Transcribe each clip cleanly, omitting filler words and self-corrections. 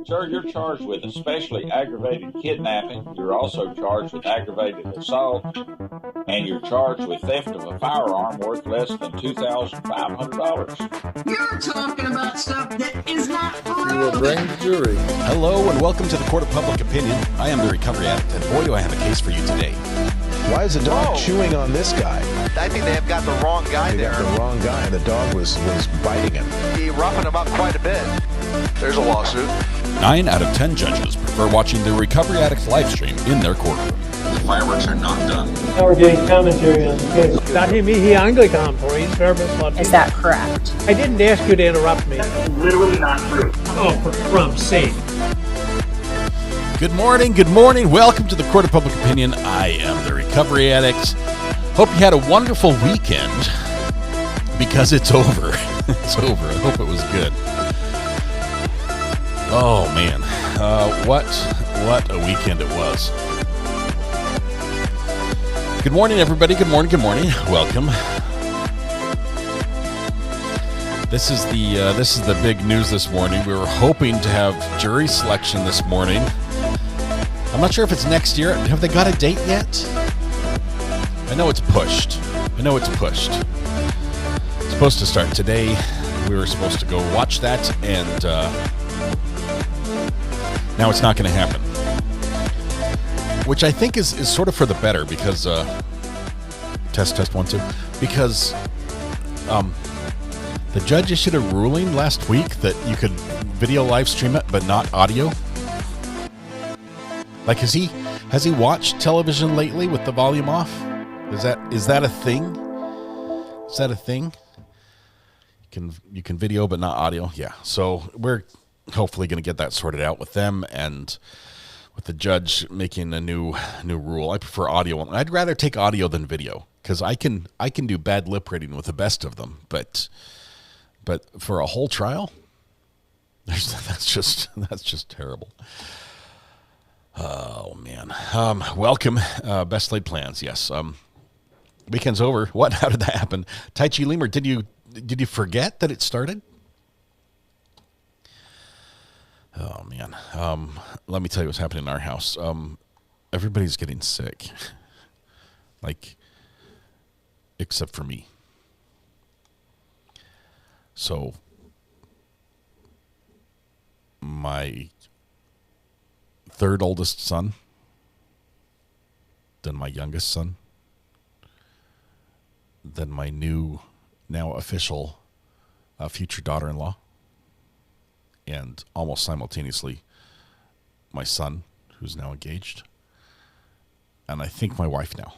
Sir, you're charged with especially aggravated kidnapping. You're also charged with aggravated assault, and you're charged with theft of a firearm worth less than $2,500. You're talking about stuff that is not You will bring the jury. Hello and welcome to the Court of Public Opinion. I am the Recovery Addict, and boy do I have a case for you today. Why is the dog chewing on this guy? I think they have got the wrong guy They there. got the wrong guy, and the dog was biting him. He roughing him up quite a bit. There's a lawsuit. 9 out of 10 judges prefer watching the Recovery Addict live stream in their courtroom. The fireworks are not done. Now we're getting commentary on the case. Dahil mihi Anglican po, he's verbal. Is that correct? I didn't ask you to interrupt me. That's literally not true. Oh, for Trump's sake. Good morning, good morning. Welcome to the Court of Public Opinion. I am the Recovery Addict. Hope you had a wonderful weekend because it's over. It's over. I hope it was good. Oh, man. What a weekend it was. Good morning, everybody. Good morning. Welcome. This is the big news this morning. We were hoping to have jury selection this morning. I'm not sure if it's next year. Have they got a date yet? I know it's pushed. It's supposed to start today. We were supposed to go watch that, and now it's not going to happen. Which I think is sort of for the better because test 1 2 because the judge issued a ruling last week that you could video live stream it but not audio. Like has he watched television lately with the volume off? Is that a thing? Is that a thing? You can video but not audio. Yeah. So we're hopefully going to get that sorted out with them and with the judge making a new rule. I prefer audio. I'd rather take audio than video because I can do bad lip reading with the best of them. But for a whole trial, that's just terrible. Oh man. Welcome. Best laid plans. Yes. Weekend's over. What? How did that happen? Tai Chi Lemur, did you forget that it started? Oh man. Let me tell you what's happening in our house. Everybody's getting sick. Like, except for me. So my third oldest son, then my youngest son, then my now official future daughter-in-law, and almost simultaneously my son, who's now engaged, and I think my wife now.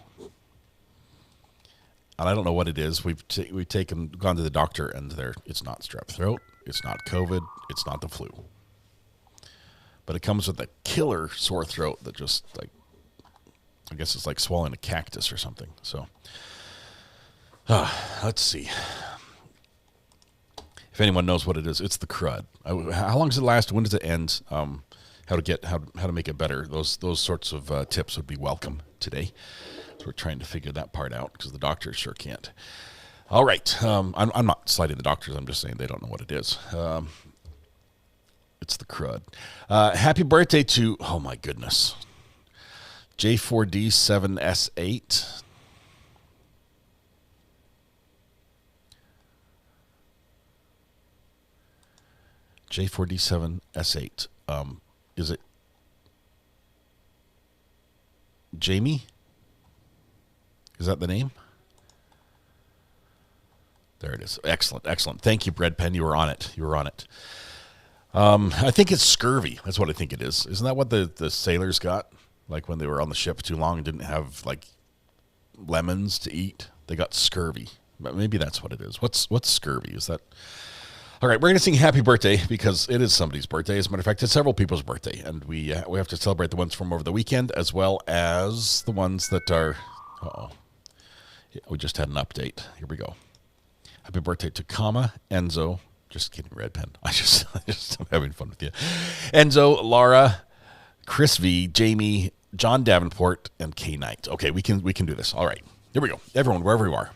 And I don't know what it is. We've gone to the doctor, and it's not strep throat, it's not COVID, it's not the flu. But it comes with a killer sore throat that just like, I guess it's like swallowing a cactus or something. So, let's see. If anyone knows what it is, it's the crud. How long does it last? When does it end? How to make it better? Those sorts of tips would be welcome today. So we're trying to figure that part out because the doctors sure can't. All right, I'm not slighting the doctors. I'm just saying they don't know what it is. It's the crud. Happy birthday to, oh my goodness, J4D7S8. J4D7S8. Is it Jamie? Is that the name? There it is. Excellent. Thank you, Bread Pen. You were on it. I think it's scurvy. That's what I think it is. Isn't that what the sailors got? Like when they were on the ship too long and didn't have like lemons to eat, they got scurvy. But maybe that's what it is. What's scurvy? Is that? All right, we're going to sing happy birthday because it is somebody's birthday. As a matter of fact, it's several people's birthday, and we have to celebrate the ones from over the weekend as well as the ones that are. We just had an update. Here we go. Happy birthday to Enzo. Just kidding, Red Pen. I'm having fun with you. Enzo, Laura, Chris V, Jamie, John Davenport, and K Knight. Okay, we can do this. All right, here we go. Everyone, wherever you are,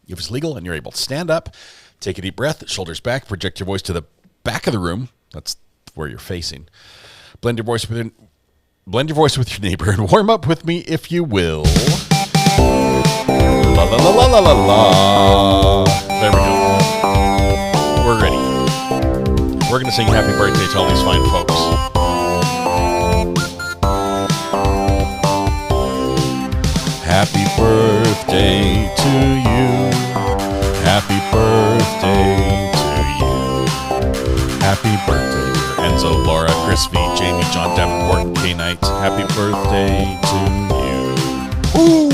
if it's legal and you're able to stand up, take a deep breath, shoulders back, project your voice to the back of the room. That's where you're facing. Blend your voice with your neighbor and warm up with me if you will. La la la la la la la. There we go. We're ready. We're gonna sing happy birthday to all these fine folks. Happy birthday to you. Happy birthday to you. Happy birthday, dear Enzo, Laura, Chris V, Jamie, John Davenport, and K Knight. Happy birthday to you. Ooh!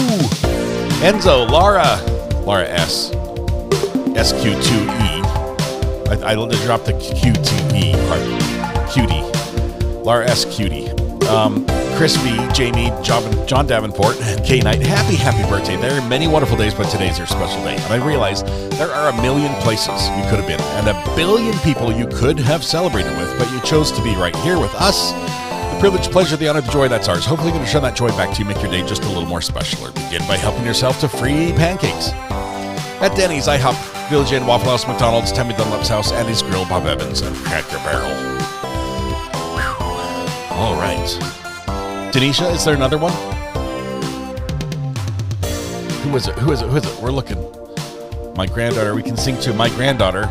Enzo, Laura S. SQ2E. I dropped the QTE part. Cutie. Laura S. Cutie. Chris V, Jamie, John Davenport, and K Knight. Happy birthday. There are many wonderful days, but today's your special day. And I realize there are a million places you could have been and a billion people you could have celebrated with, but you chose to be right here with us. The privilege, pleasure, the honor, the joy, that's ours. Hopefully, going to share that joy back to you, make your day just a little more special. Or begin by helping yourself to free pancakes. At Denny's, IHOP, Village Inn, Waffle House, McDonald's, Tammy Dunlap's House, Andy's Grill, Bob Evans, and Cracker Barrel. Whew. All right. Denisha, is there another one? Who is it? We're looking. My granddaughter. We can sing to my granddaughter.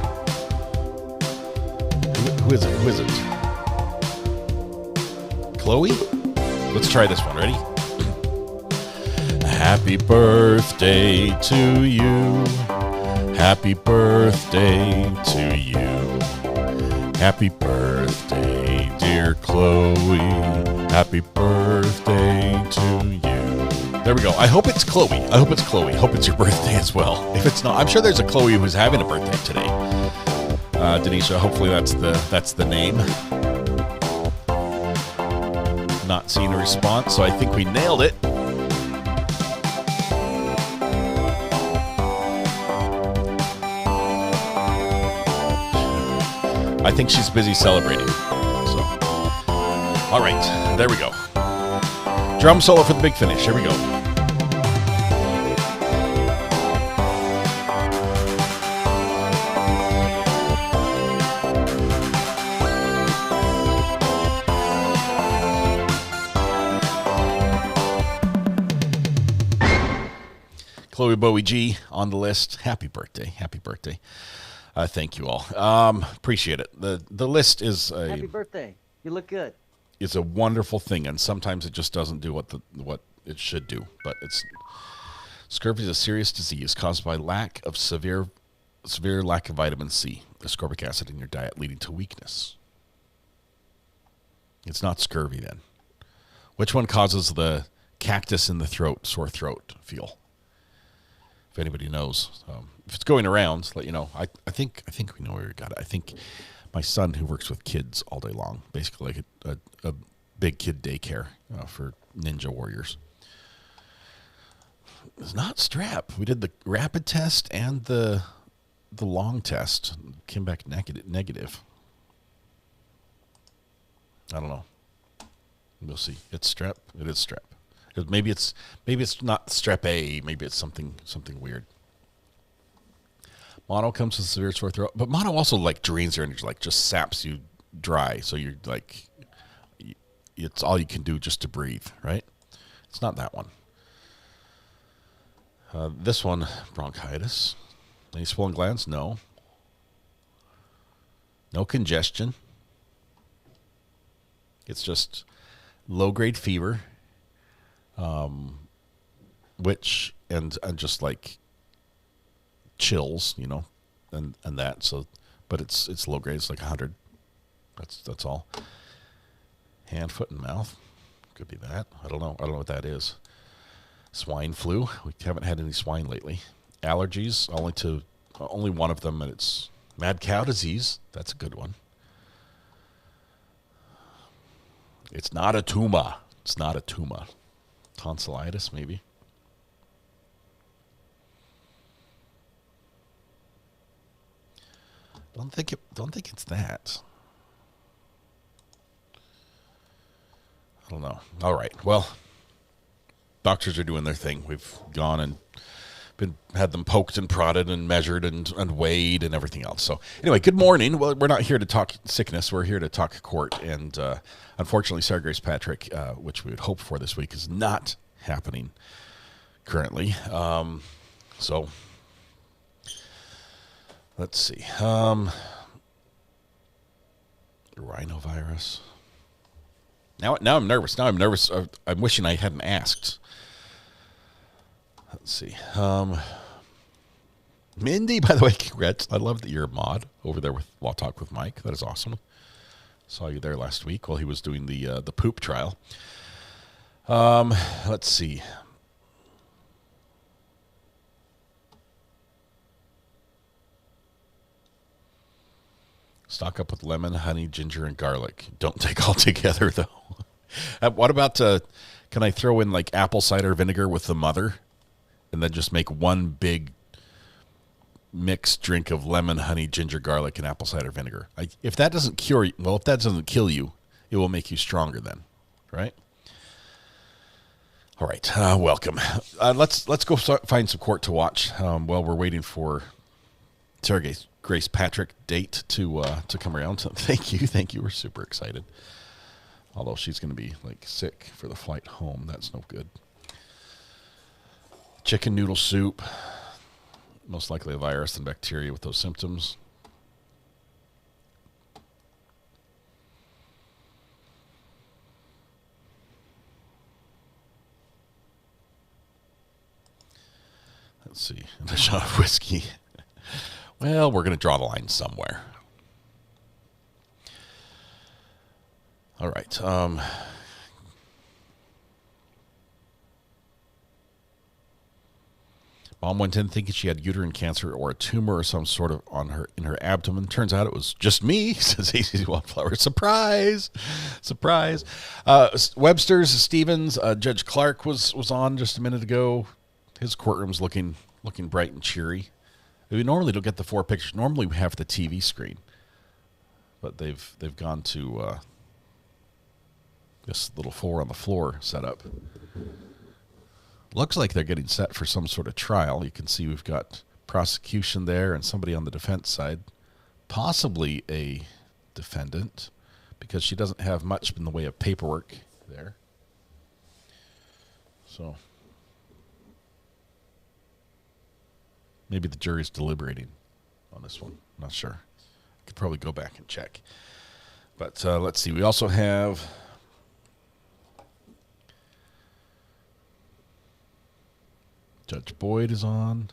Who is it? Chloe? Let's try this one. Ready? Happy birthday to you. Happy birthday to you. Happy birthday, dear Chloe. Happy birthday to you. There we go. I hope it's Chloe. I hope it's your birthday as well. If it's not, I'm sure there's a Chloe who's having a birthday today. Denisha, hopefully that's the name. Not seeing a response, so I think we nailed it. I think she's busy celebrating. So, all right, there we go. Drum solo for the big finish. Here we go. Chloe Bowie G on the list. Happy birthday. Thank you all. Appreciate it. The list is Happy birthday. You look good. Is a wonderful thing, and sometimes it just doesn't do what it should do. But scurvy is a serious disease caused by severe lack of vitamin C, ascorbic acid in your diet, leading to weakness. It's not scurvy then. Which one causes the cactus in the throat, sore throat feel? If anybody knows, if it's going around, let you know. I think we know where we got it. I think my son, who works with kids all day long, basically like a big kid daycare for ninja warriors. It's not strep. We did the rapid test and the long test. Came back negative. I don't know. We'll see. It's strep. It is strep. Maybe it's not strep A. Maybe it's something weird. Mono comes with severe sore throat, but mono also like drains your energy, like just saps you dry. So you're like, it's all you can do just to breathe, right? It's not that one. This one, bronchitis. Any swollen glands? No. No congestion. It's just low-grade fever. Which and just like chills, and that. So, but it's low grade. It's like 100. That's all. Hand, foot, and mouth. Could be that. I don't know what that is. Swine flu. We haven't had any swine lately. Allergies. Only one of them, and it's mad cow disease. That's a good one. It's not a tumor. Tonsillitis, maybe. Don't think it's that. I don't know. All right. Well, doctors are doing their thing. We've gone and had them poked and prodded and measured and weighed and everything else. So anyway, good morning. Well, we're not here to talk sickness. We're here to talk court. And unfortunately, Sarah Grace Patrick, which we would hope for this week, is not happening currently. So let's see. Rhinovirus. Now I'm nervous. I'm wishing I hadn't asked. Let's see. Mindy, by the way, congrats. I love that you're a mod over there with Law Talk with Mike. That is awesome. Saw you there last week while he was doing the poop trial. Let's see. Stock up with lemon, honey, ginger, and garlic. Don't take all together, though. What about, can I throw in like apple cider vinegar with the mother and then just make one big mixed drink of lemon, honey, ginger, garlic, and apple cider vinegar? If that doesn't cure you, well, if that doesn't kill you, it will make you stronger then, right? All right, welcome. Let's go find some court to watch while we're waiting for Sarah Grace Patrick date to come around. So thank you. We're super excited. Although she's going to be like sick for the flight home. That's no good. Chicken noodle soup. Most likely a virus and bacteria with those symptoms. Let's see. A shot of whiskey. Well, we're going to draw the line somewhere. All right. Mom went in thinking she had uterine cancer or a tumor or some sort of in her abdomen. Turns out it was just me, says AC Wildflower. Surprise. Webster's, Stevens, Judge Clark was on just a minute ago. His courtroom's looking bright and cheery. We normally don't get the 4 pictures. Normally we have the TV screen, but they've gone to this little 4 on the floor setup. Looks like they're getting set for some sort of trial. You can see we've got prosecution there and somebody on the defense side, possibly a defendant, because she doesn't have much in the way of paperwork there. So maybe the jury's deliberating on this one. I'm not sure. I could probably go back and check. But let's see. We also have Judge Boyd is on.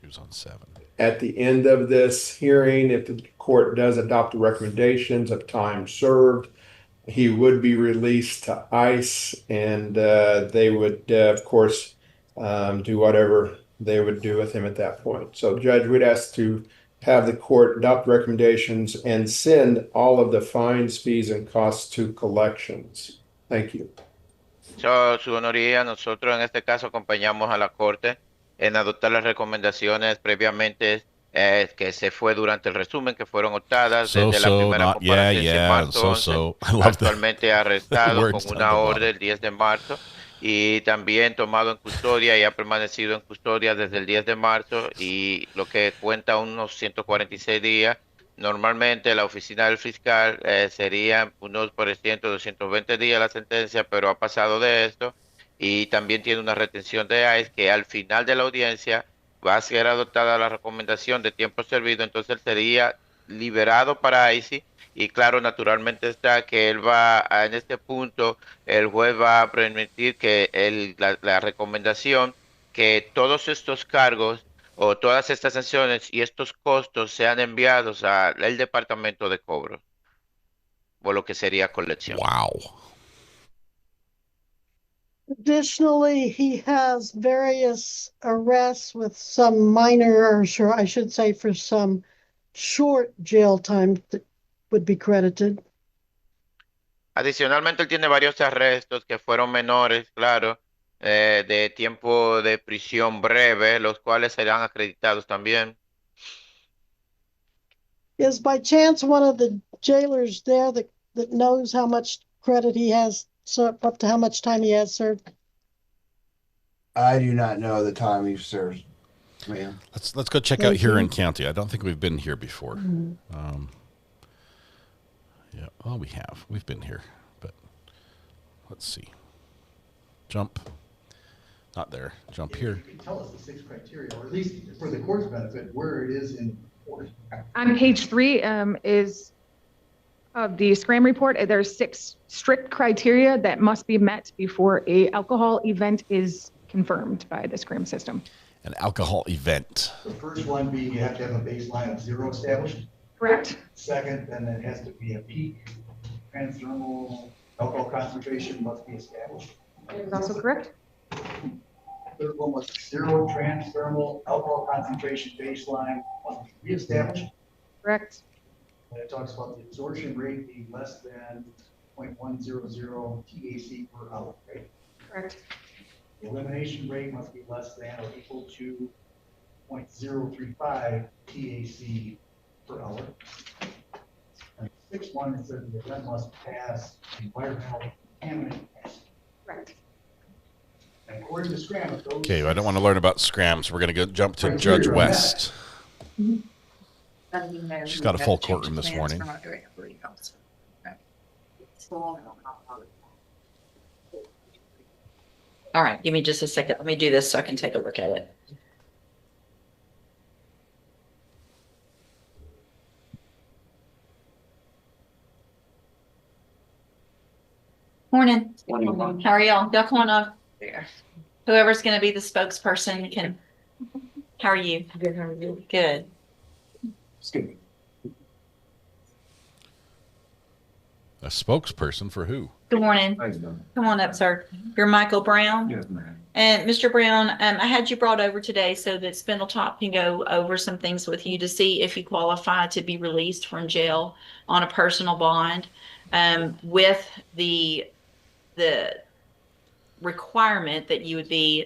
He was on 7. At the end of this hearing, if the court does adopt the recommendations of time served, he would be released to ICE, and they would, of course, do whatever they would do with him at that point. So, Judge, we'd ask to have the court adopt recommendations and send all of the fines, fees, and costs to collections. Thank you. So, Su Honoría, nosotros en este caso acompañamos a la Corte en adoptar las recomendaciones previamente que se fue durante el resumen, que fueron optadas desde la primera comparecencia en marzo 11, actualmente arrestado con una orden el 10 de marzo y también tomado en custodia y ha permanecido en custodia desde el 10 de marzo y lo que cuenta unos 146 días. Normalmente la oficina del fiscal sería unos por ciento, 220 días la sentencia, pero ha pasado de esto y también tiene una retención de ICE que al final de la audiencia va a ser adoptada la recomendación de tiempo servido, entonces él sería liberado para ICE y claro, naturalmente está que él va, en este punto, el juez va a permitir que la recomendación que todos estos cargos o todas estas sanciones y estos costos sean enviados al departamento de cobro, o lo que sería colección. Wow. Additionally, he has various arrests with some minor, or I should say for some short jail time that would be credited. Adicionalmente, él tiene varios arrestos que fueron menores, claro, de tiempo de prisión breve, los cuales serán acreditados también. Is by chance one of the jailers there that knows how much credit he has, so up to how much time he has served? I do not know the time he served, ma'am. Let's go check out Huron County. I don't think we've been here before. Yeah, well, we have. We've been here, but let's see. Jump. Not there. Jump here. You can tell us the 6 criteria, or at least for the court's benefit, where it is in court. On page 3 is of the Scram report. There's 6 strict criteria that must be met before a alcohol event is confirmed by the Scram system. An alcohol event. The first one being you have to have a baseline of 0 established. Correct. Second, then it has to be a peak transdermal alcohol concentration must be established. That is also correct. Third one was 0 transdermal alcohol concentration baseline must be reestablished. Correct. And it talks about the absorption rate being less than 0.100 TAC per hour, right? Correct. The elimination rate must be less than or equal to 0.035 TAC per hour. And the 6th one, it says the event must pass environmental contaminant test. Correct. And according to Scram, if those Okay, I don't want to learn about Scram, so we're going to go jump to criteria Judge are West. met, She's got a full courtroom this morning. All right, give me just a second. Let me do this so I can take a look at it. Morning. Morning. How are y'all? Y'all come on up there. Whoever's going to be the spokesperson can. How are you? Good. How are you? Good. Excuse me. A spokesperson for who? Good morning. Come on up, sir. You're Michael Brown. Yes, ma'am. And Mr. Brown, I had you brought over today so that Spindletop can go over some things with you to see if you qualify to be released from jail on a personal bond, with the requirement that you would be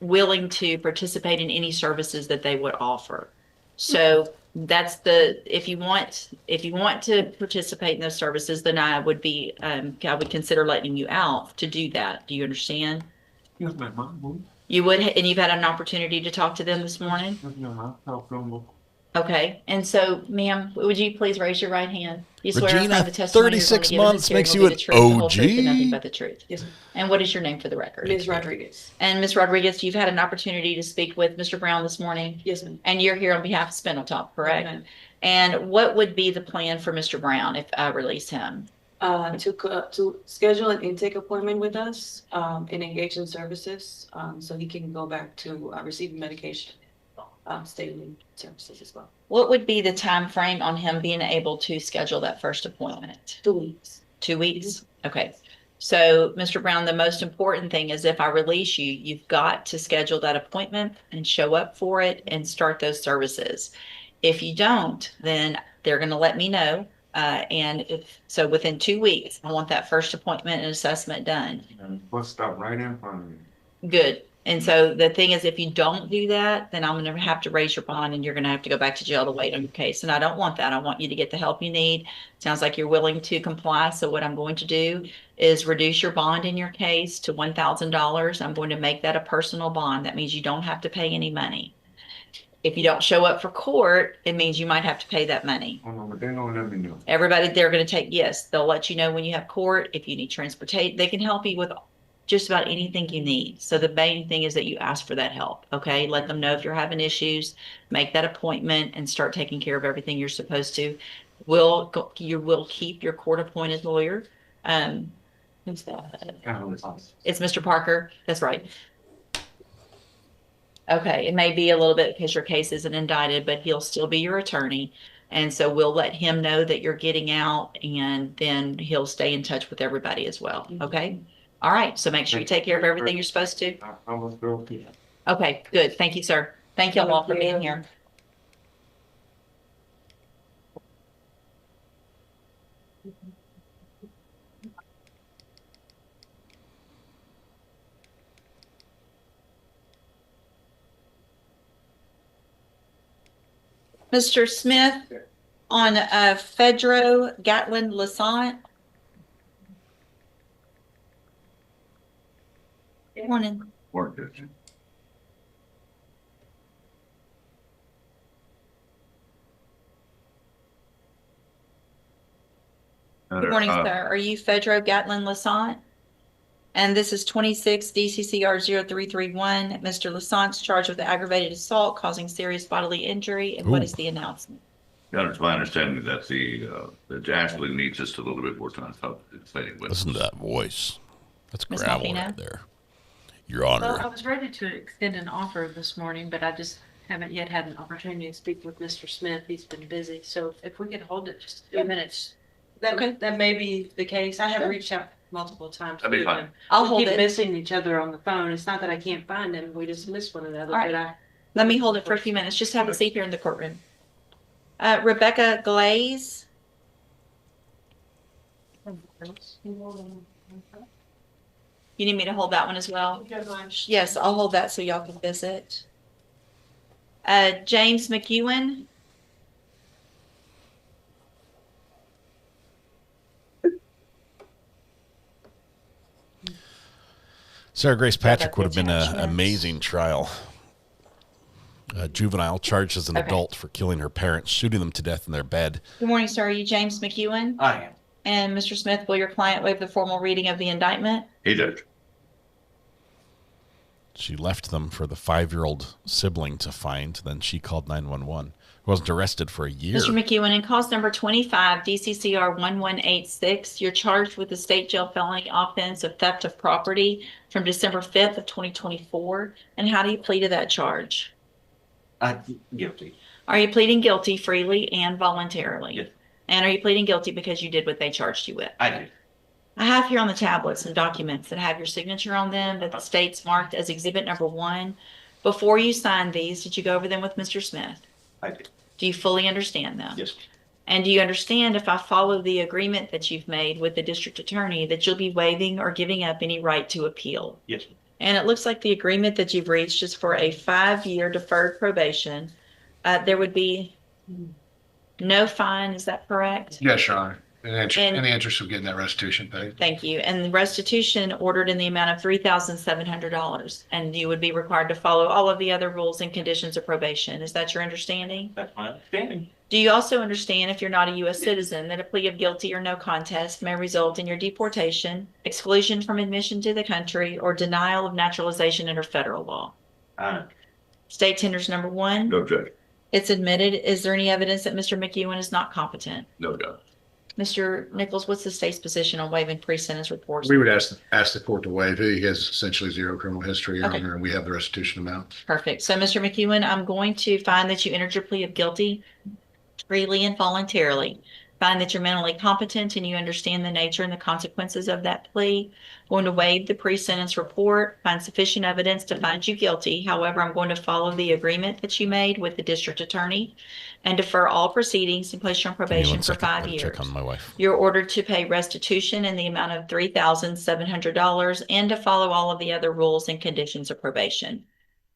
willing to participate in any services that they would offer. So that's if you want to participate in those services, then I would consider letting you out to do that. Do you understand? Yes, ma'am. You would, and you've had an opportunity to talk to them this morning? Yes, ma'am. Okay. And so, ma'am, would you please raise your right hand? You swear Regina, affirm the testimony 36 you're going to months give in makes this you hearing an will be the truth, the whole OG? truth, and nothing but the truth. Yes, ma'am. And what is your name for the record? Ms. Rodriguez. And Ms. Rodriguez, you've had an opportunity to speak with Mr. Brown this morning? Yes, ma'am. And you're here on behalf of Spindletop, correct? Yes, ma'am. And what would be the plan for Mr. Brown if I release him? To schedule an intake appointment with us, and engage in services, so he can go back to receiving medication, staying services as well. What would be the time frame on him being able to schedule that first appointment? 2 weeks. 2 weeks? Okay. So, Mr. Brown, the most important thing is if I release you, you've got to schedule that appointment and show up for it and start those services. If you don't, then they're going to let me know. So within 2 weeks, I want that first appointment and assessment done. Bus stop right in front of me. Good. And so the thing is, if you don't do that, then I'm going to have to raise your bond and you're going to have to go back to jail to wait on your case. And I don't want that. I want you to get the help you need. Sounds like you're willing to comply. So what I'm going to do is reduce your bond in your case to $1,000. I'm going to make that a personal bond. That means you don't have to pay any money. If you don't show up for court, it means you might have to pay that money. Oh, no, but they don't let me know. Everybody, they're going to take, yes, they'll let you know when you have court. If you need transportation, they can help you with just about anything you need. So the main thing is that you ask for that help. Okay. Let them know if you're having issues, make that appointment and start taking care of everything you're supposed to. You will keep your court appointed lawyer. Who's that? It's Mr. Parker. That's right. Okay. It may be a little bit because your case isn't indicted, but he'll still be your attorney. And so we'll let him know that you're getting out and then he'll stay in touch with everybody as well. Okay. All right. So make sure you take care of everything you're supposed to. Okay, good. Thank you, sir. Thank you all for being here. Mr. Smith, on Fedro Gatlin Lassant. Morning. Morning, Judge. Good morning, sir. Are you Fedro Gatlin Lassant? And this is 26 DCCR 0331. Mr. Lassant's charged with aggravated assault causing serious bodily injury. And what is the announcement? Your it's my understanding that the Ashley needs just a little bit more time. Listen to that voice. That's Ms. gravel Malvina? right there. Your Honor. Well, I was ready to extend an offer this morning, but I just haven't yet had an opportunity to speak with Mr. Smith. He's been busy. So if we could hold it just a few minutes, that may be the case. I have reached out multiple times. That'd be to fine. him. I'll We hold keep it. missing each other on the phone. It's not that I can't find him. We just miss one another. All right. But Let me hold it for a few minutes. Just have a seat here in the courtroom. Rebecca Glaze. You need me to hold that one as well? Yes, I'll hold that so y'all can visit. James McEwen. Sarah Grace Patrick would have been an amazing trial. A juvenile charged as an adult for killing her parents, shooting them to death in their bed. Good morning, sir. Are you James McEwen? I am. And Mr. Smith, will your client waive the formal reading of the indictment? He did. She left them for the 5-year-old sibling to find. Then she called 911. Wasn't arrested for a year. Mr. McEwen, in cause number 25, DCCR 1186, you're charged with the state jail felony offense of theft of property from December 5th of 2024. And how do you plead to that charge? Guilty. Are you pleading guilty freely and voluntarily? Yes. And are you pleading guilty because you did what they charged you with? I did. I have here on the tablets some documents that have your signature on them that the state's marked as exhibit number 1. Before you signed these, did you go over them with Mr. Smith? I did. Do you fully understand them? Yes. And do you understand if I follow the agreement that you've made with the district attorney that you'll be waiving or giving up any right to appeal? Yes. And it looks like the agreement that you've reached is for a 5-year deferred probation. There would be no fine, is that correct? Yes, Your Honor. In the interest of getting that restitution paid. Thank you. And the restitution ordered in the amount of $3,700. And you would be required to follow all of the other rules and conditions of probation. Is that your understanding? That's my understanding. Do you also understand, if you're not a U.S. citizen, that a plea of guilty or no contest may result in your deportation, exclusion from admission to the country, or denial of naturalization under federal law? State tenders number 1. No objection. It's admitted. Is there any evidence that Mr. McEwen is not competent? No doubt. Mr. Nichols, what's the state's position on waiving pre-sentence reports? We would ask the court to waive it. He has essentially 0 criminal history, Your Okay. Honor, and we have the restitution amount. Perfect. So, Mr. McEwen, I'm going to find that you entered your plea of guilty freely and voluntarily. Find that you're mentally competent and you understand the nature and the consequences of that plea. Going to waive the pre-sentence report, find sufficient evidence to find you guilty. However, I'm going to follow the agreement that you made with the district attorney and defer all proceedings and place you on probation for 5 years. Check on my wife. You're ordered to pay restitution in the amount of $3,700 and to follow all of the other rules and conditions of probation.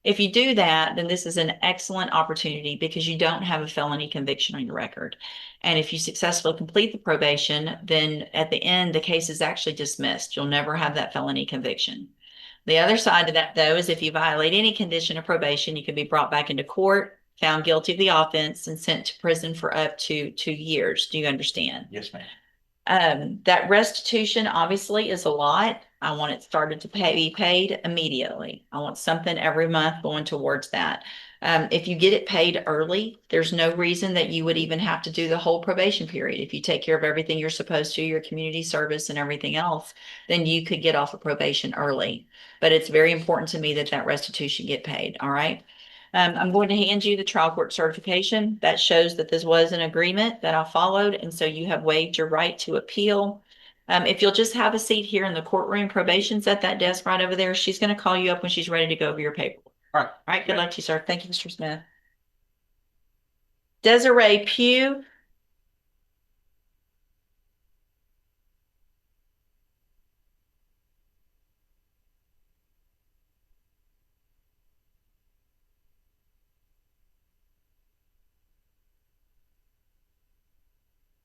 If you do that, then this is an excellent opportunity because you don't have a felony conviction on your record. And if you successfully complete the probation, then at the end, the case is actually dismissed. You'll never have that felony conviction. The other side of that, though, is if you violate any condition of probation, you can be brought back into court, found guilty of the offense, and sent to prison for up to 2 years. Do you understand? Yes, ma'am. That restitution obviously is a lot. I want it started to be paid immediately. I want something every month going towards that. If you get it paid early, there's no reason that you would even have to do the whole probation period. If you take care of everything you're supposed to, your community service and everything else, then you could get off of probation early. But it's very important to me that that restitution get paid. All right. I'm going to hand you the trial court certification that shows that this was an agreement that I followed. And so you have waived your right to appeal. If you'll just have a seat here in the courtroom, probation's at that desk right over there. She's going to call you up when she's ready to go over your paperwork. All right. All right. Good luck to you, sir. Thank you, Mr. Smith. Desiree Pugh.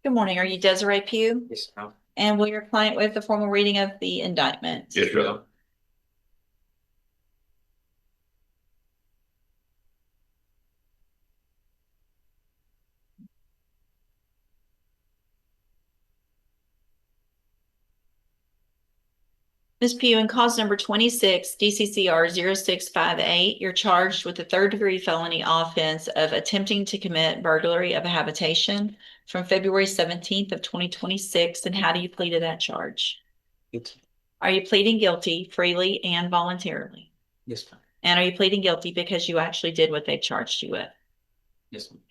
Good morning. Are you Desiree Pugh? Yes, ma'am. And will your client waive the formal reading of the indictment? Yes, ma'am. Ms. Pugh, in cause number 26, DCCR 0658, you're charged with the third-degree felony offense of attempting to commit burglary of a habitation from February 17th of 2026. And how do you plead to that charge? Are you pleading guilty freely and voluntarily? Yes, ma'am. And are you pleading guilty because you actually did what they charged you with? Yes, ma'am.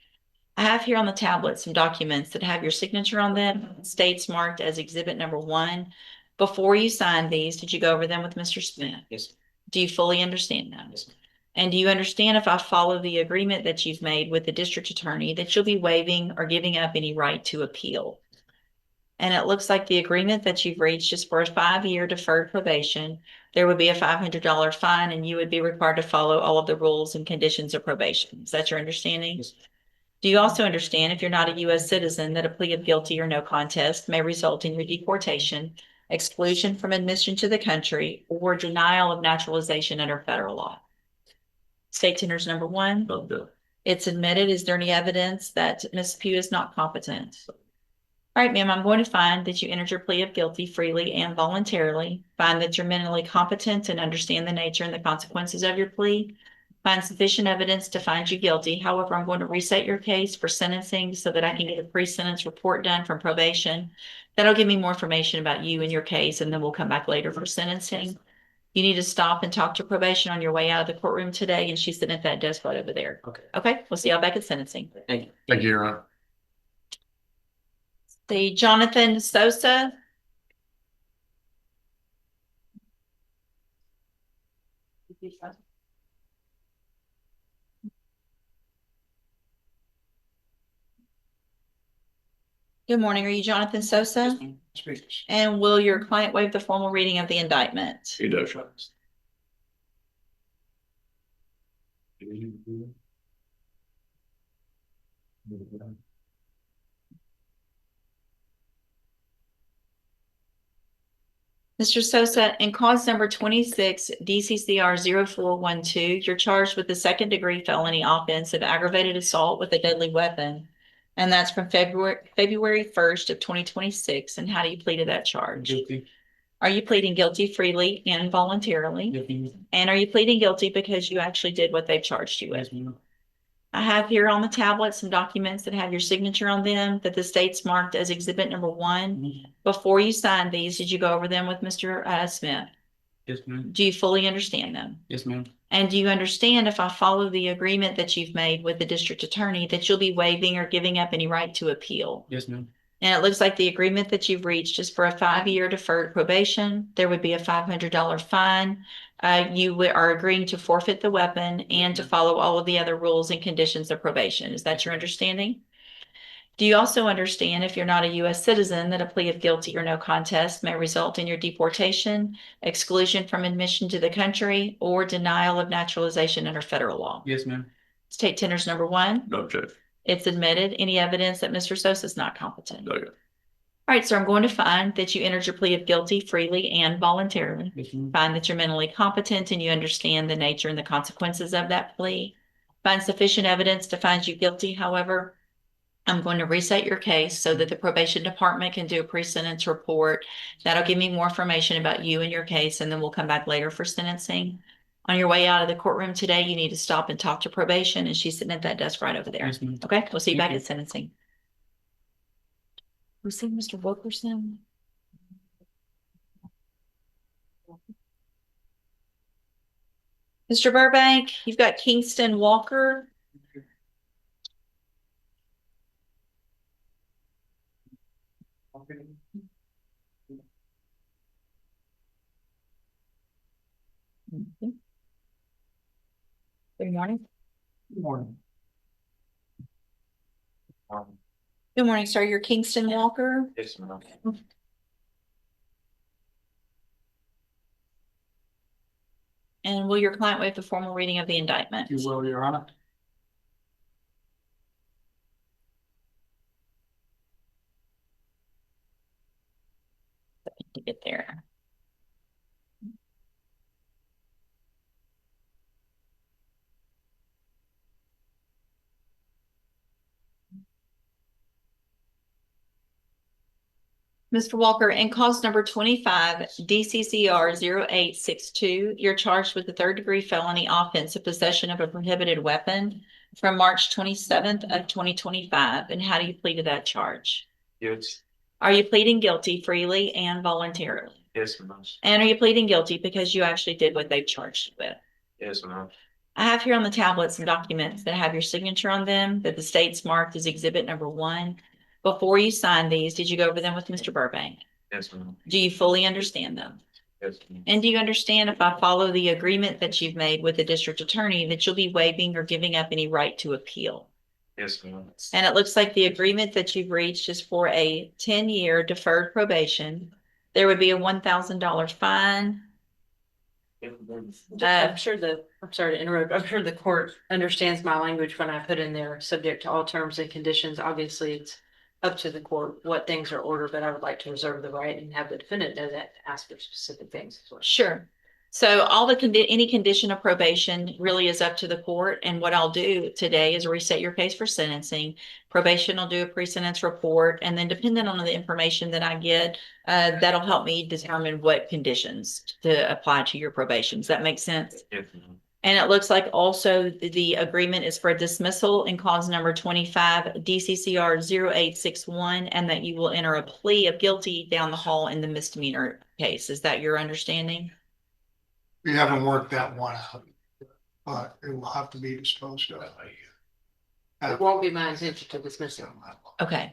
I have here on the tablet some documents that have your signature on them, states marked as exhibit number 1. Before you signed these, did you go over them with Mr. Smith? Yes, ma'am. Do you fully understand them? Yes, ma'am. And do you understand, if I follow the agreement that you've made with the district attorney, that you'll be waiving or giving up any right to appeal? And it looks like the agreement that you've reached is for a 5-year deferred probation. There would be a $500 fine, and you would be required to follow all of the rules and conditions of probation. Is that your understanding? Yes, ma'am. Do you also understand, if you're not a U.S. citizen, that a plea of guilty or no contest may result in your deportation, exclusion from admission to the country, or denial of naturalization under federal law? State tenors number 1. No. It's admitted. Is there any evidence that Ms. Pugh is not competent? All right, ma'am, I'm going to find that you entered your plea of guilty freely and voluntarily, find that you're mentally competent and understand the nature and the consequences of your plea, find sufficient evidence to find you guilty. However, I'm going to reset your case for sentencing so that I can get a pre-sentence report done from probation. That'll give me more information about you and your case, and then we'll come back later for sentencing. You need to stop and talk to probation on your way out of the courtroom today, and she's sitting at that desk right over there. Okay. Okay, we'll see y'all back at sentencing. Thank you. Thank you, Your Honor. The Jonathan Sosa. Good morning. Are you Jonathan Sosa? Yes, ma'am. Speakers. And will your client waive the formal reading of the indictment? He does. Mr. Sosa, in cause number 26, DCCR 0412, you're charged with the second-degree felony offense of aggravated assault with a deadly weapon. And that's from February 1st of 2026. And how do you plead to that charge? Guilty. Are you pleading guilty freely and voluntarily? Yes, ma'am. And are you pleading guilty because you actually did what they've charged you with? Yes, ma'am. I have here on the tablet some documents that have your signature on them that the state's marked as exhibit number 1. Before you signed these, did you go over them with Mr. Smith? Yes, ma'am. Do you fully understand them? Yes, ma'am. And do you understand, if I follow the agreement that you've made with the district attorney, that you'll be waiving or giving up any right to appeal? Yes, ma'am. And it looks like the agreement that you've reached is for a 5-year deferred probation. There would be a $500 fine. You are agreeing to forfeit the weapon and to follow all of the other rules and conditions of probation. Is that your understanding? Do you also understand, if you're not a U.S. citizen, that a plea of guilty or no contest may result in your deportation, exclusion from admission to the country, or denial of naturalization under federal law? Yes, ma'am. State tenors number 1. No objection. It's admitted. Any evidence that Mr. Sosa is not competent? No, yeah. All right, so I'm going to find that you entered your plea of guilty freely and voluntarily. Yes, ma'am. Find that you're mentally competent and you understand the nature and the consequences of that plea. Find sufficient evidence to find you guilty. However, I'm going to reset your case so that the probation department can do a pre-sentence report. That'll give me more information about you and your case, and then we'll come back later for sentencing. On your way out of the courtroom today, you need to stop and talk to probation, and she's sitting at that desk right over there. Yes, ma'am. Okay, we'll see you Thank back you. at sentencing. We see Mr. Wilkerson. Mr. Burbank, you've got Kingston Walker. Good morning. Good morning. Good morning, sir. You're Kingston Walker. Yes, ma'am. And will your client waive the formal reading of the indictment? You will, Your Honor. To get there. Mr. Walker, in cause number 25, DCCR 0862, you're charged with the third-degree felony offense of possession of a prohibited weapon from March 27th of 2025. And how do you plead to that charge? Yes. Are you pleading guilty freely and voluntarily? Yes, ma'am. And are you pleading guilty because you actually did what they've charged you with? Yes, ma'am. I have here on the tablet some documents that have your signature on them that the state's marked as exhibit number 1. Before you sign these, did you go over them with Mr. Burbank? Yes, ma'am. Do you fully understand them? Yes, ma'am. And do you understand if I follow the agreement that you've made with the district attorney that you'll be waiving or giving up any right to appeal? Yes, ma'am. And it looks like the agreement that you've reached is for a 10-year deferred probation. There would be a $1,000 fine. I'm sorry to interrupt. I'm sure the court understands my language when I put in there, subject to all terms and conditions. Obviously, it's up to the court what things are ordered, but I would like to reserve the right and have the defendant know that, to ask for specific things as well. Sure. So all the any condition of probation really is up to the court. And what I'll do today is reset your case for sentencing. Probation will do a pre-sentence report, and then depending on the information that I get, that'll help me determine what conditions to apply to your probation. Does that make sense? Yes, And it looks like also the agreement is for dismissal in cause number 25 DCCR 0861, and that you will enter a plea of guilty down the hall in the misdemeanor case. Is that your understanding? We haven't worked that one out, but it will have to be disposed of. It won't be my intention to dismiss it. Okay.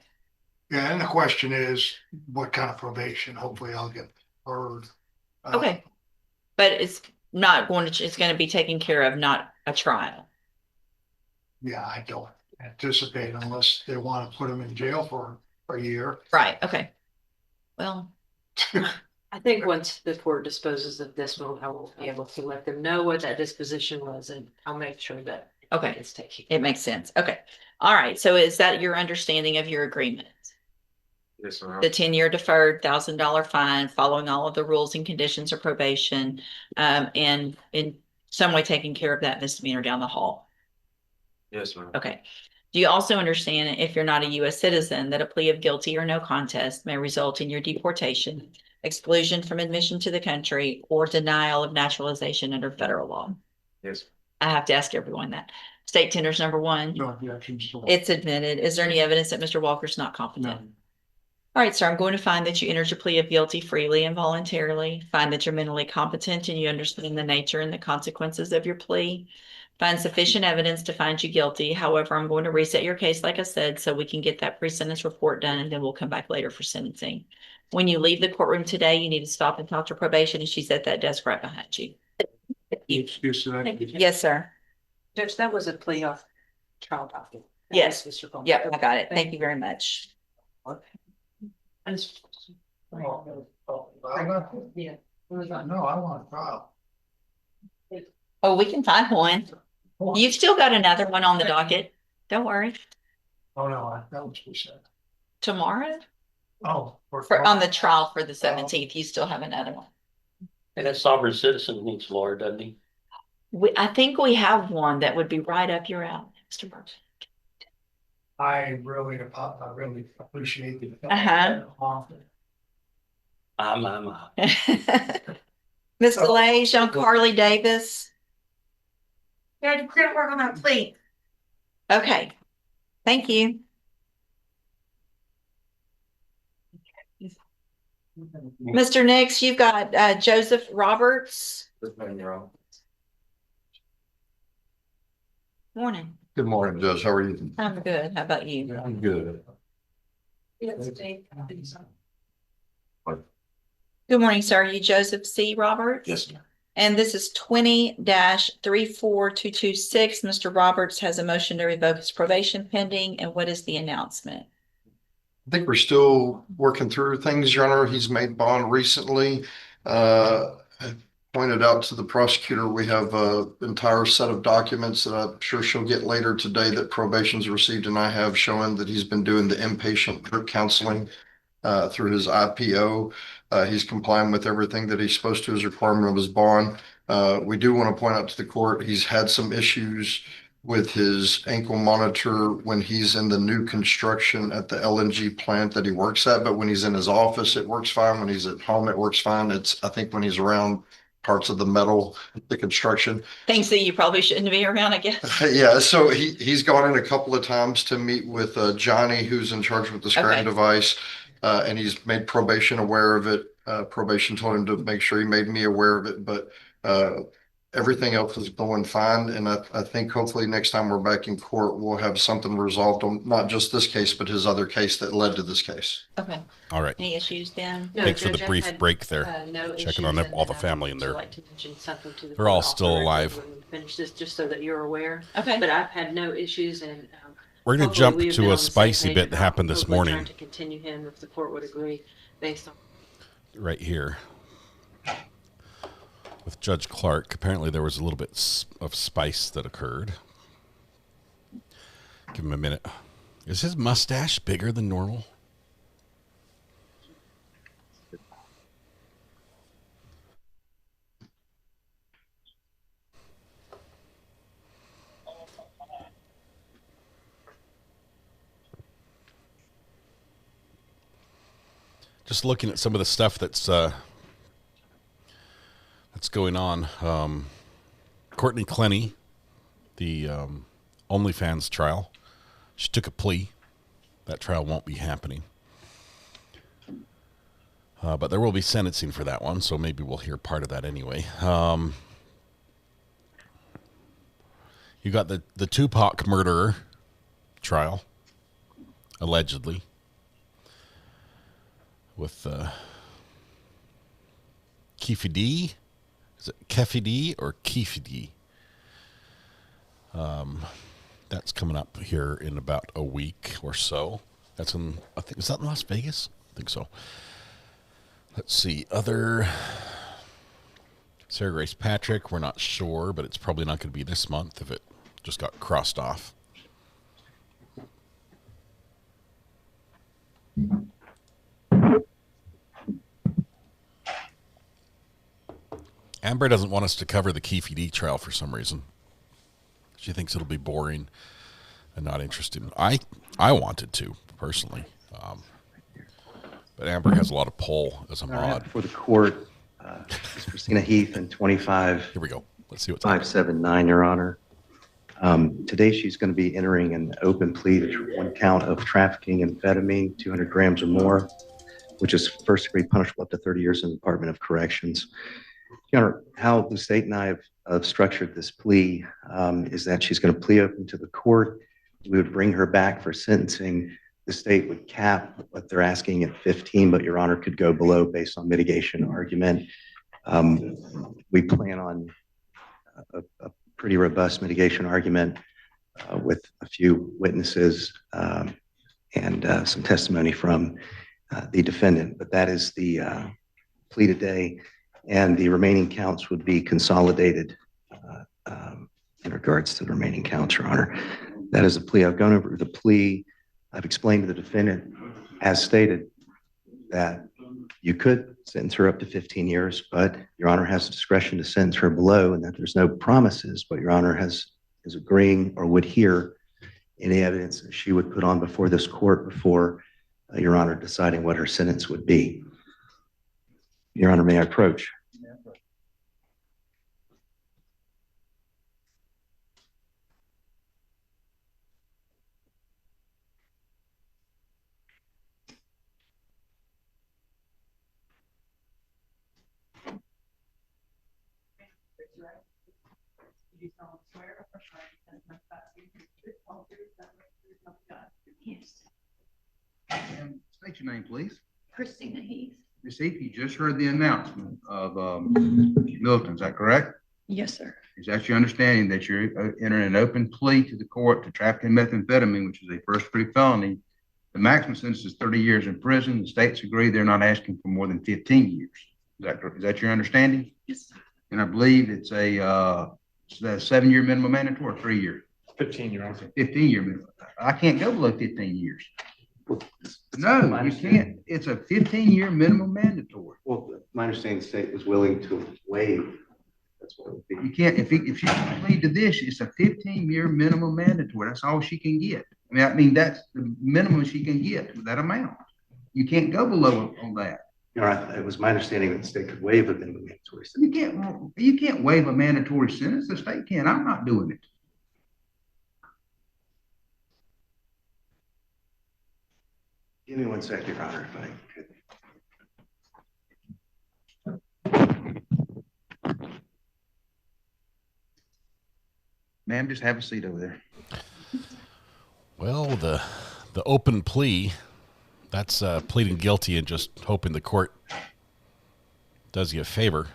Yeah, and the question is, what kind of probation? Hopefully I'll get heard. Okay. But it's not going to, it's going to be taken care of, not a trial. Yeah, I don't anticipate unless they want to put them in jail for a year. Right. Okay. Well, I think once the court disposes of this one, I will be able to let them know what that disposition was, and I'll make sure that it's taken. it makes sense. Okay. All right. So is that your understanding of your agreement? Yes, ma'am. The 10-year deferred $1,000 fine, following all of the rules and conditions of probation, and in some way taking care of that misdemeanor down the hall. Yes, ma'am. Okay. Do you also understand, if you're not a U.S. citizen, that a plea of guilty or no contest may result in your deportation, exclusion from admission to the country, or denial of naturalization under federal law? Yes. I have to ask everyone that. State tenders number 1. No objections. It's admitted. Is there any evidence that Mr. Walker's not competent? No. All right, sir, I'm going to find that you entered your plea of guilty freely and voluntarily. Find that you're mentally competent and you understand the nature and the consequences of your plea. Find sufficient evidence to find you guilty. However, I'm going to reset your case, like I said, so we can get that pre-sentence report done, and then we'll come back later for sentencing. When you leave the courtroom today, you need to stop and talk to probation, and she's at that desk right behind you. Excuse me. Yes, sir. Judge, that was a plea off trial document. Yes. Mr. Coleman. Yep, I got it. Thank you very much. Yeah. No, I want a trial. Oh, we can find one. You've still got another one on the docket. Don't worry. Oh, no, that was we said. Tomorrow? Oh. On the trial for the 17th, you still have another one. And that sovereign citizen needs lawyer, doesn't he? I think we have one that would be right up your alley, Mr. Burke. I really appreciate the. Miss DeLay, Jean Carly Davis. Yeah, we're gonna work on that plea. Okay. Thank you. Mr. Nix, you've got Joseph Roberts. Morning. Good morning, Judge. How are you? I'm good. How about you? I'm good. Good morning, sir. Are you Joseph C. Roberts? Yes, ma'am. And this is 20-34226. Mr. Roberts has a motion to revoke his probation pending. And what is the announcement? I think we're still working through things, Your Honor. He's made bond recently. I pointed out to the prosecutor, we have an entire set of documents that I'm sure she'll get later today that probation's received, and I have showing that he's been doing the inpatient group counseling through his IPO. He's complying with everything that he's supposed to as a requirement of his bond. We do want to point out to the court, he's had some issues with his ankle monitor when he's in the new construction at the LNG plant that he works at. But when he's in his office, it works fine. When he's at home, it works fine. I think when he's around parts of the metal, the construction. Things that you probably shouldn't be around, I guess. Yeah, so he's gone in a couple of times to meet with Johnny, who's in charge with the scribing device, and he's made probation aware of it. Probation told him to make sure he made me aware of it, but everything else is going fine. And I think hopefully next time we're back in court, we'll have something resolved on not just this case, but his other case that led to this case. Okay. All right. Any issues, Ben? No, Thanks for Judge, the I brief had, break there. no Checking issues, on all the and family in I'd there. like to mention something to the They're all court still off the alive. record when we finish this, just so that you're aware. Okay. But I've had no issues, and We're going to hopefully jump we have to been a on the same spicy page bit that about happened this hopefully morning. trying to continue him if the court would agree based on. Right here with Judge Clark. Apparently there was a little bit of spice that occurred. Give him a minute. Is his mustache bigger than normal? Just looking at some of the stuff that's going on. Courtney Clenny, the OnlyFans trial, she took a plea. That trial won't be happening. But there will be sentencing for that one, so maybe we'll hear part of that anyway. You got the Tupac murderer trial, allegedly, with Keefe D. Is it Keefe D or Keefe D? That's coming up here in about a week or so. That's in, I think, is that in Las Vegas? I think so. Let's see. Other Sarah Grace Patrick, we're not sure, but it's probably not going to be this month if it just got crossed off. Amber doesn't want us to cover the Keefe D trial for some reason. She thinks it'll be boring and not interesting. I wanted to, personally. But Amber has a lot of pull as a mod. Before the court, Ms. Christina Heath and 25. Here we go. Let's see what's 579, Your Honor. Today she's going to be entering an open plea to one count of trafficking amphetamine, 200 grams or more, which is first degree punishable up to 30 years in the Department of Corrections. Your Honor, how the state and I have structured this plea is that she's going to plea open to the court. We would bring her back for sentencing. The state would cap what they're asking at 15, but Your Honor could go below based on mitigation argument. We plan on a pretty robust mitigation argument with a few witnesses and some testimony from the defendant. But that is the plea today, and the remaining counts would be consolidated in regards to the remaining counts, Your Honor. That is a plea. I've gone over the plea. I've explained to the defendant, as stated, that you could sentence her up to 15 years, but Your Honor has the discretion to sentence her below, and that there's no promises, but Your Honor is agreeing or would hear any evidence that she would put on before this court before Your Honor deciding what her sentence would be. Your Honor, may I approach? Yes. State your name, please. Christina Heath. Ms. Heath, you just heard the announcement of Milton, is that correct? Yes, sir. Is that your understanding that you're entering an open plea to the court to trafficking methamphetamine, which is a first-degree felony? The maximum sentence is 30 years in prison. The states agree they're not asking for more than 15 years. Is that your understanding? Yes, sir. And I believe it's a 7-year minimum mandatory or 3 years? 15 year. 15-year minimum. I can't go below 15 years. No, you can't. It's a 15-year minimum mandatory. Well, my understanding the state was willing to waive You can't, if she plead to this, it's a 15-year minimum mandatory. That's all she can get. I mean, that's the minimum she can get with that amount. You can't go below on that. Your Honor, it was my understanding that the state could waive a minimum mandatory sentence. You can't waive a mandatory sentence. The state can. I'm not doing it. Give me 1 second, Your Honor, if I could. Ma'am, just have a seat over there. Well, the open plea, that's pleading guilty and just hoping the court does you a favor.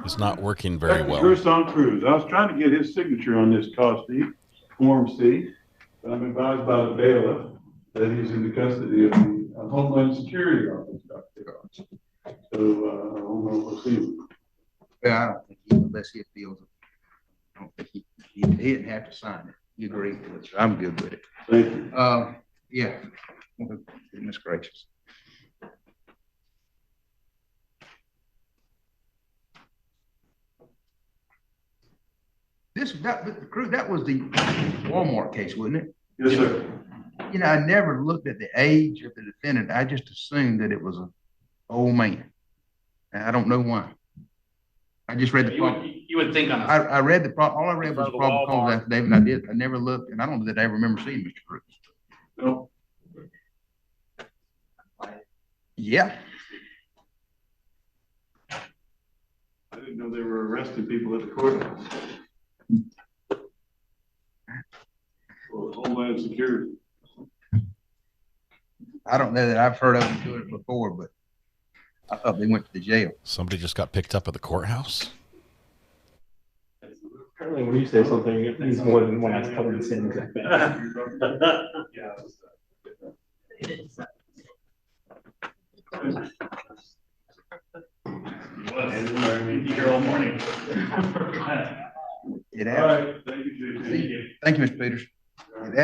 It's not working very well. Gerson Cruz. I was trying to get his signature on this cause sheet, Form C, but I'm advised by the bailiff that he's in the custody of the Homeland Security Office. So I don't know if we'll see him. Yeah, I don't think unless he feels it. I don't think he didn't have to sign it. You agree with it? I'm good with it. Thank you. Yeah. Goodness gracious. That was the Walmart case, wasn't it? Yes, sir. You know, I never looked at the age of the defendant. I just assumed that it was an old man. And I don't know why. I just read the You would think on I read the all I read was the probable cause affidavit, and I never looked, and I don't know that I ever remember seeing Mr. Cruz. No. Yeah. I didn't know they were arresting people at the courthouse. For Homeland Security. I don't know that I've heard of them doing it before, but I thought they went to the jail. Somebody just got picked up at the courthouse? Apparently, when you say something, it means more than one that's covered in the same exact thing. Here all morning. Thank you, Mr. Peters. It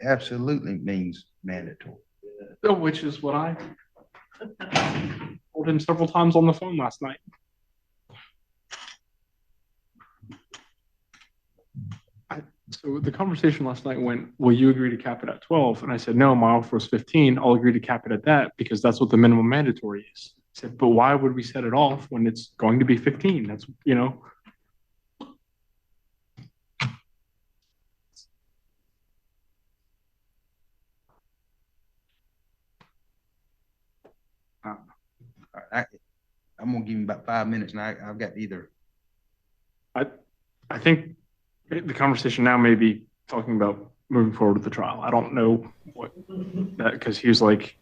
absolutely means mandatory. Which is what I told him several times on the phone last night. So the conversation last night went, will you agree to cap it at 12? And I said, no, my offer was 15. I'll agree to cap it at that because that's what the minimum mandatory is. I said, but why would we set it off when it's going to be 15? That's, you know. I'm going to give you about 5 minutes, and I've got either. I think the conversation now may be talking about moving forward with the trial. I don't know what that, because he was like,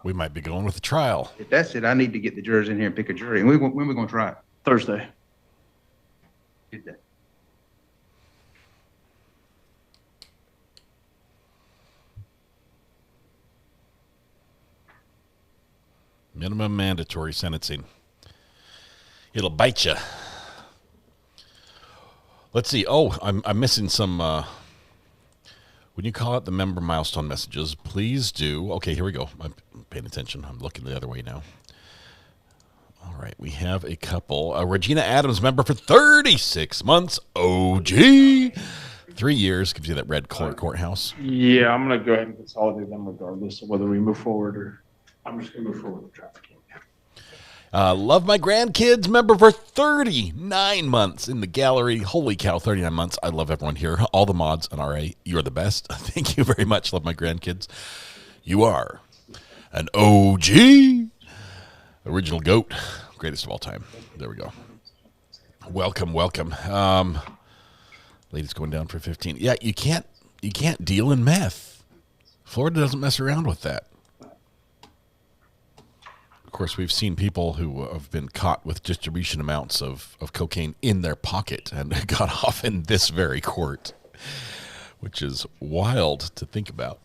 we might be going with the trial. If that's it, I need to get the jurors in here and pick a jury. And when are we going to try it? Thursday. Get that. Minimum mandatory sentencing. It'll bite you. Let's see. Oh, I'm missing some. When you call out the member milestone messages, please do. Okay, here we go. I'm paying attention. I'm looking the other way now. All right, we have a couple. Regina Adams, member for 36 months. OG. 3 years gives you that red courthouse. Yeah, I'm going to go ahead and consolidate them regardless of whether we move forward or I'm just going to move forward with trafficking. Love my grandkids, member for 39 months in the gallery. Holy cow, 39 months. I love everyone here. All the mods and RA, you're the best. Thank you very much. Love my grandkids. You are an OG. Original GOAT. Greatest of all time. There we go. Welcome, welcome. Ladies going down for 15. Yeah, you can't deal in meth. Florida doesn't mess around with that. Of course, we've seen people who have been caught with distribution amounts of cocaine in their pocket and got off in this very court, which is wild to think about.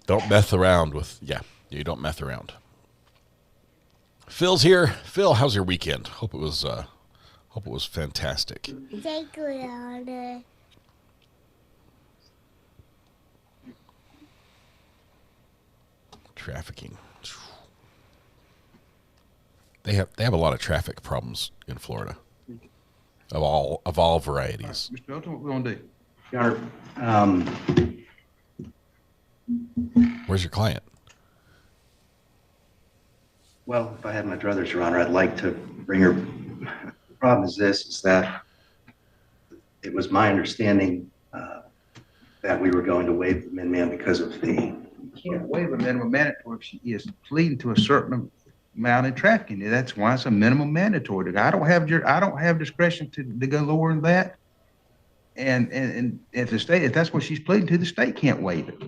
Don't mess around with, you don't mess around. Phil's here. Phil, how's your weekend? Hope it was fantastic. Thank you, Lord. Trafficking. They have a lot of traffic problems in Florida, of all varieties. Mr. Elton, what we gonna do? Your Honor, Where's your client? well, if I had my druthers, Your Honor, I'd like to bring her. The problem is this, is that it was my understanding that we were going to waive the min-man because of the. You can't waive a minimum mandatory if she is pleading to a certain amount in trafficking. That's why it's a minimum mandatory. I don't have discretion to go lower than that. And if the state, if that's what she's pleading to, the state can't waive it.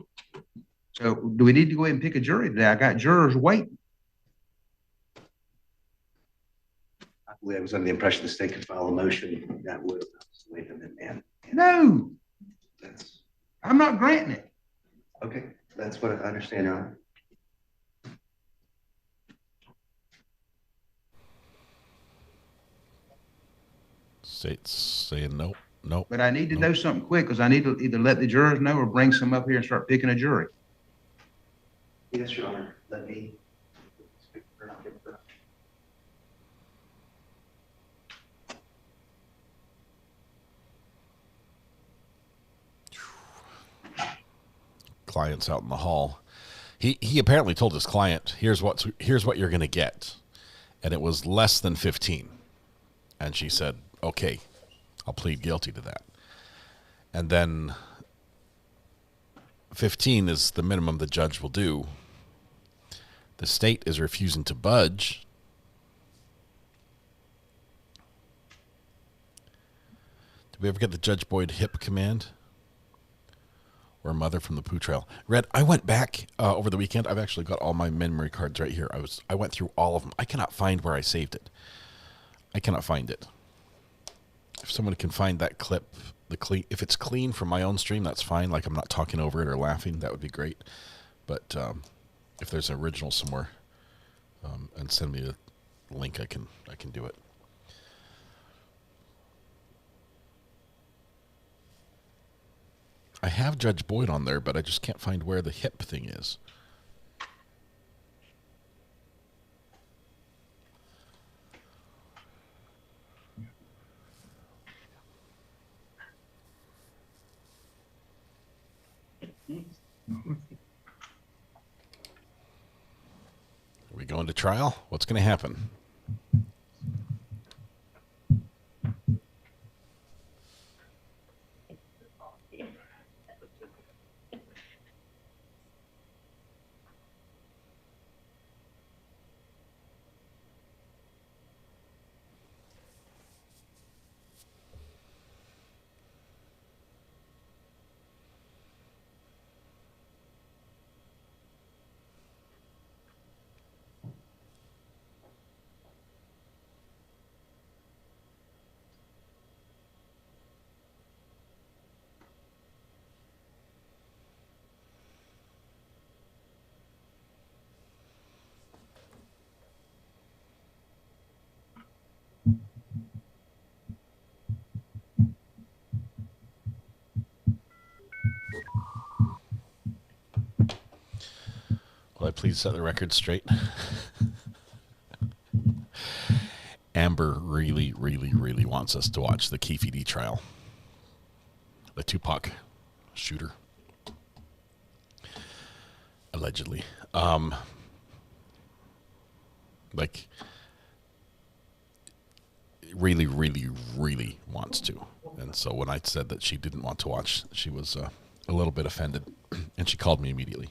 So do we need to go ahead and pick a jury today? I got jurors waiting. I believe I was under the impression the state could file a motion that would waive the min-man. No, That's I'm not granting it. okay. That's what I understand, Your Honor. State's saying nope, nope. But I need to know something quick because I need to either let the jurors know or bring some up here and start picking a jury. Yes, Your Honor. Let me speak for her. Client's out in the hall. He apparently told his client, here's what you're going to get. And it was less than 15. And she said, okay, I'll plead guilty to that. And then 15 is the minimum the judge will do. The state is refusing to budge. Did we ever get the Judge Boyd hip command? Or Mother from the Pooh Trail? Red, I went back over the weekend. I've actually got all my memory cards right here. I went through all of them. I cannot find where I saved it. I cannot find it. If someone can find that clip, if it's clean from my own stream, that's fine. Like I'm not talking over it or laughing, that would be great. But if there's an original somewhere, and send me a link, I can do it. I have Judge Boyd on there, but I just can't find where the hip thing is. Are we going to trial? What's going to happen? Will I please set the record straight? Amber really, really, really wants us to watch the Keefe D trial. The Tupac shooter. Allegedly. Like, really, really, really wants to. And so when I said that she didn't want to watch, she was a little bit offended. And she called me immediately.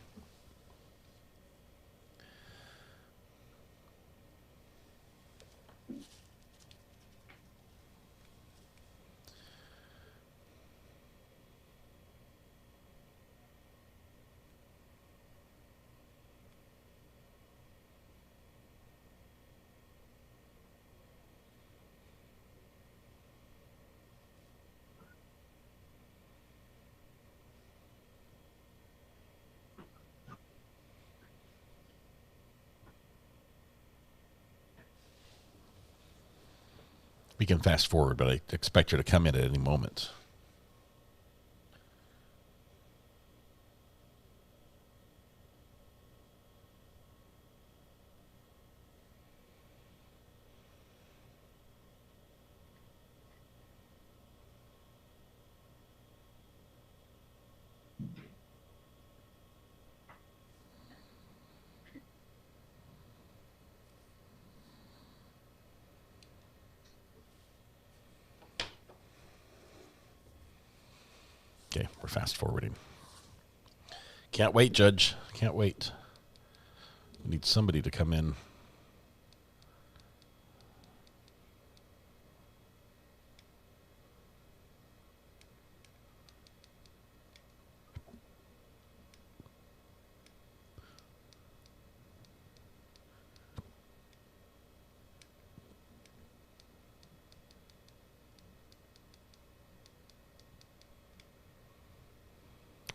We can fast forward, but I expect her to come in at any moment. Okay, we're fast forwarding. Can't wait, Judge. Can't wait. We need somebody to come in.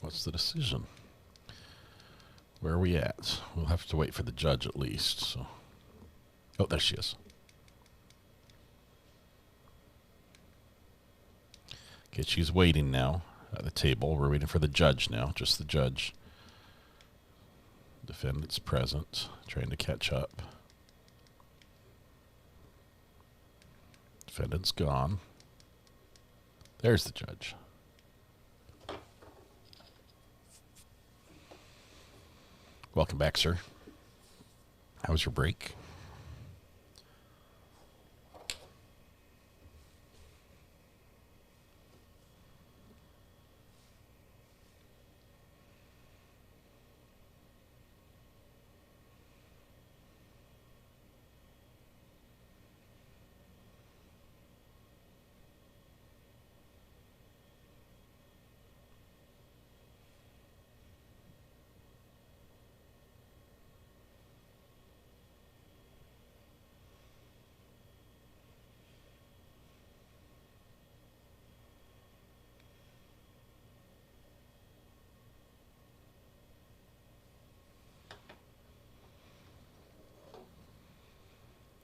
What's the decision? Where are we at? We'll have to wait for the judge at least. So, oh, there she is. Okay, she's waiting now at the table. We're waiting for the judge now, just the judge. Defendant's present, trying to catch up. Defendant's gone. There's the judge. Welcome back, sir. How was your break?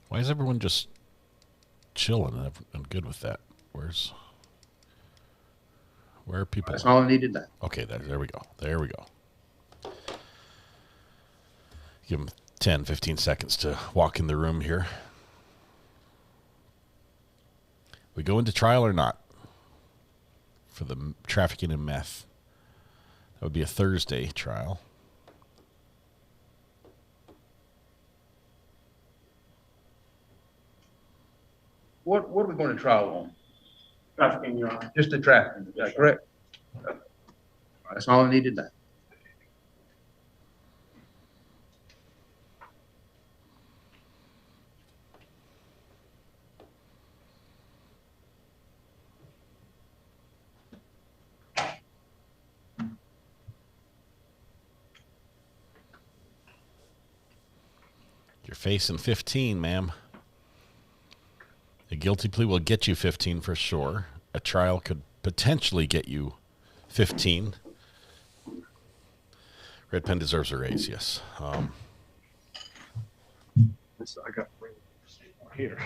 Why is everyone just chilling? I'm good with that. Where are people? That's all I needed to know. Okay, there we go. There we go. Give them 10, 15 seconds to walk in the room here. We go into trial or not for the trafficking in meth? That would be a Thursday trial. What are we going to trial on? Trafficking, Your Honor. Just the trafficking, is that correct? That's all I needed to know. You're facing 15, ma'am. A guilty plea will get you 15 for sure. A trial could potentially get you 15. Red Pen deserves a raise, yes. I got here.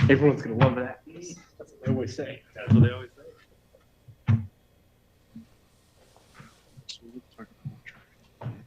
Everyone's going to love that. That's what they always say. That's what they always say. So let's talk about trafficking.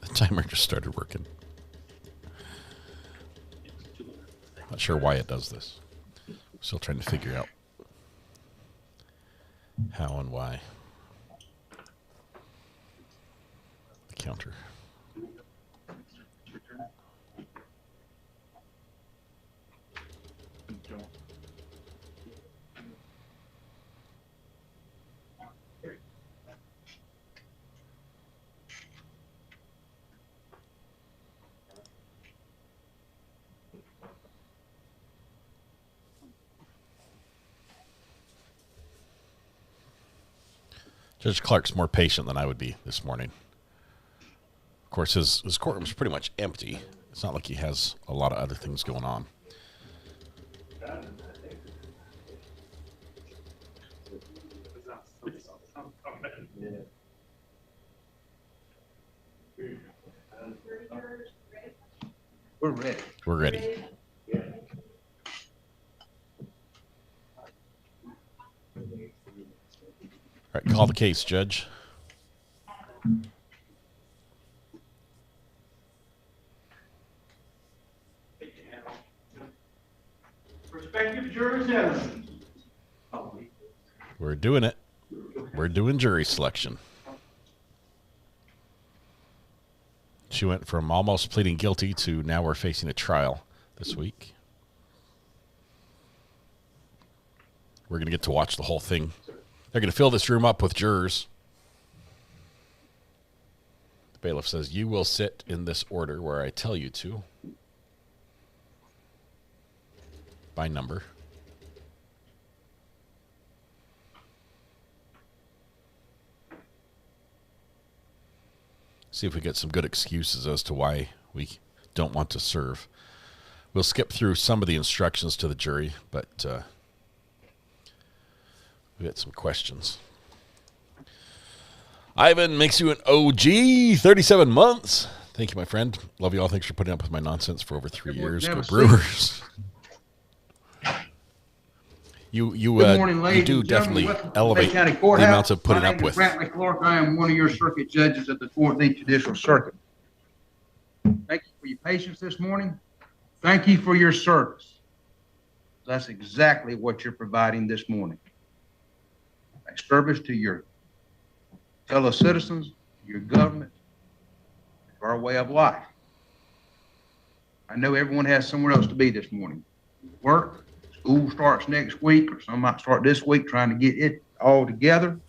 The timer just started working. Not sure why it does this. Still trying to figure out how and why. The counter. Judge Clark's more patient than I would be this morning. Of course, his courtroom's pretty much empty. It's not like he has a lot of other things going on. We're ready. We're ready. All right, right, call the case, Judge. Prospective jurors, gentlemen. We're doing it. We're doing jury selection. She went from almost pleading guilty to now we're facing a trial this week. We're going to get to watch the whole thing. They're going to fill this room up with jurors. The bailiff says, you will sit in this order where I tell you to. By number. See if we get some good excuses as to why we don't want to serve. We'll skip through some of the instructions to the jury, but we got some questions. Ayden makes you an OG, 37 months. Thank you, my friend. Love you all. Thanks for putting up with my nonsense for over 3 years. Go Brewers. You do definitely elevate the amounts of putting up with. Brantley Clark, I am one of your circuit judges at the 14th Judicial Circuit. Thank you for your patience this morning. Thank you for your service. That's exactly what you're providing this morning. A service to your fellow citizens, your government, to our way of life. I know everyone has somewhere else to be this morning. Work. School starts next week, or some might start this week, trying to get it all together.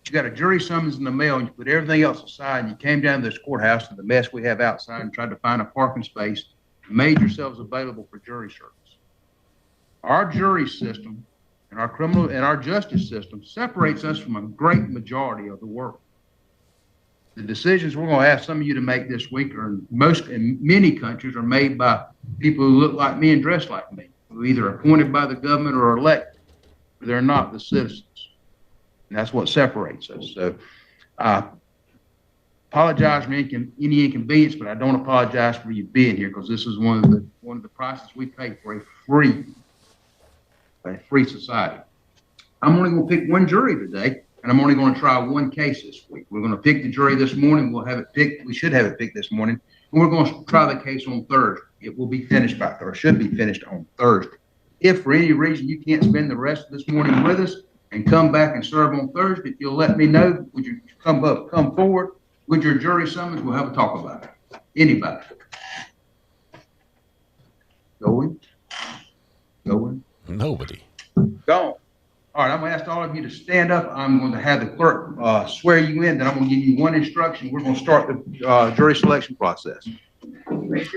You got a jury summons in the mail, and you put everything else aside, and you came down to this courthouse and the mess we have outside and tried to find a parking space, and made yourselves available for jury service. Our jury system and our criminal and our justice system separates us from a great majority of the world. The decisions we're going to ask some of you to make this week in many countries are made by people who look like me and dress like me, who are either appointed by the government or elected, but they're not the citizens. And that's what separates us. So I apologize for any inconvenience, but I don't apologize for you being here, because this is one of the prices we pay for a free society. I'm only going to pick one jury today, and I'm only going to try one case this week. We're going to pick the jury this morning. We'll have it picked. We should have it picked this morning. And we're going to try the case on Thursday. It will be finished by Thursday, should be finished on Thursday. If for any reason you can't spend the rest of this morning with us and come back and serve on Thursday, if you'll let me know, would you come forward with your jury summons? We'll have a talk about it. Anybody? Going? Nobody. Gone. All right, I'm going to ask all of you to stand up. I'm going to have the clerk swear you in. Then I'm going to give you one instruction. We're going to start the jury selection process.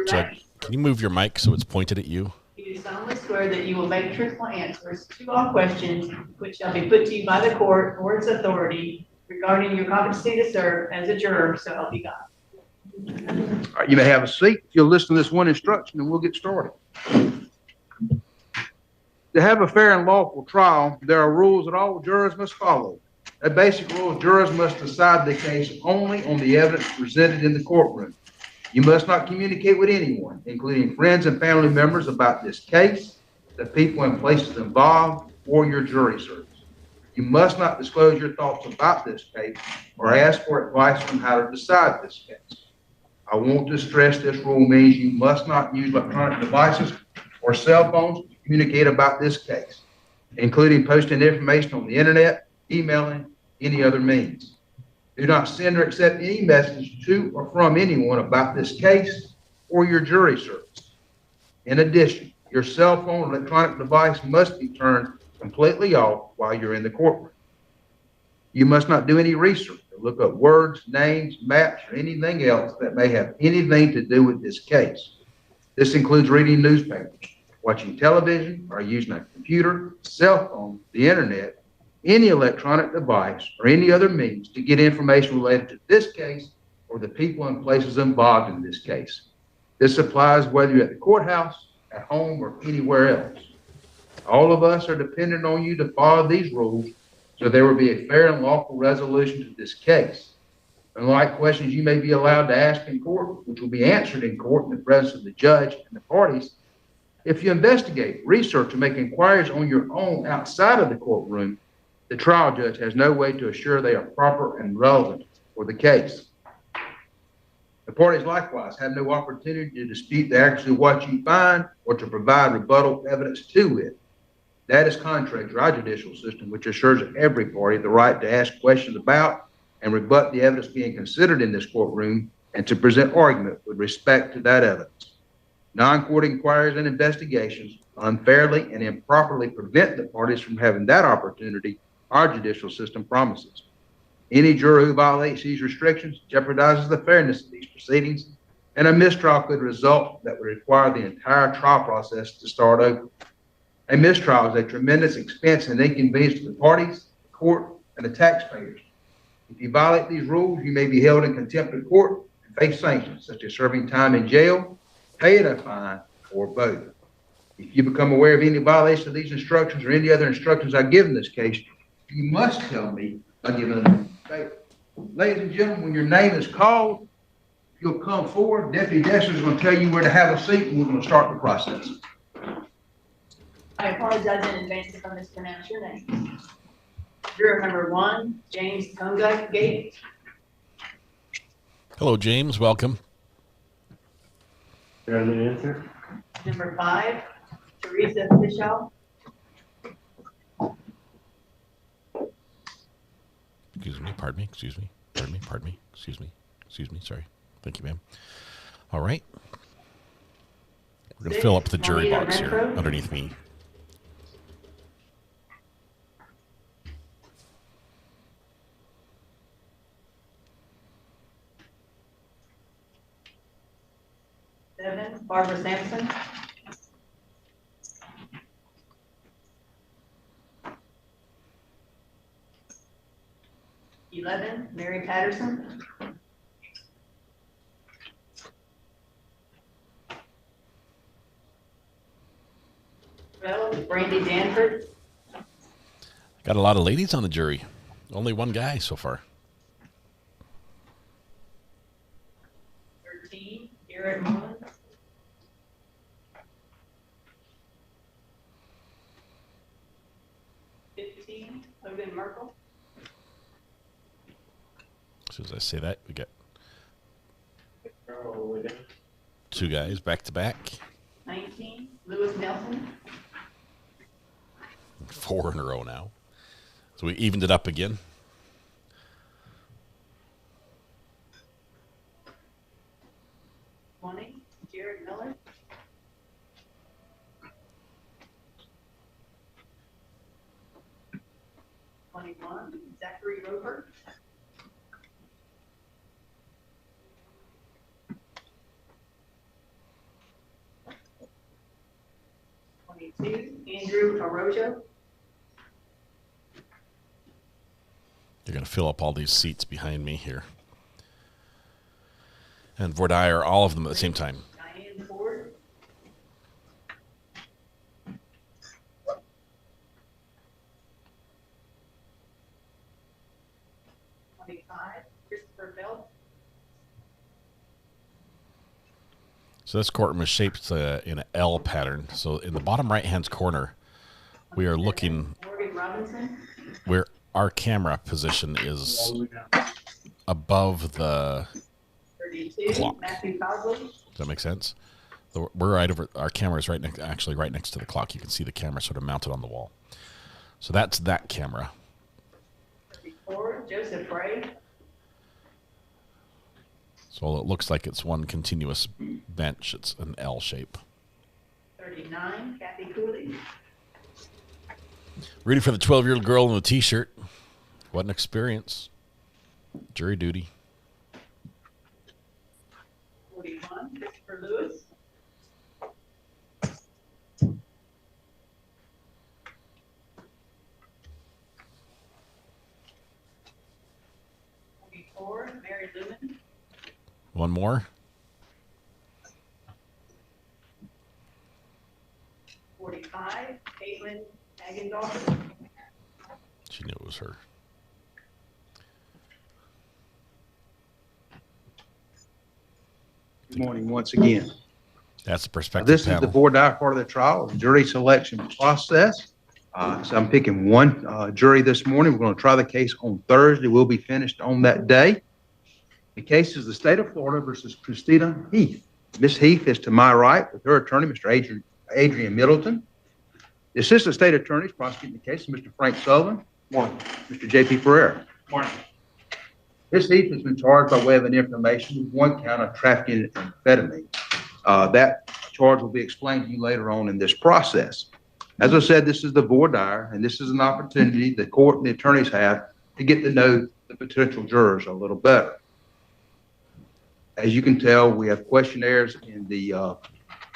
Judge, can you move your mic so it's pointed at you? You do solemnly swear that you will make truthful answers to all questions which shall be put to you by the court or its authority regarding your competency to serve as a juror, so help you God. All right, you may have a seat. If you'll listen to this one instruction, and we'll get started. To have a fair and lawful trial, there are rules that all jurors must follow. A basic rule: jurors must decide the case only on the evidence presented in the courtroom. You must not communicate with anyone, including friends and family members, about this case, the people and places involved, or your jury service. You must not disclose your thoughts about this case or ask for advice on how to decide this case. I want to stress this rule means you must not use electronic devices or cell phones to communicate about this case, including posting information on the internet, emailing, any other means. Do not send or accept any message to or from anyone about this case or your jury service. In addition, your cell phone or electronic device must be turned completely off while you're in the courtroom. You must not do any research or look up words, names, maps, or anything else that may have anything to do with this case. This includes reading newspapers, watching television, or using a computer, cell phone, the internet, any electronic device, or any other means to get information related to this case or the people and places involved in this case. This applies whether you're at the courthouse, at home, or anywhere else. All of us are dependent on you to follow these rules so there will be a fair and lawful resolution to this case. Unlike questions you may be allowed to ask in court, which will be answered in court in the presence of the judge and the parties, if you investigate, research, or make inquiries on your own outside of the courtroom, The trial judge has no way to assure they are proper and relevant for the case. The parties likewise have no opportunity to dispute the accuracy of what you find or to provide rebuttal evidence to it. That is contrary to our judicial system, which assures every party the right to ask questions about and rebut the evidence being considered in this courtroom and to present argument with respect to that evidence. Non-court inquiries and investigations unfairly and improperly prevent the parties from having that opportunity our judicial system promises. Any juror who violates these restrictions jeopardizes the fairness of these proceedings, and a mistrial could result that would require the entire trial process to start over. A mistrial is a tremendous expense and inconvenience to the parties, the court, and the taxpayers. If you violate these rules, you may be held in contempt of court and face sanctions such as serving time in jail, paying a fine, or both. If you become aware of any violation of these instructions or any other instructions I give in this case, you must tell me by giving them a favor. Ladies and gentlemen, when your name is called, you'll come forward. Deputy Dexter is going to tell you where to have a seat, and we're going to start the process. I apologize in advance if I mispronounce your name. Juror number 1, James Gate. Hello, James. Welcome. Number 5, Teresa Fishaw. Excuse me, pardon me, sorry. Thank you, ma'am. All right. We're going to fill up the jury box here underneath me. Barbara Sampson. 11, Mary Patterson. 12, Brandy Danford. Got a lot of ladies on the jury. Only one guy so far. 13, Garrett Mullins. 15, Logan Merkel. As soon as I say that, we got 2 guys back to back. 19, Lewis Nelson. 4 in a row now. So we evened it up again. 20, Jared Miller. 21, Zachary Roper. 22, Andrew Arroyo. You're going to fill up all these seats behind me here. And Vordier, all of them at the same time. Diane Ford. 25, Christopher Bell. So this courtroom is shaped in an L pattern. So in the bottom right-hand corner, we are looking Morgan Robinson. where our camera position is above the 32, clock. Matthew Cosley. Does that make sense? So we're right over. Our camera is right next, actually right next to the clock. You can see the camera sort of mounted on the wall. So that's that camera. 34, Joseph Ray. So it looks like it's one continuous bench. It's an L shape. 39, Kathy Cooley. Ready for the 12-year-old girl in the T-shirt. What an experience. Jury duty. 41, Christopher Lewis. 44, Mary Lumen. One more. 45, Caitlin Hagendorf. She knew it was her. Good morning once again. That's the perspective This panel. is the Vordier part of the trial, the jury selection process. So I'm picking one jury this morning. We're going to try the case on Thursday. We'll be finished on that day. The case is the state of Florida versus Christina Heath. Ms. Heath is to my right with her attorney, Mr. Adrian Middleton. The assistant state attorneys prosecuting the case is Mr. Frank Sullivan. Morning. Mr. J.P. Pereira. Morning. Ms. Heath has been charged by way of an information with one count of trafficking amphetamine. That charge will be explained to you later on in this process. As I said, this is the voir dire, and this is an opportunity the court and the attorneys have to get to know the potential jurors a little better. As you can tell, we have questionnaires in the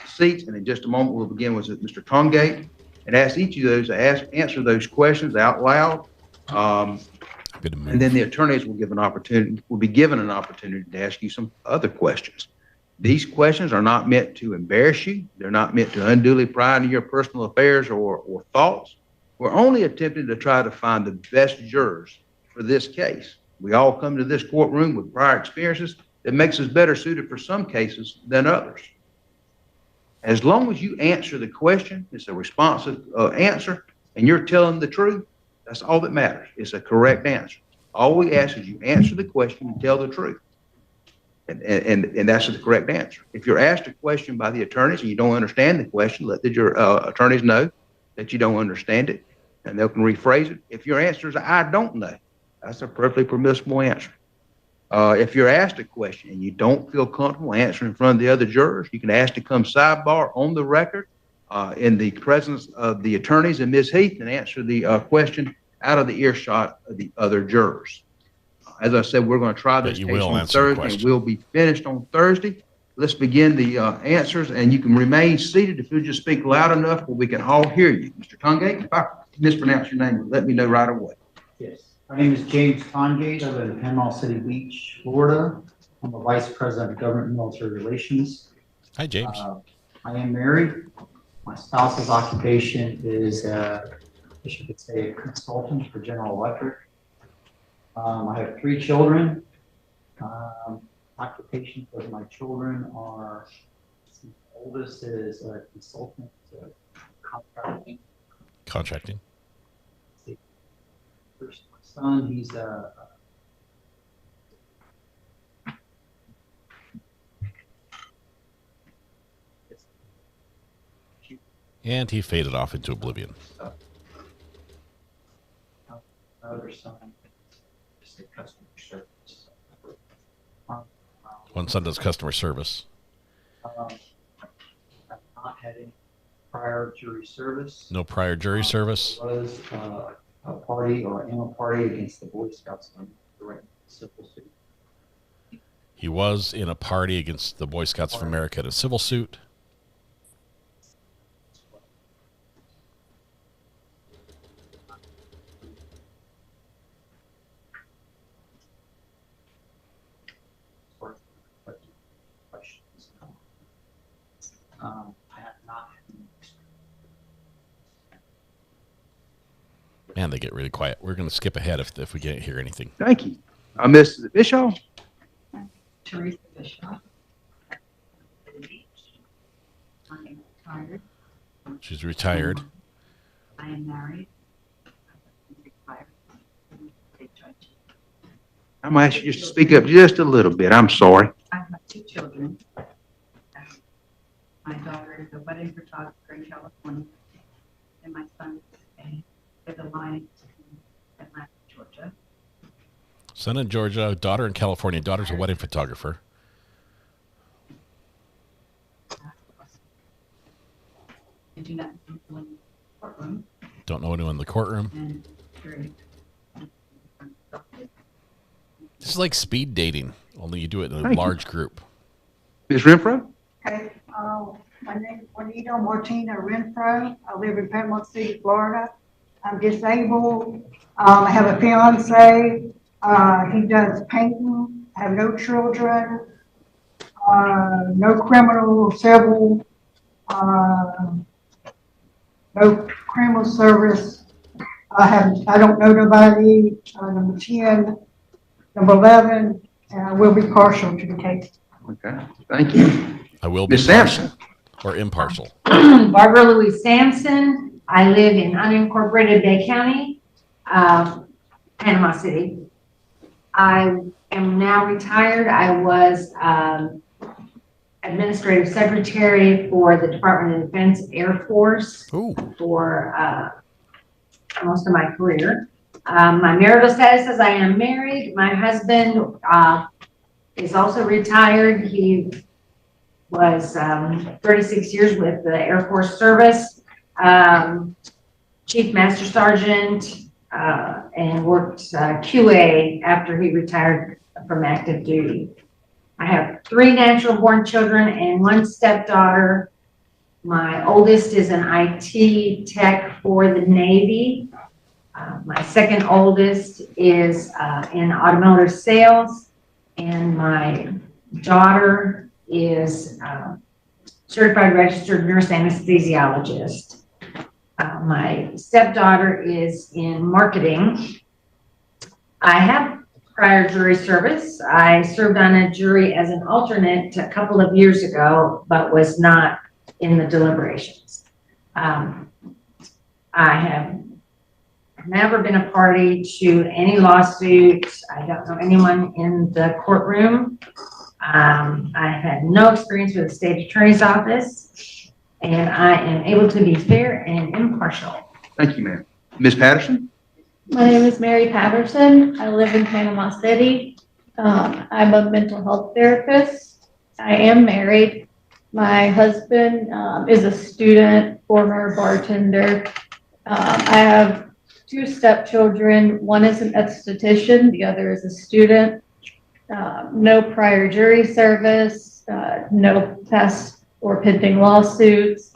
seats, and in just a moment, we'll begin with Mr. Tongate and ask each of those to answer those questions out loud. And then the attorneys will be given an opportunity to ask you some other questions. These questions are not meant to embarrass you. They're not meant to unduly pry into your personal affairs or thoughts. We're only attempting to try to find the best jurors for this case. We all come to this courtroom with prior experiences that makes us better suited for some cases than others. As long as you answer the question, it's a responsive answer, and you're telling the truth, that's all that matters. It's a correct answer. All we ask is you answer the question and tell the truth. And that's the correct answer. If you're asked a question by the attorneys and you don't understand the question, let the attorneys know that you don't understand it, and they can rephrase it. If your answer is, I don't know, that's a perfectly permissible answer. If you're asked a question and you don't feel comfortable answering in front of the other jurors, you can ask to come sidebar on the record in the presence of the attorneys and Ms. Heath and answer the question out of the earshot of the other jurors. As I said, we're going to try this case on Thursday, and we'll be finished on Thursday. Let's begin the answers, and you can remain seated if you'll just speak loud enough where we can all hear you. Mr. Tongate, if I mispronounce your name, let me know right away. Yes. My name is James Tongate. I live in Panama City Beach, Florida. I'm the Vice President of Government and Military Relations. Hi, James. I am married. My spouse's occupation is, I guess you could say, a consultant for General Electric. I have 3 children. Occupations of my children are, the oldest is a consultant, contracting. Contracting. First, my son, he's and he faded off into oblivion. Another son. Customer service. One son does customer service. I've not had any prior jury service. No prior jury service. Was a party or am a party against the Boy Scouts of America civil suit. He was in a party against the Boy Scouts of America in a civil suit. I have not. Man, they get really quiet. We're going to skip ahead if we can't hear anything. Thank you. Ms. Bischoff. Teresa Bischoff. I am retired. She's retired. I am married. I'm going to ask you just to speak up just a little bit. I'm sorry. I have 2 children. My daughter is a wedding photographer in California, and my son is a line in Atlanta, Georgia. Son in Georgia, daughter in California. Daughter's a wedding photographer. I do not know anyone in the courtroom. Don't know anyone in the courtroom. And this is like speed dating, only you do it in a large group. Ms. Renfro? Okay, my name is Juanita Martina Renfro. I live in Panama City, Florida. I'm disabled. I have a fiance. He does painting. I have no children. No criminal, civil. No criminal service. I don't know nobody. Number 10, number 11, and I will be partial to the case. Okay, thank you. I will be Ms. Sampson. Or impartial. Barbara Louise Sampson. I live in unincorporated Bay County, Panama City. I am now retired. I was administrative secretary for the Department of Defense Air Force for most of my career. My marital status is I am married. My husband is also retired. He was 36 years with the Air Force Service, Chief Master Sergeant, and worked QA after he retired from active duty. I have 3 natural born children and 1 stepdaughter. My oldest is an IT tech for the Navy. My second oldest is in automotive sales, and my daughter is certified registered nurse anesthesiologist. My stepdaughter is in marketing. I have prior jury service. I served on a jury as an alternate a couple of years ago, but was not in the deliberations. I have never been a party to any lawsuits. I don't know anyone in the courtroom. I had no experience with the state attorney's office, and I am able to be fair and impartial. Thank you, ma'am. Ms. Patterson? My name is Mary Patterson. I live in Panama City. I'm a mental health therapist. I am married. My husband is a student, former bartender. I have 2 stepchildren. One is an esthetician, the other is a student. No prior jury service, no past or pending lawsuits.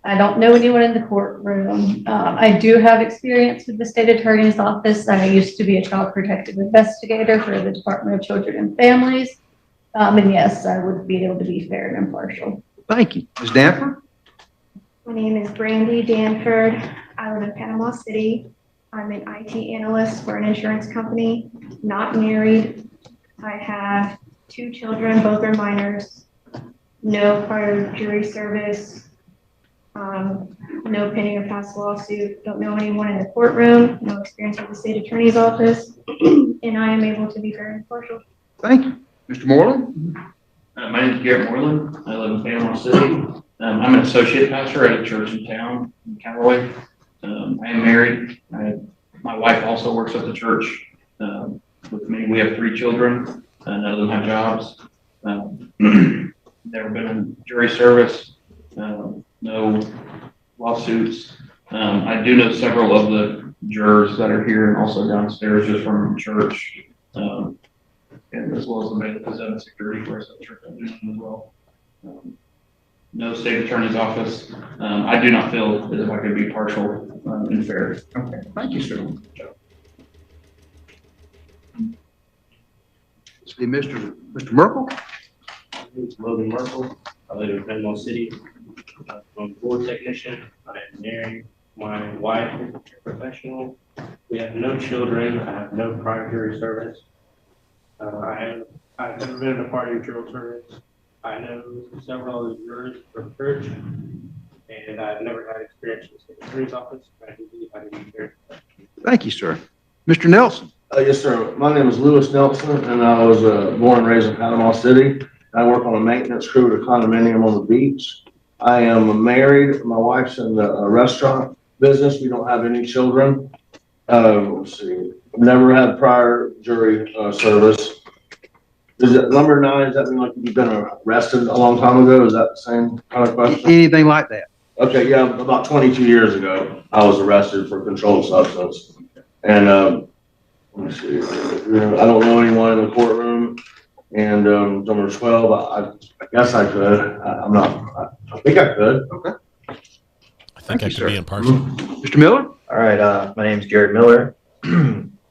I don't know anyone in the courtroom. I do have experience with the state attorney's office. I used to be a child protective investigator for the Department of Children and Families. And yes, I would be able to be fair and impartial. Thank you. Ms. Danford? My name is Brandy Danford. I live in Panama City. I'm an IT analyst for an insurance company, not married. I have 2 children, both are minors. No prior jury service. No pending or past lawsuit. Don't know anyone in the courtroom. No experience with the state attorney's office. And I am able to be very impartial. Thank you. Mr. Moreland? My name is Garrett Moreland. I live in Panama City. I'm an associate pastor at a church in town in Callaway. I am married. My wife also works at the church with me. We have 3 children. None of them have jobs. Never been in jury service. No lawsuits. I do know several of the jurors that are here and also downstairs just from church. And as well as the man that's done security for us at the church, I do know as well. No state attorney's office. I do not feel as if I could be partial and fair. Okay, thank you, sir. See, Mr. Merkel? My name is Logan Merkel. I live in Panama City. I'm a board technician. I am married. My wife is a professional. We have no children. I have no prior jury service. I've never been in a party or jury service. I know several of the jurors from church, and I've never had experience in the state attorney's office. I do believe I can be fair. Thank you, sir. Mr. Nelson? Yes, sir. My name is Lewis Nelson, and I was born and raised in Panama City. I work on a maintenance crew at a condominium on the beach. I am married. My wife's in the restaurant business. We don't have any children. Let's see. I've never had prior jury service. Is it number 9? Does that mean like you've been arrested a long time ago? Is that the same kind of question? Anything like that? Okay, yeah. About 22 years ago, I was arrested for controlled substance. And let me see. I don't know anyone in the courtroom. And number 12, I guess I could. I'm not. I think I could. Okay. I think I could be impartial. Mr. Miller? All right. My name is Jared Miller.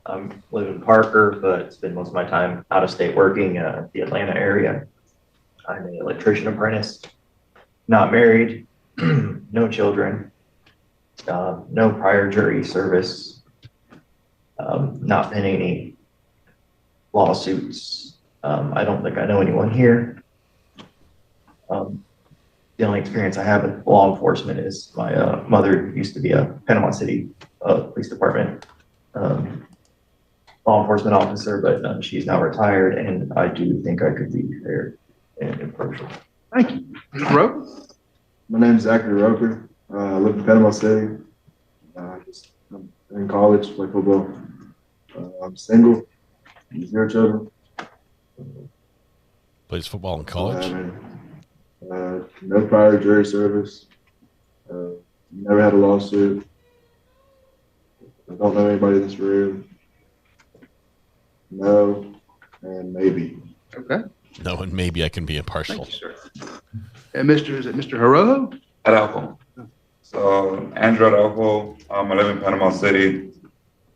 I live in Parker, but spend most of my time out of state working the Atlanta area. I'm an electrician apprentice, not married, no children, no prior jury service, not pending any lawsuits. I don't think I know anyone here. the only experience I have with law enforcement is my mother used to be a Panama City Police Department law enforcement officer, but she's now retired, and I do think I could be fair and impartial. Thank you. Mr. Roper? My name is Zachary Roper. I live in Panama City. I'm in college, play football. I'm single, 0 children. Plays football in college. No prior jury service. Never had a lawsuit. I don't know anybody in this room. No, and maybe. Okay. No, and maybe I can be impartial. Thank you, sir. And is it Mr. Haro? Araujo. So, Andrew Araujo, I live in Panama City.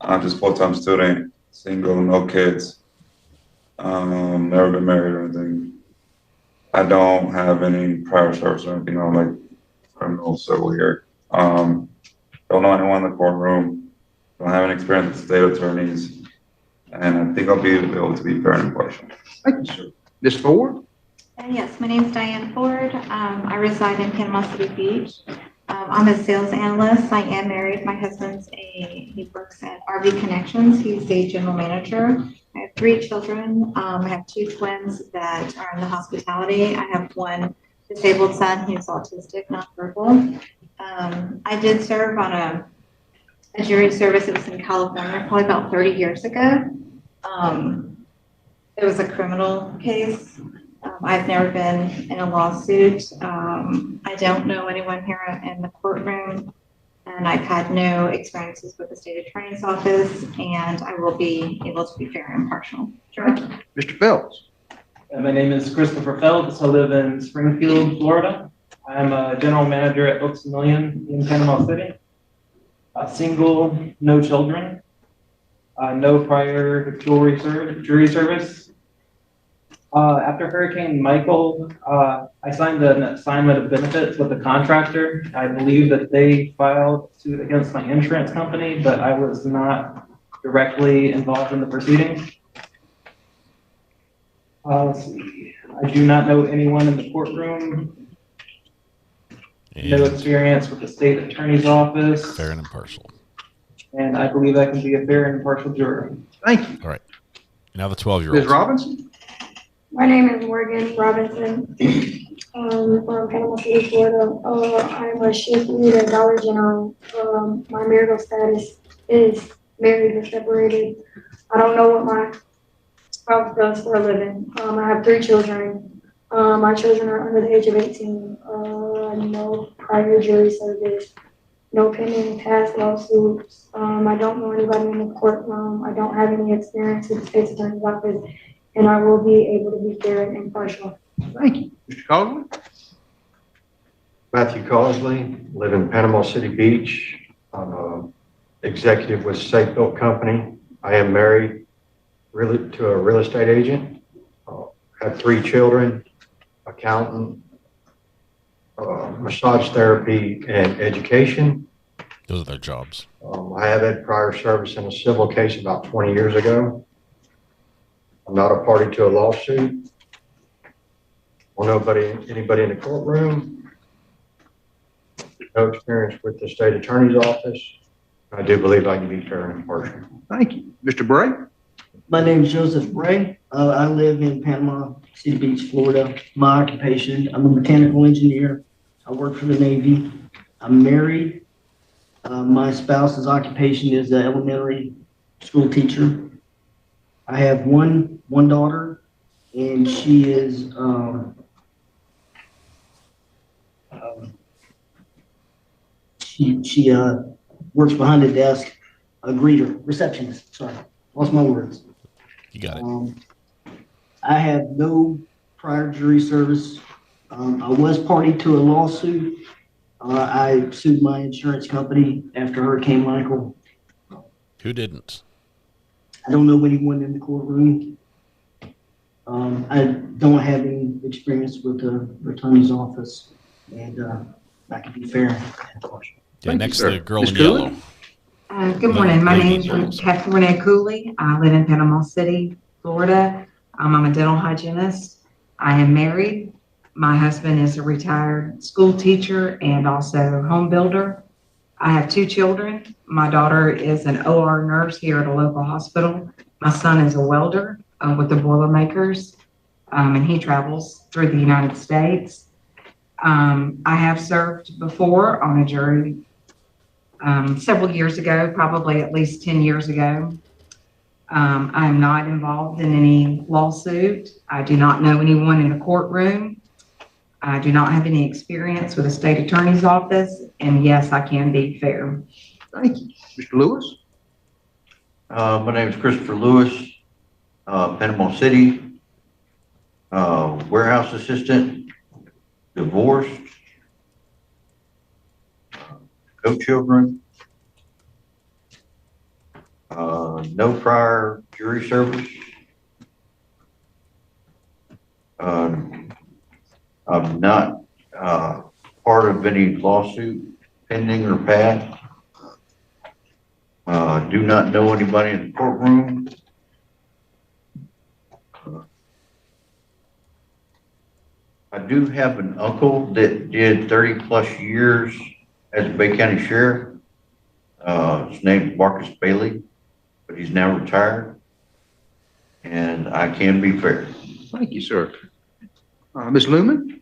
I'm just full-time student, single, no kids. Never been married or anything. I don't have any prior service or anything on like criminal civil here. Don't know anyone in the courtroom. Don't have any experience with state attorneys. And I think I'll be able to be fair and impartial. Thank you, sir. Ms. Ford? Yes, my name is Diane Ford. I reside in Panama City Beach. I'm a sales analyst. I am married. My husband's he works at RV Connections. He's a general manager. I have 3 children. I have 2 twins that are in the hospitality. I have 1 disabled son who's autistic, not verbal. I did serve on a jury service. It was in California, probably about 30 years ago. It was a criminal case. I've never been in a lawsuit. I don't know anyone here in the courtroom, and I've had no experiences with the state attorney's office, and I will be able to be fair and impartial. Sure. Mr. Phelps? My name is Christopher Phelps. I live in Springfield, Florida. I'm a general manager at Books A Million in Panama City. Single, no children, no prior jury service. After Hurricane Michael, I signed an assignment of benefits with the contractor. I believe that they filed suit against my insurance company, but I was not directly involved in the proceedings. Let's see. I do not know anyone in the courtroom. No experience with the state attorney's office. Fair and impartial. And I believe I can be a fair and impartial juror. Thank you. All right. Now the 12-year-old. Ms. Robinson? My name is Morgan Robinson. From Panama City, Florida. I'm a shift lead at Dollar General. My marital status is married or separated. I don't know what my spouse does for a living. I have 3 children. My children are under the age of 18. No prior jury service. No pending past lawsuits. I don't know anybody in the courtroom. I don't have any experience with the state's attorney's office, and I will be able to be fair and impartial. Thank you. Mr. Cosley? Matthew Cosley, live in Panama City Beach. I'm an executive with Safe Built Company. I am married to a real estate agent. Have 3 children, accountant, massage therapy, and education. Those are their jobs. I have had prior service in a civil case about 20 years ago. I'm not a party to a lawsuit. Or anybody in the courtroom. No experience with the state attorney's office. I do believe I can be fair and impartial. Thank you. Mr. Bray? My name is Joseph Bray. I live in Panama City Beach, Florida. My occupation, I'm a mechanical engineer. I work for the Navy. I'm married. My spouse's occupation is an elementary school teacher. I have one daughter, and she is she works behind the desk, a greeter, receptionist. Sorry, lost my words. You got it. I have no prior jury service. I was party to a lawsuit. I sued my insurance company after Hurricane Michael. Who didn't? I don't know anyone in the courtroom. I don't have any experience with the attorney's office, and I can be fair and impartial. Yeah, next to the girl in yellow. Good morning. My name is Catherine Cooley. I live in Panama City, Florida. I'm a dental hygienist. I am married. My husband is a retired school teacher and also home builder. I have 2 children. My daughter is an OR nurse here at a local hospital. My son is a welder with the Boilermakers, and he travels through the United States. I have served before on a jury several years ago, probably at least 10 years ago. I am not involved in any lawsuit. I do not know anyone in a courtroom. I do not have any experience with a state attorney's office, and yes, I can be fair. Thank you. Mr. Lewis? My name is Christopher Lewis, Panama City, warehouse assistant, divorced, no children, no prior jury service. I'm not part of any lawsuit pending or past. Do not know anybody in the courtroom. I do have an uncle that did 30+ years as a Bay County Sheriff. His name is Marcus Bailey, but he's now retired. And I can be fair. Thank you, sir. Ms. Lumen?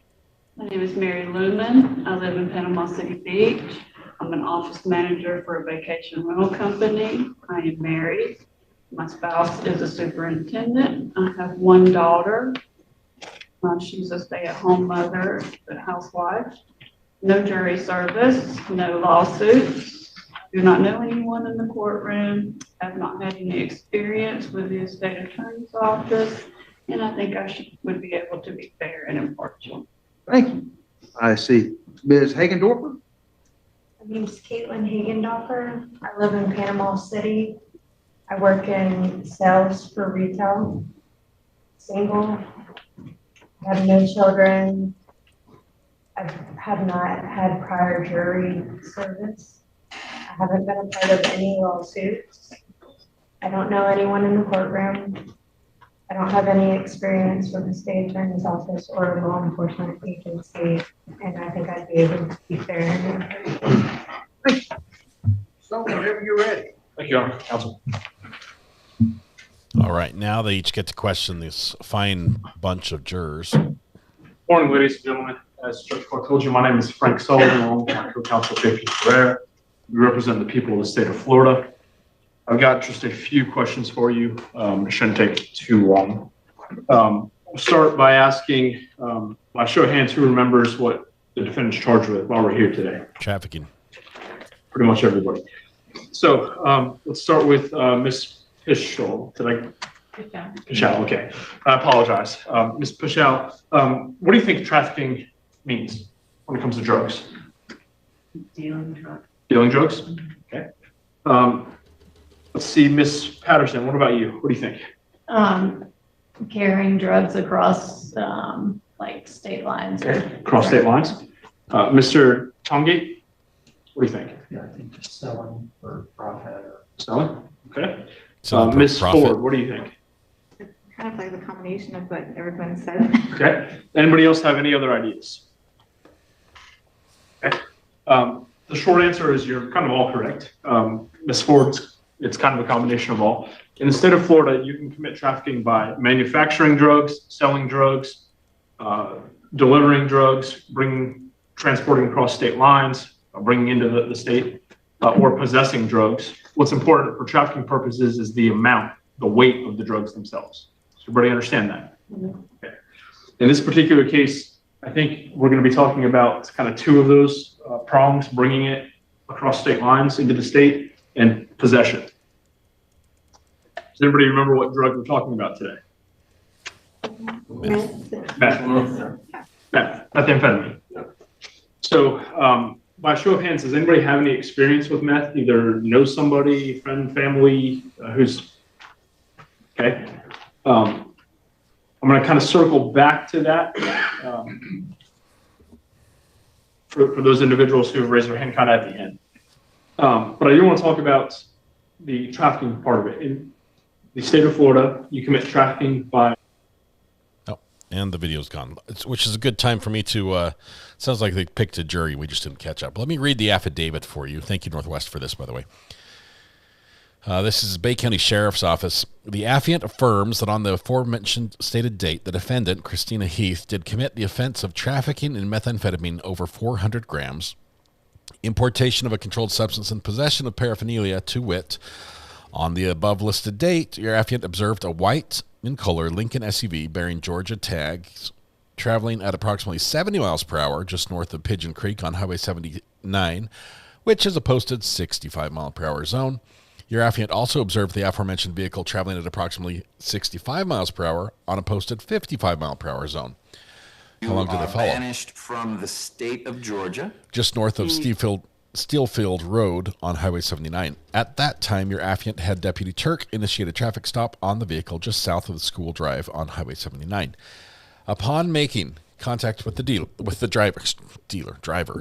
My name is Mary Lumen. I live in Panama City Beach. I'm an office manager for a vacation rental company. I am married. My spouse is a superintendent. I have 1 daughter. She's a stay-at-home mother, a housewife. No jury service, no lawsuits. Do not know anyone in the courtroom. Have not had any experience with the state attorney's office. And I think I would be able to be fair and impartial. Thank you. I see. Ms. Hagendorfer? My name's Caitlin Hagendorfer. I live in Panama City. I work in sales for retail. Single. I have no children. I have not had prior jury service. I haven't been a part of any lawsuits. I don't know anyone in the courtroom. I don't have any experience with the state attorney's office or a law enforcement agency, and I think I'd be able to be fair. So whenever you're ready. Thank you, Your Honor. Counsel. All right, now they each get to question this fine bunch of jurors. Morning, ladies and gentlemen. As Judge Clark told you, my name is Frank Sullivan, along with my co-counsel, J.P. Ferrer. We represent the people of the state of Florida. I've got just a few questions for you. It shouldn't take too long. We'll start by asking, by show of hands, who remembers what the defendant's charged with while we're here today? Trafficking. Pretty much everybody. So let's start with Ms. Pichel. Pichel, okay. I apologize. Ms. Pichel, what do you think trafficking means when it comes to drugs? Dealing drugs. Dealing drugs? Okay. Let's see, Ms. Patterson, what about you? What do you think? Carrying drugs across, like state lines. Okay. Across state lines. Mr. Tongate, what do you think? Yeah, I think just selling for profit. Selling? Okay. Selling Ms. for profit. Ford, what do you think? Kind of like the combination of what everyone said. Okay. Anybody else have any other ideas? Okay. The short answer is you're kind of all correct. Ms. Ford, it's kind of a combination of all. In the state of Florida, you can commit trafficking by manufacturing drugs, selling drugs, delivering drugs, transporting across state lines, bringing into the state, or possessing drugs. What's important for trafficking purposes is the amount, the weight of the drugs themselves. Does everybody understand that? Okay. In this particular case, I think we're going to be talking about kind of 2 of those prongs, bringing it across state lines into the state, and possession. Does everybody remember what drug we're talking about today? Methamphetamine. So by show of hands, does anybody have any experience with meth? Either know somebody, friend, family, who's, okay. I'm going to kind of circle back to that for those individuals who have raised their hand kind of at the end. But I do want to talk about the trafficking part of it. In the state of Florida, you commit trafficking by... And the video's gone, which is a good time for me to, sounds like they picked a jury. We just didn't catch up. Let me read the affidavit for you. Thank you, Northwest, for this, by the way. This is Bay County Sheriff's Office. The affiant affirms that on the aforementioned stated date, the defendant, Christina Heath, did commit the offense of trafficking in methamphetamine over 400 grams, importation of a controlled substance, and possession of paraphernalia, to wit. On the above listed date, your affiant observed a white in color Lincoln SUV bearing Georgia tags traveling at approximately 70 miles per hour just north of Pigeon Creek on Highway 79, which is a posted 65 mile per hour zone. Your affiant also observed the aforementioned vehicle traveling at approximately 65 miles per hour on a posted 55 mile per hour zone. How long did they follow? Banished from the state of Georgia. Just north of Steelfield Road on Highway 79. At that time, your affiant had Deputy Turk initiate a traffic stop on the vehicle just south of the school drive on Highway 79. Upon making contact with the driver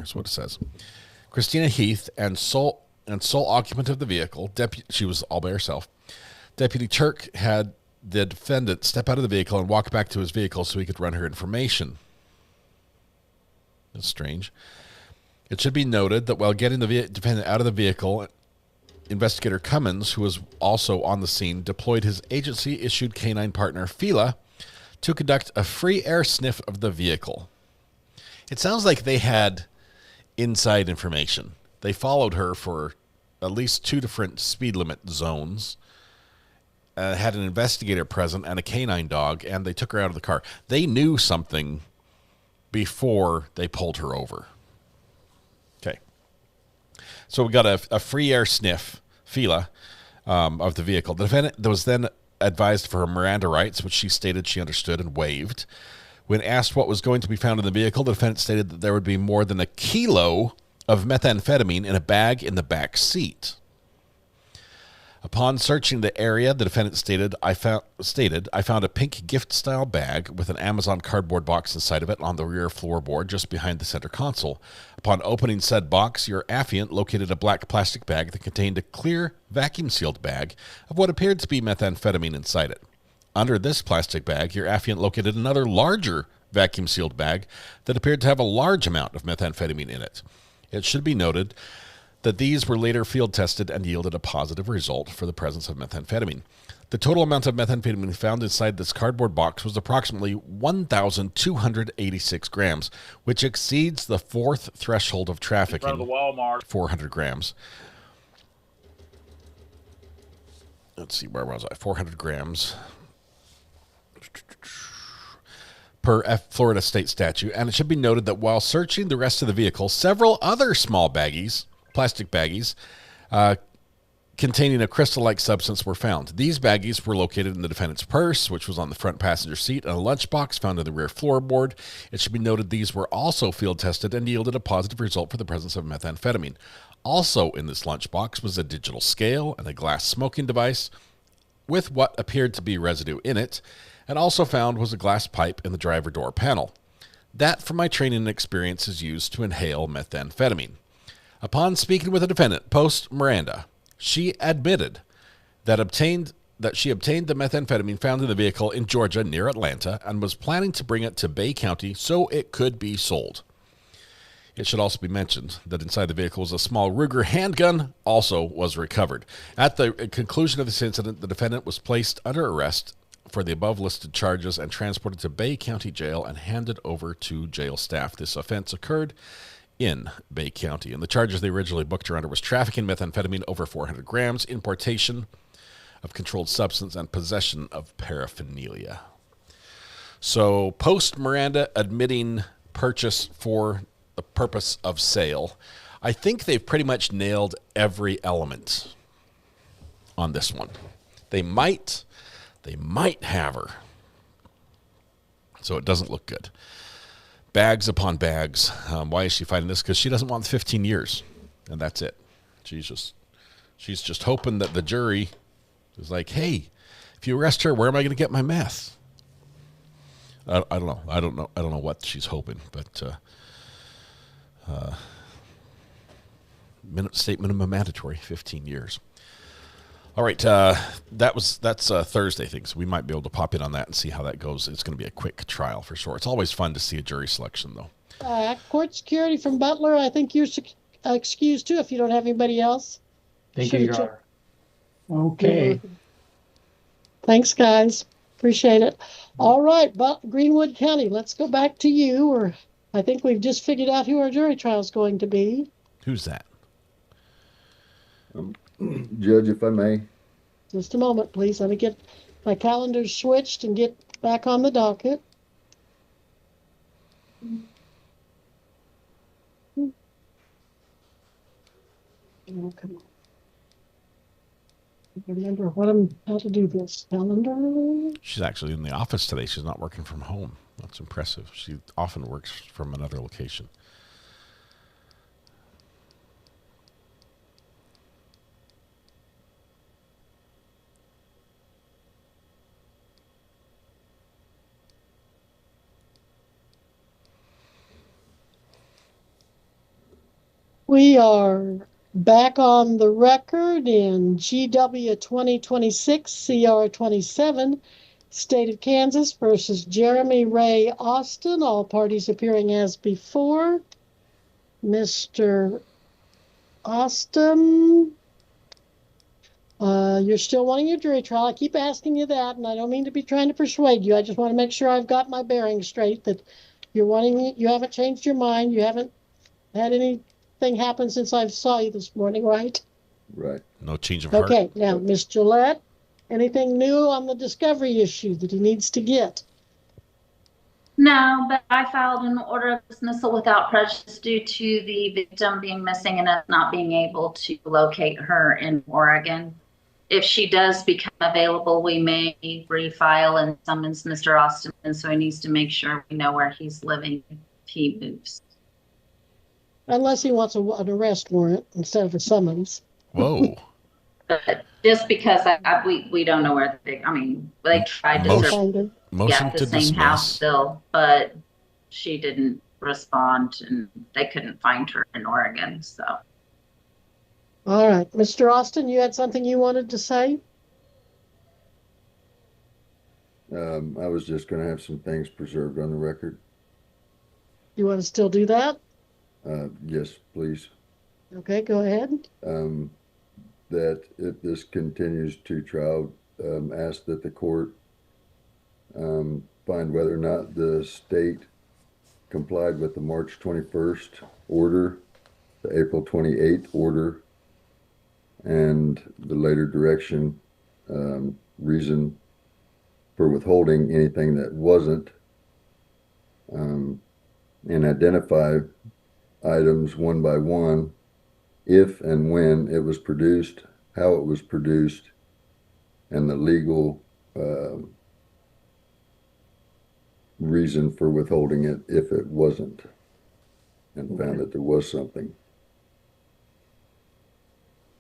is what it says. Christina Heath and sole occupant of the vehicle, she was all by herself. Deputy Turk had the defendant step out of the vehicle and walk back to his vehicle so he could run her information. That's strange. It should be noted that while getting the defendant out of the vehicle, Investigator Cummins, who was also on the scene, deployed his agency-issued canine partner, Fila, to conduct a free air sniff of the vehicle. It sounds like they had inside information. They followed her for at least 2 different speed limit zones, had an investigator present and a canine dog, and they took her out of the car. They knew something before they pulled her over. Okay. So we got a free air sniff, Fila, of the vehicle. The defendant was then advised for her Miranda rights, which she stated she understood and waived. When asked what was going to be found in the vehicle, the defendant stated that there would be more than 1 kilo of methamphetamine in a bag in the back seat. Upon searching the area, the defendant stated, I found a pink gift-style bag with an Amazon cardboard box inside of it on the rear floorboard just behind the center console. Upon opening said box, your affiant located a black plastic bag that contained a clear, vacuum-sealed bag of what appeared to be methamphetamine inside it. Under this plastic bag, your affiant located another larger vacuum-sealed bag that appeared to have a large amount of methamphetamine in it. It should be noted that these were later field tested and yielded a positive result for the presence of methamphetamine. The total amount of methamphetamine found inside this cardboard box was approximately 1,286 grams, which exceeds the 4th threshold of trafficking, In front of the Walmart. 400 grams. Let's see, where was I? 400 grams per Florida state statute. And it should be noted that while searching the rest of the vehicle, several other small baggies, plastic baggies, containing a crystal-like substance were found. These baggies were located in the defendant's purse, which was on the front passenger seat, and a lunchbox found in the rear floorboard. It should be noted these were also field tested and yielded a positive result for the presence of methamphetamine. Also in this lunchbox was a digital scale and a glass smoking device with what appeared to be residue in it, and also found was a glass pipe in the driver door panel. That, from my training and experience, is used to inhale methamphetamine. Upon speaking with the defendant post Miranda, she admitted that she obtained the methamphetamine found in the vehicle in Georgia near Atlanta and was planning to bring it to Bay County so it could be sold. It should also be mentioned that inside the vehicle was a small Ruger handgun, also was recovered. At the conclusion of this incident, the defendant was placed under arrest for the above listed charges and transported to Bay County Jail and handed over to jail staff. This offense occurred in Bay County, and the charges they originally booked her under was trafficking methamphetamine over 400 grams, importation of controlled substance, and possession of paraphernalia. So post Miranda admitting purchase for the purpose of sale, I think they've pretty much nailed every element on this one. They might have her, so it doesn't look good. Bags upon bags. Why is she fighting this? Because she doesn't want 15 years, and that's it. She's just hoping that the jury is like, hey, if you arrest her, where am I going to get my meth? I don't know. I don't know what she's hoping, but state minimum mandatory, 15 years. All right, that's Thursday thing, so we might be able to pop in on that and see how that goes. It's going to be a quick trial for sure. It's always fun to see a jury selection, though. Court security from Butler, I think you're excused too if you don't have anybody else. Thank you, Your Honor. Okay. Thanks, guys. Appreciate it. All right, but Greenwood County, let's go back to you, or I think we've just figured out who our jury trial is going to be. Who's that? Judge, if I may. Just a moment, please. Let me get my calendar switched and get back on the docket. Oh, come on. Remember how to do this. Calendar. She's actually in the office today. She's not working from home. That's impressive. She often works from another location. We are back on the record in GW 2026 CR 27, State of Kansas versus Jeremy Ray Austin. All parties appearing as before. Mr. Austin, you're still wanting your jury trial. I keep asking you that, and I don't mean to be trying to persuade you. I just want to make sure I've got my bearings straight, that you haven't changed your mind, you haven't had anything happen since I saw you this morning, right? Right. No change of heart. Okay, now, Ms. Gillette, anything new on the discovery issue that he needs to get? No, but I filed an order of dismissal without prejudice due to the victim being missing and us not being able to locate her in Oregon. If she does become available, we may refile and summons Mr. Austin, and so he needs to make sure we know where he's living if he moves. Unless he wants an arrest warrant instead of a summons. Whoa. But just because we don't know where they tried to Motion the to same dismiss. house still, but she didn't respond and they couldn't find her in Oregon, so. All right, Mr. Austin, you had something you wanted to say? I was just going to have some things preserved on the record. You want to still do that? Yes, please. Okay, go ahead. That if this continues to trial, ask that the court find whether or not the state complied with the March 21st order, the April 28th order, and the later direction, reason for withholding anything that wasn't, and identify items one by one, if and when it was produced, how it was produced, and the legal reason for withholding it if it wasn't, and found that there was something.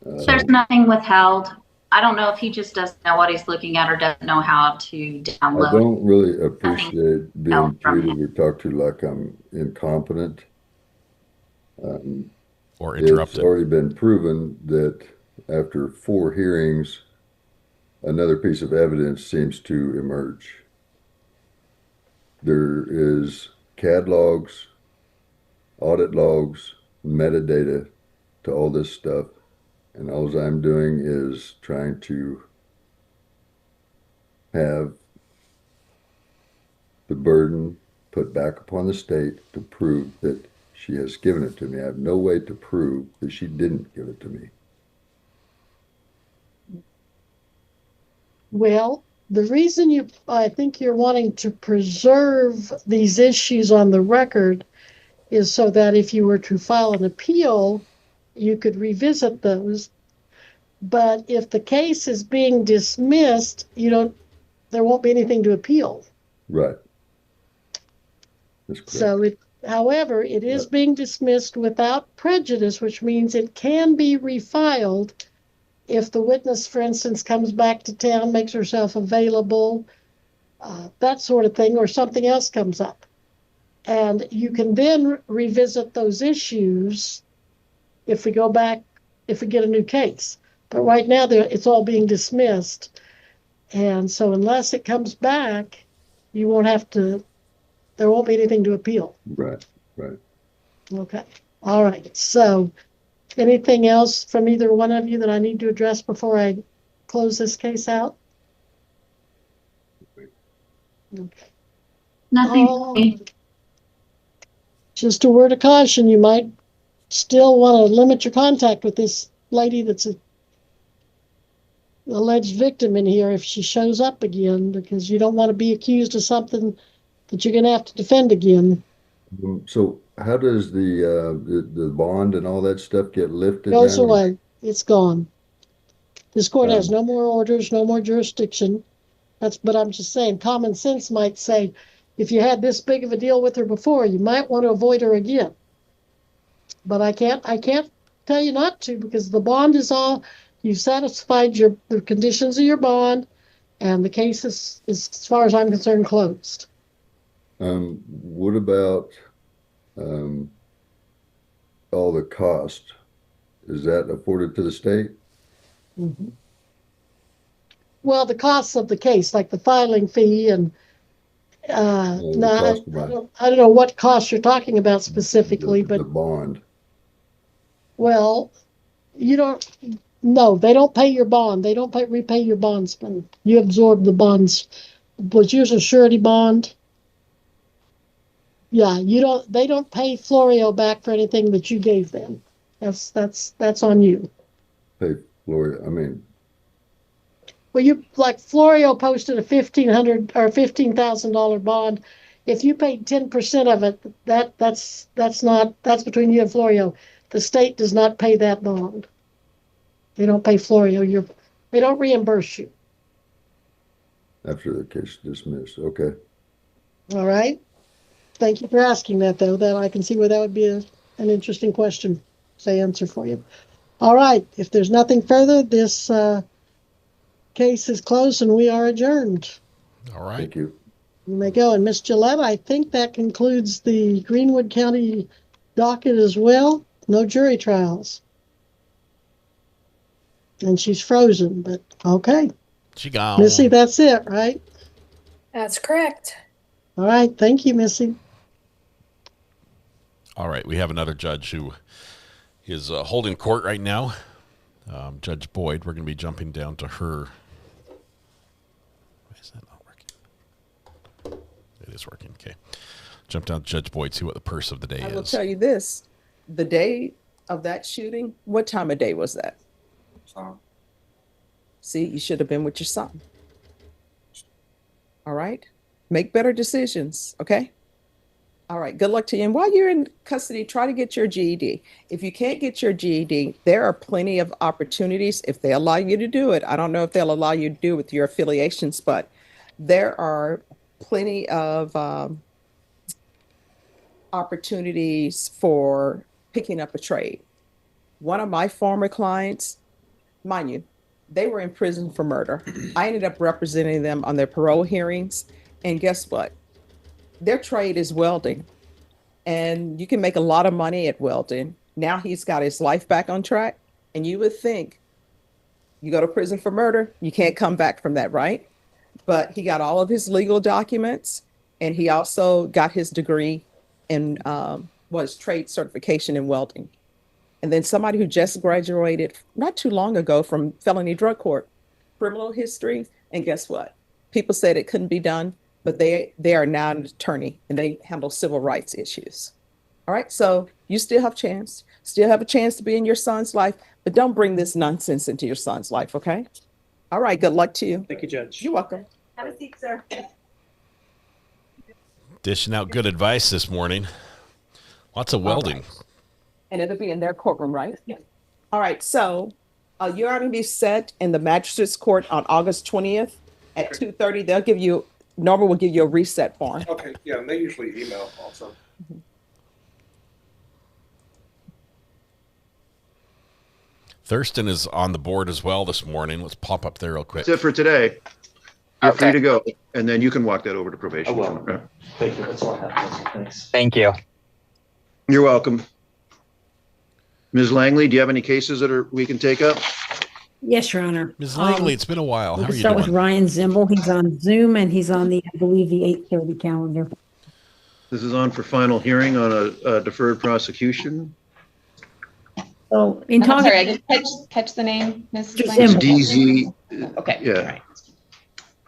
There's nothing withheld. I don't know if he just doesn't know what he's looking at or doesn't know how to download. I don't really appreciate being treated or talked to like I'm incompetent. Or interrupted. It's already been proven that after 4 hearings, another piece of evidence seems to emerge. There is CAD logs, audit logs, metadata to all this stuff. And all I'm doing is trying to have the burden put back upon the state to prove that she has given it to me. I have no way to prove that she didn't give it to me. Well, the reason I think you're wanting to preserve these issues on the record is so that if you were to file an appeal, you could revisit those. But if the case is being dismissed, there won't be anything to appeal. Right. That's correct. So however, it is being dismissed without prejudice, which means it can be refiled if the witness, for instance, comes back to town, makes herself available, that sort of thing, or something else comes up. And you can then revisit those issues if we get a new case. But right now, it's all being dismissed. And so unless it comes back, you won't have to, there won't be anything to appeal. Right, right. Okay. All right. So anything else from either one of you that I need to address before I close this case out? Okay. Nothing. Just a word of caution, you might still want to limit your contact with this lady that's a alleged victim in here if she shows up again, because you don't want to be accused of something that you're going to have to defend again. So how does the bond and all that stuff get lifted Goes now? away. It's gone. This court has Um, no more orders, no more jurisdiction. But I'm just saying, common sense might say, if you had this big of a deal with her before, you might want to avoid her again. But I can't tell you not to, because the bond is all, you've satisfied the conditions of your bond, and the case is, as far as I'm concerned, closed. What about all the cost? Is that afforded to the state? Mm-hmm. Well, the costs of the case, like the filing fee and now I don't know what costs you're talking about specifically, but the bond. well, you don't. No, they don't pay your bond. They don't repay your bondsman. You absorb the bonds. Was yours a surety bond? Yeah, you don't. They don't pay Florio back for anything that you gave them. That's on you. Pay Florio. I mean, Well, you like Florio posted a $1,500 or $15,000 bond. If you paid 10% of it, that's that's between you and Florio. The state does not pay that bond. They don't pay Florio. They don't reimburse you. after the case is dismissed. Okay. All right. Thank you for asking that, though. That I can see where that would be an interesting question to answer for you. All right. If there's nothing further, this case is closed and we are adjourned. All right. Thank you. You may go. And Miss Gillette, I think that concludes the Greenwood County docket as well. No jury trials. And she's frozen, but okay. She gone. Missy, that's it, right? That's correct. All right. Thank you, Missy. All right. We have another judge who is holding court right now. Judge Boyd. We're going to be jumping down to her. Why is that not working? It is working. Okay. Jump down to Judge Boyd, see what the purse of the day is. I will tell you this. The day of that shooting, what time of day was that? See, you should have been with your son. All right? Make better decisions, okay? All right, good luck to you. And while you're in custody, try to get your GED. If you can't get your GED, there are plenty of opportunities if they allow you to do it. I don't know if they'll allow you to do it with your affiliations, but there are plenty of opportunities for picking up a trade. One of my former clients, mind you, they were in prison for murder. I ended up representing them on their parole hearings. And guess what? Their trade is welding. And you can make a lot of money at welding. Now he's got his life back on track. And you would think, you go to prison for murder, you can't come back from that, right? But he got all of his legal documents. And he also got his degree in trade certification in welding. And then somebody who just graduated not too long ago from felony drug court, criminal history. And guess what? People said it couldn't be done, but they are now an attorney and they handle civil rights issues. All right. So you still have a chance to be in your son's life, but don't bring this nonsense into your son's life. Okay. All right. Good luck to you. Thank you, Judge. You're welcome. Have a seat, sir. Dishing out good advice this morning. Lots of welding. And it'll be in their courtroom, right? Yeah. All right. So you're going to be set in the magistrate's court on August 20th at 2:30. They'll give you, Norma will give you a reset form. Okay. Yeah. And they usually email also. Mm-hmm. Thurston is on the board as well this morning. Let's pop up there real quick. That's it for today. You're free to go, and then you can walk that over to probation. I will. Thank you. That's all I have. Thanks. Thank you. You're welcome. Ms. Langley, do you have any cases that we can take up? Yes, Your Honor. Ms. Langley, it's been a while. How We'll are you start with doing? Ryan Zimble. He's on Zoom and he's on the, I believe, the 8:30 calendar. This is on for final hearing on a deferred prosecution. So in I'm talking. sorry, I didn't catch the name, Ms. Mr. Lang? DZ. Okay, Yeah. all right.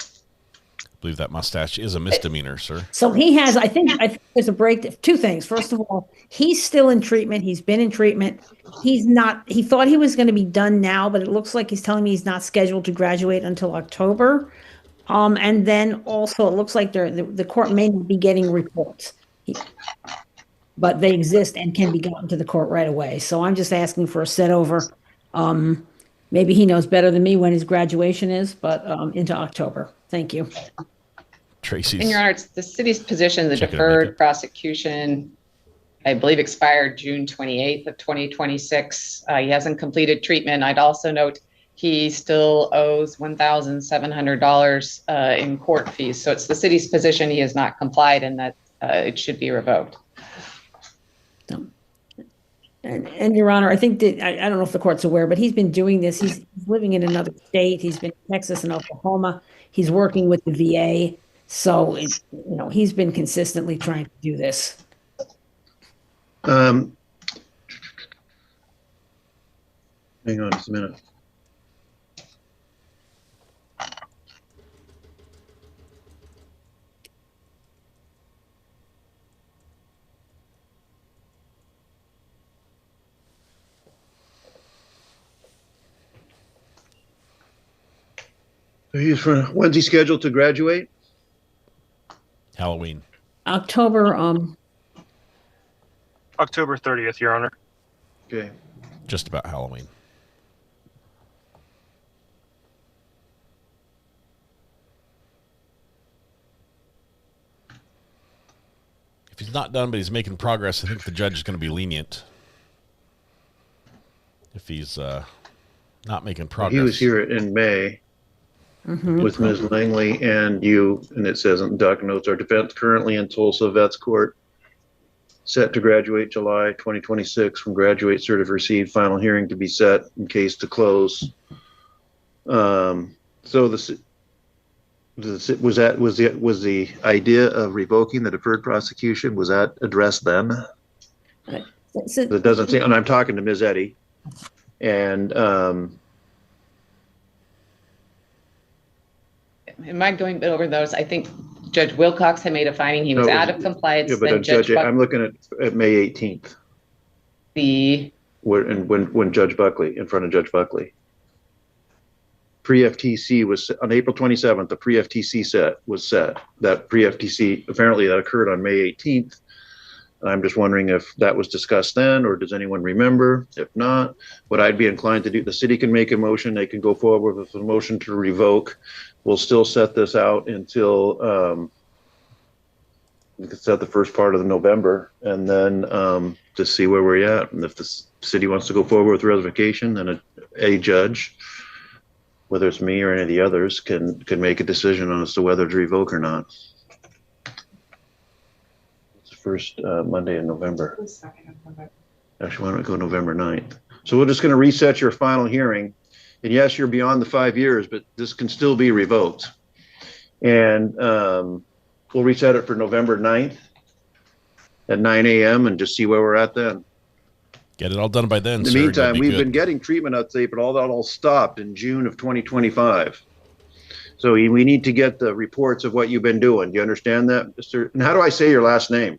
I believe that mustache is a misdemeanor, sir. So he has, I think there's a break. Two things. First of all, he's still in treatment. He's been in treatment. He's not, he thought he was going to be done now, but it looks like he's telling me he's not scheduled to graduate until October. And then also it looks like the court may not be getting reports. But they exist and can be gotten to the court right away. So I'm just asking for a set over. Maybe he knows better than me when his graduation is, but into October. Thank you. Tracy's. In your honor, it's the city's position, the Checking deferred prosecution, I believe expired June 28th of 2026. He hasn't completed treatment. I'd also note he still owes $1,700 in court fees. So it's the city's position he has not complied and that it should be revoked. And Your Honor, I think that, I don't know if the court's aware, but he's been doing this. He's living in another state. He's been in Texas and Oklahoma. He's working with the VA. So, he's been consistently trying to do this. Hang on just a minute. When's he scheduled to graduate? Halloween. October, October 30th, Your Honor. Okay. Just about Halloween. If he's not done, but he's making progress, I think the judge is going to be lenient. If he's not making progress. He was here in May with Ms. Langley and you, and it says in the docket notes, our defense currently in Tulsa Vets Court, set to graduate July 2026. When graduate cert received, final hearing to be set in case to close. So was the idea of revoking the deferred prosecution, was that addressed then? It doesn't seem, and I'm talking to Ms. Eddy, and Am I going over those? I think Judge Wilcox had made a finding he was out of compliance. Yeah, but then Judge, I'm looking at May 18th. When Judge Buckley, in front of Judge Buckley. Pre-FTC was, on April 27th, the pre-FTC set was set. That pre-FTC, apparently that occurred on May 18th. I'm just wondering if that was discussed then, or does anyone remember? If not, what I'd be inclined to do, the city can make a motion, they can go forward with a motion to revoke. We'll still set this out until, we could set the first part of November, and then just see where we're at. And if the city wants to go forward with revocation, then a judge, whether it's me or any of the others, can make a decision on as to whether to revoke or not. It's the first Monday in November. Actually, why don't we go November 9th? So we're just going to reset your final hearing. And yes, you're beyond the 5 years, but this can still be revoked. And we'll reset it for November 9th at 9 a.m. and just see where we're at then. Get it all done by then, In the sir. meantime, we've been getting treatment update, but all that all stopped in June of 2025. So we need to get the reports of what you've been doing. Do you understand that, Mr.? And how do I say your last name?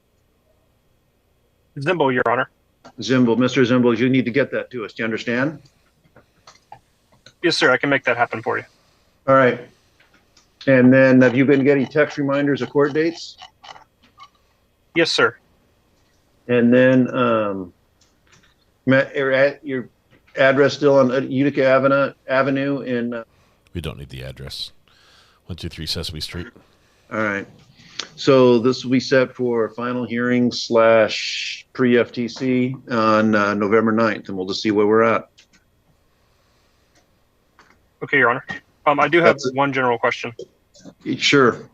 Zimble, Your Honor. Zimble, Mr. Zimble, you need to get that to us. Do you understand? Yes, sir. I can make that happen for you. All right. And then have you been getting text reminders of court dates? Yes, sir. And then Matt, your address still on Utica Avenue in... We don't need the address. 123 Sesame Street. All right. So this will be set for final hearing / pre-FTC on November 9th, and we'll just see where we're at. Okay, Your Honor. I do have one general question. Sure.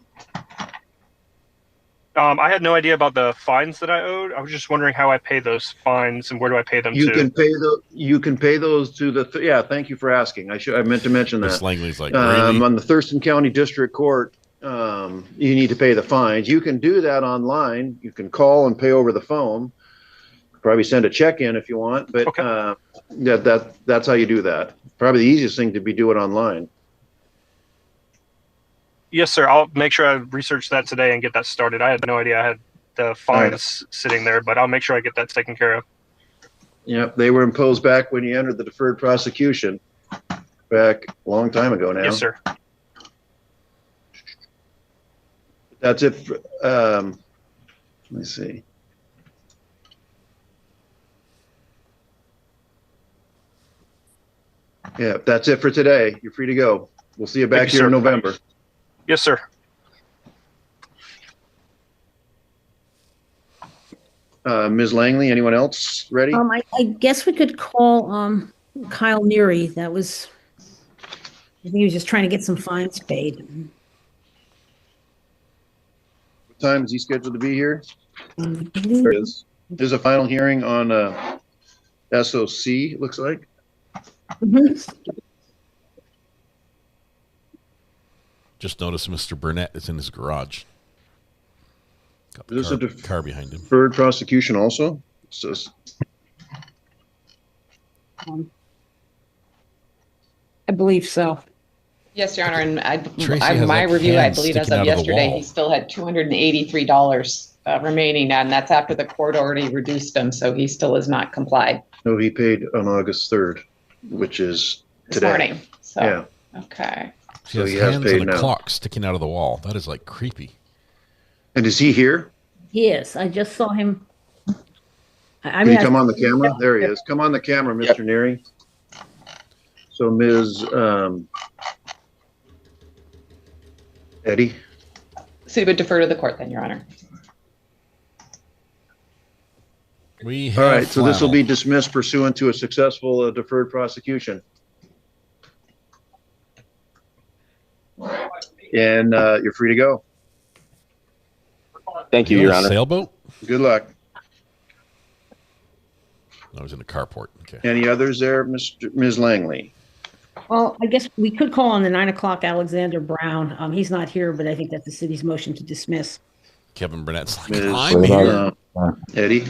I had no idea about the fines that I owed. I was just wondering how I pay those fines and where do I pay them You to? you can pay those to the, yeah, thank you for asking. I meant to mention Miss that. Langley's like, really? On the Thurston County District Court, you need to pay the fines. You can do that online. You can call and pay over the phone. Probably send a check in if you want, but that's how you do that. Probably the easiest thing to be do it online. Yes, sir. I'll make sure I research that today and get that started. I had no idea I had the fines sitting there, but I'll make sure I get that taken care of. Yep, they were imposed back when you entered the deferred prosecution back a long time ago now. Yes, sir. That's it. Let me see. Yeah, that's it for today. You're free to go. We'll see you back Thank you, here in sir. November. Yes, sir. Ms. Langley, anyone else ready? I guess we could call Kyle Neary. I think he was just trying to get some fines paid. What time is he scheduled to be here? There it is. There's a final hearing on SOC, it looks like. Just noticed Mr. Burnett is in his garage. Got the Is this car behind him. Deferred prosecution also? I believe so. Yes, Your Honor, and Tracy has, my like, review, I hands believe as sticking of out of the yesterday, wall. he still had $283 remaining, and that's after the court already reduced him, so he still has not complied No, he paid on August 3rd, which is this today. morning. So, Yeah. okay. She So has he has hands paid and a now. clock sticking out of the wall. That is like creepy. And is he here? Yes, I just saw him. I Can mean, you come on the camera? There he is. Come on the camera, Mr. Neary. So Ms. Eddie? City would defer to the court then, Your Honor. We All have right, so this will flannel. be dismissed pursuant to a successful deferred prosecution. And you're free to go. Thank you, Your Honor. Sailboat? Good luck. I was in a carport. Okay. Any others there, Ms. Langley? Well, I guess we could call on the 9 o'clock Alexander Brown. He's not here, but I think that's the city's motion to dismiss. Kevin Burnett's like, Ms. I'm here. Eddie?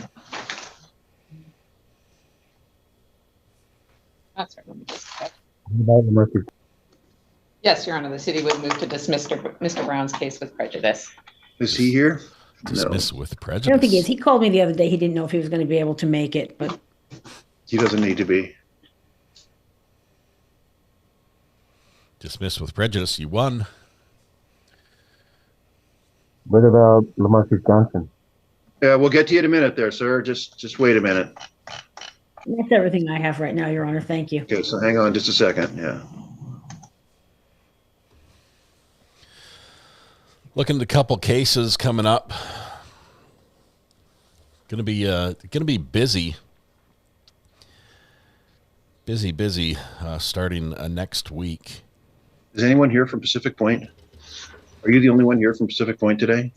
That's right. Let me just check. Yes, Your Honor, the city would move to dismiss Mr. Brown's case with prejudice. Is he here? Dismiss with I prejudice. don't think he is. He called me the other day. He didn't know if he was going to be able to make it, but He doesn't need to be. Dismiss with prejudice. You won. What about Lamarcus Johnson? Yeah, we'll get to you in a minute there, sir. Just wait a minute. that's everything I have right now, Your Honor. Thank you. Okay, so hang on just a second. Yeah. Looking at a couple cases coming up. Gonna be busy. Busy. Starting next week. Is anyone here from Pacific Point? Are you the only one here from Pacific Point today?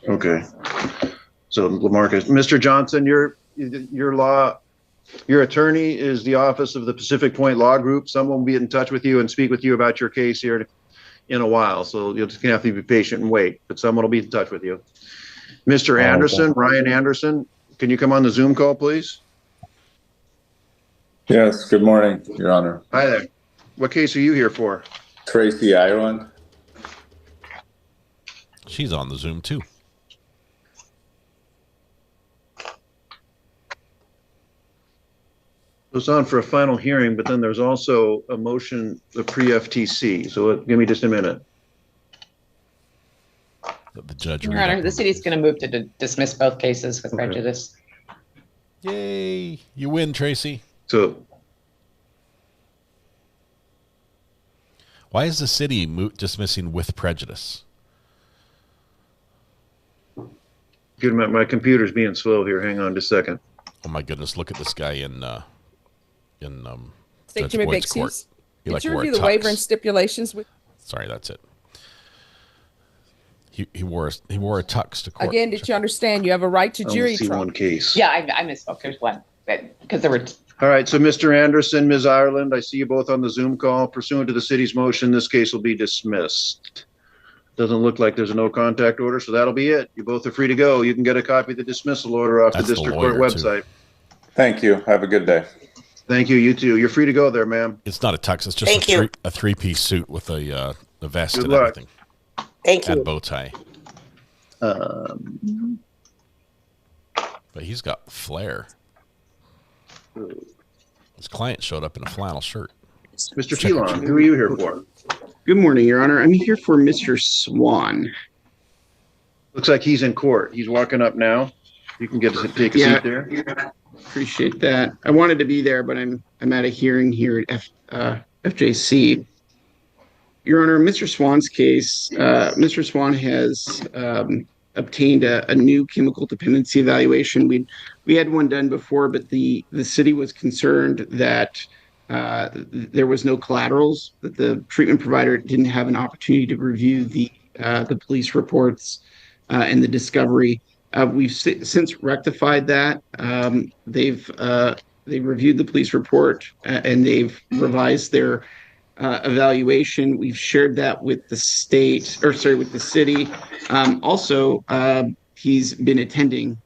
Okay. So Lamarcus, Mr. Johnson, your attorney is the office of the Pacific Point Law Group. Someone will be in touch with you and speak with you about your case here in a while. So you're just gonna have to be patient and wait, but someone will be in touch with you. Mr. Anderson, Ryan Anderson, can you come on the Zoom call, please? Yes, good morning, Your Honor. Hi there. What case are you here for? Tracy Ireland. She's on the Zoom too. It's on for a final hearing, but then there's also a motion, the pre-FTC. So give me just a minute. The judge. Your Honor, the city's going to move to dismiss both cases with prejudice. Yay! You win, Tracy. So, why is the city dismissing with prejudice? Good, my computer's being slow here. Hang on just a second. Oh my goodness! Look at this guy in State Judge Jimmy Boyd's court. Bixie's. He Did like you wore a review the waiver tux. and stipulations with? Sorry, that's it. He wore a tux to court. Again, did you understand? You have a right to I only jury see trial. one case. Yeah, I misspoke. There's one, because there were. All right, so Mr. Anderson, Ms. Ireland, I see you both on the Zoom call. Pursuant to the city's motion, this case will be dismissed. Doesn't look like there's a no contact order, so that'll be it. You both are free to go. You can get a copy of the dismissal order off the district court website. Thank you. Have a good day. Thank you. You too. You're free to go there, ma'am. It's not a tux. It's just a three-piece suit with a vest Good and luck. everything. Thank you. And bow tie. But he's got flair. His client showed up in a flannel shirt. Mr. Phelan, who are you here for? Good morning, Your Honor. I'm here for Mr. Swan. Looks like he's in court. He's walking up now. You can take a seat there. Appreciate that. I wanted to be there, but I'm at a hearing here at FJC. Your Honor, Mr. Swan's case, Mr. Swan has obtained a new chemical dependency evaluation. We had one done before, but the city was concerned that there was no collaterals, that the treatment provider didn't have an opportunity to review the police reports and the discovery. We've since rectified that. They've reviewed the police report and they've revised their evaluation. We've shared that with the with the city. Also, he's been attending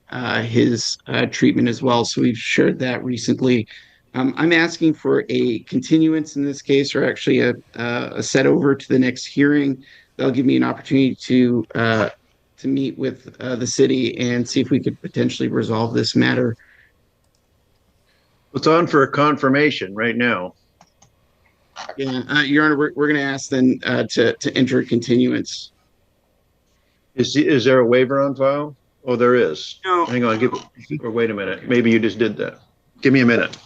his treatment as well, so we've shared that recently. I'm asking for a continuance in this case, or actually a set over to the next hearing. That'll give me an opportunity to meet with the city and see if we could potentially resolve this matter. It's on for a confirmation right now. Yeah, Your Honor, we're going to ask then to enter a continuance. Is there a waiver on file? Oh, there is. No. Hang on, or wait a minute. Maybe you just did that. Give me a minute.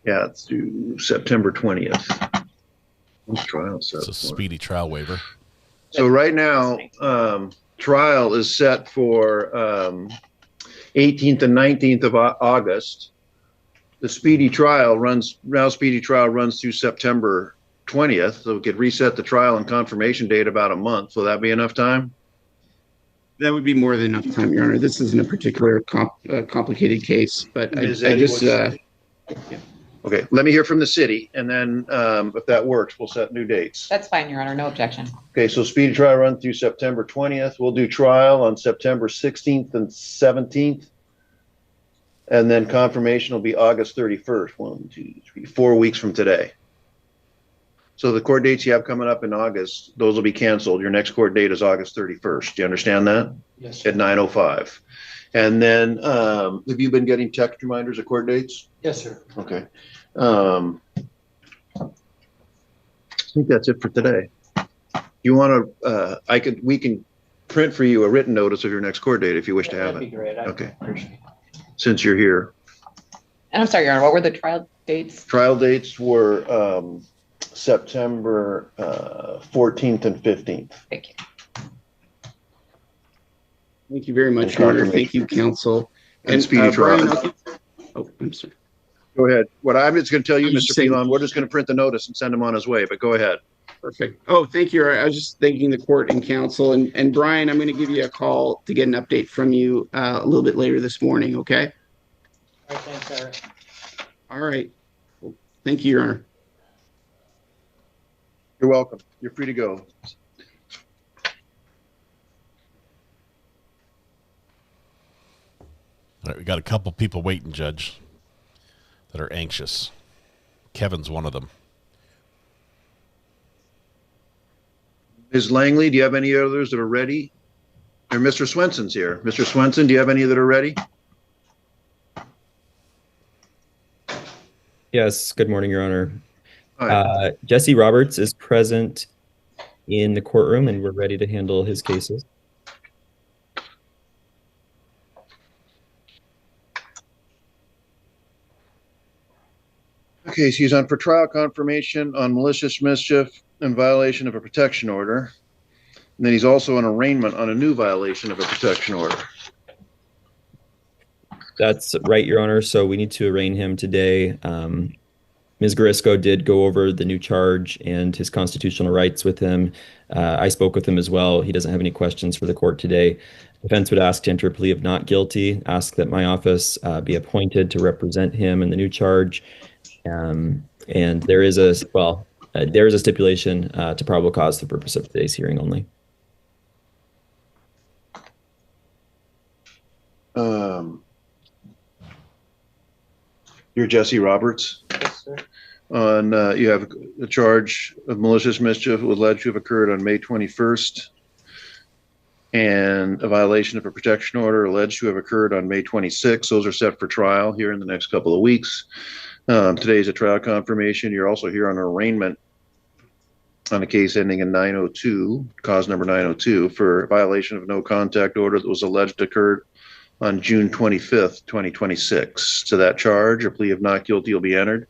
Yeah, it's due September 20th. What's trial set? It's a speedy trial waiver. So right now, trial is set for 18th and 19th of August. The speedy trial runs through September 20th. So we could reset the trial and confirmation date about a month. Will that be enough time? That would be more than enough time, Your Honor. This isn't a particular complicated case, but I just okay, let me hear from the city, and then if that works, we'll set new dates. That's fine, Your Honor. No objection. Okay, so speedy trial run through September 20th. We'll do trial on September 16th and 17th. And then confirmation will be August 31st. 1, 2, 3, 4 weeks from today. So the court dates you have coming up in August, those will be canceled. Your next court date is August 31st. Do you understand that? Yes. At 9:05. And then have you been getting text reminders of court dates? Yes, sir. Okay. I think that's it for today. You want to, we can print for you a written notice of your next court date if you wish to have That'd it. be great. I Okay. appreciate it. Since you're here. And I'm sorry, Your Honor, what were the trial dates? Trial dates were September 14th and 15th. Thank you. thank you very much, Your Honor. Thank you, counsel. And speedy trial. Brian, I'm sorry. Go ahead. What I'm just going to tell you, I'm Mr. just saying- Phelan, we're just going to print the notice and send him on his way, but go ahead. Perfect. Oh, thank you. I was just thanking the court and counsel. And Brian, I'm going to give you a call to get an update from you a little bit later this morning, okay? All right, thanks, sir. All right. Well, thank you, Your Honor. You're welcome. You're free to go. All right, we got a couple people waiting, Judge, that are anxious. Kevin's one of them. Ms. Langley, do you have any others that are ready? Or Mr. Swenson's here. Mr. Swenson, do you have any that are ready? Yes, good morning, Your Honor. Jesse Roberts is present in the courtroom and we're ready to handle his cases. Okay, so he's on for trial confirmation on malicious mischief and violation of a protection order. And then he's also on arraignment on a new violation of a protection order. That's right, Your Honor. So we need to arraign him today. Ms. Garisco did go over the new charge and his constitutional rights with him. I spoke with him as well. He doesn't have any questions for the court today. Defense would ask to enter a plea of not guilty, ask that my office be appointed to represent him in the new charge. And there is a stipulation to probable cause for the purpose of today's hearing only. You're Jesse Roberts. Yes, sir. You have a charge of malicious mischief alleged to have occurred on May 21st, and a violation of a protection order alleged to have occurred on May 26th. Those are set for trial here in the next couple of weeks. Today is a trial confirmation. You're also here on arraignment on a case ending in 902, cause number 902, for violation of no contact order that was alleged occurred on June 25th, 2026. To that charge, a plea of not guilty will be entered.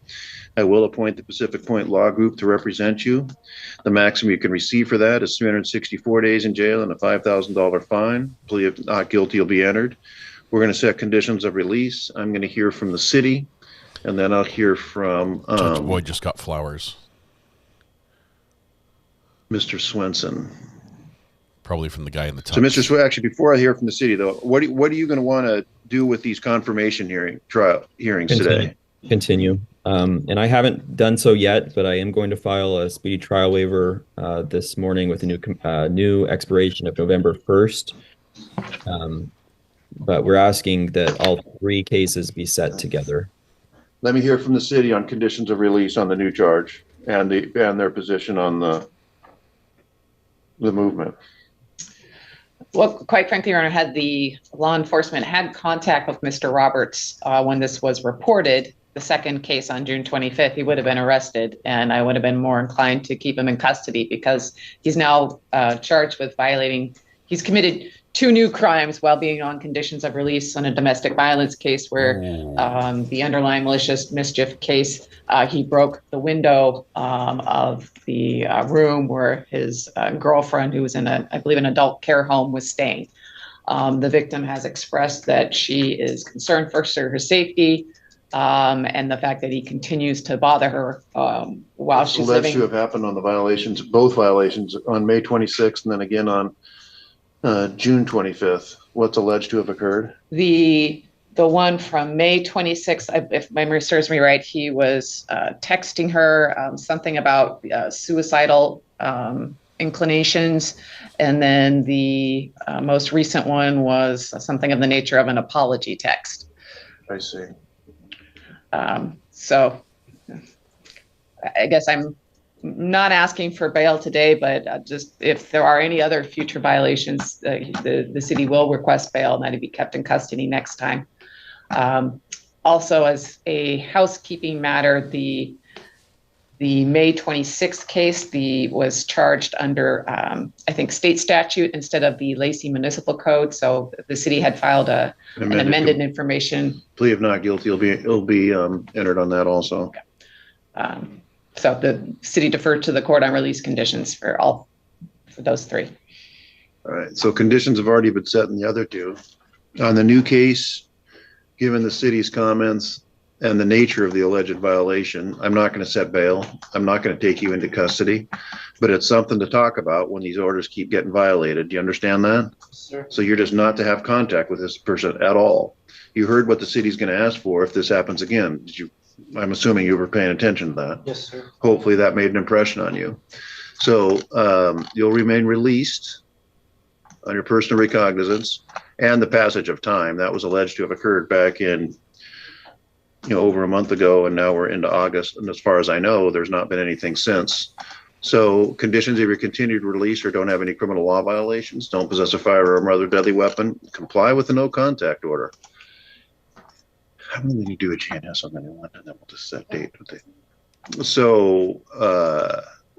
I will appoint the Pacific Point Law Group to represent you. The maximum you can receive for that is 364 days in jail and a $5,000 fine. Plea of not guilty will be entered. We're going to set conditions of release. I'm going to hear from the city, and then I'll hear from Judge Boyd just got flowers. Mr. Swenson. Probably from the guy in the top. So, Mr. Swenson, actually, before I hear from the city, though, what are you going to want to do with these confirmation hearings today? Continue. And I haven't done so yet, but I am going to file a speedy trial waiver this morning with a new expiration of November 1st. But we're asking that all three cases be set together. Let me hear from the city on conditions of release on the new charge and their position on the movement. Well, quite frankly, Your Honor, had the law enforcement had contact with Mr. Roberts when this was reported, the second case on June 25th, he would have been arrested, and I would have been more inclined to keep him in custody because he's now charged with violating, he's committed 2 new crimes while being on conditions of release on a domestic violence case where the underlying malicious mischief case, he broke the window of the room where his girlfriend, who was in I believe an adult care home, was staying. The victim has expressed that she is concerned for her safety, and the fact that he continues to bother her while she's living. Alleged to have happened on the violations, both violations, on May 26th and then again on June 25th. What's alleged to have occurred? The one from May 26th, if my memory serves me right, he was texting her something about suicidal inclinations. And then the most recent one was something of the nature of an apology text. I see. So I guess I'm not asking for bail today, but just if there are any other future violations, the city will request bail and that he be kept in custody next time. Also, as a housekeeping matter, the May 26th case was charged under, I think, state statute instead of the Lacey Municipal Code. So the city had filed an amended information. Plea of not guilty will be entered on that also. Okay. So the city deferred to the court on release conditions for those 3. All right. So conditions have already been set in the other 2. On the new case, given the city's comments and the nature of the alleged violation, I'm not going to set bail. I'm not going to take you into custody, but it's something to talk about when these orders keep getting violated. Do you understand that? Sir. So you're just not to have contact with this person at all. You heard what the city's going to ask for if this happens again. I'm assuming you were paying attention to that. Yes, sir. Hopefully that made an impression on you. So you'll remain released on your personal recognizance and the passage of time. That was alleged to have occurred back in, over a month ago, and now we're into August. And as far as I know, there's not been anything since. So conditions of your continued release or don't have any criminal law violations, don't possess a firearm or other deadly weapon, comply with the no contact order. I'm going to do a GNS on anyone, and then we'll just set date. So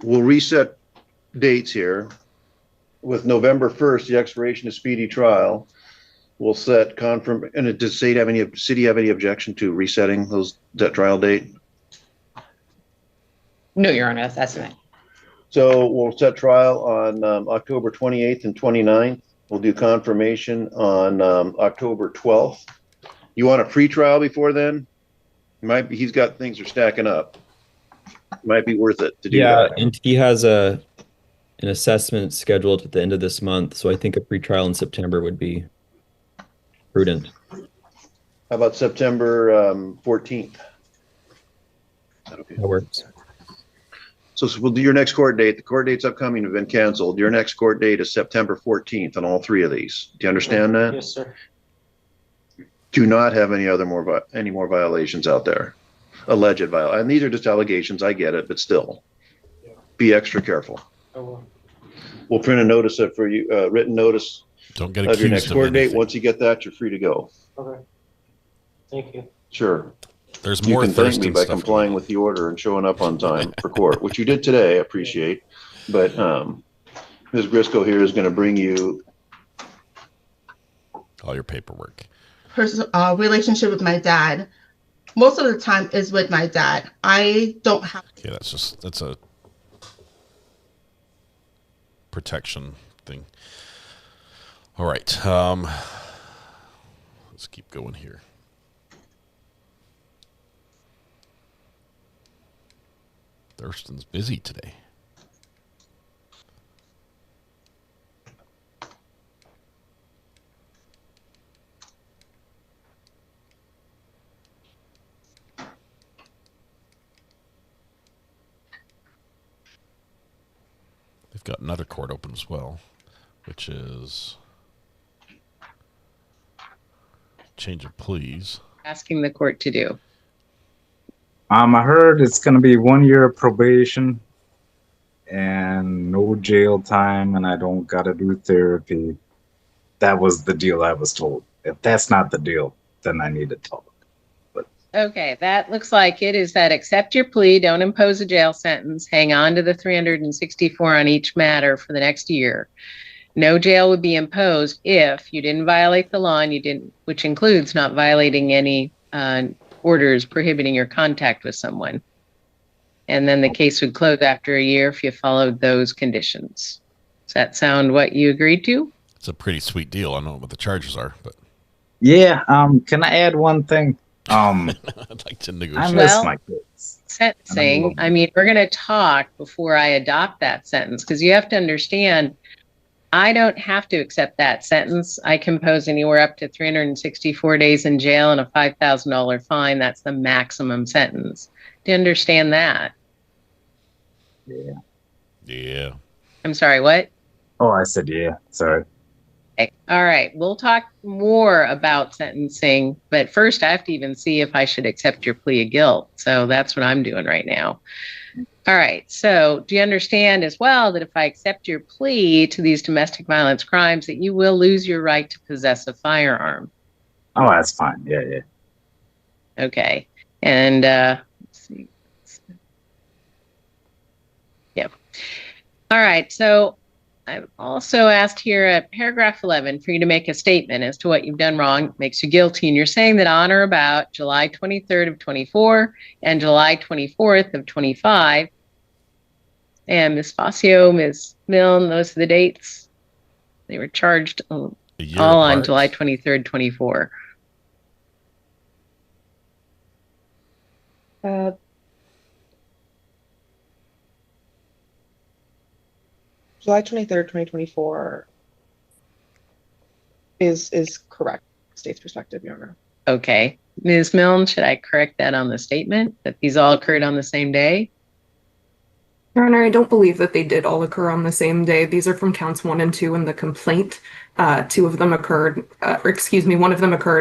we'll reset dates here. With November 1st, the expiration of speedy trial, we'll set and does city have any objection to resetting that trial date? No, Your Honor, that's fine. So we'll set trial on October 28th and 29th. We'll do confirmation on October 12th. You want a pre-trial before then? He's got things are stacking up. might be worth it to do Yeah, that. and he has an assessment scheduled at the end of this month, so I think a pretrial in September would be prudent. How about September 14th? Okay. That works. So we'll do your next court date. The court dates upcoming have been canceled. Your next court date is September 14th on all three of these. Do you understand that? Yes, sir. Do not have any more violations out there. Alleged violations. And these are just allegations. I get it, but still, be extra careful. I will. We'll print a notice for you, written notice Don't get of your next accused of court date. anything. Once you get that, you're free to go. Okay. Thank you. Sure. There's You more can thank Thurston me by stuff complying with the order and showing up on time for court, which you did today. I appreciate. But Ms. Grisco here is going to bring you all your paperwork. Relationship with my dad. Most of the time is with my dad. I don't have. Okay, that's a protection thing. All right. Let's keep going here. Thurston's busy today. They've got another court open as well, which is change of pleas. Asking the court to do. I heard it's gonna be 1 year of probation and no jail time, and I don't gotta do therapy. That was the deal I was told. If that's not the deal, then I need to talk. Okay, that looks like it is that accept your plea, don't impose a jail sentence, hang on to the 364 on each matter for the next year. No jail would be imposed if you didn't violate the law and you didn't, which includes not violating any orders prohibiting your contact with someone. And then the case would close after a year if you followed those conditions. Does that sound what you agreed to? It's a pretty sweet deal. I don't know what the charges are, but Yeah, can I add one thing? I'd like to negotiate. I miss my kids. Sentencing. I mean, we're going to talk before I adopt that sentence because you have to understand, I don't have to accept that sentence. I can impose anywhere up to 364 days in jail and a $5,000 fine. That's the maximum sentence. Do you understand that? Yeah. Yeah. I'm sorry, what? Oh, I said yeah. Sorry. Okay. All right. We'll talk more about sentencing, but first I have to even see if I should accept your plea of guilt. So that's what I'm doing right now. All right. So do you understand as well that if I accept your plea to these domestic violence crimes, that you will lose your right to possess a firearm? Oh, that's fine. Yeah, yeah. Okay. And let's see. Yep. All right. So I've also asked here at paragraph 11 for you to make a statement as to what you've done wrong, makes you guilty. And you're saying that on or about July 23rd of 24 and July 24th of 25. And Ms. Facio, Ms. Milne, those are the dates. They were charged all on July 23rd, 24. July 23rd, 2024 is correct, state's perspective, Your Honor. Okay. Ms. Milne, should I correct that on the statement that these all occurred on the same day? Your Honor, I don't believe that they did all occur on the same day. These are from counts 1 and 2 in the complaint. One of them occurred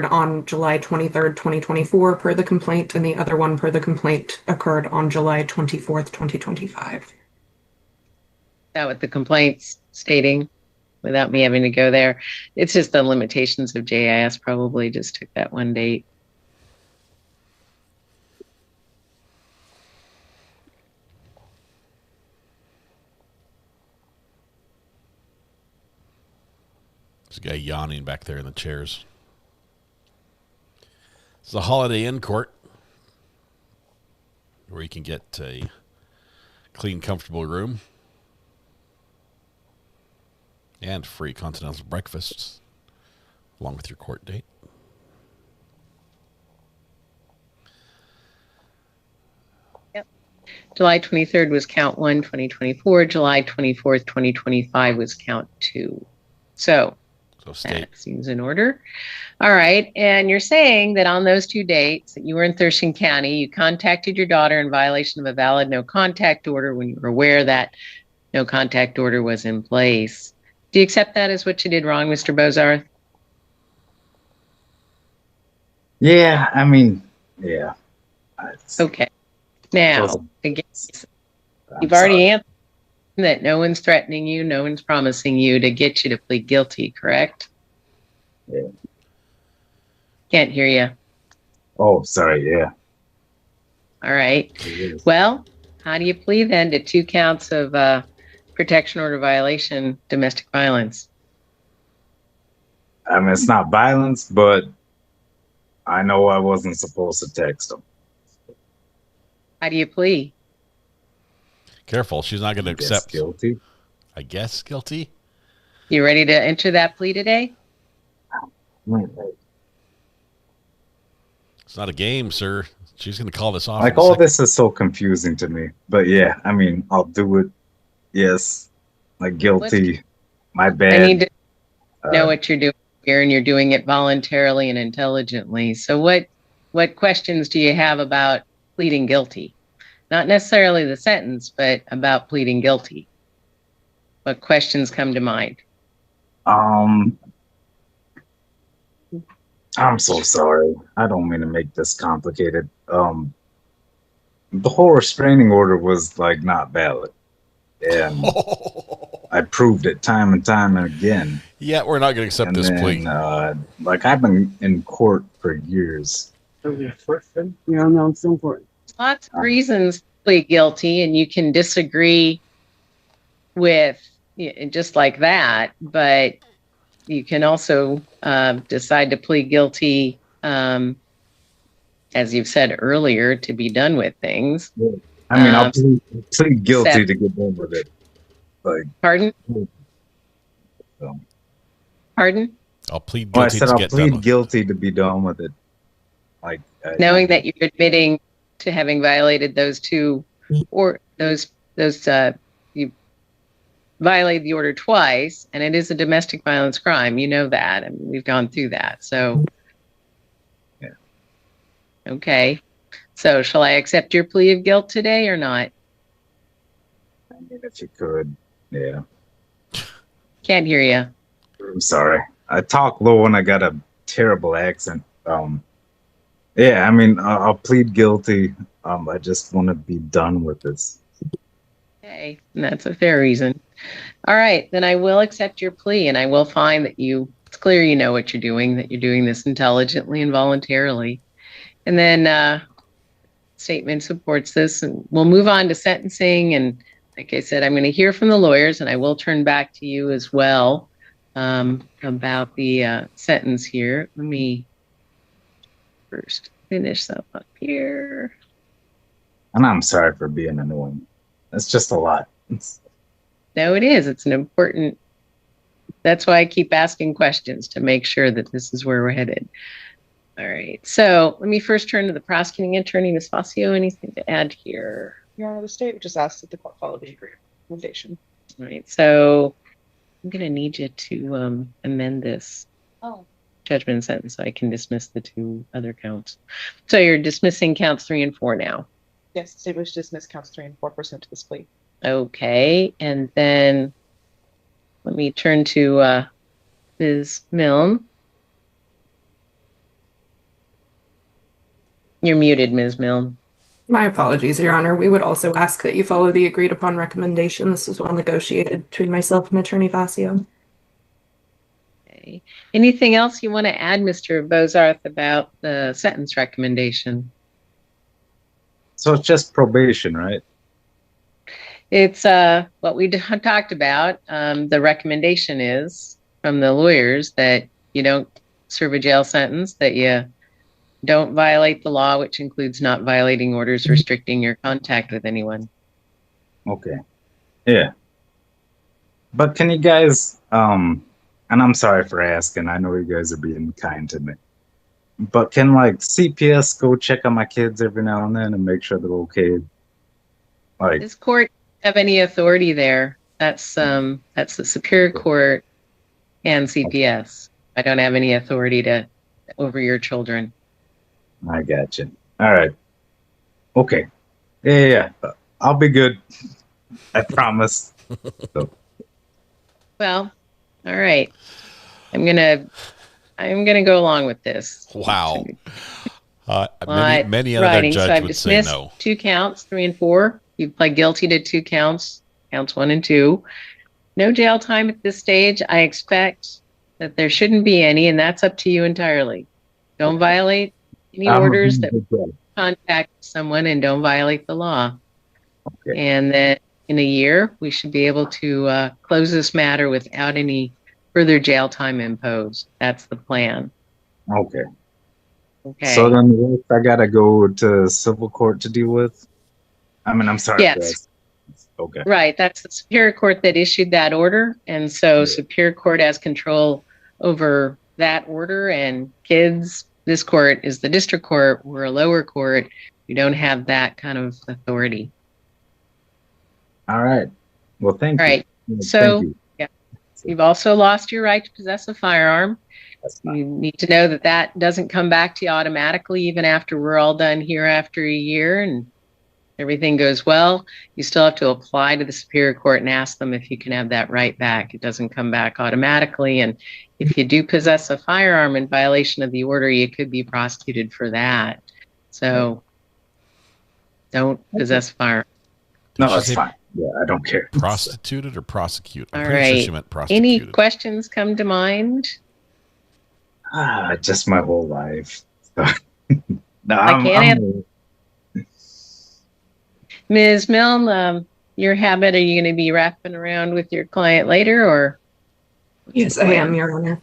on July 23rd, 2024 per the complaint, and the other one per the complaint occurred on July 24th, 2025. Is that what the complaint's stating without me having to go there? It's just the limitations of JIS probably just took that one date. There's a guy yawning back there in the chairs. It's a Holiday Inn court where you can get a clean, comfortable room and free continental breakfasts along with your court date. Yep. July 23rd was count 1, 2024. July 24th, 2025 was count 2. So state. that seems in order. All right. And you're saying that on those 2 dates that you were in Thurston County, you contacted your daughter in violation of a valid no contact order when you were aware that no contact order was in place. Do you accept that as what you did wrong, Mr. Bozarth? Yeah, I mean, yeah. Okay. Now, Doesn't- again, I'm you've already sorry. answered that no one's threatening you, no one's promising you to get you to plead guilty, correct? Yeah. Can't hear you. Oh, sorry. Yeah. All right. Well, how do you plead then to 2 counts of protection order violation, domestic violence? I mean, it's not violence, but I know I wasn't supposed to text them. How do you plead? Careful, she's not going to accept. Guilty. I guess guilty. You ready to enter that plea today? It's not a game, sir. She's going to call this off. Like, all this is so confusing to me. But yeah, I mean, I'll do it. Yes. Like, guilty. My bad. I need to know what you're doing here, and you're doing it voluntarily and intelligently. So what questions do you have about pleading guilty? Not necessarily the sentence, but about pleading guilty. What questions come to mind? I'm so sorry. I don't mean to make this complicated. The whole restraining order was like not valid. And I proved it time and time and again. Yeah, we're not going to accept this plea. Like, I've been in court for years. Yeah, no, it's so important. Lots of reasons to plead guilty, and you can disagree with just like that, but you can also decide to plead guilty, as you've said earlier, to be done with things. I mean, I'll plead guilty to get done with it. Like, pardon? So. Pardon? I'll plead Oh, I guilty said to I'll get done plead with guilty to be done with it. Knowing that you're admitting to having violated those 2, or those you violated the order twice, and it is a domestic violence crime. You know that, and we've gone through that. So, yeah. Okay. So, shall I accept your plea of guilt today or not? I mean, if you could, yeah. Can't hear you. I'm sorry. I talk low and I got a terrible accent. Yeah, I mean, I'll plead guilty. I just want to be done with this. Okay, and that's a fair reason. All right, then I will accept your plea, and I will find that it's clear you know what you're doing, that you're doing this intelligently and voluntarily. And then statement supports this, and we'll move on to sentencing. And like I said, I'm going to hear from the lawyers, and I will turn back to you as well about the sentence here. Let me first finish up here. And I'm sorry for being annoying. It's just a lot. No, it is. It's an important. That's why I keep asking questions, to make sure that this is where we're headed. All right. So let me first turn to the prosecuting attorney, Ms. Fazio. Anything to add here? Your Honor, the state just asked that the court follow the agreed recommendation. All right. So I'm going to need you to amend this judgment and sentence so I can dismiss the 2 other counts. So you're dismissing counts 3 and 4 now. Yes, the state wish to dismiss counts 3 and 4 pursuant to this plea. Okay. And then let me turn to Ms. Milne. You're muted, Ms. Milne. My apologies, Your Honor. We would also ask that you follow the agreed upon recommendation. This was well negotiated between myself and Attorney Fazio. Okay. Anything else you want to add, Mr. Bozarth, about the sentence recommendation? So it's just probation, right? It's what we talked about. The recommendation is from the lawyers that you don't serve a jail sentence, that you don't violate the law, which includes not violating orders restricting your contact with anyone. Okay. Yeah. But can you guys, and I'm sorry for asking, I know you guys are being kind to me, but can like CPS go check on my kids every now and then and make sure they're okay? Like, This court doesn't have any authority there. That's the Superior Court and CPS. I don't have any authority over your children. I got you. All right. Okay. Yeah. I'll be good. I promise. So, Well, all right. I'm gonna go along with this. Wow. Many another writing. judge So I've would say dismissed no. 2 counts, 3 and 4. You pled guilty to 2 counts 1 and 2. No jail time at this stage. I expect that there shouldn't be any, and that's up to you entirely. Don't violate any orders that contact someone, and don't violate the law. Okay. And then in a year, we should be able to close this matter without any further jail time imposed. That's the plan. Okay. Okay. So then what I gotta go to civil court to deal with? I mean, I'm sorry. Yes. Okay. Right. That's the Superior Court that issued that order. And so Superior Court has control over that order, and kids, this court is the district court. We're a lower court. We don't have that kind of authority. All right. Well, thank you. All right. So, thank you. yeah, you've also lost your right to possess a firearm. You need to know that that doesn't come back to you automatically, even after we're all done here after a year and everything goes well. You still have to apply to the Superior Court and ask them if you can have that right back. It doesn't come back automatically. And if you do possess a firearm in violation of the order, you could be prosecuted for that. So don't possess a firearm. No, that's fine. Yeah, I don't care. Prostituted or prosecute? I'm All pretty sure right. she meant prosecuted. Any questions come to mind? Just my whole life. No, I can't answer. Ms. Milne, your habit, are you going to be wrapping around with your client later, or? Yes, I am, Your Honor.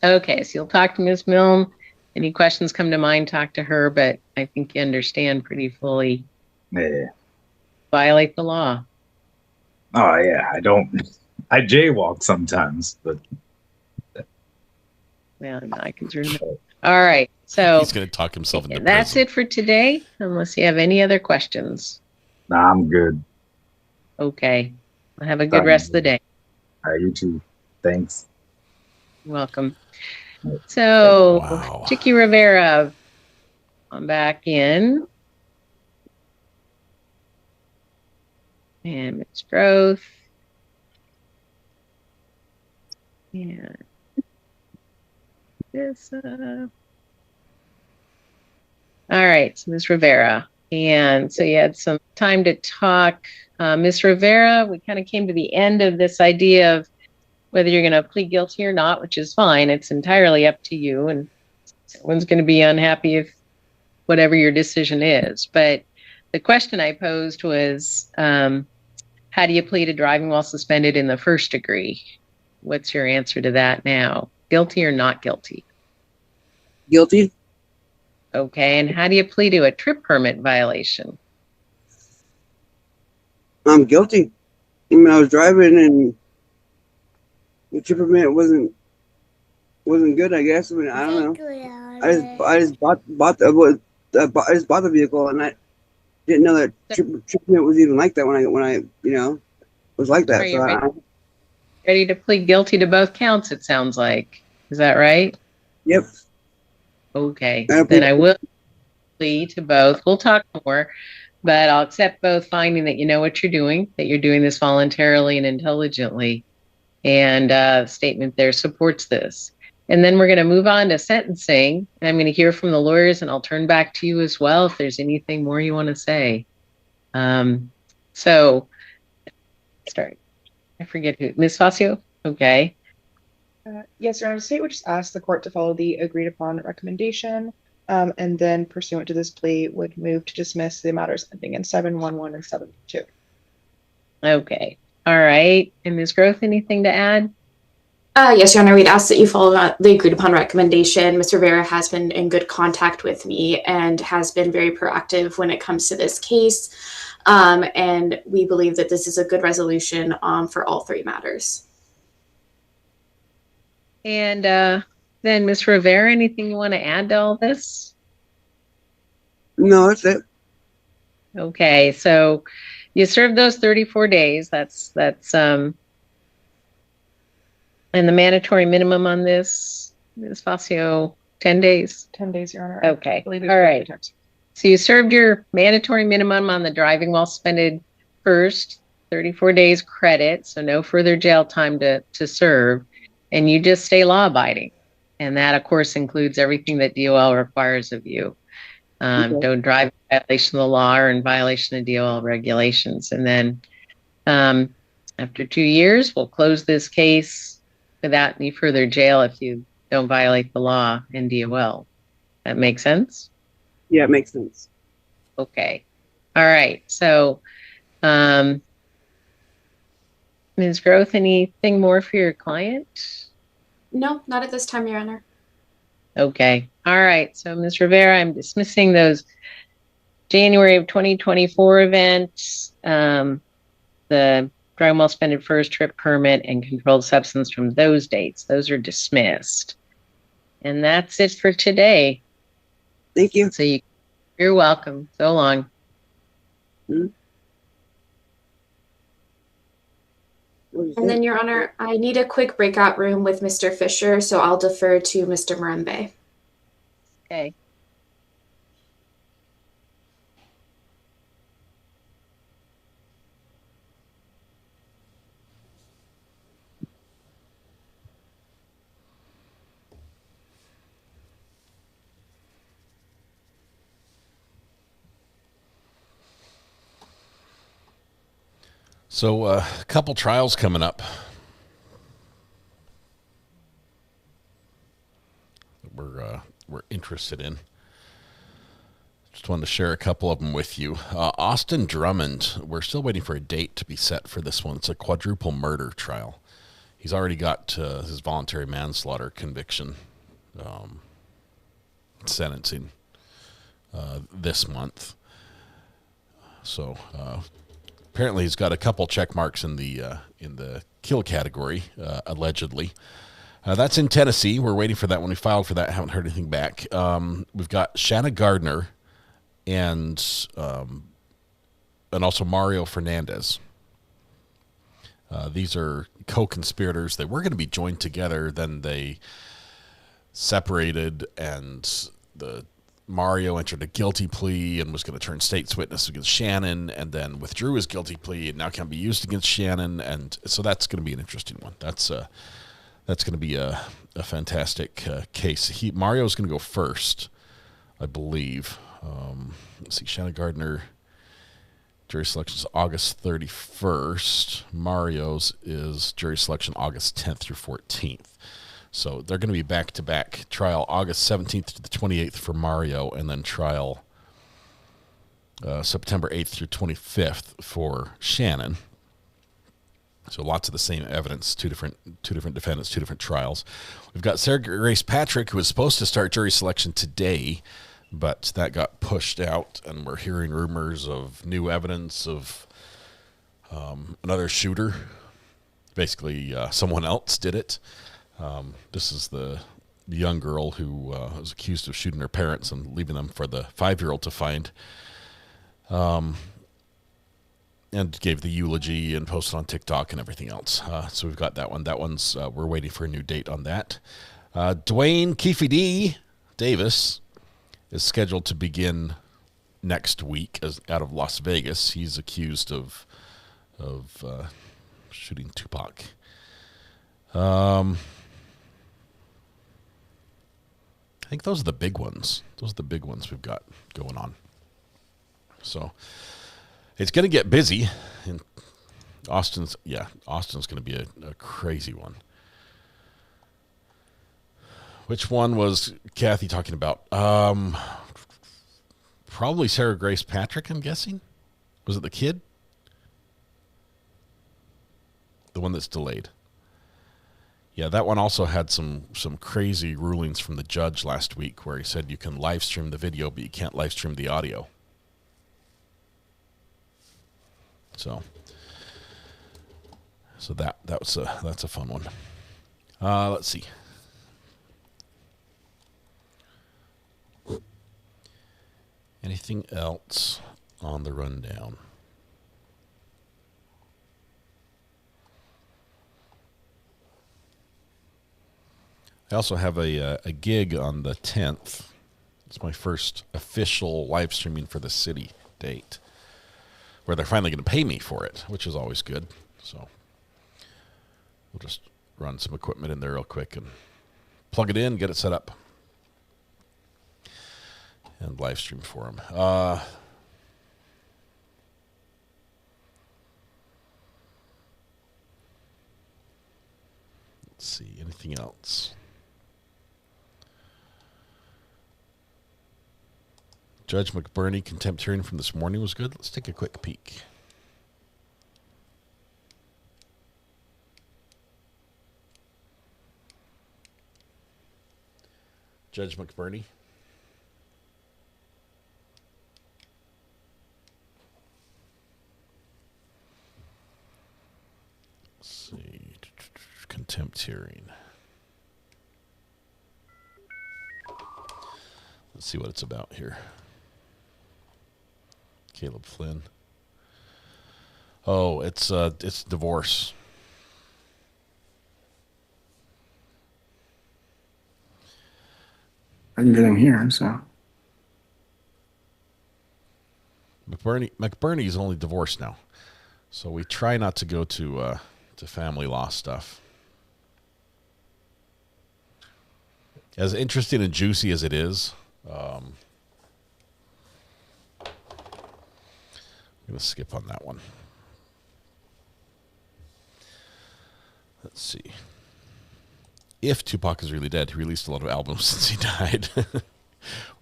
Okay, so you'll talk to Ms. Milne. Any questions come to mind, talk to her, but I think you understand pretty fully. Yeah. Violate the law. Oh, yeah. I jaywalk sometimes, but. Well, I can remember. All right, so. He's going to talk himself into that's prison. it for today, unless you have any other questions. Nah, I'm good. Okay. Well, have a good rest of the day. All right, you too. Thanks. You're welcome. So, Wow. Chicky Rivera, I'm back in. And Ms. Growth. And this. All right, so Ms. Rivera. And so you had some time to talk. Ms. Rivera, we kind of came to the end of this idea of whether you're going to plead guilty or not, which is fine. It's entirely up to you. And someone's going to be unhappy if whatever your decision is. But the question I posed was, how do you plead to driving while suspended in the first degree? What's your answer to that now? Guilty or not guilty? Guilty. Okay, and how do you plead to a trip permit violation? I'm guilty. I mean, I was driving and the trip permit wasn't good. I guess. I mean, I don't know. I just bought the vehicle, and I didn't know that trip permit was even like that when I was like that. Are you ready to plead guilty to both counts? It sounds like. Is that right? Yep. Okay, then I will plead to both. We'll talk more, but I'll accept both, finding that you know what you're doing, that you're doing this voluntarily and intelligently, and statement there supports this. And then we're going to move on to sentencing. I'm going to hear from the lawyers, and I'll turn back to you as well if there's anything more you want to say. So, start. I forget who. Ms. Facio? Okay. Yes, Your Honor. The state would just ask the court to follow the agreed upon recommendation, and then pursuant to this plea would move to dismiss the matters ending in 7-1-1 and 7-2. Okay. All right. And Ms. Groth, anything to add? Yes, Your Honor, we'd ask that you follow the agreed upon recommendation. Mr. Rivera has been in good contact with me and has been very proactive when it comes to this case. And we believe that this is a good resolution for all 3 matters. And then Ms. Rivera, anything you want to add to all this? No, that's it. Okay, so you served those 34 days. That's and the mandatory minimum on this, Ms. Facio, 10 days. 10 days, Your Honor. Okay. I believe All right. text. So you served your mandatory minimum on the driving while suspended first, 34 days credit, so no further jail time to serve, and you just stay law abiding. And that, of course, includes everything that DOL requires of you. Okay. Don't drive in violation of the law or in violation of DOL regulations. And then after 2 years, we'll close this case without any further jail if you don't violate the law in DOL. That makes sense? Yeah, it makes sense. Okay. All right. So, Ms. Groth, anything more for your client? No, not at this time, Your Honor. Okay. All right. So, Ms. Rivera, I'm dismissing those January of 2024 events, the driving while suspended first, trip permit, and controlled substance from those dates. Those are dismissed. And that's it for today. Thank you. So you're welcome. So long. And then, Your Honor, I need a quick breakout room with Mr. Fisher, so I'll defer to Mr. Marambe. Okay. So a couple trials coming up. We're interested in. Just wanted to share a couple of them with you. Austin Drummond, we're still waiting for a date to be set for this one. It's a quadruple murder trial. He's already got his voluntary manslaughter conviction sentencing this month. So apparently he's got a couple check marks in the kill category, allegedly. That's in Tennessee. We're waiting for that one. We filed for that. Haven't heard anything back. We've got Shanna Gardner and also Mario Fernandez. These are co-conspirators. They were going to be joined together. Then they separated, and Mario entered a guilty plea and was going to turn state's witness against Shannon, and then withdrew his guilty plea and now can be used against Shannon. And so that's going to be an interesting one. That's going to be a fantastic case. Mario's going to go first, I believe. Let's see, Shannon Gardner, jury selection is August 31st. Mario's is jury selection August 10th through 14th. So they're going to be back-to-back. Trial August 17th to the 28th for Mario, and then trial September 8th through 25th for Shannon. So lots of the same evidence, two different defendants, two different trials. We've got Sarah Grace Patrick, who was supposed to start jury selection today, but that got pushed out, and we're hearing rumors of new evidence of another shooter. Basically, someone else did it. This is the young girl who was accused of shooting her parents and leaving them for the 5-year-old to find. And gave the eulogy and posted on TikTok and everything else. So we've got that one. That one's, we're waiting for a new date on that. Dwayne Keefe D. Davis is scheduled to begin next week out of Las Vegas. He's accused of shooting Tupac. I think those are the big ones. Those are the big ones we've got going on. So it's going to get busy. And Austin's going to be a crazy one. Which one was Kathy talking about? Probably Sarah Grace Patrick, I'm guessing. Was it the kid? The one that's delayed. Yeah, that one also had some crazy rulings from the judge last week where he said you can live stream the video, but you can't live stream the audio. So that's a fun one. Let's see. Anything else on the rundown? I also have a gig on the 10th. It's my first official live streaming for the city date, where they're finally going to pay me for it, which is always good. So we'll just run some equipment in there real quick and plug it in, get it set up, and live stream for them. Let's see, anything else? Judge McBurney contempt hearing from this morning was good. Let's take a quick peek. Judge McBurney. Let's see. Contempt hearing. Let's see what it's about here. Caleb Flynn. Oh, it's divorce. I can get in here, so. McBurney's only divorced now, so we try not to go to family law stuff. As interesting and juicy as it is, I'm going to skip on that one. Let's see. If Tupac is really dead, he released a lot of albums since he died.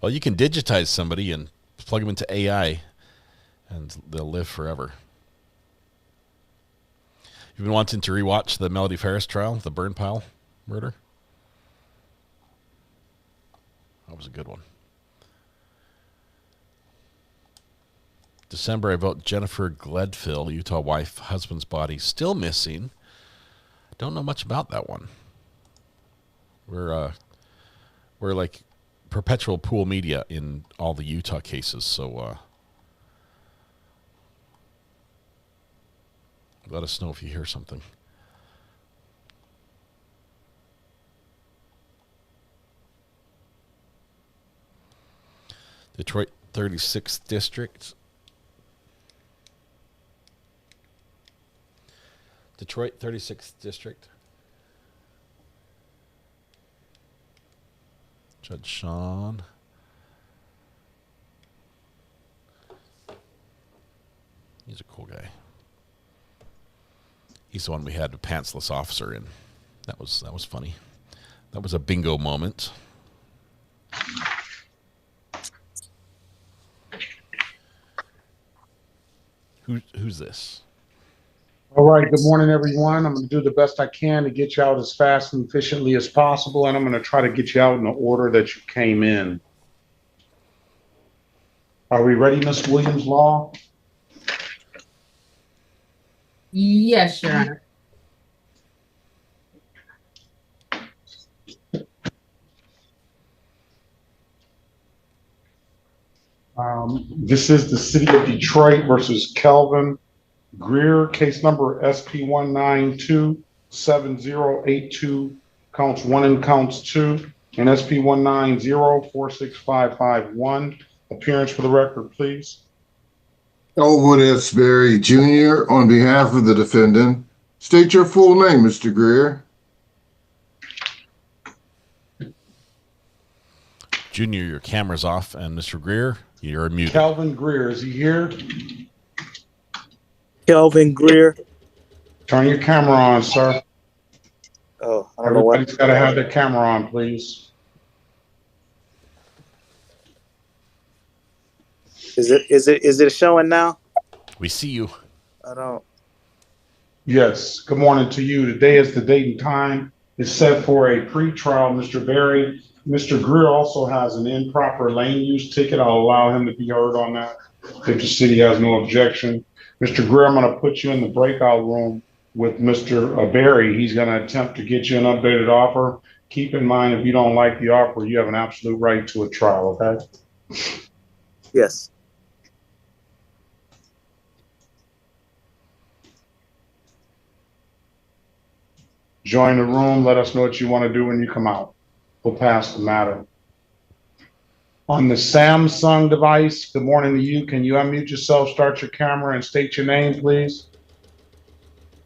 Well, you can digitize somebody and plug them into AI, and they'll live forever. You've been wanting to rewatch the Melody Ferris trial, the burn pile murder? That was a good one. December, I vote Jennifer Gledfill, Utah wife, husband's body, still missing. Don't know much about that one. We're like perpetual pool media in all the Utah cases, so let us know if you hear something. Detroit 36th District. Detroit 36th District. Judge Sean. He's a cool guy. He's the one we had a pantsless officer in. That was funny. That was a bingo moment. Who's this? All right, good morning, everyone. I'm going to do the best I can to get you out as fast and efficiently as possible, and I'm going to try to get you out in the order that you came in. Are we ready, Ms. Williams-Law? Yes, Your Honor. This is the City of Detroit versus Kelvin Greer, case number SP1927082, counts 1 and counts 2, and SP190465551. Appearance for the record, please. Elwood S. Berry Jr. on behalf of the defendant. State your full name, Mr. Greer. Junior, your camera's off, and Mr. Greer, you're muted. Kelvin Greer, is he here? Kelvin Greer. Turn your camera on, sir. Oh, I don't know what. Everybody's got to have their camera on, please. Is it showing now? We see you. I don't. Yes. Good morning to you. Today is the date and time. It's set for a pre-trial, Mr. Berry. Mr. Greer also has an improper lane use ticket. I'll allow him to be heard on that if the city has no objection. Mr. Greer, I'm going to put you in the breakout room with Mr. Berry. He's going to attempt to get you an updated offer. Keep in mind, if you don't like the offer, you have an absolute right to a trial, okay? Yes. Join the room. Let us know what you want to do when you come out. We'll pass the matter. On the Samsung device, good morning to you. Can you unmute yourself, start your camera, and state your name, please?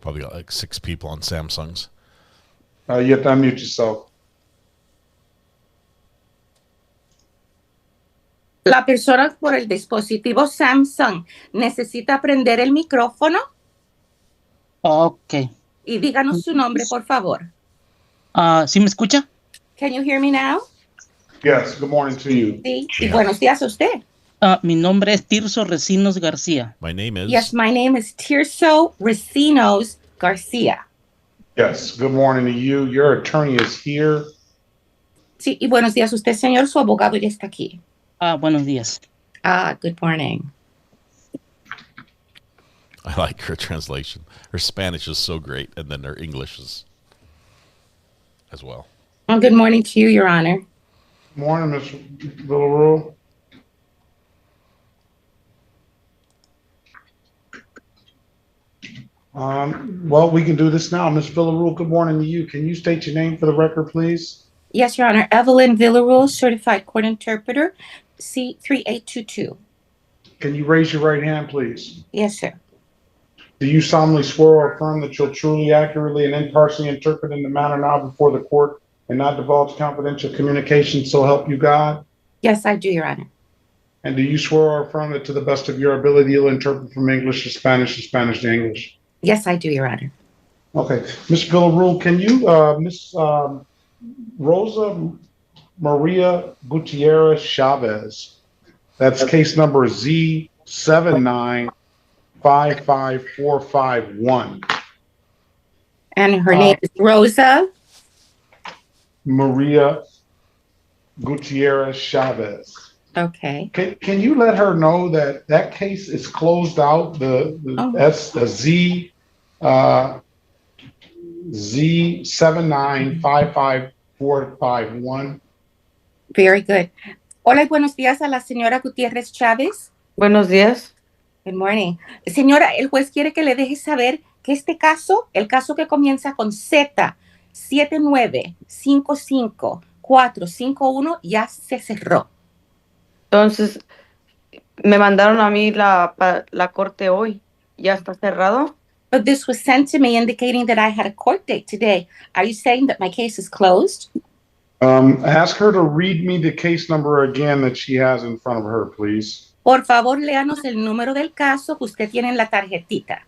Probably got like 6 people on Samsungs. You have to unmute yourself. La persona por el dispositivo Samsung necesita prender el micrófono. Ok. Y díganos su nombre, por favor. ¿Sí me escucha? Can you hear me now? Yes, good morning to you. Sí. Y buenos días a usted. Mi nombre es Tirso Recinos García. My name is. Yes, my name is Tirso Recinos Garcia. Yes, good morning to you. Your attorney is here. Sí, y buenos días a usted, señor. Su abogado ya está aquí. Buenos días. Good morning. I like her translation. Her Spanish is so great, and then her English is as well. Well, good morning to you, Your Honor. Morning, Ms. Villarreal. Well, we can do this now. Ms. Villarreal, good morning to you. Can you state your name for the record, please? Yes, Your Honor. Evelyn Villarreal, Certified Court Interpreter, C3822. Can you raise your right hand, please? Yes, sir. Do you solemnly swear or affirm that you'll truly, accurately, and impartially interpret in the manner now before the court and not divulge confidential communication, so help you God? Yes, I do, Your Honor. And do you swear or affirm that to the best of your ability you'll interpret from English to Spanish and Spanish to English? Yes, I do, Your Honor. Okay. Ms. Villarreal, can you, Ms. Rosa Maria Gutierrez Chavez, that's case number Z7955451. And her name is Rosa Maria Gutierrez Chavez. Okay. Can you let her know that that case is closed out? The Z7955451. Very good. Hola y buenos días a la señora Gutiérrez Chávez. Buenos días. Good morning. Señora, el juez quiere que le deje saber que este caso, el caso que comienza con Z7955451, ya se cerró. Entonces, me mandaron a mí la corte hoy. ¿Ya está cerrado? But this was sent to me indicating that I had a court date today. Are you saying that my case is closed? Ask her to read me the case number again that she has in front of her, please. Por favor, léanos el número del caso que usted tiene en la tarjetita.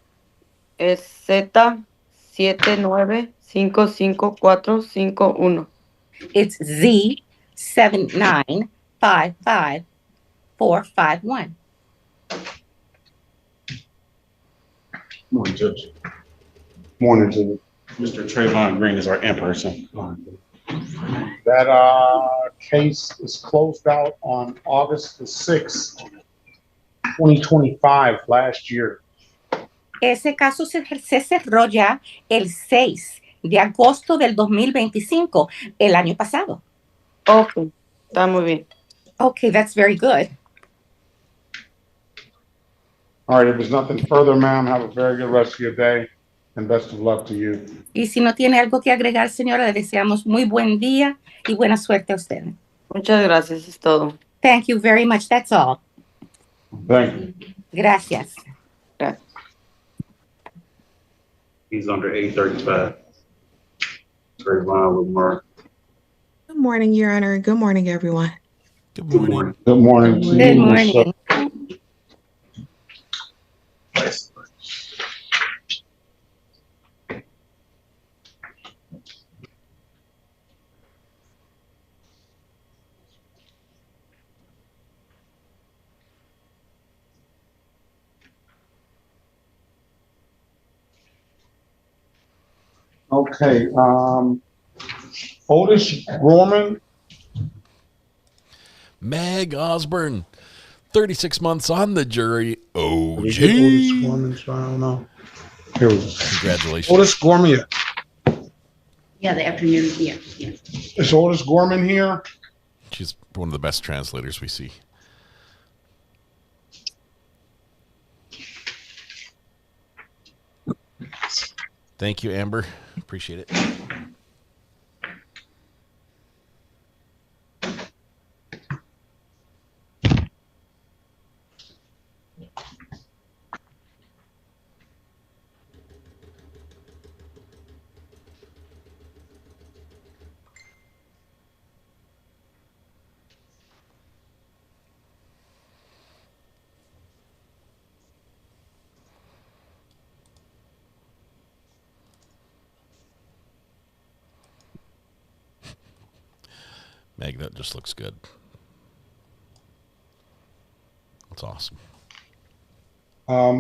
Es Z79555451. It's Z7955451. Morning, Judge. Morning, Judge. Mr. Trayvon Green is our in-person. That case is closed out on August the 6th, 2025, last year. Ese caso se cerró ya el 6 de agosto del 2025, el año pasado. Ok, está muy bien. Okay, that's very good. All right, if there's nothing further, ma'am, have a very good rest of your day and best of luck to you. Y si no tiene algo que agregar, señora, le deseamos muy buen día y buena suerte a usted. Muchas gracias, es todo. Thank you very much. That's all. Thank you. Gracias. He's under 835. Trayvon Lamar. Good morning, Your Honor. Good morning, everyone. Good morning. Good morning. Good morning. Okay, Otis Gorman. Meg Osborne, 36 months on the jury. Otis OG. Gorman, so I don't know. Here we go. Congratulations. Otis Gorman. Yeah, the afternoon. Yeah. Is Otis Gorman here? She's one of the best translators we see. Thank you, Amber. Appreciate it. Meg, that just looks good. That's awesome.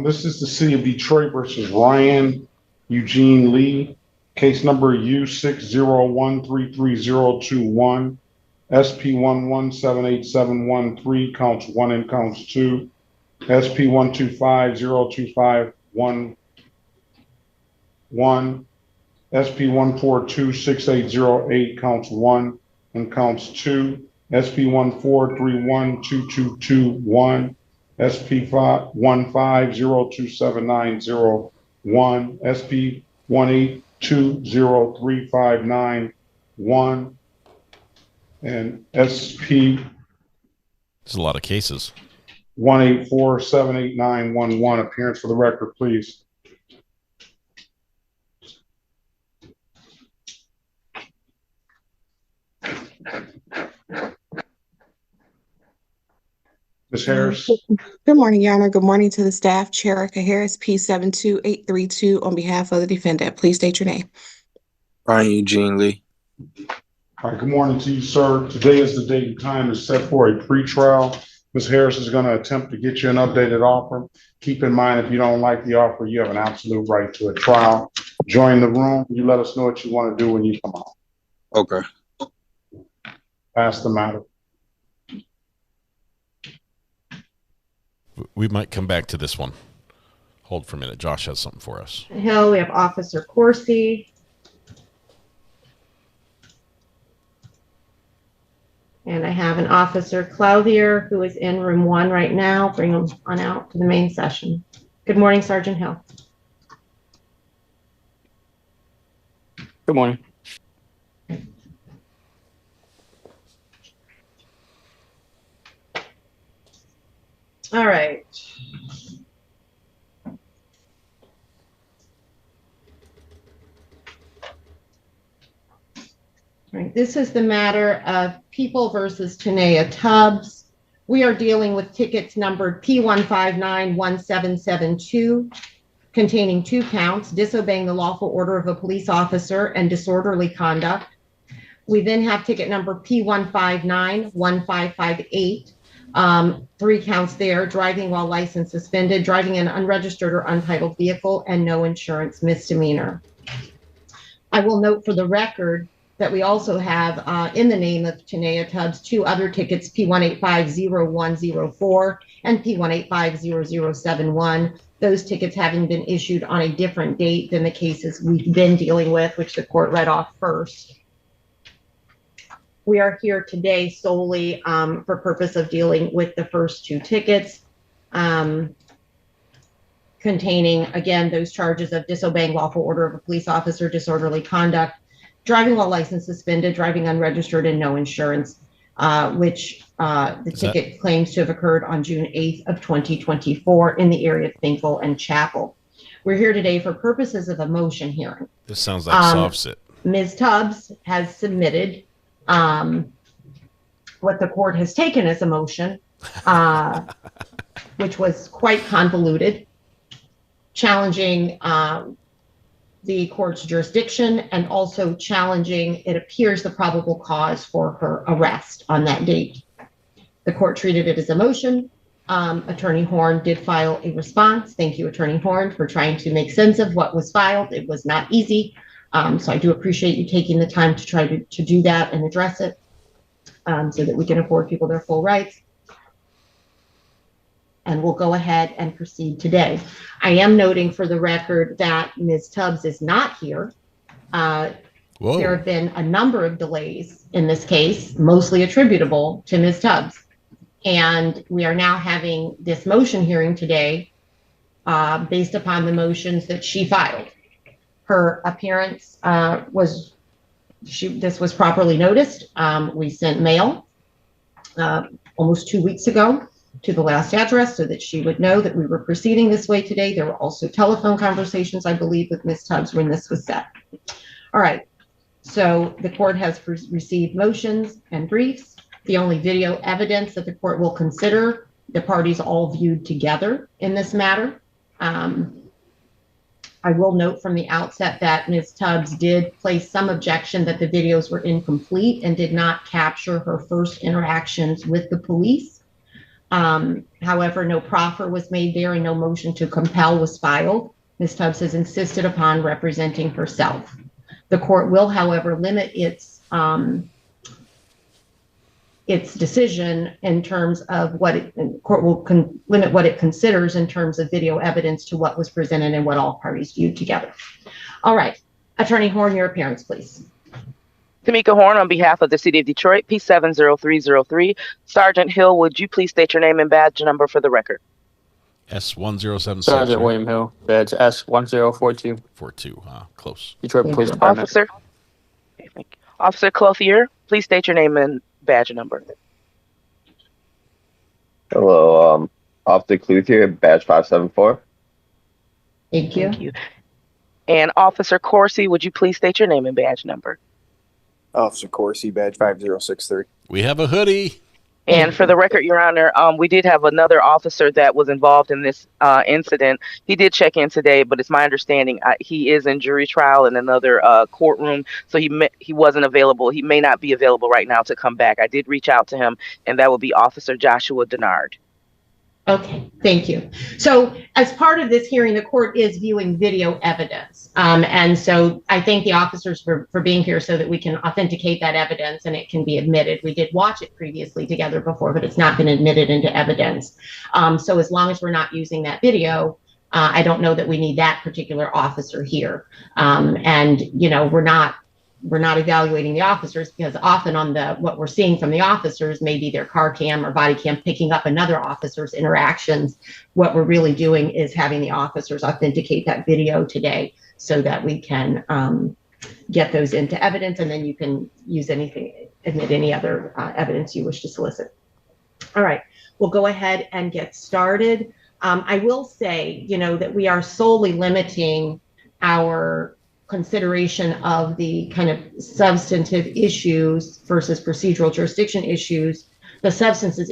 This is the city of Detroit versus Ryan Eugene Lee. Case number U60133021, SP1178713, counts 1 and counts 2, SP12502511, SP142688, counts 1 and counts 2, SP143122221, SP15027901, SP1820359, and SP There's a lot of cases. 184-78911. Appearance for the record, please. Ms. Harris. Good morning, Your Honor. Good morning to the staff. Cherika Harris, P72832, on behalf of the defendant. Please state your name. Ryan Eugene Lee. All right, good morning to you, sir. Today is the date and time is set for a pretrial. Ms. Harris is going to attempt to get you an updated offer. Keep in mind, if you don't like the offer, you have an absolute right to a trial. Join the room. You let us know what you want to do when you come out. Okay. Pass the matter. We might come back to this one. Hold for a minute. Josh has something for us. Hill, we have Officer Corsi. And I have an Officer Clouthier who is in room 1 right now. Bring him on out to the main session. Good morning, Sergeant Hill. Good morning. All right. Right. This is the matter of People versus Tanea Tubbs. We are dealing with tickets numbered P1591772, containing 2 counts, disobeying the lawful order of a police officer and disorderly conduct. We then have ticket number P1591558. 3 counts there: driving while license suspended, driving an unregistered or untitled vehicle, and no insurance misdemeanor. I will note for the record that we also have in the name of Tanea Tubbs 2 other tickets, P1850104 and P1850071. Those tickets having been issued on a different date than the cases we've been dealing with, which the court read off first. We are here today solely for purpose of dealing with the first 2 tickets, containing, again, those charges of disobeying lawful order of a police officer, disorderly conduct, driving while license suspended, driving unregistered, and no insurance, which the ticket claims to have occurred on June 8th of 2024 in the area of Finkel and Chapel. We're here today for purposes of a motion hearing. This sounds like soft sit. Ms. Tubbs has submitted what the court has taken as a motion, which was quite convoluted, challenging the court's jurisdiction and also challenging, it appears, the probable cause for her arrest on that date. The court treated it as a motion. Attorney Horn did file a response. Thank you, Attorney Horn, for trying to make sense of what was filed. It was not easy. So I do appreciate you taking the time to try to do that and address it so that we can afford people their full rights. And we'll go ahead and proceed today. I am noting for the record that Ms. Tubbs is not here. There have been a number of delays in this case, mostly attributable to Ms. Tubbs. And we are now having this motion hearing today based upon the motions that she filed. Her appearance this was properly noticed. We sent mail almost 2 weeks ago to the last address so that she would know that we were proceeding this way today. There were also telephone conversations, I believe, with Ms. Tubbs when this was set. All right. So the court has received motions and briefs. The only video evidence that the court will consider, the parties all viewed together in this matter. I will note from the outset that Ms. Tubbs did place some objection that the videos were incomplete and did not capture her first interactions with the police. However, no proffer was made there and no motion to compel was filed. Ms. Tubbs has insisted upon representing herself. The court will, however, limit its decision in terms of what court will limit what it considers in terms of video evidence to what was presented and what all parties viewed together. All right, Attorney Horn, your appearance, please. Tamika Horn on behalf of the City of Detroit, P70303. Sergeant Hill, would you please state your name and badge number for the record? S1076. Sergeant William Hill, badge S1042. 42, close. Detroit Police Department. Officer. Okay, thank you. Officer Clothier, please state your name and badge number. Hello, Officer Clothier, badge 574. Thank you. Thank you. And Officer Corsi, would you please state your name and badge number? Officer Corsi, badge 5063. We have a hoodie. And for the record, Your Honor, we did have another officer that was involved in this incident. He did check in today, but it's my understanding he is in jury trial in another courtroom, so he wasn't available. He may not be available right now to come back. I did reach out to him, and that would be Officer Joshua Denard. Okay, thank you. So as part of this hearing, the court is viewing video evidence. And so I thank the officers for being here so that we can authenticate that evidence and it can be admitted. We did watch it previously together before, but it's not been admitted into evidence. So as long as we're not using that video, I don't know that we need that particular officer here. And, you know, we're not evaluating the officers because often on what we're seeing from the officers may be their car cam or body cam picking up another officer's interactions. What we're really doing is having the officers authenticate that video today so that we can get those into evidence, and then you can use admit any other evidence you wish to solicit. All right, we'll go ahead and get started. I will say, you know, that we are solely limiting our consideration of the kind of substantive issues versus procedural jurisdiction issues, the substantive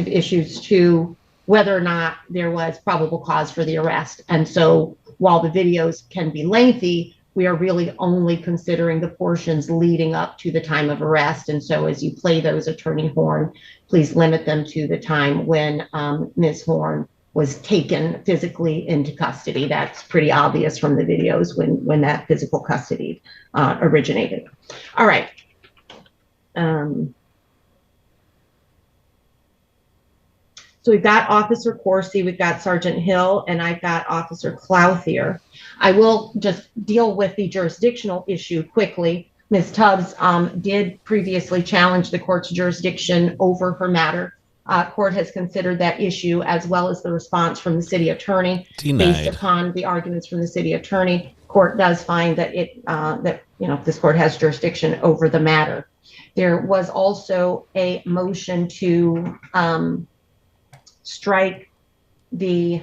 issues to whether or not there was probable cause for the arrest. And so while the videos can be lengthy, we are really only considering the portions leading up to the time of arrest. And so as you play those, Attorney Horn, please limit them to the time when Ms. Horn was taken physically into custody. That's pretty obvious from the videos when that physical custody originated. All right. So we've got Officer Corsi, we've got Sergeant Hill, and I've got Officer Clothier. I will just deal with the jurisdictional issue quickly. Ms. Tubbs did previously challenge the court's jurisdiction over her matter. Court has considered that issue as well as the response from the city attorney. Denied. Based upon the arguments from the city attorney, court does find that this court has jurisdiction over the matter. There was also a motion to strike the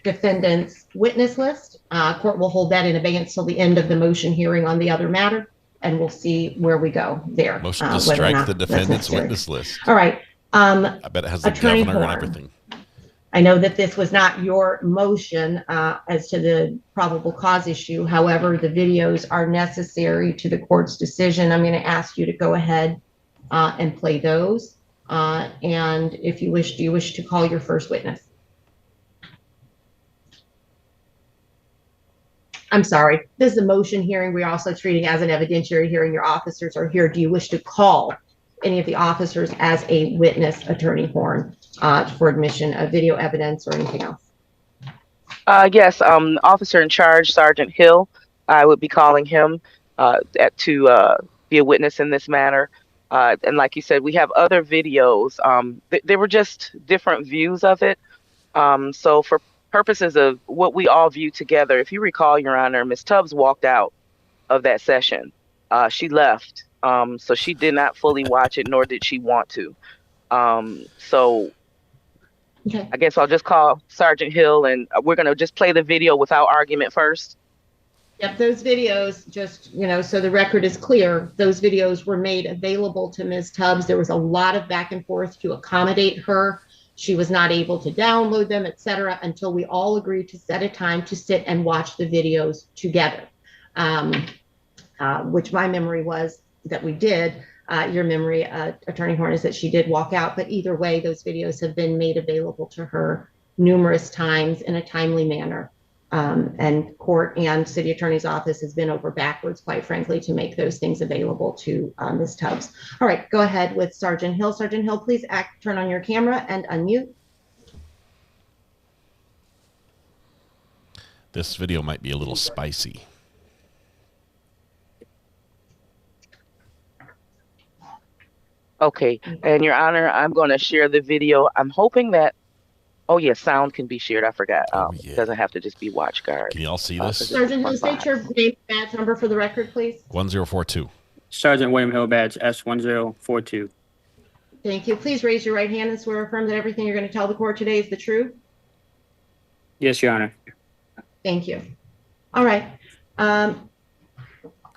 defendant's witness list. Court will hold that in abeyance till the end of the motion hearing on the other matter, and we'll see where we go there. Motion to strike the defendant's witness list. All right. I bet it has the Attorney governor and Horn. everything. I know that this was not your motion as to the probable cause issue. However, the videos are necessary to the court's decision. I'm going to ask you to go ahead and play those. And if you wish, do you wish to call your first witness? I'm sorry, this is a motion hearing. We're also treating as an evidentiary hearing. Your officers are here. Do you wish to call any of the officers as a witness, Attorney Horn, for admission of video evidence or anything else? Yes, officer in charge, Sergeant Hill. I would be calling him to be a witness in this matter. And like you said, we have other videos. They were just different views of it. So for purposes of what we all view together, if you recall, Your Honor, Ms. Tubbs walked out of that session. She left. So she did not fully watch it, nor did she want to. So okay. I guess I'll just call Sergeant Hill, and we're going to just play the video without argument first. Yep, those videos, just, you know, so the record is clear, those videos were made available to Ms. Tubbs. There was a lot of back and forth to accommodate her She was not able to download them, etc., until we all agreed to set a time to sit and watch the videos together, which my memory was that we did. Your memory, Attorney Horn, is that she did walk out, but either way, those videos have been made available to her numerous times in a timely manner. And court and city attorney's office has been over backwards, quite frankly, to make those things available to Ms. Tubbs. All right, go ahead with Sergeant Hill. Sergeant Hill, please turn on your camera and unmute. This video might be a little spicy. Okay, and Your Honor, I'm going to share the video. I'm hoping that, oh yeah, sound can be shared. I forgot. It doesn't have to just be watch guard. Can you all see this? Sergeant Hill, state your name, badge number for the record, please. 1042. Sergeant William Hill, badge S1042. Thank you. Please raise your right hand and swear or affirm that everything you're going to tell the court today is the truth. Yes, Your Honor. Thank you. All right.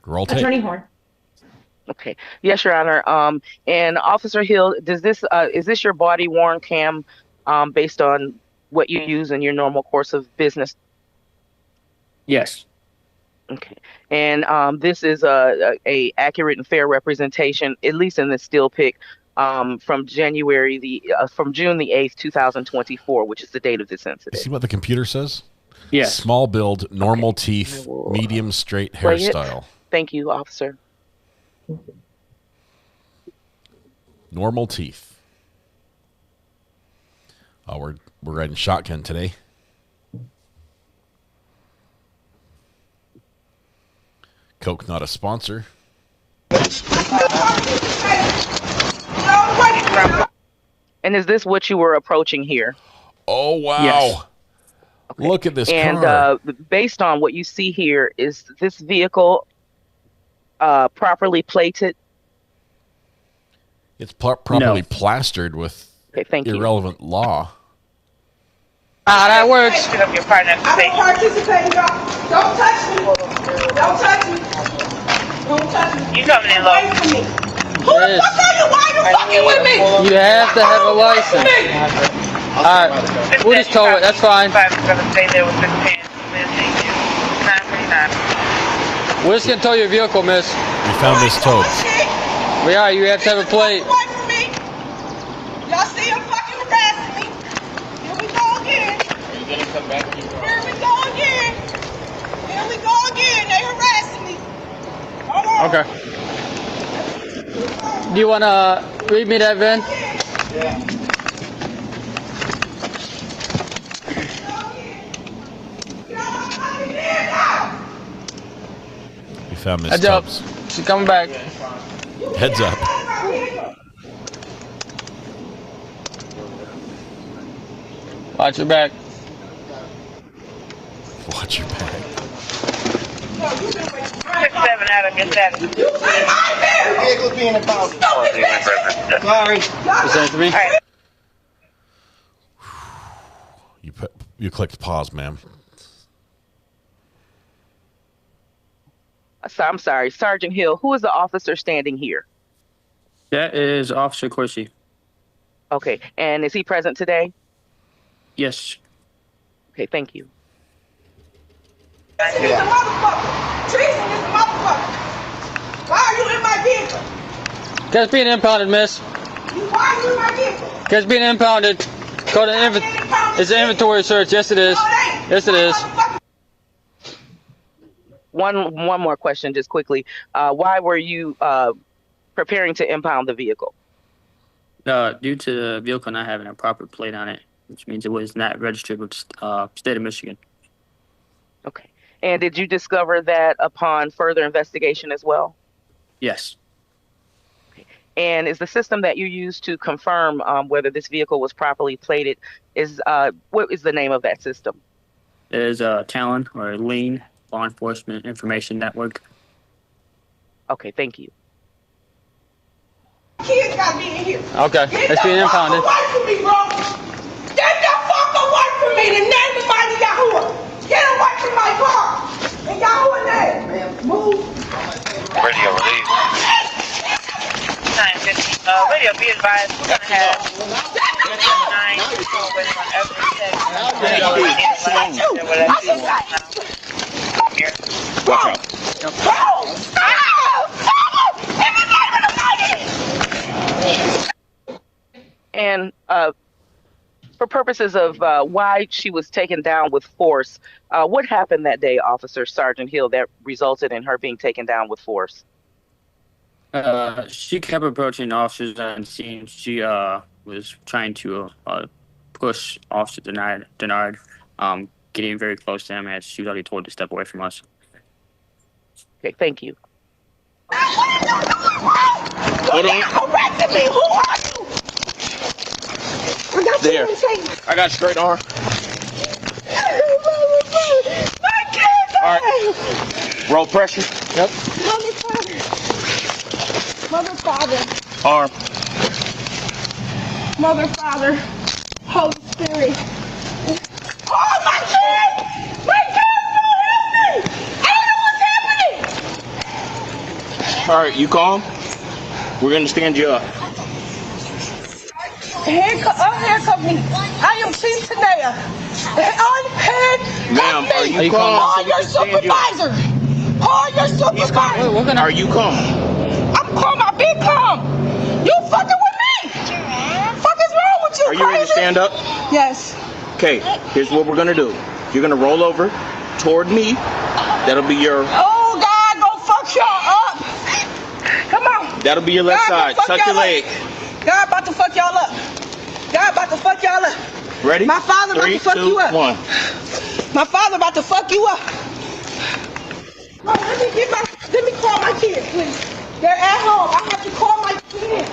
Roll tape. Attorney Horn. Okay. Yes, Your Honor. And Officer Hill, does this is this your body worn cam based on what you use in your normal course of business? Yes. Okay. And this is a accurate and fair representation, at least in the still pic, from June the 8th, 2024, which is the date of this incident. See what the computer says? Yes. Small build, normal teeth, medium straight hairstyle. Thank you, officer. Normal teeth. Oh, we're riding shotgun today. Coke not a sponsor. And is this what you were approaching here? Oh, wow. Yes. Okay. Look at this and, car. Based on what you see here, is this vehicle properly plated? It's properly plastered with irrelevant law. That works. I don't participate, y'all. Don't touch me. Don't touch me. Don't touch me. You coming in low? Away from me. Who the fuck are you? Why are you fucking with me? You have to have a license. Alright, we'll just tow it. That's fine. We're just gonna tow your vehicle, miss. We found Miss Tubbs. We are. You have to have a plate. Away from me. Y'all see him fucking harassing me. Here we go again. Are you gonna come back? Here we go again. Here we go again. They harassing me. Hold on. Okay. Do you wanna read me that, VIN? Yeah. We found Miss Heads up. Tubbs. She's coming back. Heads up. Watch your back. Watch your back. 7 out of your 7. Vehicle's being impounded. Sorry. Listen to me. Right. You clicked pause, ma'am. So I'm sorry, Sergeant Hill. Who is the officer standing here? That is Officer Corsi. Okay, and is he present today? Yes. Okay, thank you. Treason is a motherfucker. Treason is a motherfucker. Why are you in my vehicle? Because it's being impounded, miss. Why are you in my vehicle? Because it's being impounded. It's an inventory search. Yes, it is. Yes, it is. One more question, just quickly. Why were you preparing to impound the vehicle? Due to the vehicle not having a proper plate on it, which means it was not registered with state of Michigan. Okay. And did you discover that upon further investigation as well? Yes. Okay. And is the system that you use to confirm whether this vehicle was properly plated, what is the name of that system? It is Talon, or Lean Law Enforcement Information Network. Okay, thank you. Kids gotta be in here. Okay, it's being impounded. Get the fuck away from me, bro. Get the fuck away from me. The name of mighty Yahuwah. Get away from my car. In Yahuwah's name. Move. Radio release. 9:55. Radio, be advised, we're going to have 9 people waiting on every text. Watch out. And for purposes of why she was taken down with force, what happened that day, Officer Sergeant Hill, that resulted in her being taken down with force? She kept approaching officers on scene. She was trying to push Officer Denard, getting very close to him as she was already told to step away from us. Okay, thank you. Hold on. Arrested me. Who are you? There. I got straight arm. My kids. All right. Roll pressure. Yep. Mother, Father. Arm. Mother, Father. Holy Spirit. Oh, my kids. My kids don't help me. I don't know what's happening. All right, you calm? We're going to stand you up. Handcuff me. I am Chief Tanea. Ma'am, are you calm? Call your supervisor. Call your supervisor. Are you calm? I'm calm. I've been calm. You fucking with me. Fuck is wrong with you? Are you ready to stand up? Yes. Okay, here's what we're going to do. You're going to roll over toward me. That'll be your... Oh, God, go fuck y'all up. Come on. That'll be your left side. Tuck your leg. God about to fuck y'all up. God about to fuck y'all up. Ready? My father about to fuck you up. 3, 2, 1. My father about to fuck you up. Oh, let me call my kids, please. They're at home. I have to call my kids.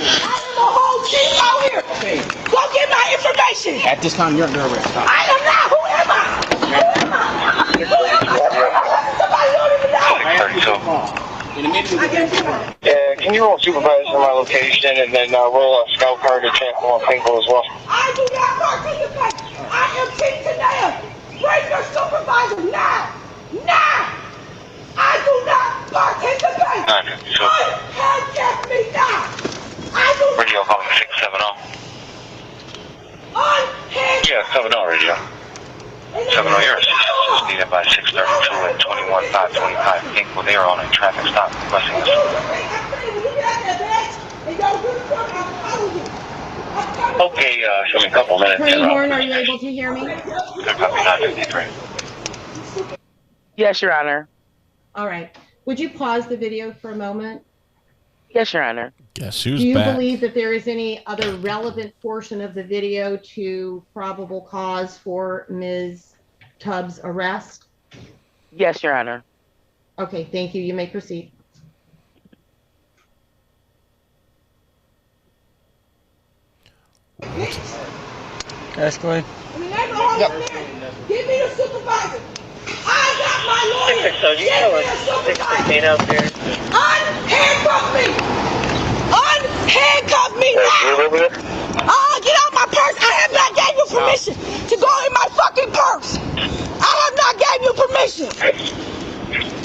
I am a whole team out here. Okay. Go get my information. At this time, you're under arrest. Stop. I am not. Who am I? Who am I? Somebody don't even know. Can you roll supervisor to my location and then roll a scout car to check on Pickles as well? I do not participate. I am Chief Tanea. Bring your supervisor now. Now. I do not participate. Unhandcuff me now. I do not. Radio calling 670. Unhandcuff. Yeah, 70 radio. 70, you're assistant needed by 632 at 21525 Pinkville. They are on a traffic stop requesting this. Okay, show me a couple minutes. Attorney Horn, are you able to hear me? Copy 953. Yes, Your Honor. All right. Would you pause the video for a moment? Yes, Your Honor. Guess who's Do you back? believe that there is any other relevant portion of the video to probable cause for Ms. Tubbs' arrest? Yes, Your Honor. Okay, thank you. You may proceed. That's good. Yep. Give me the supervisor. I got my lawyer. So you know it's 616 out there. Unhandcuff me. Unhandcuff me now. Get out my purse. I have not gave you permission to go in my fucking purse. I have not gave you permission.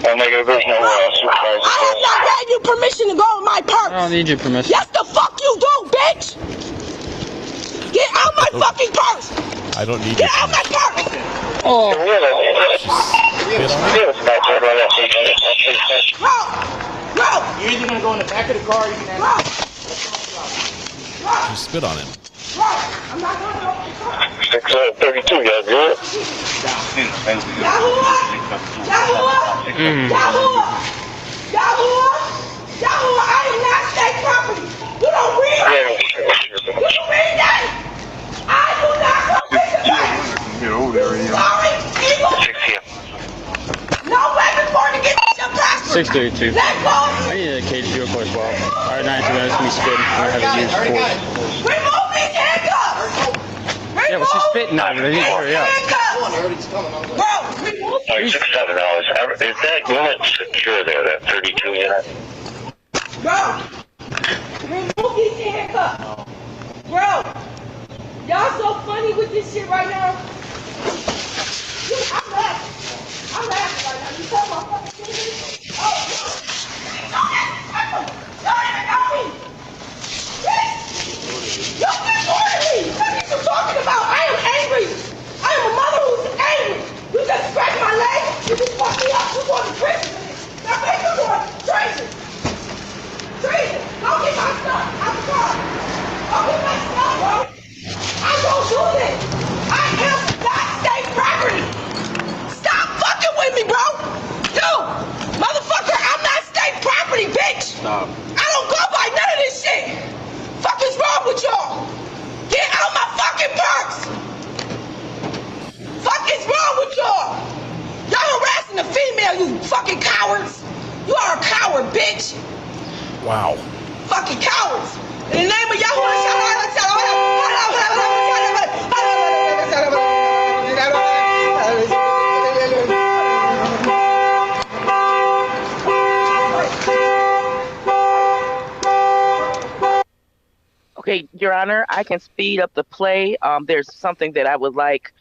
I'll make a version of supervisor. I have not gave you permission to go in my purse. I don't need your permission. Yes, the fuck you do, bitch. Get out my fucking purse. I don't need Get out my purse. Oh. Bro. You're either gonna go in the back of the car or you can have Just spit on him. Bro, I'm not going to open the car. 632, y'all good? Yahuwah, I am not state property. You don't read that? You read that? I do not participate. Get over there, Sorry, Eagle. No weapon for to get your passport. 632. Let go. I need a cage to go as well. Alright, 9 to that's me spitting. I have a use force. Remove these handcuffs. Yeah, but she's spitting on me. Yeah. Bro, remove $6,700. Is that unit secure there, that 32 unit? Bro, remove these handcuffs. Bro, y'all so funny with this shit right now. I'm laughing right now. You saw my fucking fingers? Oh, Stop. I don't go by none of this shit. Fuck is wrong with y'all? Get out my fucking purse. Fuck is wrong with y'all? Y'all harassing the female, you fucking cowards. You are a coward, bitch. Wow. Fucking cowards. In the name of Yahweh, Okay, Your Honor, I can speed up the play. There's something that I would like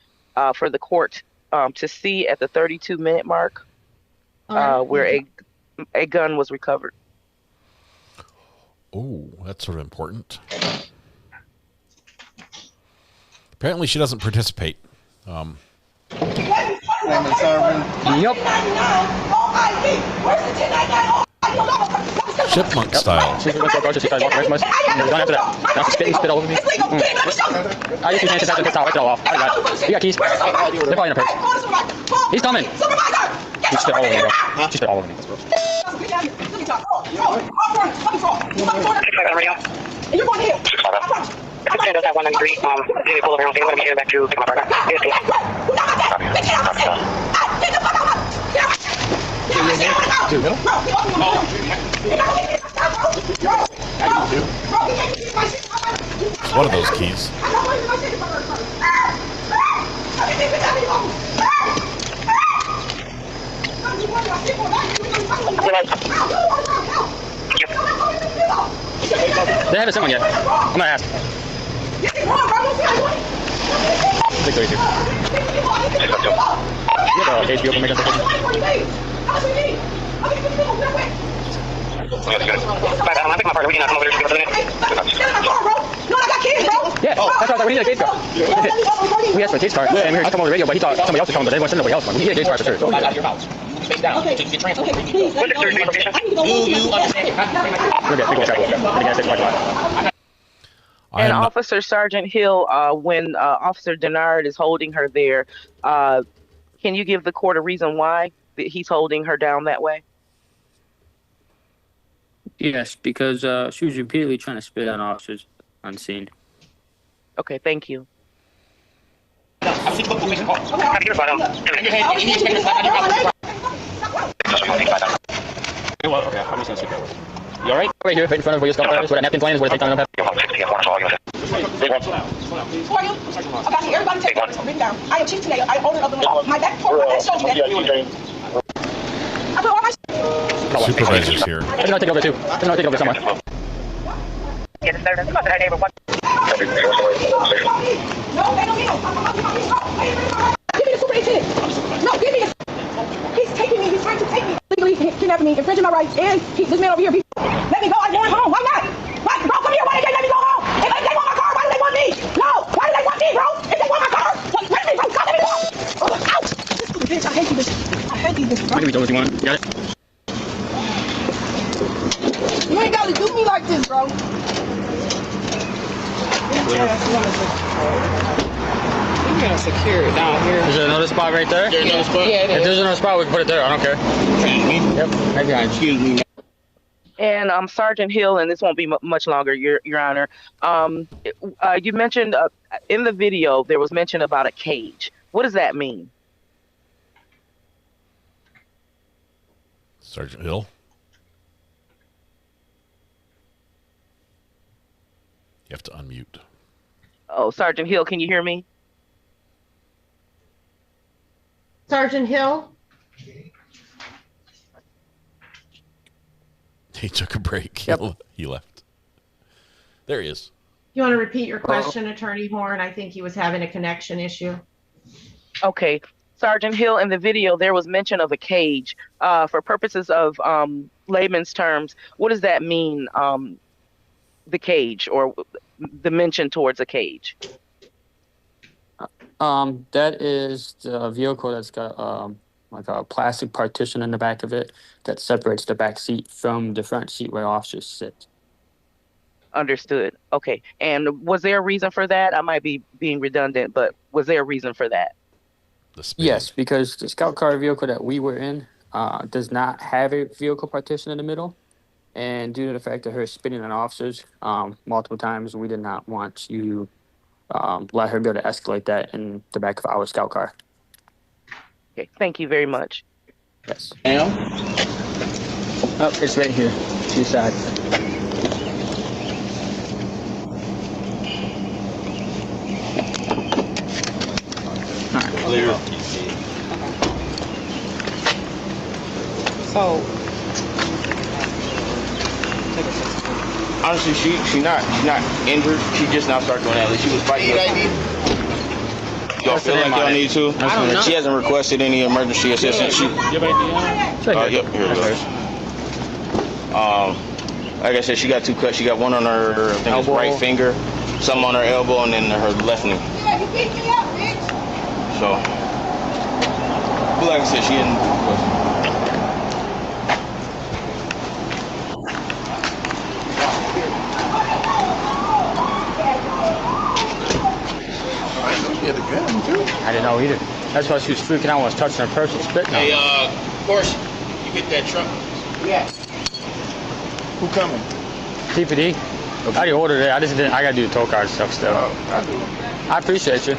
for the court to see at the 32-minute mark, where a gun was recovered. Oh, that's sort of important. Apparently, she doesn't participate. Chipmunk style. She's going to go to the sidewalk. Where's my... Done after that. Now she's spitting spit all over me. I used to hand it back to the towel. Wipe it all off. I got it. You got keys? They're probably in her purse. He's coming. She spit all over me, bro. She spit all over me. That's gross. You're going here. If it's does that 193, you pull over and I'm going to be heading back to pick my partner. It's one of those keys. They haven't sent one yet. I'm going to ask. 632. You have the HBO for making something? Yeah, that's what I thought. We need a case card. We asked for a case card. And we heard you come on the radio, but he thought somebody else was coming, but they want to send somebody else. We need a case card for sure. Out of your house. Face down. Okay. Get transferred. Okay, please. Do you understand? Look at Pickles. And Officer Sergeant Hill, when Officer Denard is holding her there, can you give the court a reason why he's holding her down that way? Yes, because she was repeatedly trying to spit on officers on scene. Okay, thank you. Well, okay, I'm just gonna sit there. You alright? Right here, right in front of where your skull is, where that napkin's laying is where they take down the I got you. Everybody take notes. Written down. I am Chief Tanea. I am owner of the law. My back shows you that. I put all my Supervisor's here. There's another take over too. There's another take over somewhere. Get the service. Come on, neighbor. What? No, they don't need no. Give me the superintendent. No, give me it. He's taking me. He's trying to take me. Legally kidnapping me, infringing my rights, and this man over here. Let me go. I'm going home. Why not? Why? Bro, come here. Why did they let me go home? If they want my car, why do they want me? No. Why do they want me, bro? If they want my car, wait a minute, bro. God, let me go. Oh, ouch. This stupid bitch. I hate you, bitch. I hate these bitches. I'll give you those if you want. You got it? You ain't got to do me like this, bro. You gotta secure it down here. Is there another spot right there? There's another spot? Yeah, if there's another spot, we can put it there. I don't care. Yep, right behind. Excuse me. And Sergeant Hill, and this won't be much longer, Your Honor. You mentioned in the video there was mention about a cage. What does that mean? Sergeant Hill. You have to unmute. Oh, Sergeant Hill, can you hear me? Sergeant Hill? He took a break. Yep. He left. There he is. You want to repeat your question, Attorney Horn? I think he was having a connection issue. Okay. Sergeant Hill, in the video, there was mention of a cage. For purposes of layman's terms, what does that mean, the cage, or the mention towards a cage? That is the vehicle that's got like a plastic partition in the back of it that separates the back seat from the front seat where officers sit. Understood. Okay. And was there a reason for that? I might be being redundant, but was there a reason for that? Yes, because the scout car vehicle that we were in does not have a vehicle partition in the middle, And due to the fact of her spitting on officers multiple times, we did not want to let her be able to escalate that in the back of our scout car. Okay, thank you very much. Yes. Ma'am? Oh, it's right here. To your side. Clear. So, Honestly, she's not injured. She just now started doing that. Like, she was fighting. Y'all feel like y'all need to? I don't know. She hasn't requested any emergency assistance. Yep, here it goes. Like I said, she got 2 cuts. She got one on her, I think it's right finger, some on her elbow, and then her left knee. Yeah, you beat me up, bitch. So, but like I said, she didn't request. I didn't know either. That's why she was freaking out when I was touching her purse and spitting on Hey, her. of course, you get that truck. Yeah. Who coming? TPD. I already ordered it. I just didn't. I gotta do the toll card stuff still. I appreciate you.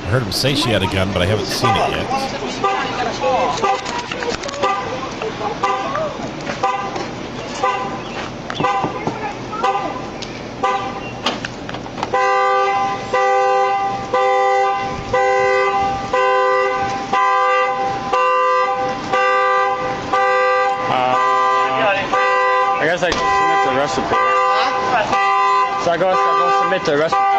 I heard him say she had a gun, but I haven't seen it yet. I guess I go submit the arrest report. So I go submit the arrest report.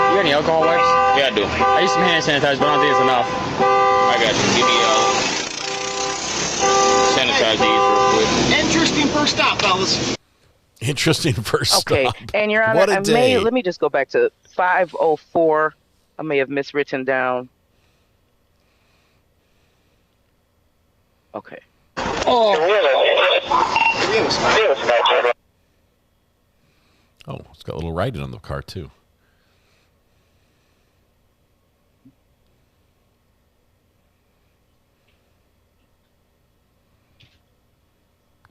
You got any alcohol wipes? Yeah, I do. I use some hand sanitizer, but I don't think it's enough. I got you. Give me sanitize these real quick. Interesting first stop, fellas. Interesting first Okay, stop. and Your Honor, What a day. let me just go back to 504. I may have miswritten down. Okay. Oh, it's got a little writing on the car, too.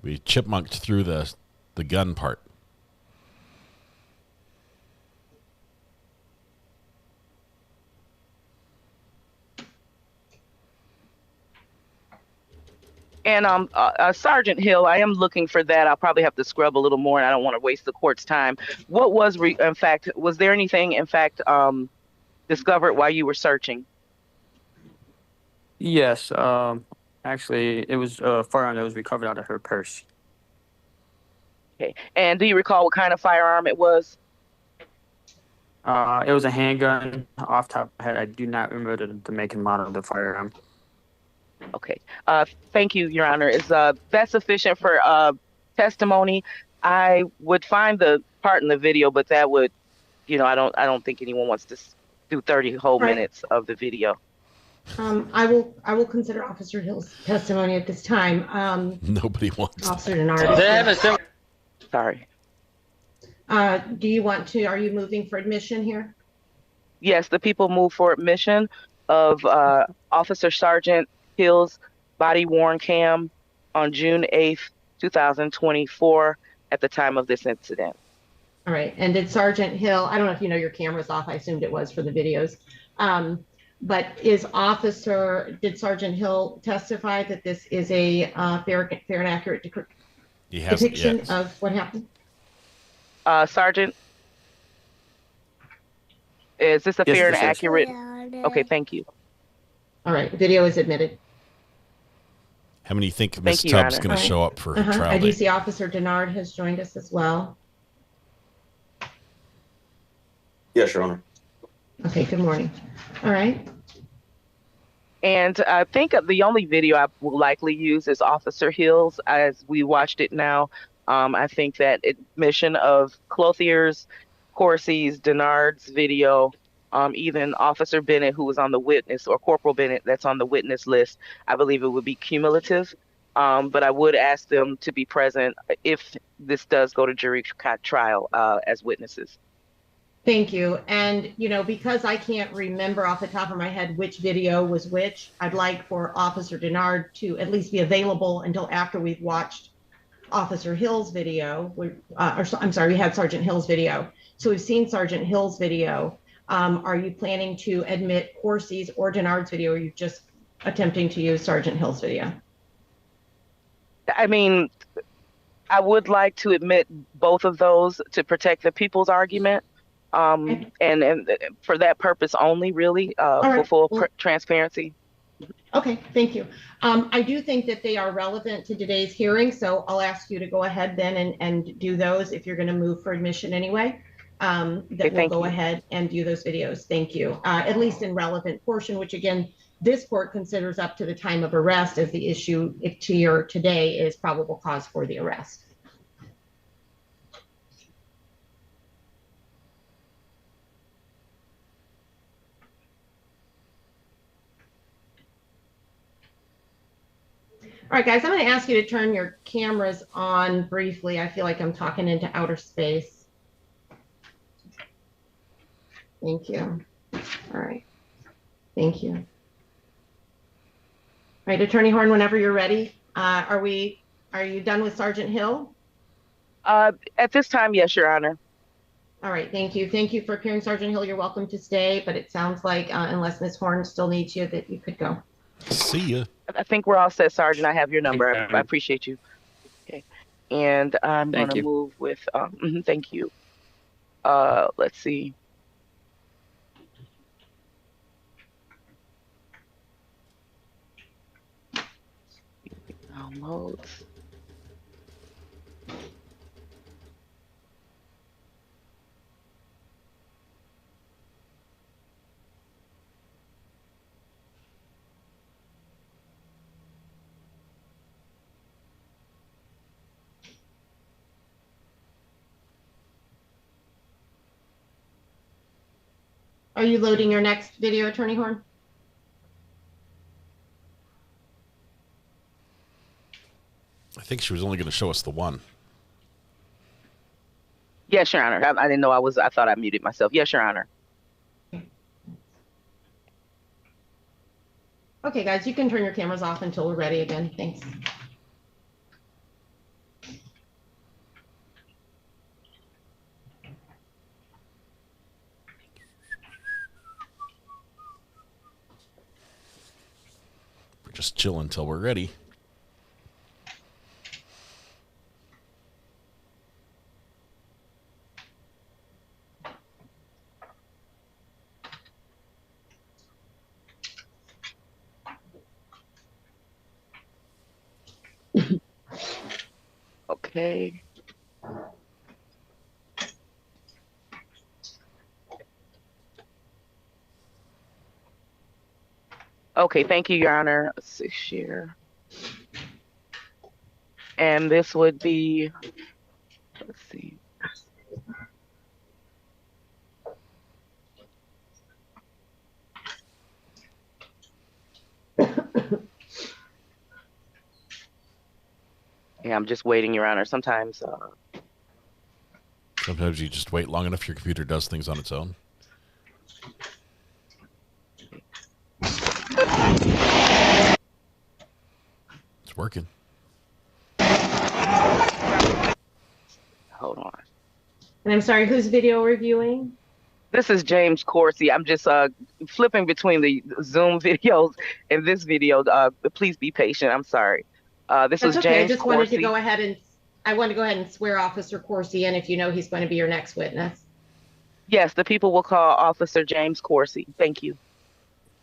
We chipmunked through the gun part. And Sergeant Hill, I am looking for that. I'll probably have to scrub a little more, and I don't want to waste the court's time. What was, in fact, was there anything, in fact, discovered while you were searching? Yes. Actually, it was a firearm that was recovered out of her purse. Okay. And do you recall what kind of firearm it was? It was a handgun. Off the top of my head, I do not remember the make and model of the firearm. Okay. Thank you, Your Honor. Is that sufficient for testimony? I would find the part in the video, but that would, I don't think anyone wants to do 30 whole minutes of the video. I will consider Officer Hill's testimony at this time. Nobody wants Officer that. Denard. Sorry. Do you want to? Are you moving for admission here? Yes, the people move for admission of Officer Sergeant Hill's body-worn cam on June 8th, 2024 at the time of this incident. All right. And did Sergeant Hill, I don't know if you know your camera's off, I assumed it was for the videos. But did Sergeant Hill testify that this is a fair and accurate depiction of what happened? Sergeant, is this a fair and accurate? Okay, thank you. All right, video is admitted. How many think Ms. Tubbs going to show up for her trial I do date? see Officer Denard has joined us as well. Yes, Your Honor. Okay, good morning. All right. And I think the only video I will likely use is Officer Hill's as we watched it now. I think that admission of Clothier's, Corsi's, Denard's video, even Officer Bennett, who was on the witness, or Corporal Bennett, that's on the witness list, I believe it would be cumulative. But I would ask them to be present if this does go to jury trial as witnesses. Thank you. And, because I can't remember off the top of my head which video was which, I'd like for Officer Denard to at least be available until after we've watched Officer Hill's video. I'm sorry, we had Sergeant Hill's video. So we've seen Sergeant Hill's video. Are you planning to admit Corsi's or Denard's video, or are you just attempting to use Sergeant Hill's video? I mean, I would like to admit both of those to protect the people's argument. And for that purpose only, really, for full transparency. Okay, thank you. I do think that they are relevant to today's hearing, so I'll ask you to go ahead then and do those if you're going to move for admission anyway. We'll go ahead and do those videos. Thank you. At least in relevant portion, which again, this court considers up to the time of arrest as the issue today is probable cause for the arrest. All right, guys, I'm going to ask you to turn your cameras on briefly. I feel like I'm talking into outer space. Thank you. All right. Thank you. All right, Attorney Horn, whenever you're ready. Are you done with Sergeant Hill? At this time, yes, Your Honor. All right, thank you. Thank you for appearing, Sergeant Hill. You're welcome to stay, but it sounds like unless Ms. Horn still needs you, that you could go. See ya. I think we're all set, Sergeant. I have your number. I appreciate you. Okay. And I'm going to move with, thank you. Let's see. Downloads. Are you loading your next video, Attorney Horn? I think she was only going to show us the one. Yes, Your Honor. I didn't know I thought I muted myself. Yes, Your Honor. Okay, guys, you can turn your cameras off until we're ready again. Thanks. We're just chilling until we're ready. Okay. Okay, thank you, Your Honor. Let's see, share. And this would be, let's see. Yeah, I'm just waiting, Your Honor. Sometimes you just wait long enough, your computer does things on its own. It's working. Hold on. And I'm sorry, who's video reviewing? This is James Corsi. I'm just flipping between the Zoom videos and this video. Please be patient. I'm sorry. This That's was okay. James I just Corsi. wanted to go ahead and swear Officer Corsi in if you know he's going to be your next witness. Yes, the people will call Officer James Corsi. Thank you.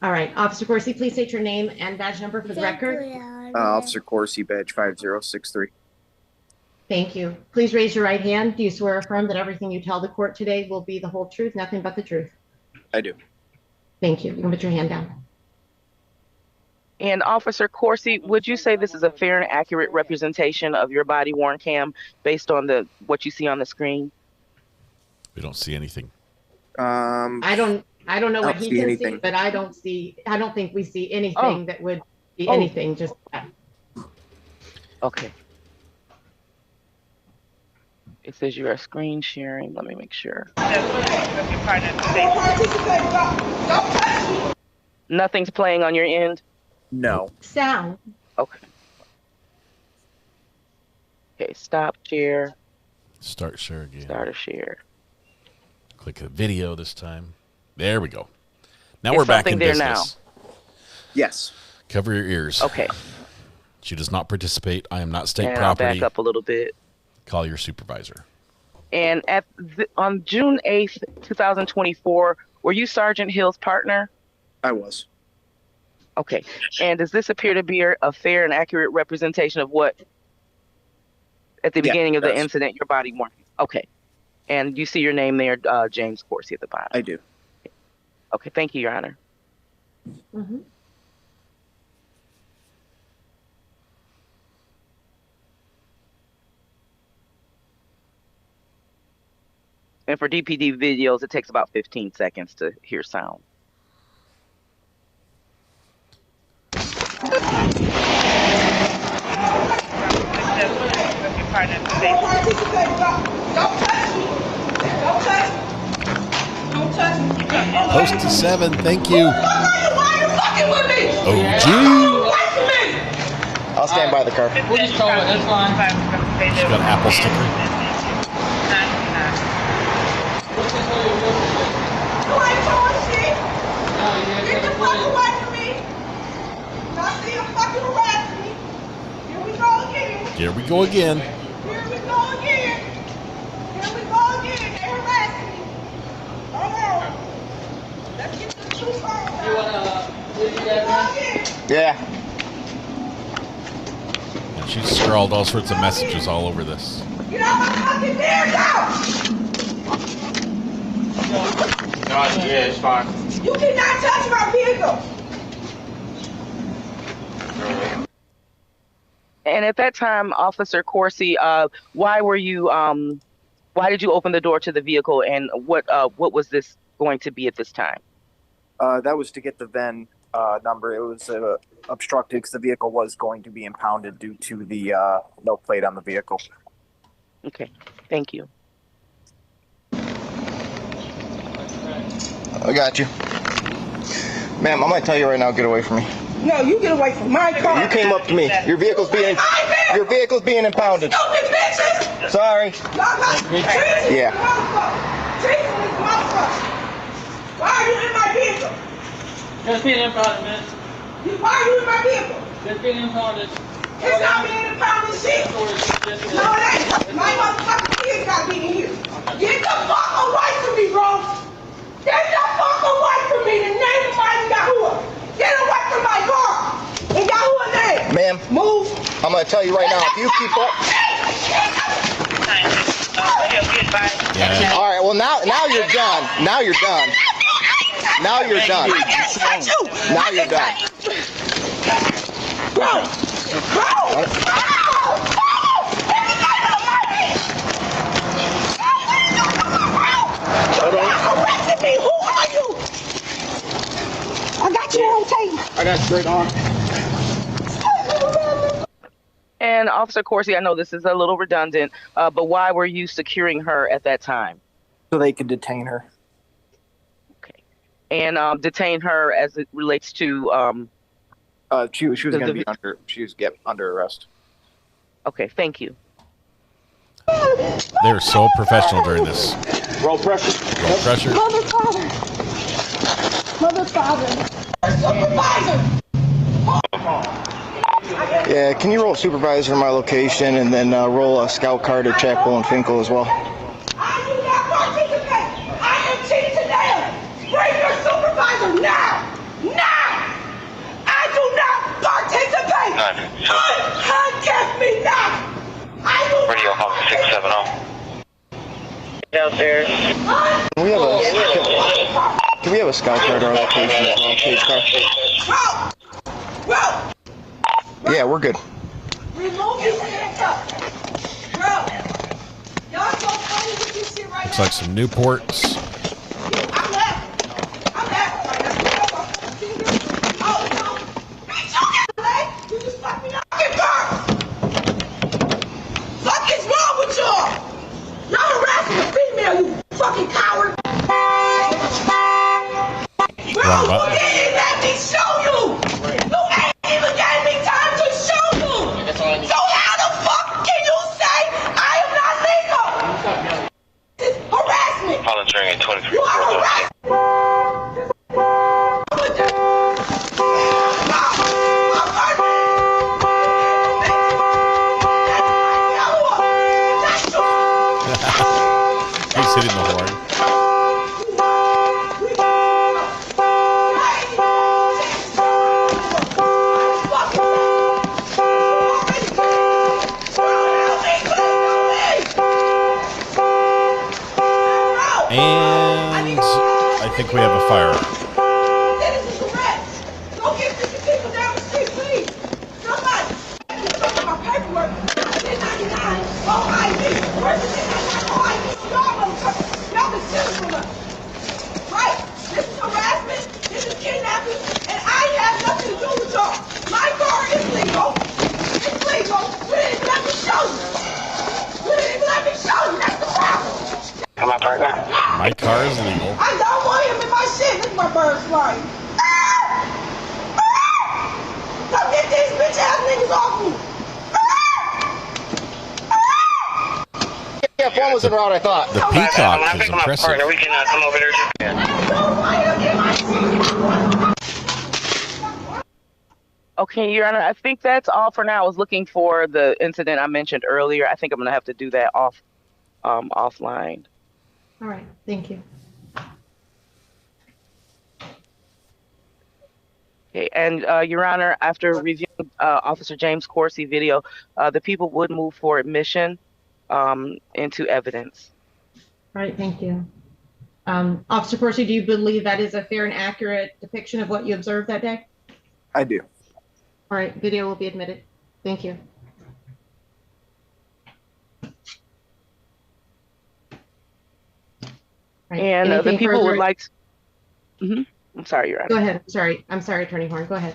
All right, Officer Corsi, please state your name and badge number for the record. Officer Corsi, badge 5063. Thank you. Please raise your right hand. Do you swear or affirm that everything you tell the court today will be the whole truth, nothing but the truth? I do. Thank you. You can put your hand down. And Officer Corsi, would you say this is a fair and accurate representation of your body-worn cam based on what you see on the screen? We don't see anything. I don't know what he can see, but I don't think we see anything that would be anything just that. Okay. It says you are screen sharing. Let me make sure. Nothing's playing on your end? No. Sound. Okay. Okay, stop share. Start share again. Start a share. Click the video this time. There we go. Now Is we're back something in there business. Yes. Cover your ears. Okay. She does not participate. I am not state And property. I'll back up a little bit. Call your supervisor. And on June 8th, 2024, were you Sergeant Hill's partner? I was. Okay. And does this appear to be a fair and accurate representation of what, at the beginning of the incident, your body worn? Okay. And you see your name there, James Coursey, at the bottom? I do. Okay. Thank you, Your Honor. Mm-hmm. And for DPD videos, it takes about 15 seconds to hear sound. Post to 7. Thank you. OG. I'll stand by the car. We'll just call it. That's fine. She's got an Apple sticker. Get the fuck away from me! Y'all see him fucking harassing me? Here we go again. Here we go again. Here we go again. Here we go again. They harassing me. Hold on. Let's get the truth out. You wanna leave that, Yeah. And she's scrawled all sorts of messages all over this. Get out my fucking vehicle! Yeah, it's fine. You cannot touch my vehicle! And at that time, Officer Coursey, why did you open the door to the vehicle, and what was this going to be at this time? That was to get the VIN number. It was obstructed because the vehicle was going to be impounded due to the no plate on the vehicle. Okay, thank you. I got you. Ma'am, I'm going to tell you right now, get away from me. No, you get away from my car. You came up to me. Your vehicle's being impounded. Stupid bitches! Sorry. Y'all got treason, Yeah. treason is motherfucker. Why are you in my vehicle? Just being impounded, man. Why are you in my vehicle? Just being impounded. It's not being impounded shit. No, it ain't. My motherfucking kids gotta be in here. Get the fuck away from me, bro. Get the fuck away from me. The name of my Yahuwah. Get away from my car. In Yahuwah's name. Ma'am. Move. I'm going to tell you right now, if you keep up. Yeah. All right, well, now you're done. Now you're done. Now you're done. Now you're done. Bro. Hold on. Who are you? I got you on tape. I got straight on. And Officer Coursey, I know this is a little redundant, but why were you securing her at that time? So they could detain her. Okay. And detain her as it relates to She was going to be under arrest. Okay, thank you. They're so professional during this. Roll pressure. Roll pressure. Mother, father. Supervisor. Yeah, can you roll supervisor in my location and then roll a scout car to Chapel and Finkel as well? I do not participate. I am Chief Tadeo. Bring your supervisor now. Now. I do not participate. Handcuff me now. I do Radio Hawk 670. Downstairs. Can we have a scout car at our location as well? Page car. Yeah, we're good. remove these handcuffs. Bro. Y'all so funny with this shit right Looks now. like some Newports. I'm left. Oh, no. Bitch, you get late. You just fucked me up. Get back. Wrong button. You didn't let me show you. You ain't even gave me time to show you. So how the fuck can you say I am not legal? This is harassment. Volunteering at 23. You are harassment. He's hitting the horn. And I think we have a fire. Go get these people down the street, please. Somebody. Look at my paperwork. 1099. Oh, ID. Where's the 1099? Oh, ID. Y'all motherfuckers. Y'all been stealing from us. Right. This is harassment. This is kidnapping. And I have nothing to do with y'all. My car is legal. It's legal. You didn't even let me show you. You didn't even let me show you. That's the problem. Come on, partner. My car is legal. I don't want him in my shit. Look at my birds flying. Come get these bitch ass niggas off me. Yeah, phone was en route, I thought. The peacock is impressive. Partner, we can come over there. Okay, Your Honor, I think that's all for now. I was looking for the incident I mentioned earlier. I think I'm going to have to do that offline. All right, thank you. Okay, and Your Honor, after reviewing Officer James Coursey video, the people would move for admission into evidence. All right, thank you. Officer Coursey, do you believe that is a fair and accurate depiction of what you observed that day? I do. All right, video will be admitted. Thank you. Right. And the Anything people further? would like to... I'm sorry, Your Honor. Go ahead. I'm sorry, Attorney Horn. Go ahead.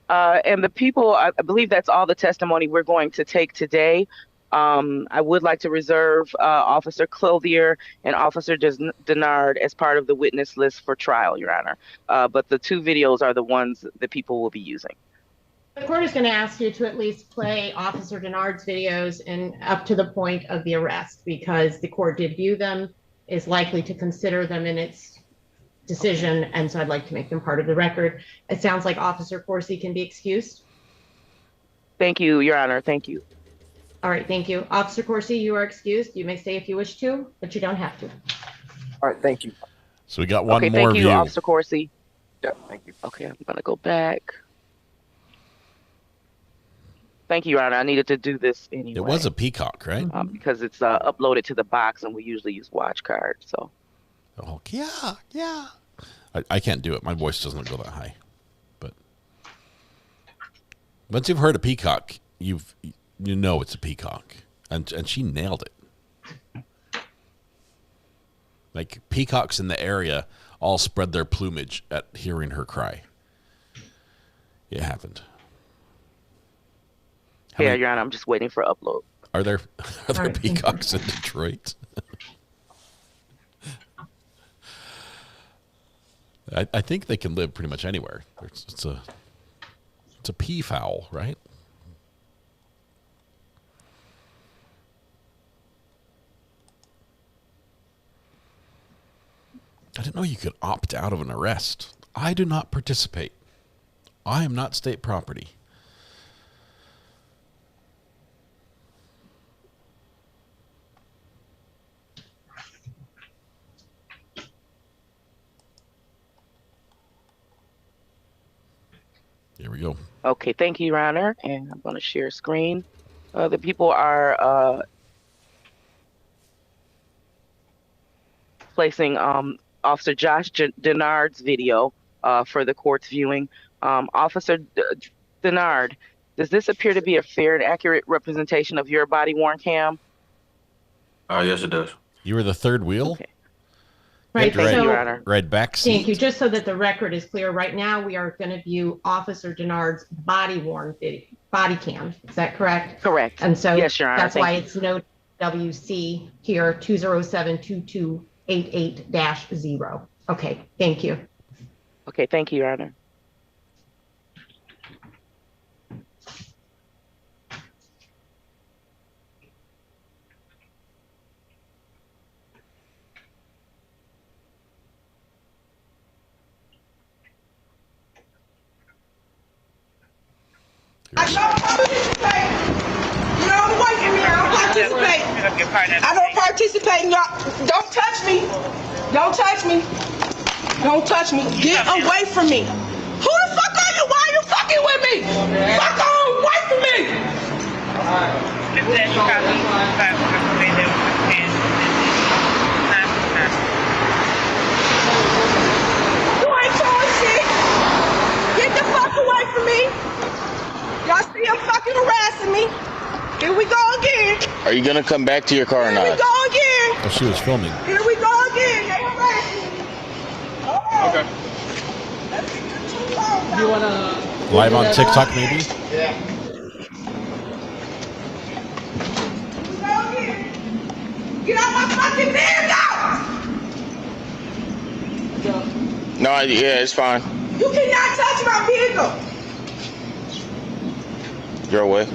And the people, I believe that's all the testimony we're going to take today. I would like to reserve Officer Clothier and Officer Denard as part of the witness list for trial, Your Honor. But the two videos are the ones that people will be using. The court is going to ask you to at least play Officer Denard's videos and up to the point of the arrest, because the court did view them, is likely to consider them in its decision, and so I'd like to make them part of the record. It sounds like Officer Coursey can be excused. Thank you, Your Honor. Thank you. All right, thank you. Officer Coursey, you are excused. You may stay if you wish to, but you don't have to. All right, thank you. So we got one more thank you, view. Officer Coursey. Yeah, thank you. Okay, I'm going to go back. Thank you, Your Honor. I needed to do this anyway. It was a peacock, right? Because it's uploaded to the box, and we usually use watch cards. So. Oh, yeah. I can't do it. My voice doesn't go that high. But once you've heard a peacock, you know it's a peacock. And she nailed it. Like, peacocks in the area all spread their plumage at hearing her cry. It happened. Yeah, Your Honor, I'm just waiting for upload. Are there peacocks in Detroit? I think they can live pretty much anywhere. It's a peafowl, right? I didn't know you could opt out of an arrest. I do not participate. I am not state property. Here we go. Okay, thank you, Your Honor. And I'm going to share screen. The people are placing Officer Josh Denard's video for the court's viewing. Officer Denard, does this appear to be a fair and accurate representation of your body-worn cam? Yes, it does. You were the third wheel? Okay. Right, Thank you, Your Honor. Right back seat. Thank you. Just so that the record is clear, right now we are going to view Officer Denard's body-worn body cam. Is that correct? Correct. And so yes, Your Honor. that's why it's noted WC here 2072288-0. Okay, thank you. Okay, thank you, Your Honor. I don't participate. You don't wait for me. I don't participate. I don't participate. Y'all, don't touch me. Don't touch me. Don't touch me. Get away from me. Who the fuck are you? Why are you fucking with me? Fuck on, away from me. You ain't doing shit. Get the fuck away from me. Y'all see him fucking harassing me. Here we go again. Are you gonna come back to your car or Here we not? go again. Oh, she was filming. Here we go again. They harassing me. Okay. You wanna Live on TikTok, maybe? Yeah. Get out my fucking vehicle! No, yeah, it's fine. You cannot touch my vehicle! You're away.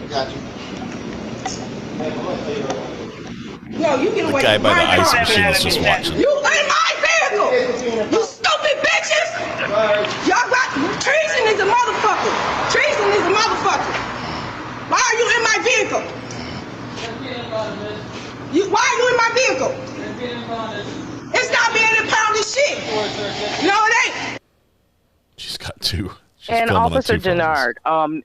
Got you. No, you get The away guy from by my the ice car. machine is just watching. You in my vehicle! You stupid bitches! Y'all got treason is a motherfucker! Treason is a motherfucker! Why are you in my vehicle? Why are you in my vehicle? It's not being impounded shit! No, it ain't! She's got two. She's And filming on Officer two phones.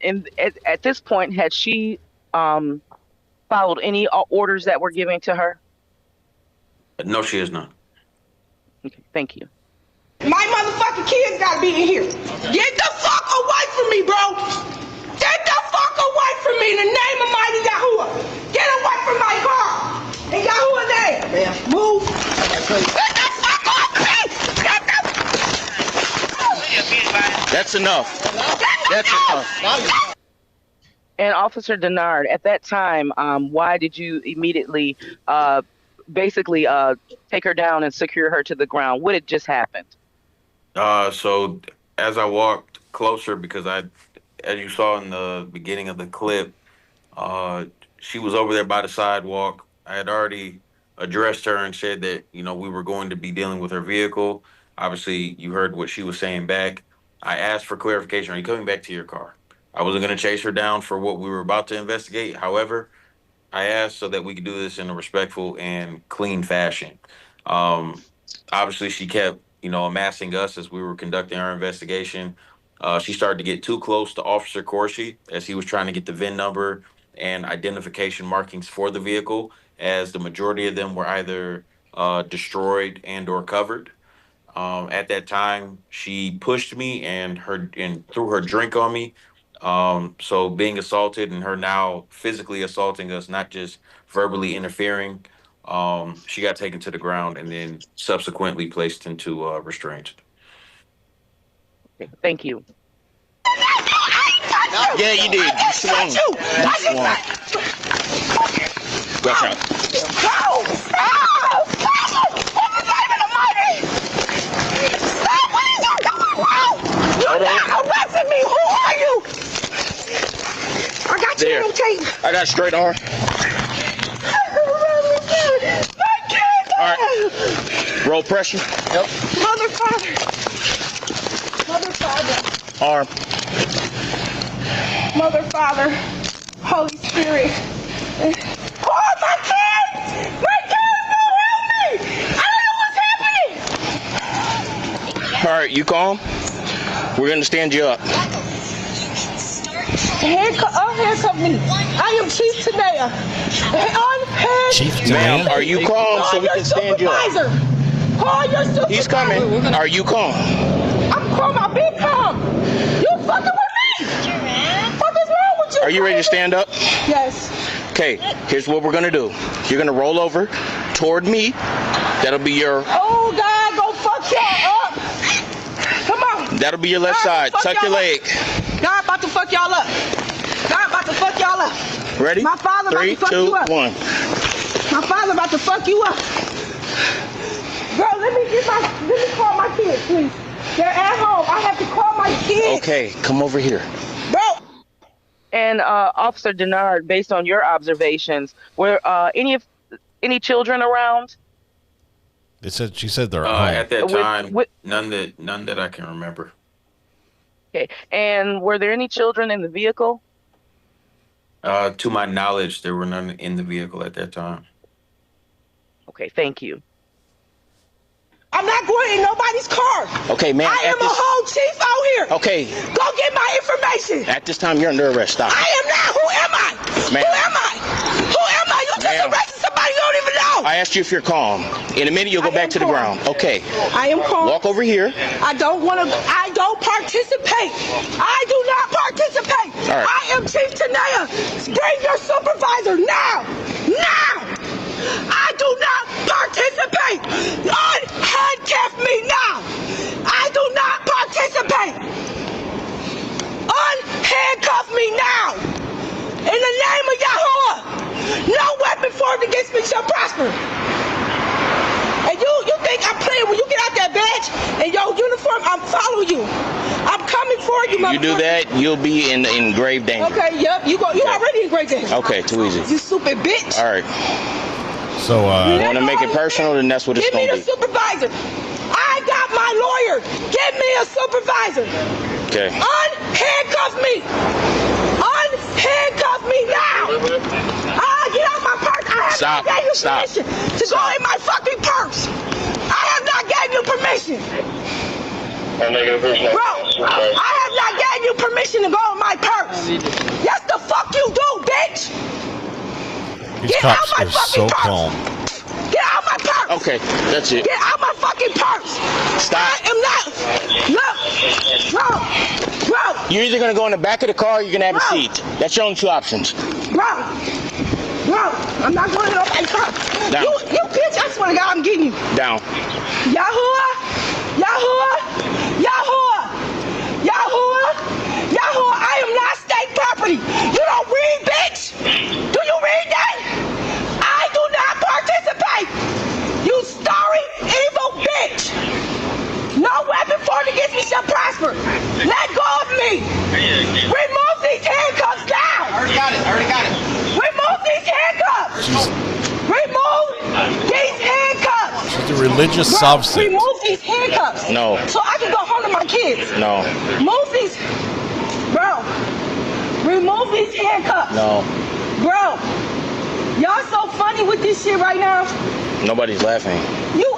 Denard, at this point, had she followed any orders that were given to her? No, she is not. Okay, thank you. My motherfucking kids gotta be in here. Get the fuck away from me, bro! Get the fuck away from me in the name of mighty Yahuwah! Get away from my car! In Yahuwah's name! Move! Get the fuck off me! Get the... That's enough. That's enough. And Officer Denard, at that time, why did you immediately basically take her down and secure her to the ground? What had just happened? So as I walked closer, because as you saw in the beginning of the clip, she was over there by the sidewalk. I had already addressed her and said that, we were going to be dealing with her vehicle. Obviously, you heard what she was saying back. I asked for clarification. Are you coming back to your car? I wasn't going to chase her down for what we were about to investigate. However, I asked so that we could do this in a respectful and clean fashion. Obviously, she kept, amassing us as we were conducting our investigation. She started to get too close to Officer Corsi as he was trying to get the VIN number and identification markings for the vehicle, as the majority of them were either destroyed and or covered. At that time, she pushed me and threw her drink on me. So being assaulted and her now physically assaulting us, not just verbally interfering, she got taken to the ground and then subsequently placed into restraint. Okay, thank you. Yeah, you did. You swung. You swung. Watch out. Go! Oh! Stop! In the name of the mighty! Stop! What is you doing, bro? You're not arresting me! Who are you? I got you on tape. I got straight arm. All right. Roll pressure. Yep. Mother, father. Mother, father. Arm. Mother, father. Holy Spirit. Oh, my kids! My kids don't help me! I don't know what's happening! All right, you calm? We're going to stand you up. Handcuff me. I am Chief Tanea. Chief Ma'am, are you calm so we can stand you up? Call your supervisor. He's coming. Are you calm? I'm calm. I've been calm. You fucking with me. What is wrong with you? Are you ready to stand up? Yes. Okay, here's what we're going to do. You're going to roll over toward me. That'll be your... Oh, God, go fuck y'all up. Come on. That'll be your left side. Tuck your leg. God about to fuck y'all up. God about to fuck y'all up. Ready? My father about to fuck you up. 3, 2, 1. My father about to fuck you up. Girl, let me get my Okay, come over here. Bro. And Officer Denard, based on your observations, were any children around? She said they're at home. At that time, none that I can remember. Okay. And were there any children in the vehicle? To my knowledge, there were none in the vehicle at that time. Okay, thank you. I'm not going in nobody's car. Okay, ma'am. I am a whole chief out here. Okay. Go get my information. At this time, you're under arrest. Stop. I am not. Who am I? Ma'am. Who am I? Who am I? You just arrested somebody you don't even know. I asked you if you're calm. In a minute, you'll go back to the ground. Okay. I am calm. Walk over here. I don't participate. I do not participate. All right. I am Chief Tanea. Bring your supervisor now. Now. I do not participate. Unhandcuff me now. I do not participate. Unhandcuff me now. In the name of Yahuwah, no weapon formed against me shall prosper. And you think I'm playing when you get out that badge and your uniform? I'm following you. I'm coming for you, You do that, you'll be in grave danger. Okay, yep. You already in grave danger. Okay, too easy. You stupid bitch. All right. So, you want to make it personal, then that's what it's going to be. Give me the supervisor. I got my lawyer. Give me a supervisor. Okay. Unhandcuff me. Unhandcuff me now. Get out my purse. I have not gave you permission to go in my fucking purse. I have not gave you permission. Bro, I have not gave you permission to go in my purse. Yes, the fuck you do, bitch. These cops are so calm. Get out my purse. Okay, that's it. Get out my fucking purse. Stop. I am not. Look, bro. You're either going to go in the back of the car or you're going to have a seat. That's your only two options. Bro, I'm not going to nobody's purse. Down. You bitch, I swear to God, I'm getting you. Down. Yahuwah. I am not state property. You don't read, bitch. Do you read that? I do not participate. You starry, evil bitch. No weapon formed against me shall prosper. Let go of me. Remove these handcuffs now. I already got it. Remove these handcuffs. Remove these handcuffs. She's a religious soft-set. Remove these handcuffs. No. So I can go home to my kids. No. Move these. Bro. Remove these handcuffs. No. Bro. Y'all so funny with this shit right now. Nobody's laughing.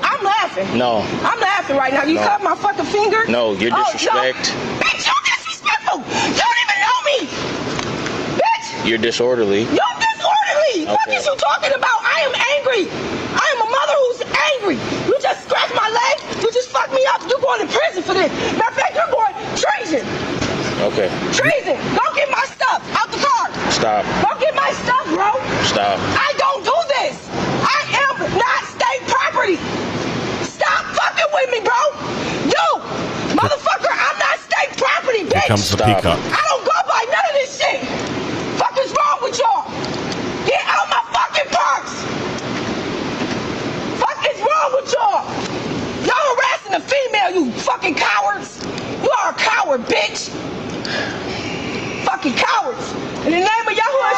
I'm laughing. No. I'm laughing right now. You cut my fucking finger? No, you're disrespect. No. Bitch, you're disrespectful. You don't even know me. Bitch. You're disorderly. You're disorderly. What is you talking about? I am angry. I am a mother who's angry. You just scratched my leg. You just fucked me up. You're going to prison for this. Matter of fact, you're going treason. Okay. Treason. Go get my stuff out the car. Stop. Go get my stuff, bro. Stop. I don't do this. I am not state property. Stop fucking with me, bro. You, motherfucker, I'm not state property, bitch. Here comes the peacock. I don't go by none of this shit. Fuck is wrong with y'all? Get out my fucking purse. Fuck is wrong with y'all? Y'all harassing a female, you fucking cowards. You are a coward, bitch. Fucking cowards. In the name of Yahuwah,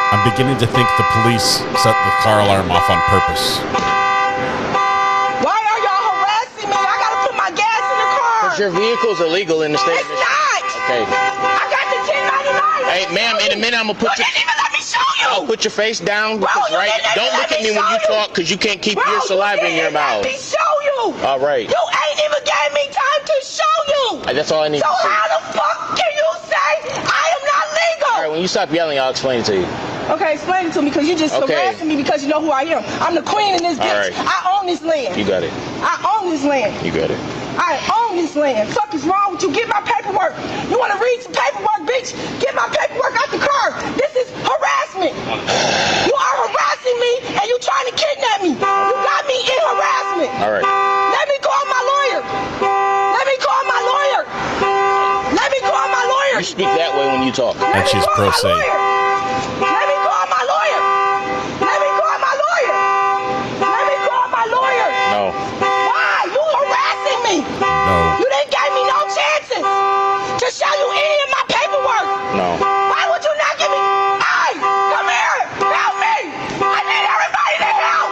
I'm beginning to think the police set the car alarm off on purpose. Why are y'all harassing me? I gotta put my gas in the car. Because your vehicle's illegal in the state. It's not. Okay. I got the 1099. Hey, ma'am, in a minute I'm gonna put you didn't even let me show you. I'll put your face down because don't look at me when you talk because you can't keep your saliva in your mouth. Let me show you. All right. You ain't even gave me time to show you. That's all I need So to see. how the fuck can you say I am not legal? All right, when you stop yelling, I'll explain it to you. Okay, explain it to me because you just harassing me because you know who I am. I'm the queen in this bitch. All right. I own this land. You got it. I own this land. You got it. I own this land. Fuck is wrong with you? Get my paperwork. You want to read some paperwork, bitch? Get my paperwork out the car. This is harassment. You are harassing me and you trying to kidnap me. You got me in harassment. All right. Let me call my lawyer. talk. And she's pro se. Let me call my lawyer. Let me call my lawyer. Let me call my lawyer. No. Why? You harassing me. No. You didn't give me no chances to show you any of my paperwork. No. Why would you not give me? Hey, come here. Help me. I need everybody to help.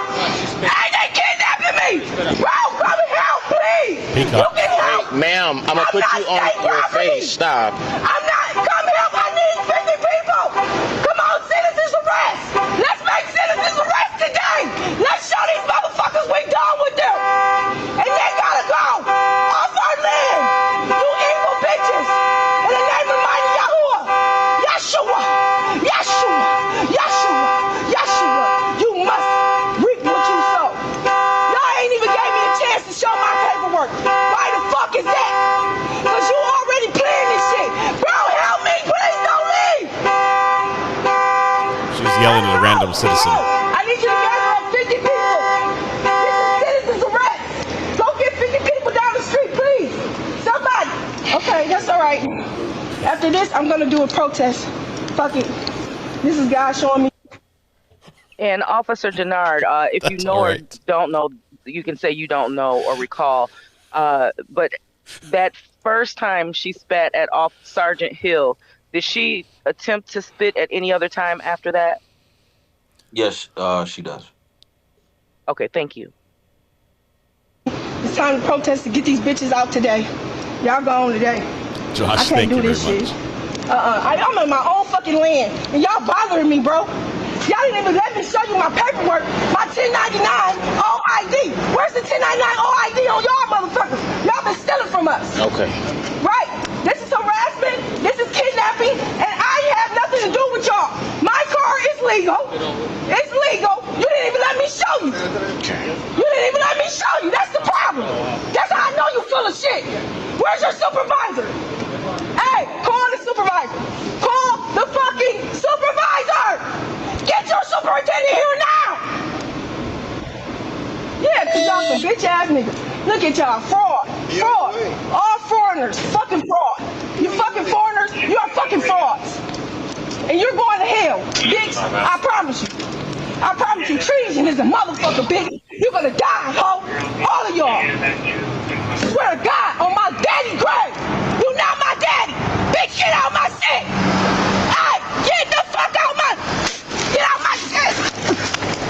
Hey, they kidnapping me. Bro, come and help, please. Peacock. You can help. Hey, ma'am, I'm gonna put you on your face. Stop. I'm not. Come help. I need 50 people. Come on, citizens arrest. Let's make citizens arrest today. Let's show these motherfuckers we done with them. And they gotta go off our land. You evil bitches. In the name of mighty Yahuwah. Yeshua. Yeshua. Yeshua. Yeshua. You must reap what you sow. Y'all ain't even gave me a chance to show my paperwork. Why the fuck is that? Cause you already playing this shit. Bro, help me. Please don't leave. She's yelling at a random citizen. I need you to gather up 50 people. This is citizens arrest. Go get 50 people down the street, please. Somebody. Okay, that's all right. After this, I'm gonna do a protest. Fuck it. This is God showing me. And Officer Denard, if you know or don't know, you can say you don't know or recall. But that first time she spat at Sergeant Hill, did she attempt to spit at any other time after that? Yes, she does. Okay, thank you. It's time to protest to get these bitches out today. Y'all go on today. Josh, I can't thank do you this very shit. much. I'm in my own fucking land, and y'all bothering me, bro. Y'all didn't even let me show you my paperwork, my 1099 OID. Where's the 1099 OID on y'all motherfuckers? Y'all been stealing from us. Okay. Right. This is harassment. This is kidnapping, and I have nothing to do with y'all. My car is legal. It's legal. You didn't even let me show you. You didn't even let me show you. That's the problem. That's how I know you full of shit. Where's your supervisor? Hey, call the supervisor. Call the fucking supervisor. Get your superintendent here now. Yeah, cause y'all some bitch ass niggas. Look at y'all, fraud, fraud. All foreigners, fucking fraud. You fucking foreigners, you are fucking frauds. And you're going to hell, bitch. I promise you. I promise you, treason is a motherfucker, bitch. You're gonna die, ho. All of y'all. Swear to God, on my daddy grave. You not my daddy. Bitch, get out my shit. Hey, get the fuck out my... Get out my shit.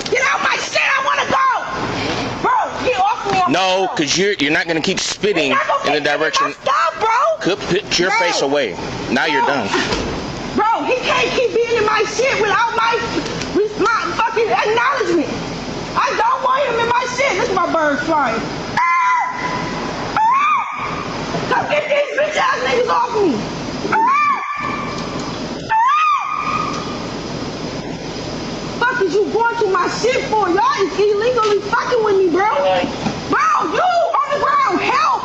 Get out my shit. I wanna go. Bro, get off me. No, because you're not going to keep spitting in the direction. Stop, bro. Put your face away. Now you're done. Bro, he can't keep being in my shit without my fucking acknowledgement. I don't want him in my shit. Look at my birds flying. Come get these bitch ass niggas off me. Fuck is you going to my shit for? Y'all is illegally fucking with me, bro. Bro, you on the ground, help.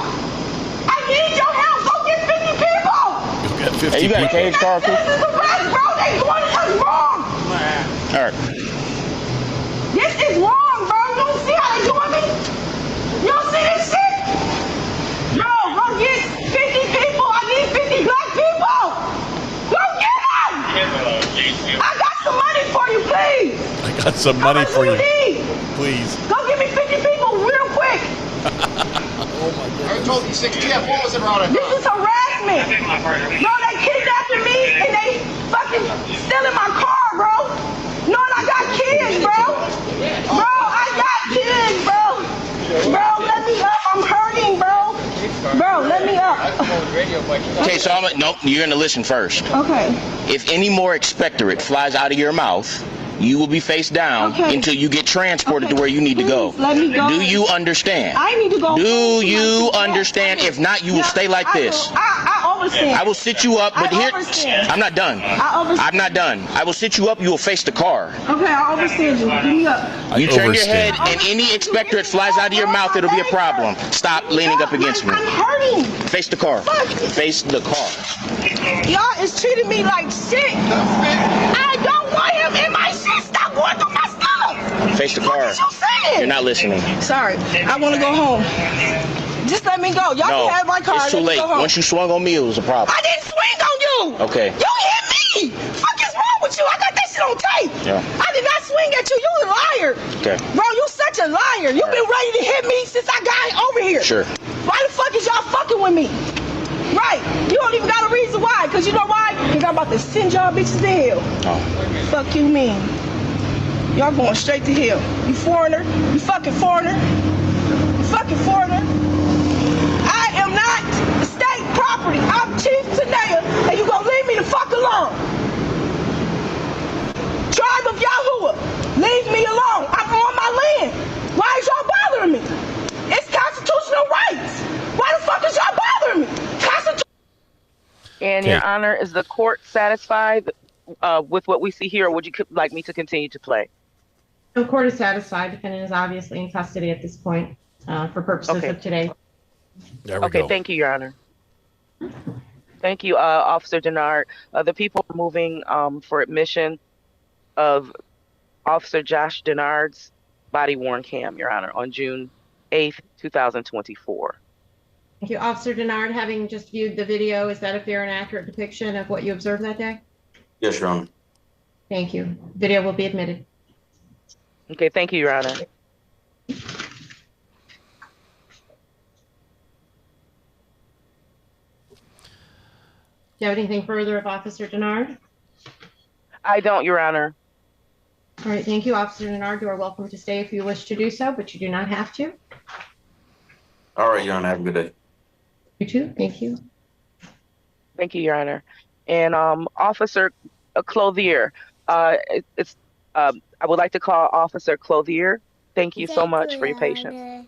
I need your help. Go get 50 people. You got 50 Hey, you got a cage car too? This is the rest, bro. They doing us wrong. All right. This is wrong, bro. You don't see how they doing me? You don't see this shit? Bro, go get 50 people. I need 50 black people. Go get them. I got some money for you, please. I got some money for you. Need? Please. Go give me 50 people real quick. Oh my God. I told you 60. Yeah, what was it around? This is harassment. Bro, they kidnapping me and they fucking stealing my car, bro. Knowing I got kids, bro. Bro, I got kids, bro. Bro, let me up. I'm hurting, bro. Bro, let me up. Okay, so no, you're going to listen first. Okay. If any more expectorate flies out of your mouth, you will be face down until you get transported to where you need to go. Let me go. Do you understand? I need to go. Do you understand? If not, you will stay like this. I understand. I will sit you up, but here, I'm not done. I'm not done. I will sit you up. You will face the car. Okay, I understand you. Give me up. You turn your head, and any expectorate flies out of your mouth, it'll be a problem. Stop leaning up against me. I'm hurting. Face the car. Face the car. Y'all is treating me like shit. I don't want him in my shit. Stop going through my stuff. Face the car. What you saying? You're not listening. Sorry, I want to go home. Just let me go. Y'all can have my car. It's too late. Once you swung on me, it was a problem. I didn't swing on you. you. Okay. You hit me. Fuck is wrong with you? I got that shit on tape. Yeah. I did not swing at you. You a liar. Okay. Bro, you such a liar. You been ready to hit me since I got over here. Sure. Why the fuck is y'all fucking with me? Right. You don't even got a reason why. Because you know why? Because I'm about to send y'all bitches to hell. Oh. Fuck you mean. Y'all going straight to hell. You foreigner. You fucking foreigner. You fucking foreigner. I am not state property. I'm Chief Tanea, and you gonna leave me the fuck alone. Tribe of Yahuwah, leave me alone. I'm on my land. Why is y'all bothering me? It's constitutional rights. Why the fuck is y'all bothering me? And Your Honor, is the court satisfied with what we see here, or would you like me to continue to play? The court is satisfied. Defendant is obviously in custody at this point for purposes of today. There we go. Thank you, Your Honor. Thank you, Officer Denard. The people are moving for admission of Officer Josh Denard's body-worn cam, Your Honor, on June 8th, 2024. Thank you. Officer Denard, having just viewed the video, is that a fair and accurate depiction of what you observed that day? Yes, Your Honor. Thank you. Video will be admitted. Okay, thank you, Your Honor. Do you have anything further of Officer Denard? I don't, Your Honor. All right, thank you, Officer Denard. You are welcome to stay if you wish to do so, but you do not have to. All right, Your Honor. Have a good day. You too. Thank you. Thank you, Your Honor. And Officer Clothier, I would like to call Officer Clothier. Thank you so much for your patience.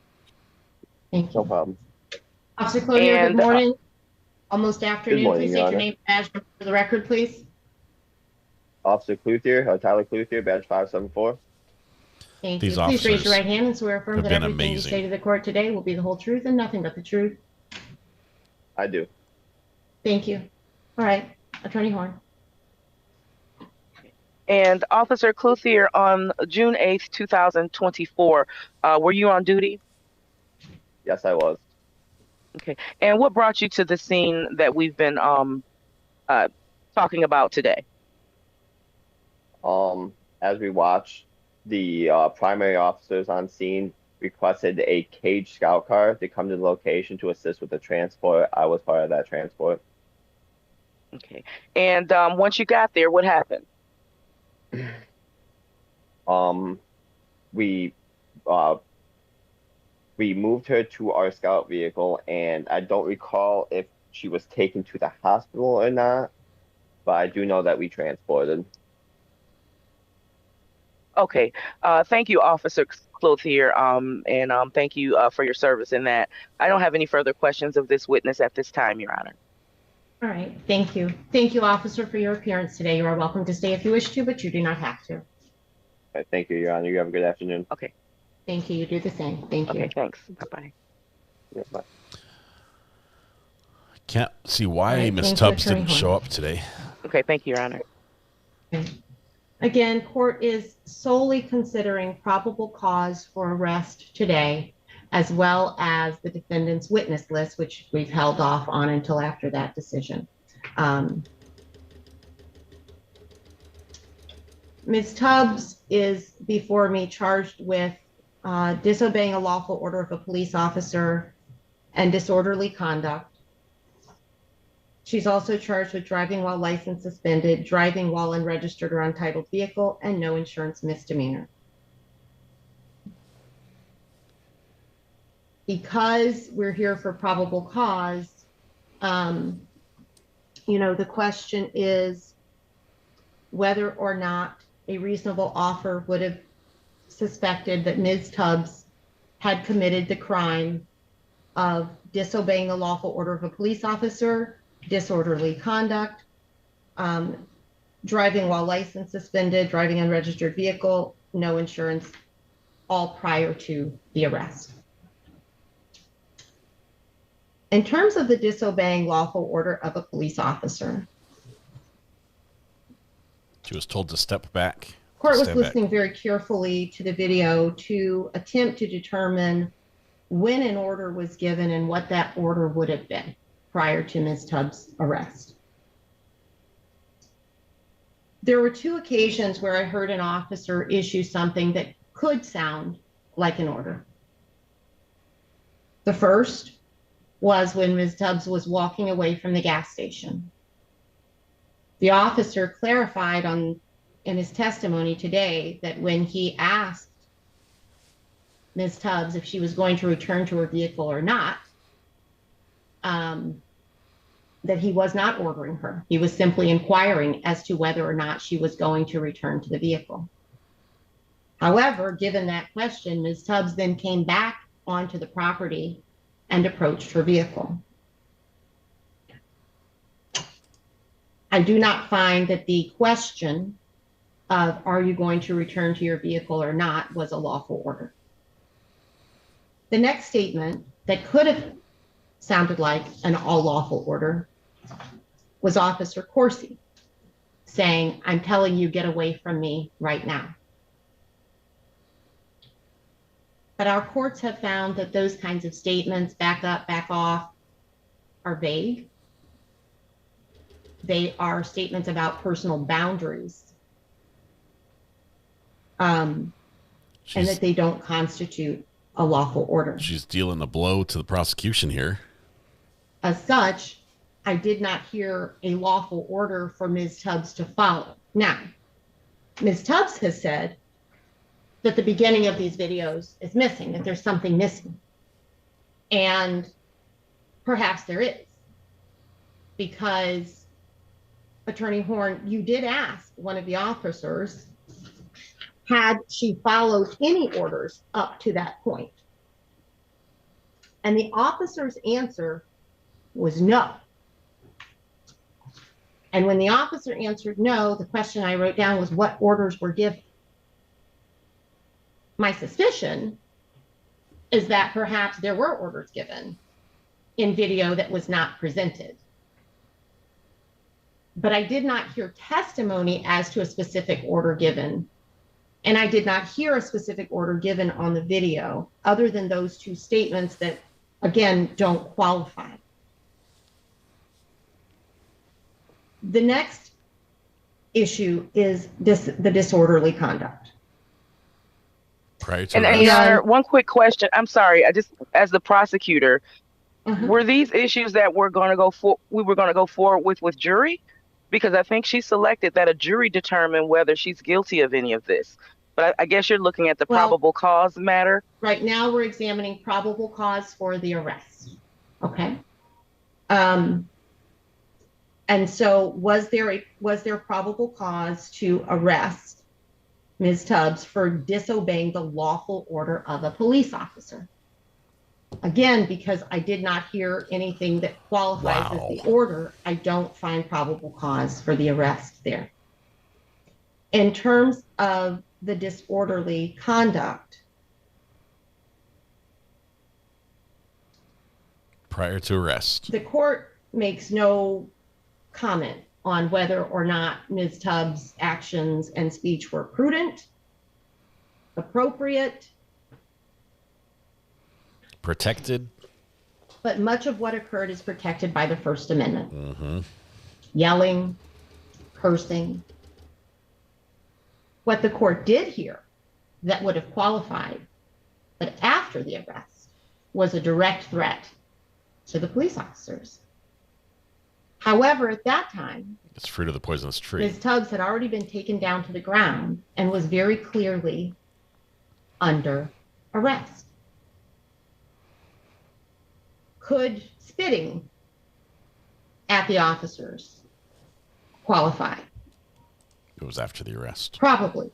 Thank you. No problem. Officer Clothier, good And, morning. Almost afternoon. morning, Please Your state Honor. your name and badge for the record, please. Officer Cluthier, Tyler Cluthier, badge 574. Thank These you. Please raise officers your right hand and swear affirm have that been everything you amazing. say to the court today will be the whole truth and nothing but the truth. I do. Thank you. All right, Attorney Horn. And Officer Clothier, on June 8th, 2024, were you on duty? Yes, I was. Okay. And what brought you to the scene that we've been talking about today? As we watched, the primary officers on scene requested a caged scout car to come to the location to assist with the transport. I was part of that transport. Okay. And once you got there, what happened? We moved her to our scout vehicle, and I don't recall if she was taken to the hospital or not, but I do know that we transported. Okay. Thank you, Officer Clothier, and thank you for your service in that. I don't have any further questions of this witness at this time, Your Honor. All right, thank you. Thank you, officer, for your appearance today. You are welcome to stay if you wish to, but you do not have to. Right, thank you, Your Honor. You have a good afternoon. Okay. Thank you. You do the same. Thank you. Okay, thanks. Bye-bye. Yeah, bye. Can't see why right, Miss thank you, Tubbs Attorney didn't Horn. show up today. Okay, thank you, Your Honor. Okay. Again, court is solely considering probable cause for arrest today, as well as the defendant's witness list, which we've held off on until after that decision. Ms. Tubbs is before me charged with disobeying a lawful order of a police officer and disorderly conduct. She's also charged with driving while license suspended, driving while unregistered or untitled vehicle, and no insurance misdemeanor. Because we're here for probable cause, the question is whether or not a reasonable officer would have suspected that Ms. Tubbs had committed the crime of disobeying a lawful order of a police officer, disorderly conduct, driving while license suspended, driving unregistered vehicle, no insurance, all prior to the arrest. In terms of the disobeying lawful order of a police officer, She was told to step back. court was Stand back. listening very carefully to the video to attempt to determine when an order was given and what that order would have been prior to Ms. Tubbs' arrest. There were two occasions where I heard an officer issue something that could sound like an order. The first was when Ms. Tubbs was walking away from the gas station. The officer clarified in his testimony today that when he asked Ms. Tubbs if she was going to return to her vehicle or not, that he was not ordering her. He was simply inquiring as to whether or not she was going to return to the vehicle. However, given that question, Ms. Tubbs then came back onto the property and approached her vehicle. I do not find that the question of are you going to return to your vehicle or not was a lawful order. The next statement that could have sounded like an all lawful order was Officer Corsi saying, "I'm telling you, get away from me right now." But our courts have found that those kinds of statements, back up, back off, are vague. They are statements about personal boundaries, and that they don't constitute a lawful order. She's dealing a blow to the prosecution here. As such, I did not hear a lawful order for Ms. Tubbs to follow. Now, Ms. Tubbs has said that the beginning of these videos is missing, that there's something missing. And perhaps there is, because Attorney Horn, you did ask one of the officers, had she followed any orders up to that point? And the officer's answer was no. And when the officer answered no, the question I wrote down was what orders were given. My suspicion is that perhaps there were orders given in video that was not presented. But I did not hear testimony as to a specific order given. And I did not hear a specific order given on the video other than those two statements that, again, don't qualify. The next issue is the disorderly conduct. And Your Honor, one quick question. I'm sorry. As the prosecutor, were these issues that we were going to go forward with jury? Because I think she selected that a jury determine whether she's guilty of any of this. But I guess you're looking at the probable cause matter. Right now, we're examining probable cause for the arrest. Okay. And so was there probable cause to arrest Ms. Tubbs for disobeying the lawful order of a police officer? Again, because I did not hear anything that qualifies as the order, I don't find probable cause for the arrest there. In terms of the disorderly conduct, prior to arrest, the court makes no comment on whether or not Ms. Tubbs' actions and speech were prudent, appropriate, protected. But much of what occurred is protected by the First Amendment. Yelling, cursing. What the court did here that would have qualified, but after the arrest, was a direct threat to the police officers. However, at that time, it's fruit of the poisonous tree. Ms. Tubbs had already been taken down to the ground and was very clearly under arrest. Could spitting at the officers qualify? It was after the arrest. Probably.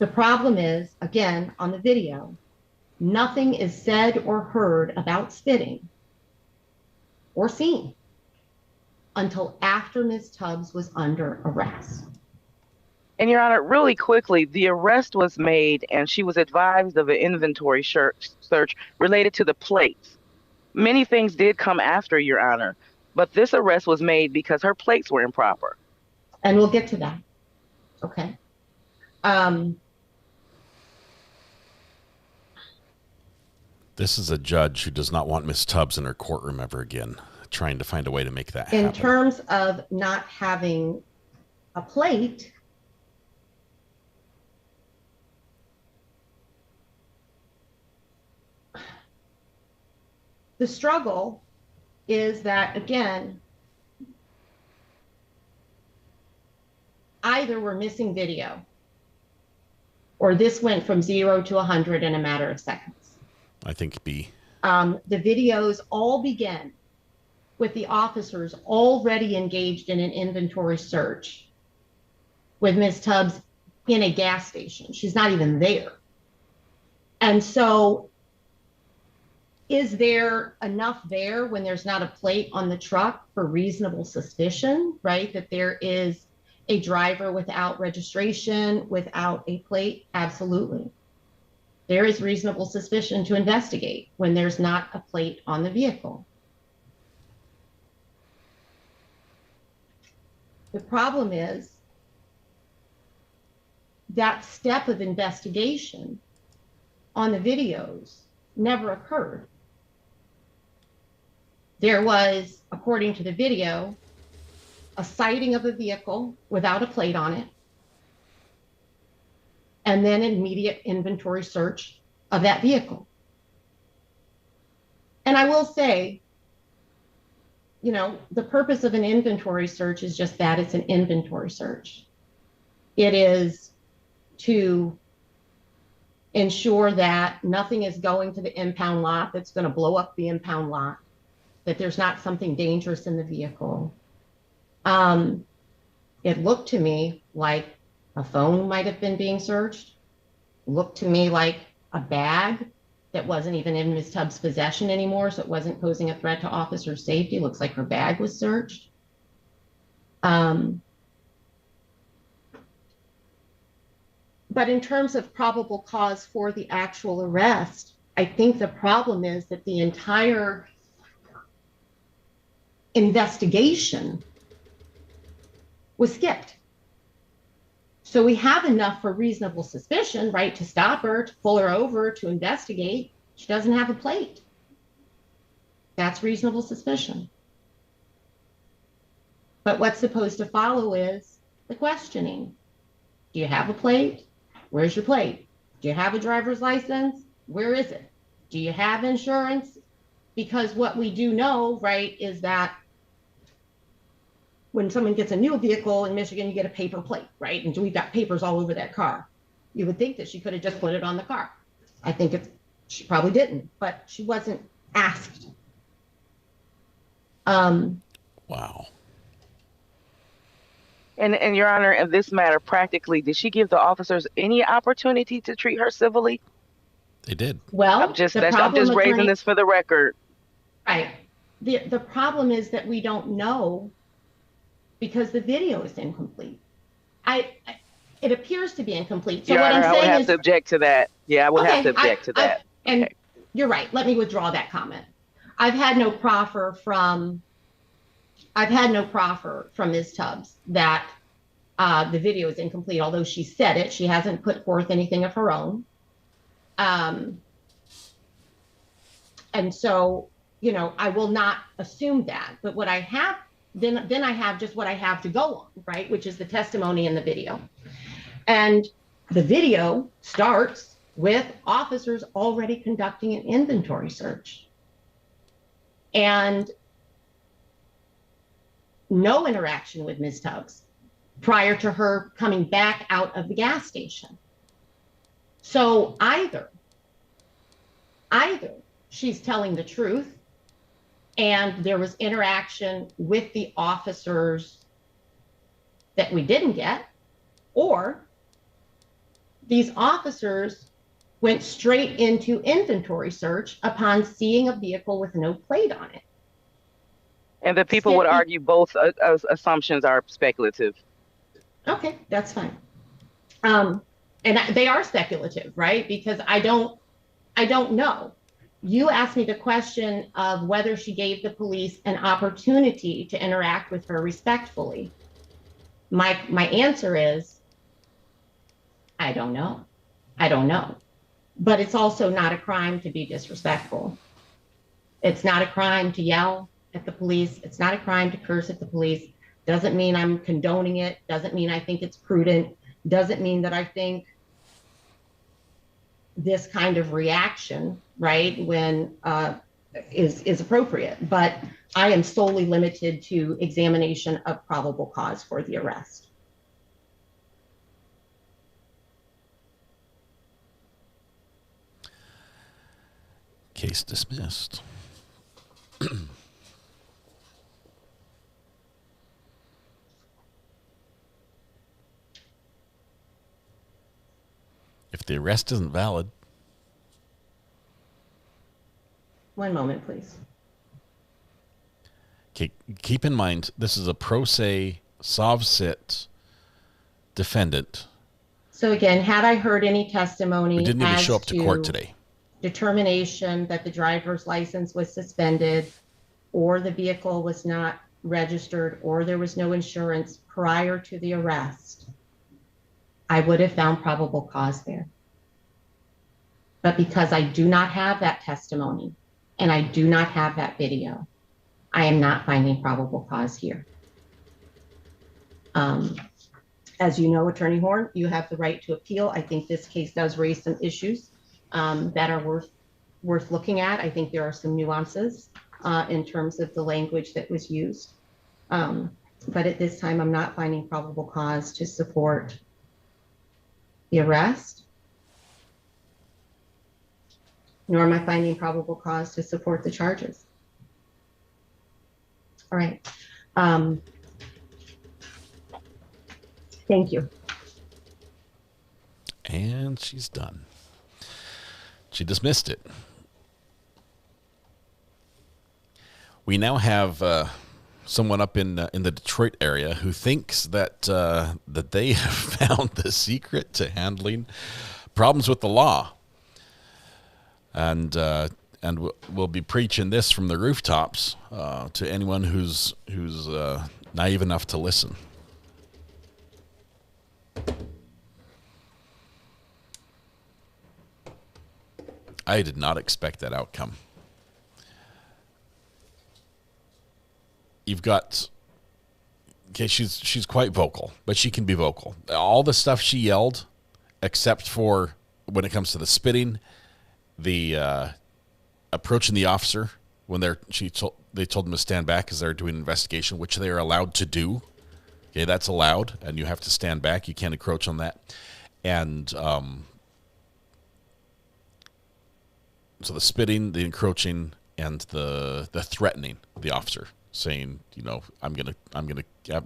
The problem is, again, on the video, nothing is said or heard about spitting or seen until after Ms. Tubbs was under arrest. And Your Honor, really quickly, the arrest was made and she was advised of an inventory search related to the plates. Many things did come after, Your Honor, but this arrest was made because her plates were improper. And we'll get to that. Okay. This is a judge who does not want Miss Tubbs in her courtroom ever again, trying to find a way to make that happen. In terms of not having a plate, the struggle is that, again, either we're missing video or this went from 0 to 100 in a matter of seconds. I think B. The videos all begin with the officers already engaged in an inventory search with Ms. Tubbs in a gas station. She's not even there. And so is there enough there when there's not a plate on the truck for reasonable suspicion, right? That there is a driver without registration, without a plate? Absolutely. There is reasonable suspicion to investigate when there's not a plate on the vehicle. The problem is that step of investigation on the videos never occurred. There was, according to the video, a sighting of a vehicle without a plate on it, and then an immediate inventory search of that vehicle. And I will say, you know, the purpose of an inventory search is just that, it's an inventory search. It is to ensure that nothing is going to the impound lot that's going to blow up the impound lot, that there's not something dangerous in the vehicle. It looked to me like a phone might have been being searched. Looked to me like a bag that wasn't even in Ms. Tubbs' possession anymore, so it wasn't posing a threat to officer safety. Looks like her bag was searched. But in terms of probable cause for the actual arrest, I think the problem is that the entire investigation was skipped. So we have enough for reasonable suspicion, right, to stop her, to pull her over, to investigate. She doesn't have a plate. That's reasonable suspicion. But what's supposed to follow is the questioning. Do you have a plate? Where's your plate? Do you have a driver's license? Where is it? Do you have insurance? Because what we do know, right, is that when someone gets a new vehicle in Michigan, you get a paper plate, right? And we've got papers all over that car. You would think that she could have just put it on the car. I think she probably didn't, but she wasn't asked. Wow. And Your Honor, in this matter, practically, did she give the officers any opportunity to treat her civilly? They did. Well, I'm just raising this for the record. Right. The problem is that we don't know because the video is incomplete. It appears to be incomplete. So Your what Honor, I'm saying I would have is, to object to that. Yeah, I would have to Okay, object to that. and you're right. Let me withdraw that comment. I've had no proffer from Ms. Tubbs that the video is incomplete, although she said it. She hasn't put forth anything of her own. And so, you know, I will not assume that. But what I have, then I have just what I have to go on, right? Which is the testimony in the video. And the video starts with officers already conducting an inventory search. And no interaction with Ms. Tubbs prior to her coming back out of the gas station. So either she's telling the truth and there was interaction with the officers that we didn't get, or these officers went straight into inventory search upon seeing a vehicle with no plate on it. And the people would argue both assumptions are speculative. Okay, that's fine. And they are speculative, right? Because I don't know. You asked me the question of whether she gave the police an opportunity to interact with her respectfully. My answer is, I don't know. I don't know. But it's also not a crime to be disrespectful. It's not a crime to yell at the police. It's not a crime to curse at the police. Doesn't mean I'm condoning it. Doesn't mean I think it's prudent. Doesn't mean that I think this kind of reaction, right, when is appropriate. But I am solely limited to examination of probable cause for the arrest. Case dismissed. If the arrest isn't valid. One moment, please. Okay, keep in mind, this is a pro se, sov sit defendant. So again, had I heard any testimony We didn't even as show up to court today. Determination that the driver's license was suspended, or the vehicle was not registered, or there was no insurance prior to the arrest, I would have found probable cause there. But because I do not have that testimony and I do not have that video, I am not finding probable cause here. As you know, Attorney Horn, you have the right to appeal. I think this case does raise some issues that are worth looking at. I think there are some nuances in terms of the language that was used. But at this time, I'm not finding probable cause to support the arrest, nor am I finding probable cause to support the charges. All right. Thank you. And she's done. She dismissed it. We now have someone up in the Detroit area who thinks that that they have found the secret to handling problems with the law, and we'll be preaching this from the rooftops to anyone who's naive enough to listen. I did not expect that outcome. You've got, okay, she's quite vocal, but she can be vocal. All the stuff she yelled, except for when it comes to the spitting, the approaching the officer when they told them to stand back because they're doing an investigation, which they are allowed to do. Okay, that's allowed, and you have to stand back. You can't encroach on that. And so the spitting, the encroaching, and the threatening the officer, saying, you know, I'm gonna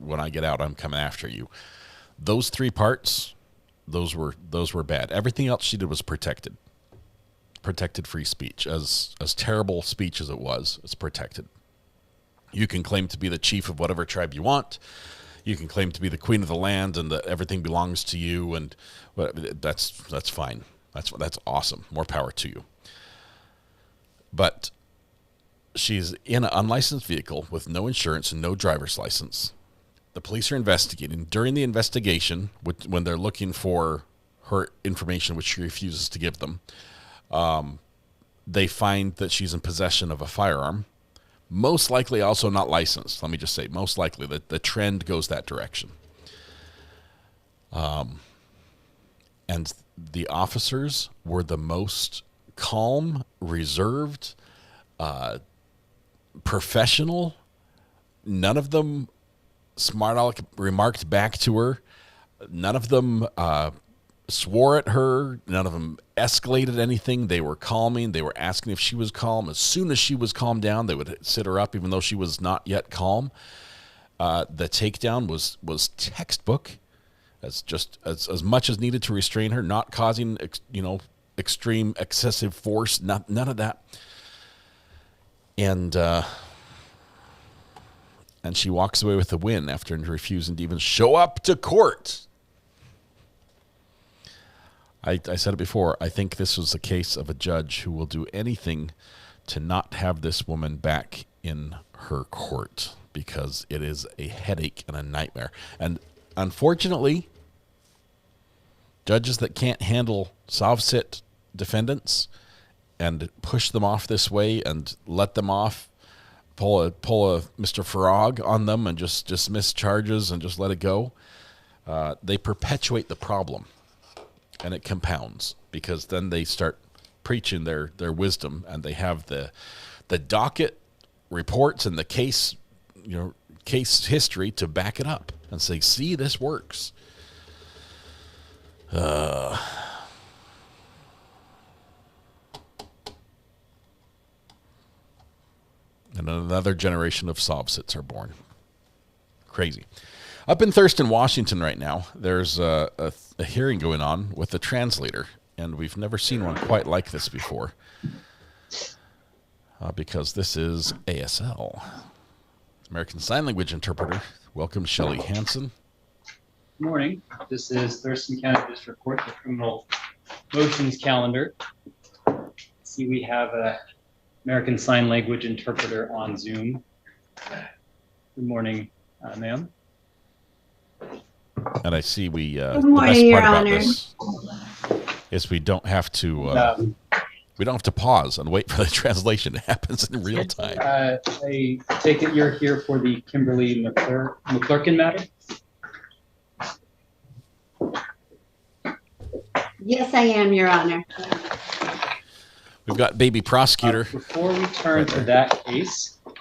when I get out, I'm coming after you. Those three parts, those were bad. Everything else she did was protected free speech. As terrible speech as it was, it's protected. You can claim to be the chief of whatever tribe you want. You can claim to be the queen of the land and that everything belongs to you, and that's fine. That's awesome. More power to you. But she's in an unlicensed vehicle with no insurance and no driver's license. The police are investigating. During the investigation, when they're looking for her information, which she refuses to give them, they find that she's in possession of a firearm. Most likely also not licensed. Let me just say, most likely that the trend goes that direction. And the officers were the most calm, reserved, professional. None of them smart aleck remarked back to her. None of them swore at her. None of them escalated anything. They were calming. They were asking if she was calm. As soon as she was calmed down, they would sit her up, even though she was not yet calm. The takedown was textbook. As much as needed to restrain her, not causing extreme excessive force. None of that. And she walks away with a win after refusing to even show up to court. I said it before. I think this was a case of a judge who will do anything to not have this woman back in her court, because it is a headache and a nightmare. And unfortunately, judges that can't handle sov-sit defendants and push them off this way and let them off pull a Mr. Farag on them and just dismiss charges and just let it go, they perpetuate the problem, and it compounds, because then they start preaching their wisdom, and they have the docket reports and the case history to back it up and say, see, this works. And another generation of Sovsits are born. Crazy. Up in Thurston, Washington right now, there's a hearing going on with the translator, and we've never seen one quite like this before, because this is ASL, American Sign Language Interpreter. Welcome, Shelley Hansen. Good morning. This is Thurston County District Court, the criminal motions calendar. See, we have a American Sign Language interpreter on Zoom. Good morning, ma'am. And I see we Good the morning, best Your part about Honor. this is we don't have to pause and wait for the translation. It happens in real time. I take it you're here for the Kimberly McClurkin matter? Yes, I am, Your Honor. We've got baby prosecutor. Before we turn to that case, I'm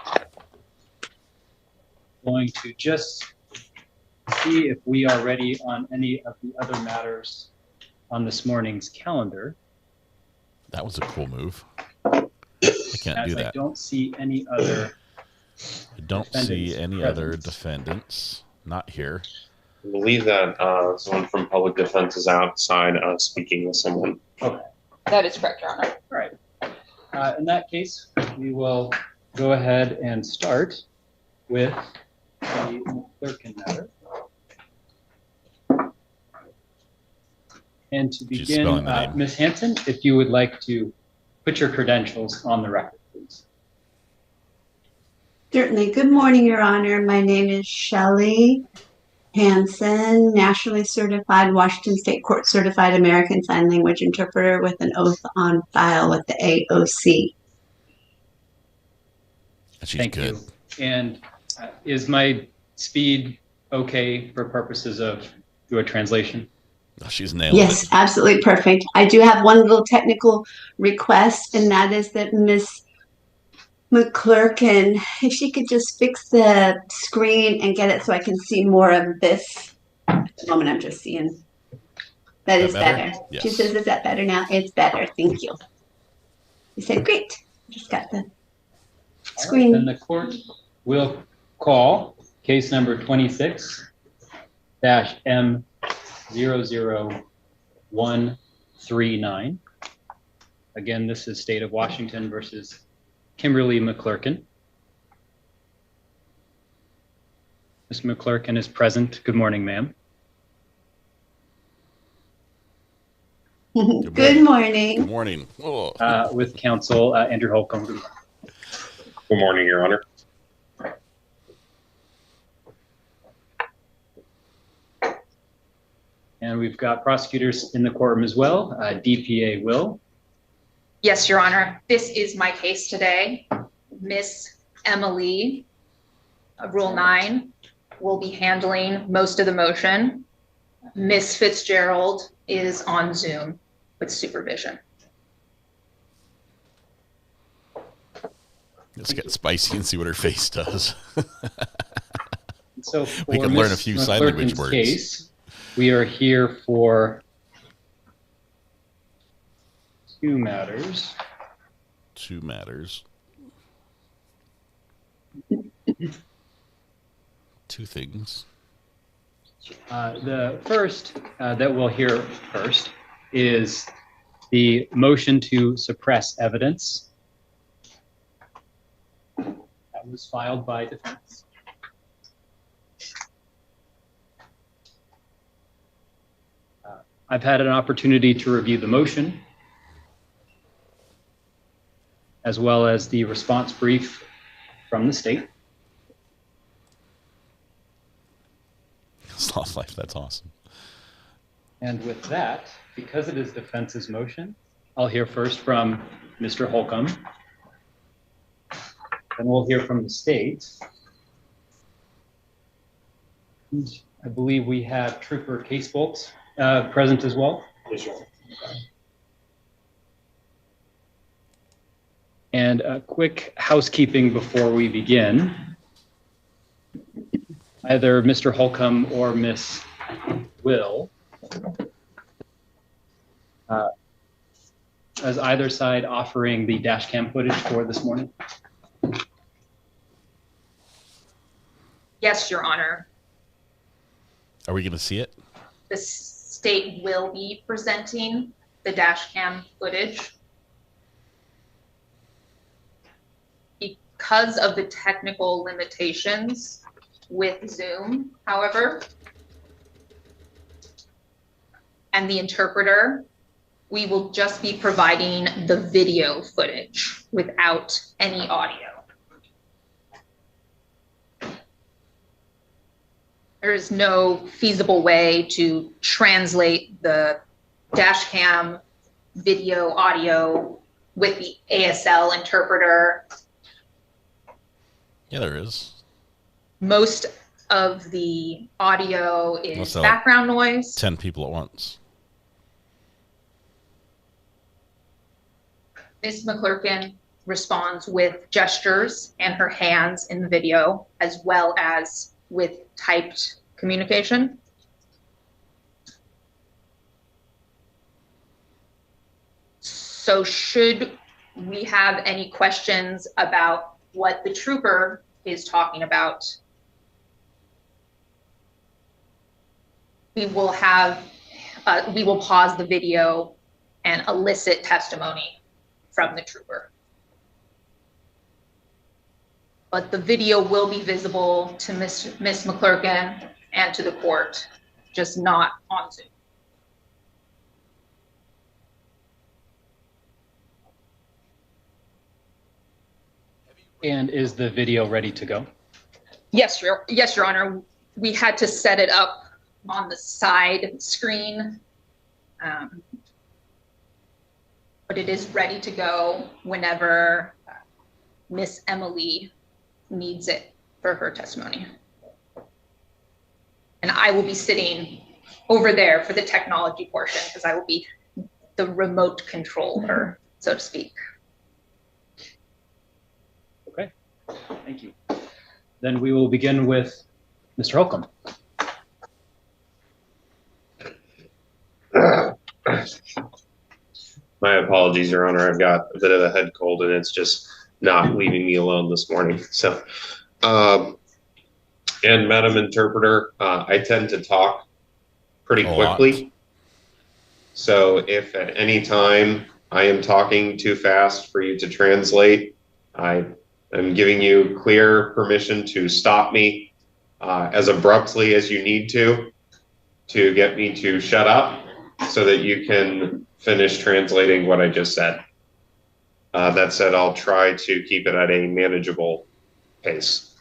going to just see if we are ready on any of the other matters on this morning's calendar. That was a cool move. I can't do that. I don't see any other. I don't see any other defendants. Not here. I believe that someone from public defense is outside speaking with someone. Okay. That is correct, Your Honor. All right. In that case, we will go ahead and start with the McClurkin matter. And to begin, Ms. Hansen, if you would like to put your credentials on the record, please. Certainly. Good morning, Your Honor. My name is Shelley Hansen, nationally certified, Washington State Court certified American Sign Language interpreter with an oath on file with the AOC. Thank you. And is my speed okay for purposes of your translation? Oh, she's nailed it. Yes, absolutely perfect. I do have one little technical request, and that is that Miss McClurkin, if she could just fix the screen and get it so I can see more of this. At the moment, I'm just seeing. That is better. Yes. She says, is that better now? It's better. Thank you. You said, great. Just got the screen. Then the court will call case number 26-M00139. Again, this is State of Washington versus Kimberly McClurkin. Ms. McClurkin is present. Good morning, ma'am. Good morning. Good morning. With counsel Andrew Holcomb. Good morning. Good morning, Your Honor. And we've got prosecutors in the courtroom as well. DPA Will. Yes, Your Honor. This is my case today. Miss Emily, Rule 9, will be handling most of the motion. Miss Fitzgerald is on Zoom with supervision. Let's get spicy and see what her face does. So we can learn a few sign language words. Case, we are here for two matters. Two matters. Two things. The first that we'll hear first is the motion to suppress evidence that was filed by defense. I've had an opportunity to review the motion as well as the response brief from the state. It's not life. That's awesome. And with that, because it is defense's motion, I'll hear first from Mr. Holcomb. Then we'll hear from the state. I believe we have Trooper Case Bolts present as well. Yes, sir. And a quick housekeeping before we begin. Either Mr. Holcomb or Miss Will, as either side offering the dash cam footage for this morning? Yes, Your Honor. Are we going to see it? The state will be presenting the dash cam footage. Because of the technical limitations with Zoom, however, and the interpreter, we will just be providing the video footage without any audio. There is no feasible way to translate the dash cam video audio with the ASL interpreter. Yeah, there is. Most of the audio is Must have background noise. 10 people at once. Ms. McClurkin responds with gestures and her hands in the video, as well as with typed communication. So should we have any questions about what the trooper is talking about, we will pause the video and elicit testimony from the trooper. But the video will be visible to Ms. McClurkin and to the court, just not on Zoom. And is the video ready to go? Yes, Your Honor. We had to set it up on the side screen, but it is ready to go whenever Miss Emily needs it for her testimony. And I will be sitting over there for the technology portion because I will be the remote controller, so to speak. Okay, thank you. Then we will begin with Mr. Holcomb. My apologies, Your Honor. I've got a bit of a head cold and it's just not leaving me alone this morning. So, and Madam Interpreter, I tend to talk pretty quickly. So if at any time I am talking too fast for you to translate, I am giving you clear permission to stop me as abruptly as you need to get me to shut up so that you can finish translating what I just said. That said, I'll try to keep it at a manageable pace.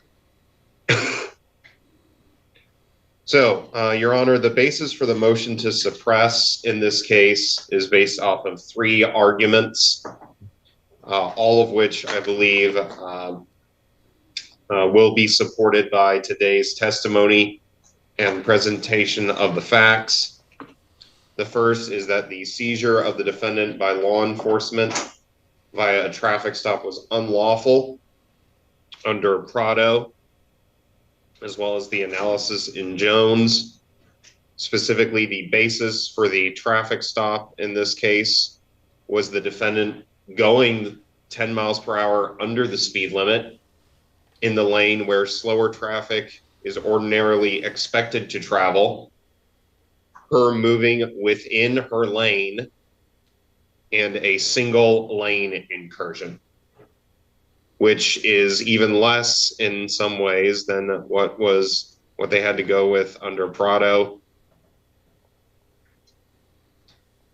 So, Your Honor, the basis for the motion to suppress in this case is based off of 3 arguments, all of which I believe will be supported by today's testimony and presentation of the facts. The first is that the seizure of the defendant by law enforcement via a traffic stop was unlawful under Prado, as well as the analysis in Jones. Specifically, the basis for the traffic stop in this case was the defendant going 10 miles per hour under the speed limit in the lane where slower traffic is ordinarily expected to travel, her moving within her lane, and a single lane incursion, which is even less in some ways than what they had to go with under Prado.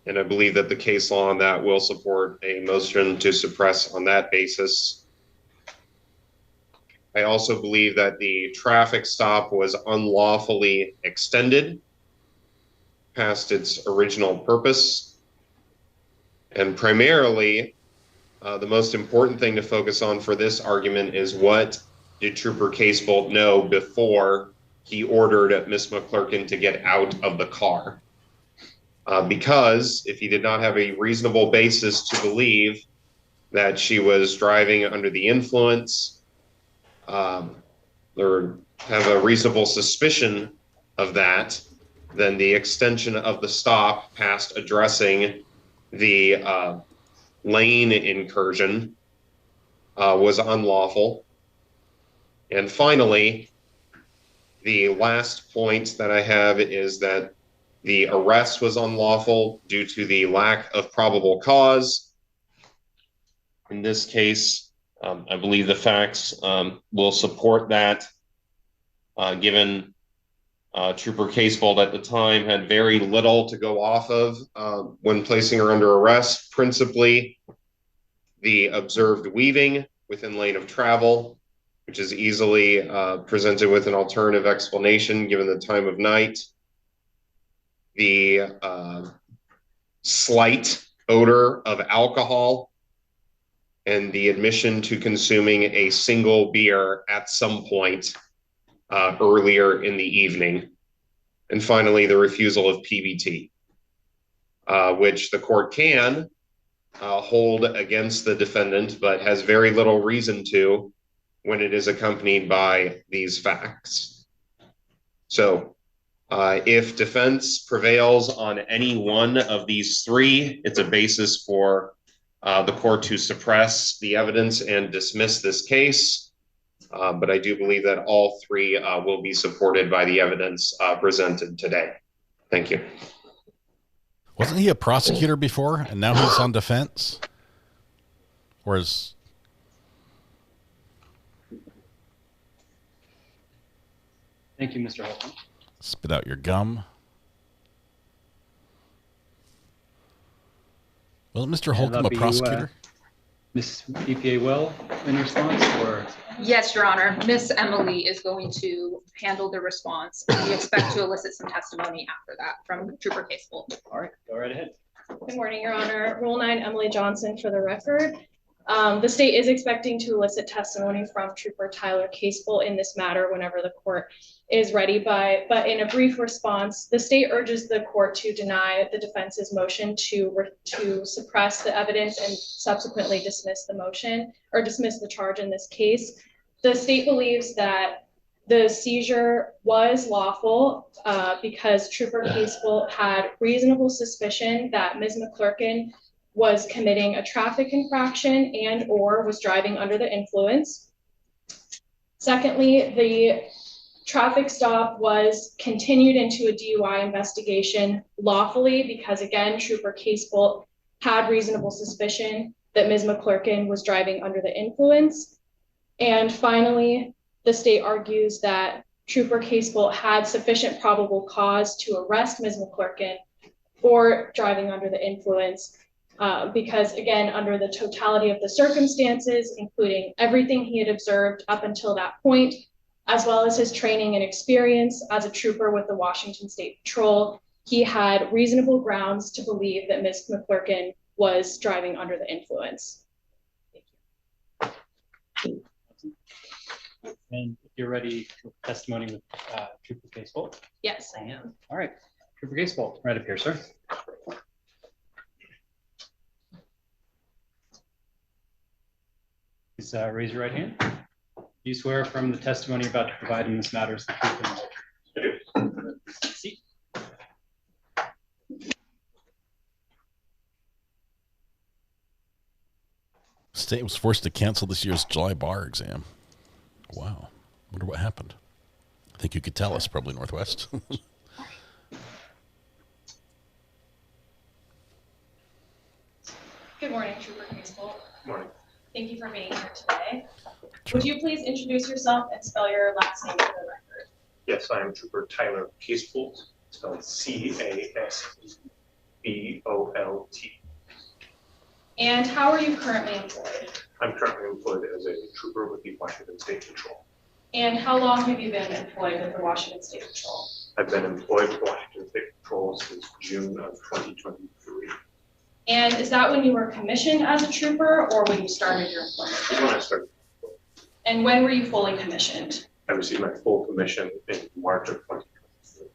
And I believe that the case law on that will support a motion to suppress on that basis. I also believe that the traffic stop was unlawfully extended past its original purpose. And primarily, The most important thing to focus on for this argument is what did Trooper Casebolt know before he ordered Miss McClurkin to get out of the car? Because if he did not have a reasonable basis to believe that she was driving under the influence, or have a reasonable suspicion of that, then the extension of the stop past addressing the lane incursion was unlawful. And finally, the last point that I have is that the arrest was unlawful due to the lack of probable cause. In this case, I believe the facts will support that, given Trooper Casebolt at the time had very little to go off of when placing her under arrest, principally the observed weaving within lane of travel, which is easily presented with an alternative explanation given the time of night. The slight odor of alcohol and the admission to consuming a single beer at some point earlier in the evening. And finally, the refusal of PBT, which the court can hold against the defendant, but has very little reason to when it is accompanied by these facts. So if defense prevails on any one of these three, it's a basis for the court to suppress the evidence and dismiss this case. But I do believe that all three will be supported by the evidence presented today. Thank you. Wasn't he a prosecutor before and now he's on defense? Or is... Thank you, Mr. Holcomb. Spit out your gum. Wasn't Mr. Holcomb a prosecutor? Ms. EPA Well, in response, or? Yes, Your Honor. Miss Emily is going to handle the response. We expect to elicit some testimony after that from Trooper Casebolt. All right, go right ahead. Good morning, Your Honor. Rule 9, Emily Johnson for the record. The state is expecting to elicit testimony from Trooper Tyler Casebolt in this matter whenever the court is ready. But in a brief response, the state urges the court to deny the defense's motion to suppress the evidence and subsequently dismiss the motion or dismiss the charge in this case. The state believes that the seizure was lawful because Trooper Casebolt had reasonable suspicion that Ms. McClurkin was committing a traffic infraction and or was driving under the influence. Secondly, the traffic stop was continued into a DUI investigation lawfully because, again, Trooper Casebolt had reasonable suspicion that Ms. McClurkin was driving under the influence. And finally, the state argues that Trooper Casebolt had sufficient probable cause to arrest Ms. McClurkin for driving under the influence because, again, under the totality of the circumstances, including everything he had observed up until that point, as well as his training and experience as a trooper with the Washington State Patrol, he had reasonable grounds to believe that Ms. McClurkin was driving under the influence. And if you're ready for testimony with Trooper Casebolt? Yes, I am. All right, Trooper Casebolt, right up here, sir. Please raise your right hand. Do you swear from the testimony you're about to provide in this matter is the truth and the whole truth? Seat. State was forced to cancel this year's July bar exam. Wow. Wonder what happened. I think you could tell us, probably Northwest. Good morning, Trooper Casebolt. Morning. Thank you for being here today. Would you please introduce yourself and spell your last name for the record? Yes, I am Trooper Tyler Casebolt, spelled C-A-S-B-O-L-T. And how are you currently employed? I'm currently employed as a trooper with the Washington State Patrol. And how long have you been employed with the Washington State Patrol? I've been employed with the Washington State Patrol since June of 2023. And is that when you were commissioned as a trooper or when you started your employment? When I started. And when were you fully commissioned? I received my full commission in March of 2023.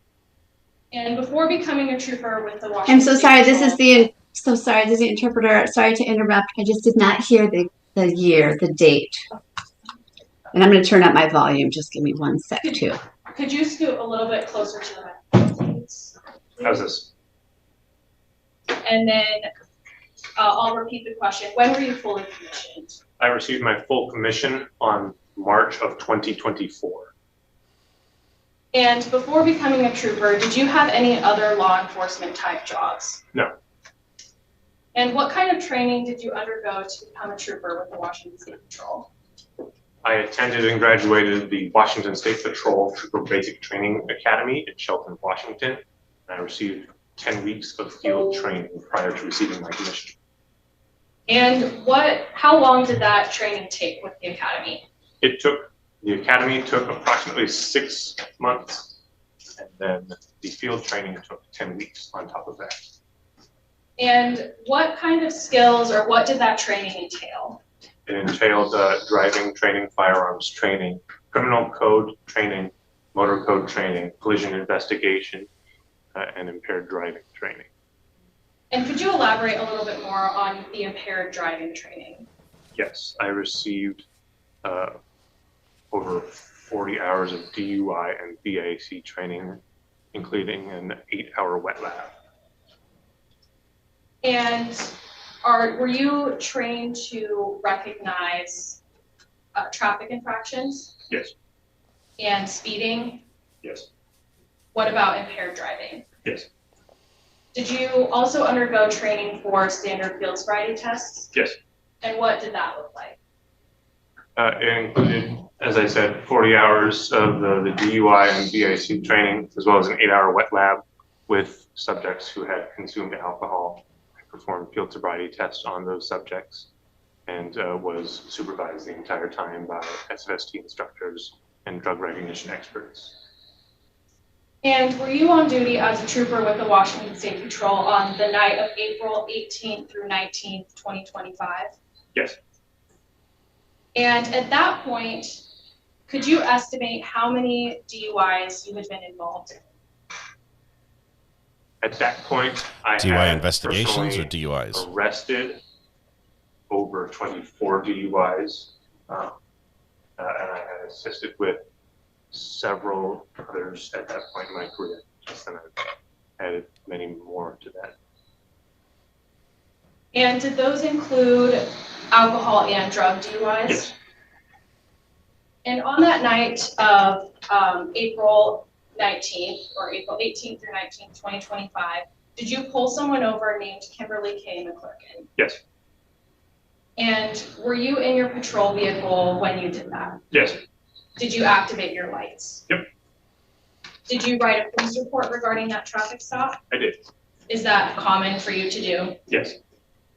And before becoming a trooper with the Washington I'm so State sorry. Patrol, This is the interpreter. Sorry to interrupt. I just did not hear the year, the date. And I'm going to turn up my volume. Just give me one sec, too. Could you scoot a little bit closer to the microphone, please? How's this? And then I'll repeat the question. When were you fully commissioned? I received my full commission on March of 2024. And before becoming a trooper, did you have any other law enforcement type jobs? No. And what kind of training did you undergo to become a trooper with the Washington State Patrol? I attended and graduated the Washington State Patrol Trooper Basic Training Academy in Shelton, Washington. And I received 10 weeks of field training prior to receiving my commission. And how long did that training take with the academy? The academy took approximately 6 months, and then the field training took 10 weeks on top of that. And what kind of skills or what did that training entail? It entailed driving training, firearms training, criminal code training, motor code training, collision investigation, and impaired driving training. And could you elaborate a little bit more on the impaired driving training? Yes, I received over 40 hours of DUI and BAC training, including an 8-hour wet lab. And were you trained to recognize traffic infractions? Yes. And speeding? Yes. What about impaired driving? Yes. Did you also undergo training for standard field sobriety tests? Yes. And what did that look like? It included, as I said, 40 hours of the DUI and BAC training, as well as an 8-hour wet lab with subjects who had consumed alcohol. I performed field sobriety tests on those subjects and was supervised the entire time by SFST instructors and drug recognition experts. And were you on duty as a trooper with the Washington State Patrol on the night of April 18th through 19th, 2025? Yes. And at that point, could you estimate how many DUIs you had been involved in? At that point, I DUI had investigations or personally DUIs? arrested over 24 DUIs, and I had assisted with several others at that point in my career. And I've added many more to that. And did those include alcohol and drug DUIs? Yes. And on that night of April 19th or April 18th through 19th, 2025, did you pull someone over named Kimberly K. McClurkin? Yes. And were you in your patrol vehicle when you did that? Yes. Did you activate your lights? Yep. Did you write a police report regarding that traffic stop? I did. Is that common for you to do? Yes.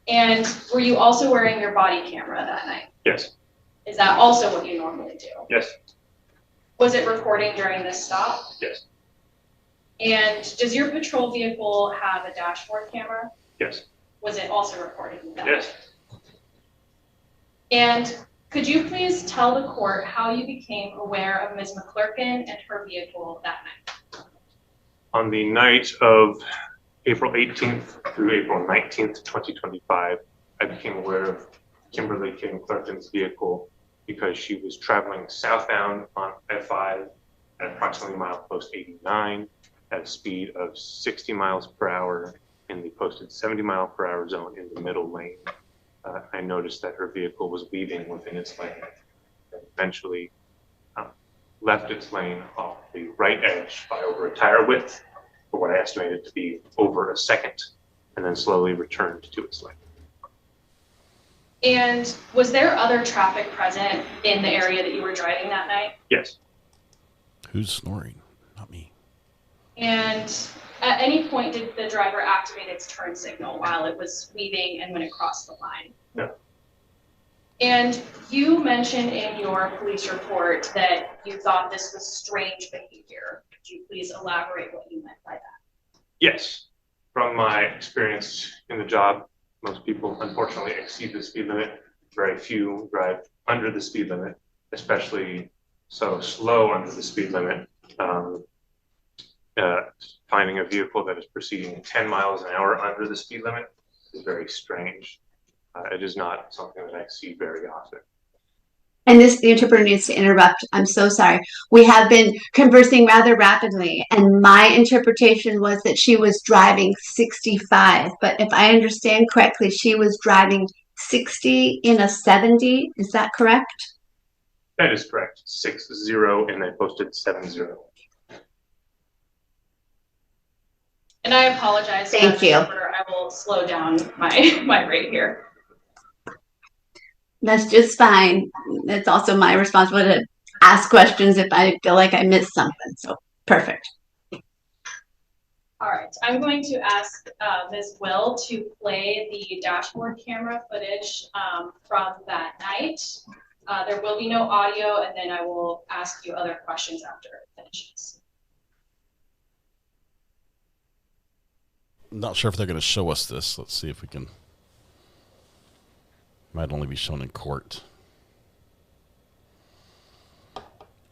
And were you also wearing your body camera that night? Yes. Is that also what you normally do? Yes. Was it recording during this stop? Yes. And does your patrol vehicle have a dashboard camera? Yes. Was it also recording that? Yes. And could you please tell the court how you became aware of Ms. McClurkin and her vehicle that night? On the night of April 18th through April 19th, 2025, I became aware of Kimberly K. McClurkin's vehicle because she was traveling southbound on F5 at approximately milepost 89 at a speed of 60 miles per hour in the posted 70 mile per hour zone in the middle lane. I noticed that her vehicle was weaving within its lane and eventually left its lane off the right edge by over a tire width for what I estimated to be over a second, and then slowly returned to its lane. And was there other traffic present in the area that you were driving that night? Yes. Who's snoring? Not me. And at any point did the driver activate its turn signal while it was weaving and when it crossed the line? No. And you mentioned in your police report that you thought this was strange behavior. Could you please elaborate what you meant by that? Yes. From my experience in the job, Most people unfortunately exceed the speed limit. Very few drive under the speed limit, especially so slow under the speed limit. Finding a vehicle that is proceeding 10 miles an hour under the speed limit is very strange. It is not something that I see very often. And the interpreter needs to interrupt. I'm so sorry. We have been conversing rather rapidly, and my interpretation was that she was driving 65. But if I understand correctly, she was driving 60 in a 70. Is that correct? That is correct. 60, and I posted 70. And I apologize. Thank you. I will slow down my rate here. That's just fine. It's also my responsibility to ask questions if I feel like I missed something. So perfect. All right, I'm going to ask Ms. Will to play the dashboard camera footage from that night. There will be no audio, and then I will ask you other questions after it finishes. I'm not sure if they're going to show us this. Let's see if we can. Might only be shown in court.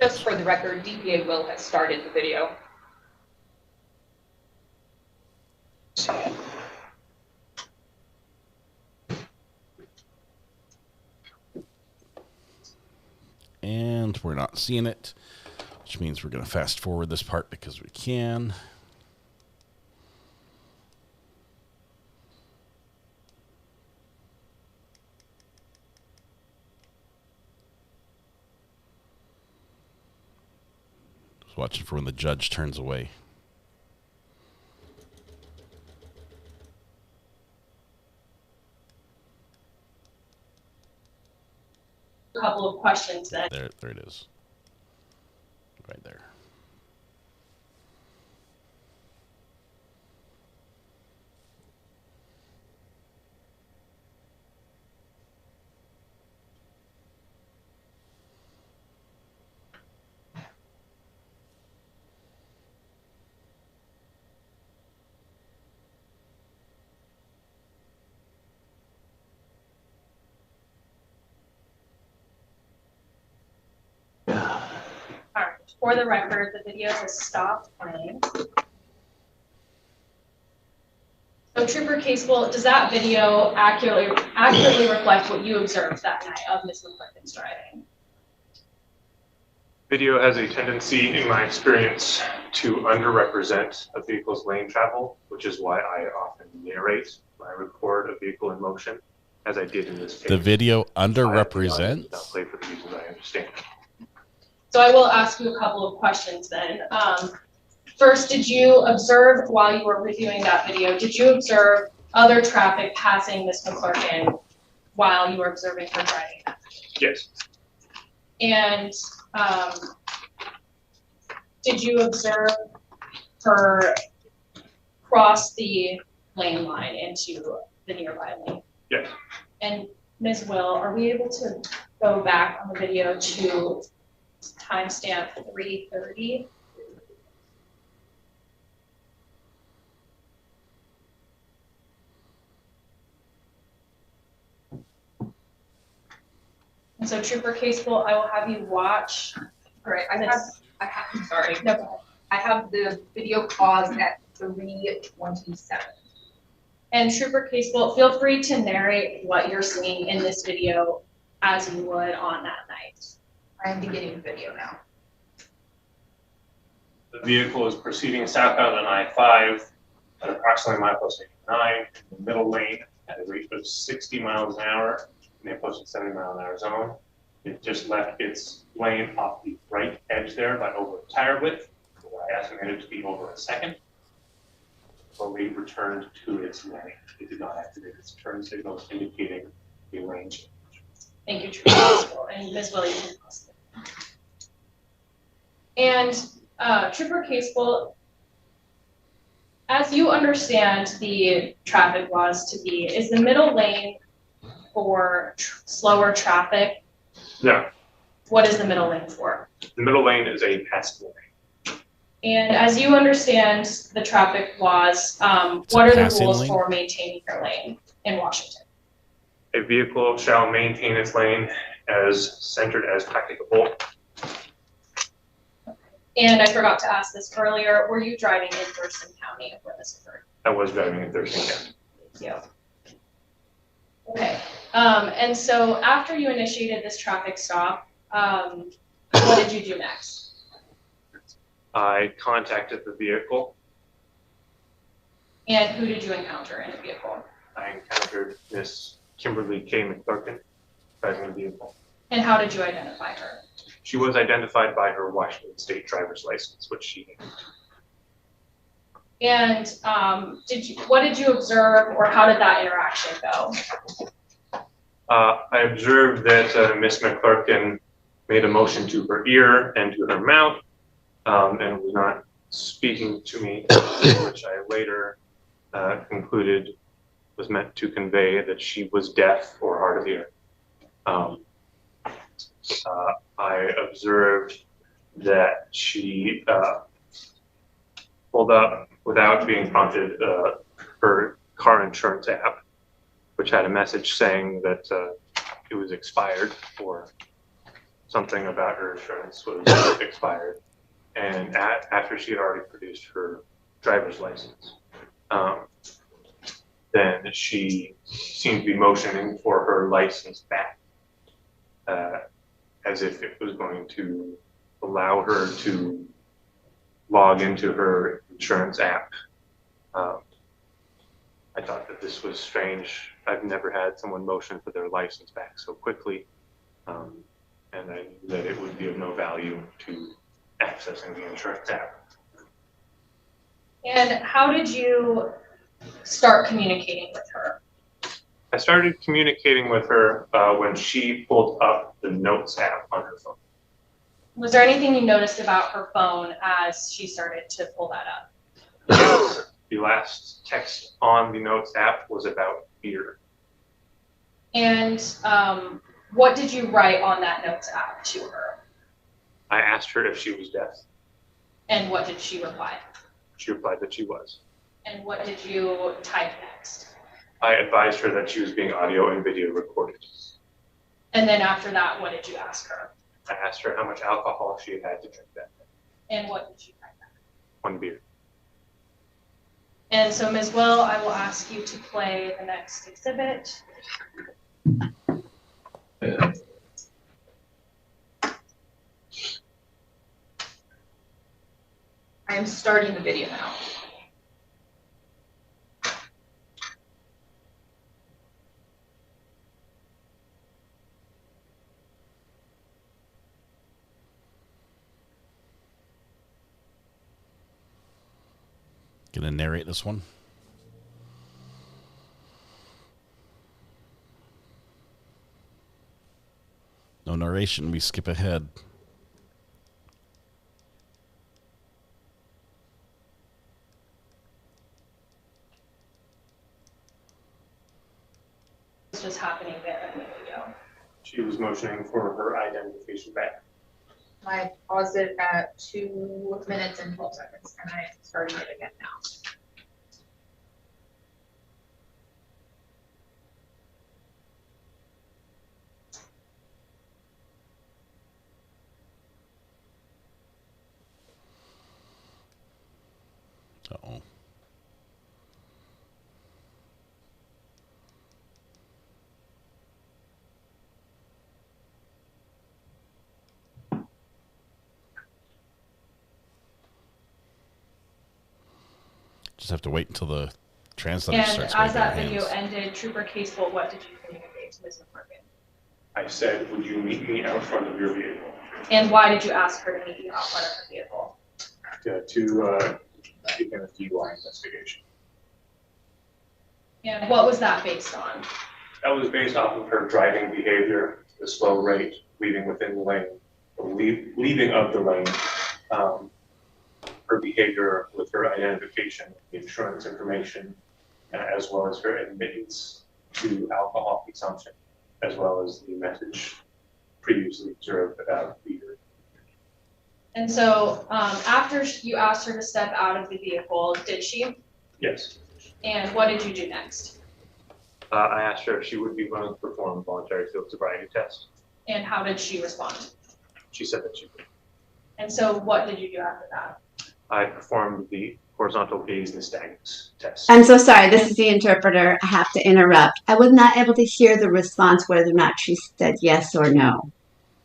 Just for the record, DPA Will has started the video. And we're not seeing it, which means we're going to fast forward this part because we can. Just watching for when the judge turns away. A couple of questions then. There it is. Right there. All right, for the record, the video has stopped playing. So Trooper Casewell, does that video accurately reflect what you observed that night of Ms. McClurkin's driving? Video has a tendency, in my experience, to underrepresent a vehicle's lane travel, which is why I often narrate when I record a vehicle in motion, as I did in this case. The video underrepresents? Not play for the reasons I understand. So I will ask you a couple of questions then. First, did you observe while you were reviewing that video, did you observe other traffic passing Ms. McClurkin while you were observing her driving that video? Yes. And did you observe her cross the lane line into the nearby lane? Yes. And Ms. Will, are we able to go back on the video to timestamp 3:30? And so Trooper Casewell, I will have you watch. All right, sorry. No, go ahead. I have the video paused at 3:27. And Trooper Casewell, feel free to narrate what you're seeing in this video as you would on that night. I am beginning the video now. The vehicle is proceeding southbound on I-5 at approximately milepost 89 in the middle lane at a rate of 60 miles an hour in the posted 70 mile an hour zone. It just left its lane off the right edge there by over a tire width, what I estimated to be over a second. Slowly returned to its lane. It did not activate its turn signals indicating the lane change. Thank you, Trooper Casewell. And Ms. Will, you can post it. And Trooper Casewell, as you understand the traffic laws to be, is the middle lane for slower traffic? No. What is the middle lane for? The middle lane is a passing lane. And as you understand the traffic laws, what are the rules for maintaining your lane? in Washington? A vehicle shall maintain its lane as centered as practicable. And I forgot to ask this earlier, were you driving in Thurston County when this occurred? I was driving in Thurston County. Thank you. Okay, and so after you initiated this traffic stop, what did you do next? I contacted the vehicle. And who did you encounter in the vehicle? I encountered Miss Kimberly K. McClurkin driving the vehicle. And how did you identify her? She was identified by her Washington State driver's license, which she had. And what did you observe, or how did that interaction go? I observed that Miss McClurkin made a motion to her ear and to her mouth, and was not speaking to me, which I later concluded was meant to convey that she was deaf or hard of hearing. I observed that she pulled up without being prompted her car insurance app, which had a message saying that it was expired, or something about her insurance was expired. And after she had already produced her driver's license, then she seemed to be motioning for her license back, as if it was going to allow her to log into her insurance app. I thought that this was strange. I've never had someone motion for their license back so quickly, and I knew that it would be of no value to accessing the insurance app. And how did you start communicating with her? I started communicating with her when she pulled up the Notes app on her phone. Was there anything you noticed about her phone as she started to pull that up? The last text on the Notes app was about beer. And what did you write on that Notes app to her? I asked her if she was deaf. And what did she reply? She replied that she was. And what did you type next? I advised her that she was being audio and video recorded. And then after that, what did you ask her? I asked her how much alcohol she had to drink that day. And what did she type back? 1 beer. And so, Ms. Will, I will ask you to play the next exhibit. I am starting the video now. Gonna narrate this one. No narration, we skip ahead. What's just happening there in the video? She was motioning for her identification back. I paused it at 2 minutes and 12 seconds, and I'm starting it again now. Uh-oh. Just have to wait until the translator And starts. as that video ended, Trooper Casebolt, what did you communicate to Ms. McClurkin? I said, would you meet me out front of your vehicle? And why did you ask her to meet you out front of her vehicle? To begin a DUI investigation. And what was that based on? That was based off of her driving behavior, the slow rate, leaving within the lane, leaving of the lane, her behavior with her identification, the insurance information, as well as her admittance to alcohol consumption, as well as the message previously observed about beer. And so after you asked her to step out of the vehicle, did she? Yes. And what did you do next? I asked her if she would be willing to perform a voluntary field sobriety test. And how did she respond? She said that she would. And so what did you do after that? I performed the horizontal gaze nystagmus test. I'm so sorry. This is the interpreter. I have to interrupt. I was not able to hear the response whether or not she said yes or no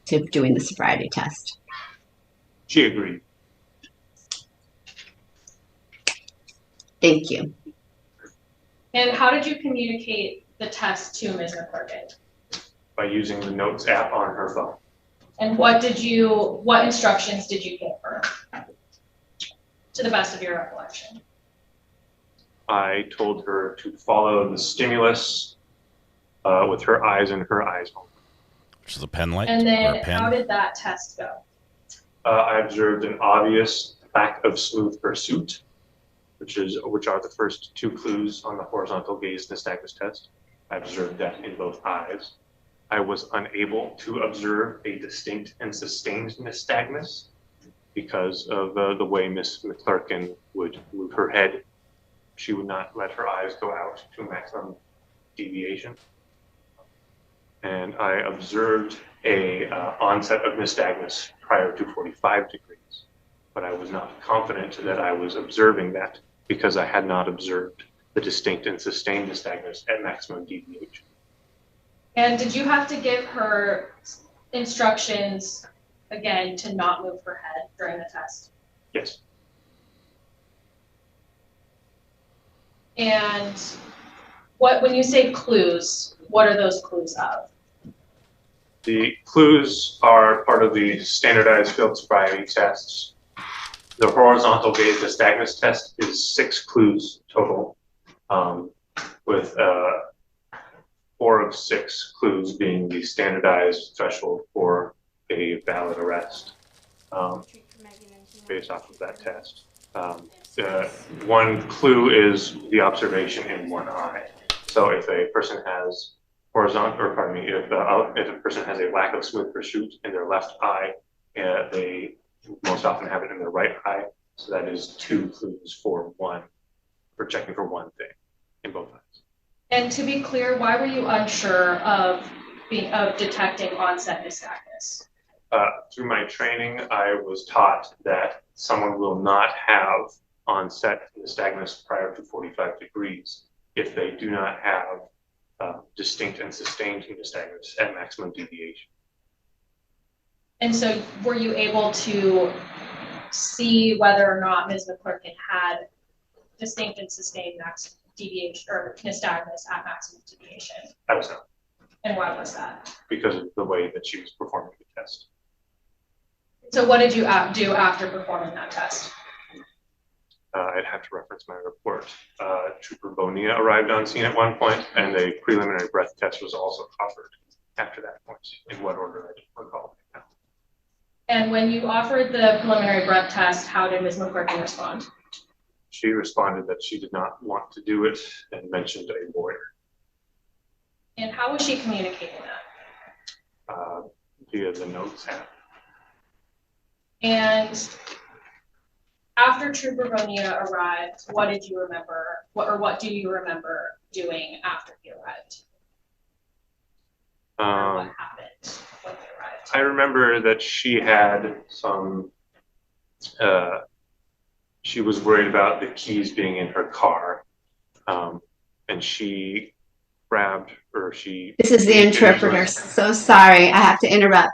to doing the sobriety test. She agreed. Thank you. And how did you communicate the test to Ms. McClurkin? By using the notes app on her phone. And what instructions did you give her? To the best of your recollection. I told her to follow the stimulus with her eyes and her eyes only. Which is a pen light? And or then a pen? how did that test go? I observed an obvious lack of smooth pursuit, which are the first two clues on the horizontal gaze nystagmus test. I observed that in both eyes. I was unable to observe a distinct and sustained nystagmus because of the way Miss McClurkin would move her head. She would not let her eyes go out to maximum deviation. And I observed a onset of nystagmus prior to 45 degrees, but I was not confident that I was observing that because I had not observed the distinct and sustained nystagmus at maximum deviation. And did you have to give her instructions, again, to not move her head during the test? Yes. And when you say clues, what are those clues of? The clues are part of the standardized field sobriety tests. The horizontal gaze nystagmus test is 6 clues total, with 4 of 6 clues being the standardized threshold for a valid arrest based off of that test. One clue is the observation in one eye. So if a person has if a person has a lack of smooth pursuit in their left eye, they most often have it in their right eye. So that is 2 clues for checking for one thing in both eyes. And to be clear, why were you unsure of detecting onset nystagmus? Through my training, I was taught that someone will not have onset nystagmus prior to 45 degrees if they do not have distinct and sustained nystagmus at maximum deviation. And so were you able to see whether or not Ms. McClurkin had distinct and sustained max deviation or nystagmus at maximum deviation? I was not. And why was that? Because of the way that she was performing the test. So what did you do after performing that test? I'd have to reference my report. Trooper Bonilla arrived on scene at one point, and a preliminary breath test was also offered after that point. In what order, I don't recall right now. And when you offered the preliminary breath test, how did Ms. McClurkin respond? She responded that she did not want to do it and mentioned a lawyer. And how was she communicating that? Via the notes app. And after Trooper Bonilla arrived, what did you remember, what do you remember doing after he arrived? What happened when he arrived? I remember that she had some, she was worried about the keys being in her car, and she grabbed, or she... This is the interpreter. So sorry, I have to interrupt.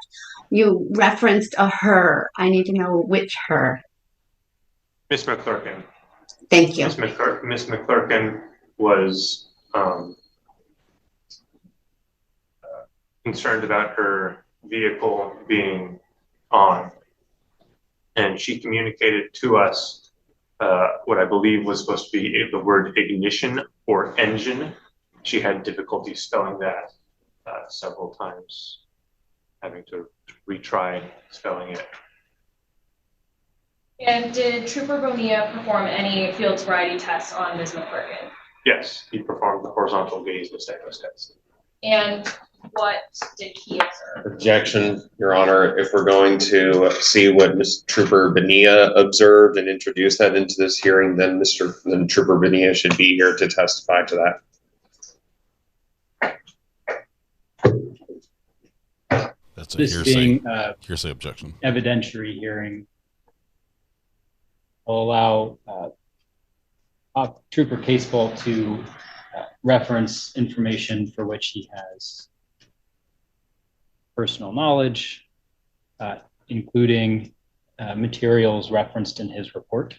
You referenced a her. I need to know which her. Miss McClurkin. Thank you. Miss McClurkin was concerned about her vehicle being on, and she communicated to us what I believe was supposed to be the word ignition or engine. She had difficulty spelling that several times, having to retry spelling it. And did Trooper Bonilla perform any field sobriety tests on Ms. McClurkin? Yes, he performed the horizontal gaze nystagmus test. And what did he observe? Objection, Your Honor. If we're going to see what Ms. Trooper Bonilla observed and introduce that into this hearing, then Trooper Bonilla should be here to testify to that. That's a this hearsay, being hearsay objection. Evidentiary hearing, will allow Trooper Casebolt to reference information for which he has personal knowledge, including materials referenced in his report.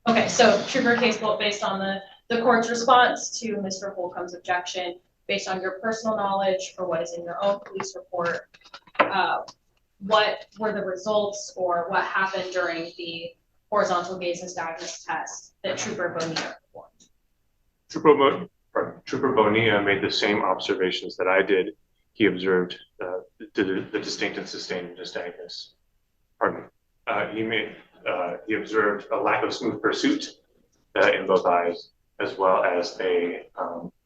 Okay, so Trooper Casebolt, based on the court's response to Mr. Holcomb's objection, based on your personal knowledge or what is in your own police report, what were the results or what happened during the horizontal gaze nystagmus test that Trooper Bonilla performed? Trooper Bonilla made the same observations that I did. He observed the distinct and sustained nystagmus. Pardon me. He observed a lack of smooth pursuit in both eyes, as well as a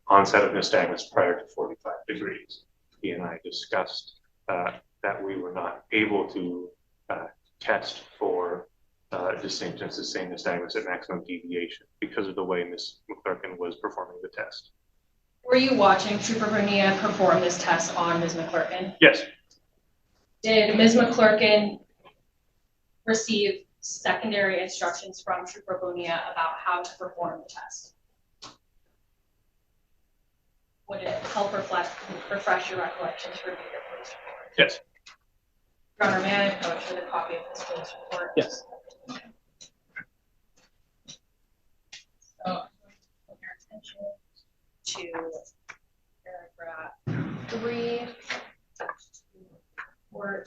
onset of nystagmus prior to 45 degrees. He and I discussed that we were not able to test for distinct and sustained nystagmus at maximum deviation because of the way Ms. McClurkin was performing the test. Were you watching Trooper Bonilla perform this test on Ms. McClurkin? Yes. Did Ms. McClurkin receive secondary instructions from Trooper Bonilla about how to perform the test? Would it help refresh your recollections for your police report? Yes. Your Honor, may I approach with a copy of this police report? Yes. So, put your attention to paragraph 3, report.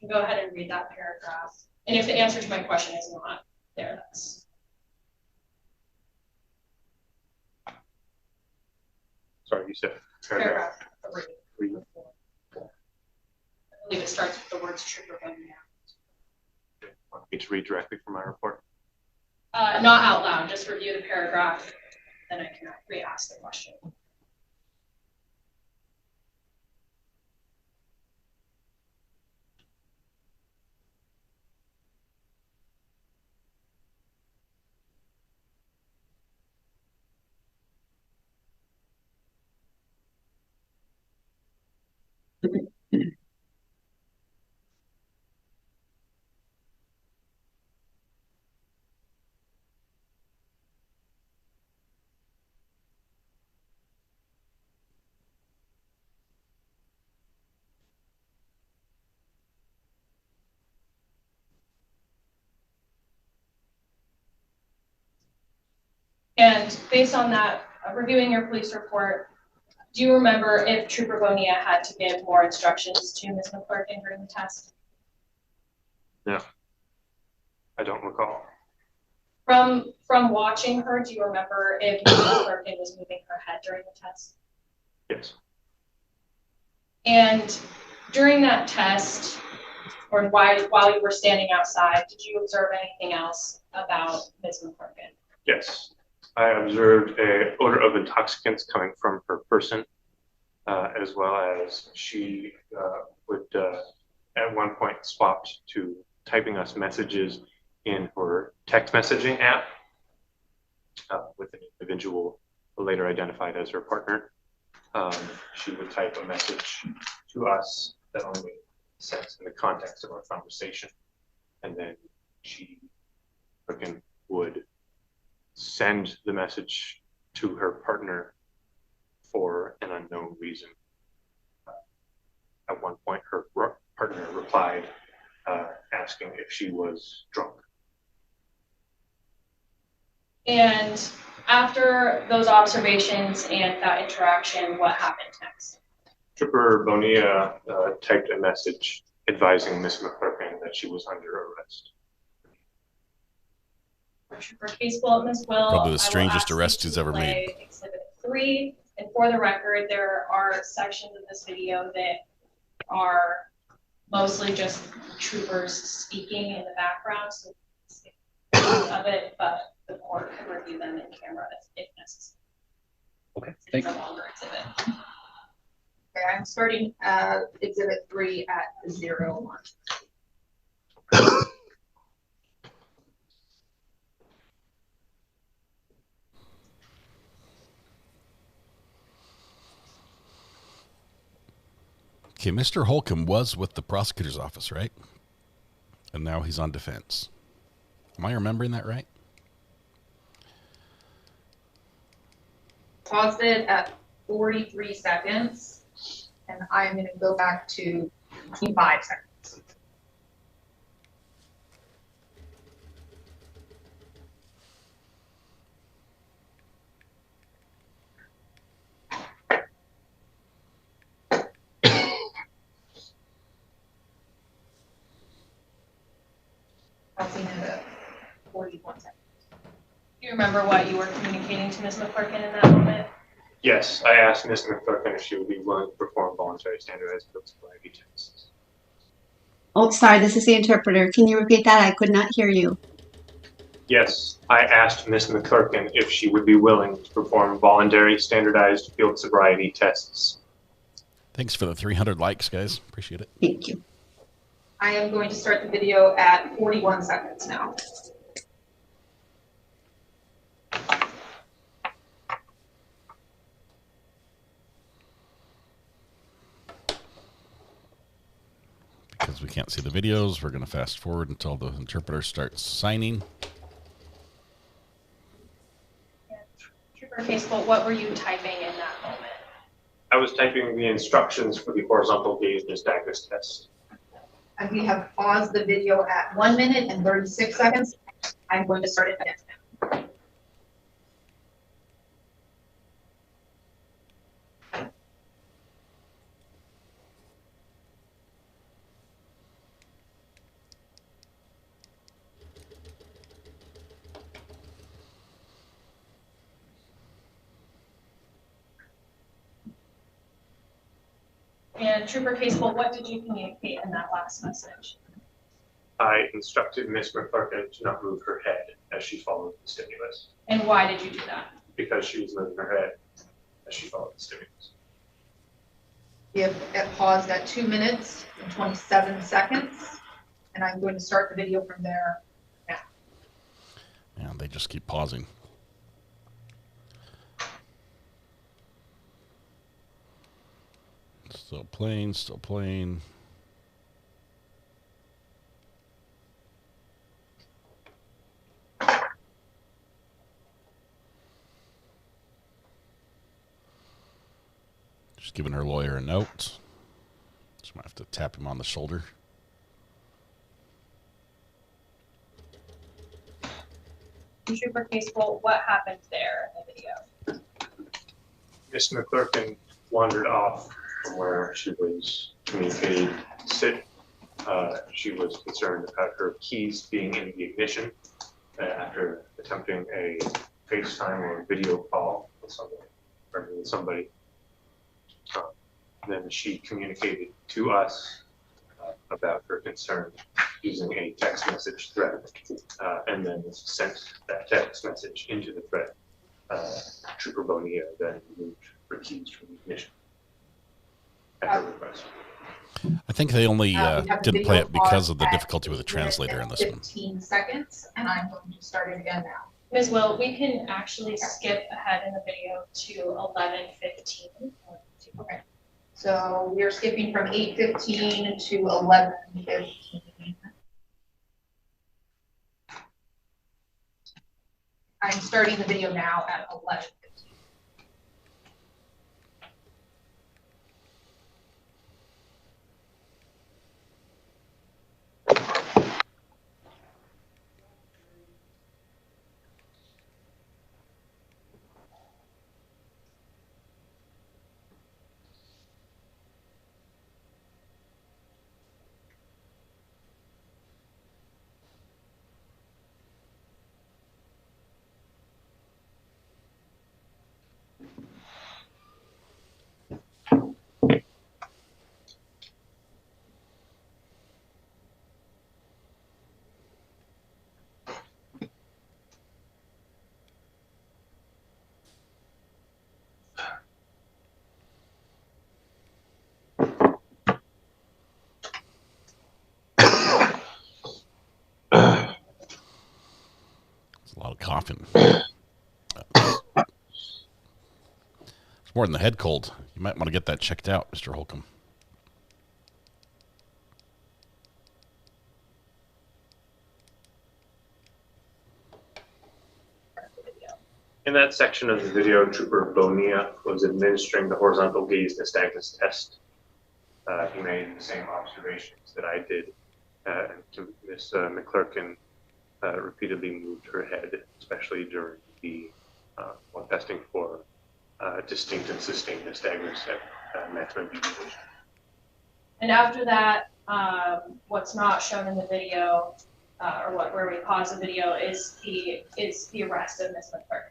Go ahead and read that paragraph. And if the answer to my question is not there, that's. Sorry, you said Paragraph 3. I believe it starts with the words Trooper Bonilla. Want me to read directly from my report? Not out loud, just review the paragraph, then I can re-ask the question. And based on that, reviewing your police report, do you remember if Trooper Bonilla had to give more instructions to Ms. McClurkin during the test? No, I don't recall. From watching her, do you remember if Ms. McClurkin was moving her head during the test? Yes. And during that test, or while you were standing outside, did you observe anything else about Ms. McClurkin? Yes. I observed an odor of intoxicants coming from her person, as well as she would at one point swapped to typing us messages in her text messaging app with an individual later identified as her partner. She would type a message to us that only made sense in the context of our conversation, and then she would send the message to her partner for an unknown reason. At one point, her partner replied asking if she was drunk. And after those observations and that interaction, what happened next? Trooper Bonilla typed a message advising Ms. McClurkin that she was under arrest. Trooper Casebolt, Ms. Will, Probably the strangest arrest he's ever made. Exhibit 3, and for the record, there are sections of this video that are mostly just troopers speaking in the background, so of it, but the court can review them in camera if necessary. Okay, thank you. It's a longer exhibit. Okay, I'm starting exhibit 3 at 01. Okay, Mr. Holcomb was with the prosecutor's office, right? And now he's on defense. Am I remembering that right? Paused it at 43 seconds, and I'm going to go back to 25 seconds. Pausing it at 41 seconds. Do you remember what you were communicating to Ms. McClurkin in that moment? Yes, I asked Ms. McClurkin if she would be willing to perform voluntary standardized field sobriety tests. Oh, sorry, this is the interpreter. Can you repeat that? I could not hear you. Yes, I asked Ms. McClurkin if she would be willing to perform voluntary standardized field sobriety tests. Thanks for the 300 likes, guys. Appreciate it. Thank you. I am going to start the video at 41 seconds now. Because we can't see the videos, we're going to fast forward until the interpreter starts signing. Trooper Casebolt, what were you typing in that moment? I was typing the instructions for the horizontal gaze nystagmus test. And we have paused the video at 1 minute and 36 seconds. I'm going to start it again. And Trooper Casebolt, what did you communicate in that last message? I instructed Ms. McClurkin to not move her head as she followed the stimulus. And why did you do that? Because she was moving her head as she followed the stimulus. We have paused at 2 minutes and 27 seconds. And I'm going to start the video from there now. Yeah, they just keep pausing. Still playing, still playing. Just giving her lawyer a note. Just might have to tap him on the shoulder. Trooper Casebolt, what happened there in the video? Ms. McClurkin wandered off from where she was communicating to sit. She was concerned about her keys being in the ignition after attempting a FaceTime or video call with somebody. Then she communicated to us about her concern using a text message thread, and then sent that text message into the thread. Trooper Bonilla then removed her keys from the ignition at her request. I think they only didn't play it because of the difficulty with the 1 translator in this one. 15 seconds, and I'm going to start it again now. Ms. Will, we can actually skip ahead in the video to 11:15. Okay. So we're skipping from 8:15 to 11:15. I'm starting the video now at 11:15. It's a lot of coughing. It's more than the head cold. You might want to get that checked out, Mr. Holcomb. In that section of the video, Trooper Bonilla was administering the horizontal gaze nystagmus test. He made the same observations that I did. Ms. McClurkin repeatedly moved her head, especially during the while testing for distinct and sustained nystagmus at maximum utilization. And after that, what's not shown in the video, or where we pause the video, is the arrest of Ms. McClurkin.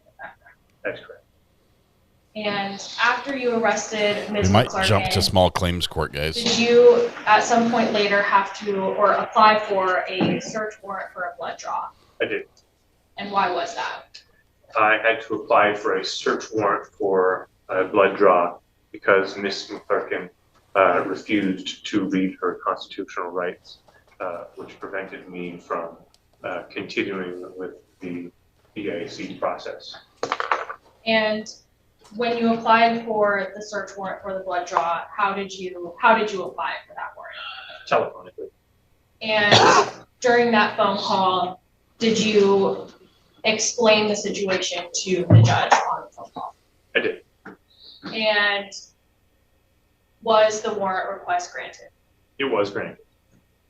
That's correct. And after you arrested Ms. We might McClurkin, jump to small claims court, guys. did you at some point later have to or apply for a search warrant for a blood draw? I did. And why was that? I had to apply for a search warrant for a blood draw because Ms. McClurkin refused to read her constitutional rights, which prevented me from continuing with the BAC process. And when you applied for the search warrant for the blood draw, how did you apply for that warrant? Telephonically. And during that phone call, did you explain the situation to the judge on the phone call? I did. And was the warrant request granted? It was granted.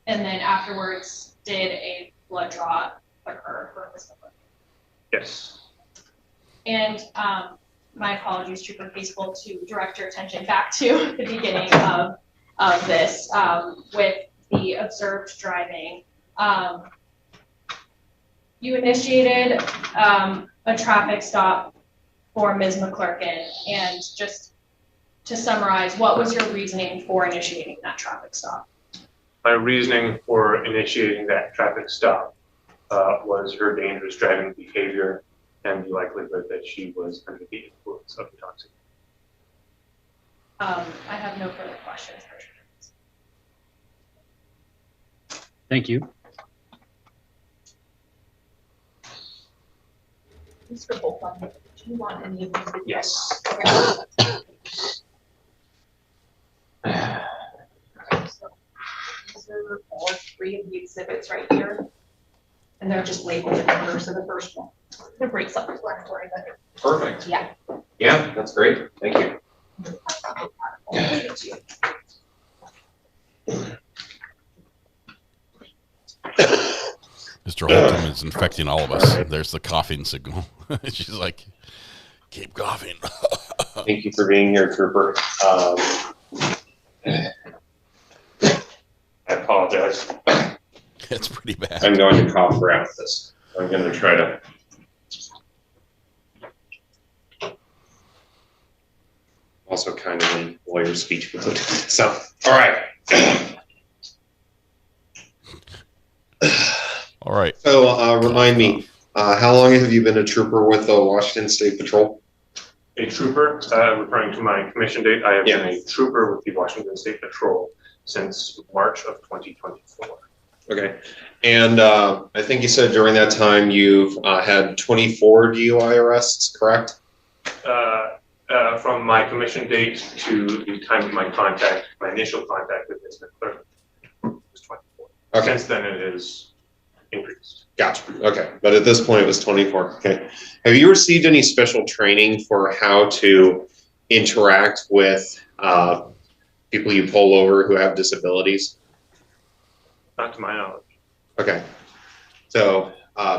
And then afterwards, did a blood draw occur for Ms. McClurkin? Yes. And my apologies, Trooper Peaceful, to direct your attention back to the beginning of this with the observed driving. You initiated a traffic stop for Ms. McClurkin, and just to summarize, what was your reasoning for initiating that traffic stop? My reasoning for initiating that traffic stop was her dangerous driving behavior and the likelihood that she was under the influence of intoxication. I have no further questions. Thank you. Mr. Bolton, do you want any of these videos? Yes. So these are all three of the exhibits right here. And they're just labeled with numbers. So the first one, the break self-explanatory. Perfect. Yeah. Yeah, that's great. Thank you. Mr. Holton is infecting all of us. There's the coughing signal. She's like, keep coughing. Thank you for being here, Trooper. I apologize. It's pretty bad. I'm going to cough around this. I'm going to try to. Also kind of in lawyer speech mode. So, all right. All right. So, remind me, how long have you been a trooper with the Washington State Patrol? A trooper, referring to my commission date, I have been a trooper with the Washington State Patrol since March of 2024. Okay. And I think you said during that time you've had 24 DUI arrests, correct? From my commission date to the time of my initial contact with Ms. McClurkin was 24. Okay. Since then it is increased. Gotcha. Okay. But at this point it was 24. Okay. Have you received any special training for how to interact with people you pull over who have disabilities? Not to my knowledge. Okay. So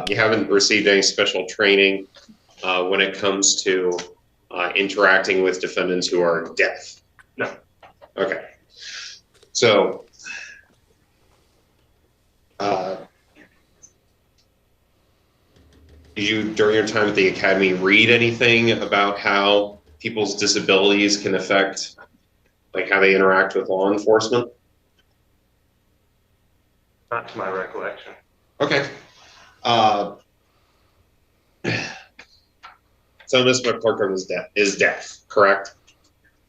you haven't received any special training when it comes to interacting with defendants who are deaf? No. Okay. So did you, during your time at the academy, read anything about how people's disabilities can affect, like, how they interact with law enforcement? Not to my recollection. Okay. So Ms. McClurkin is deaf, correct?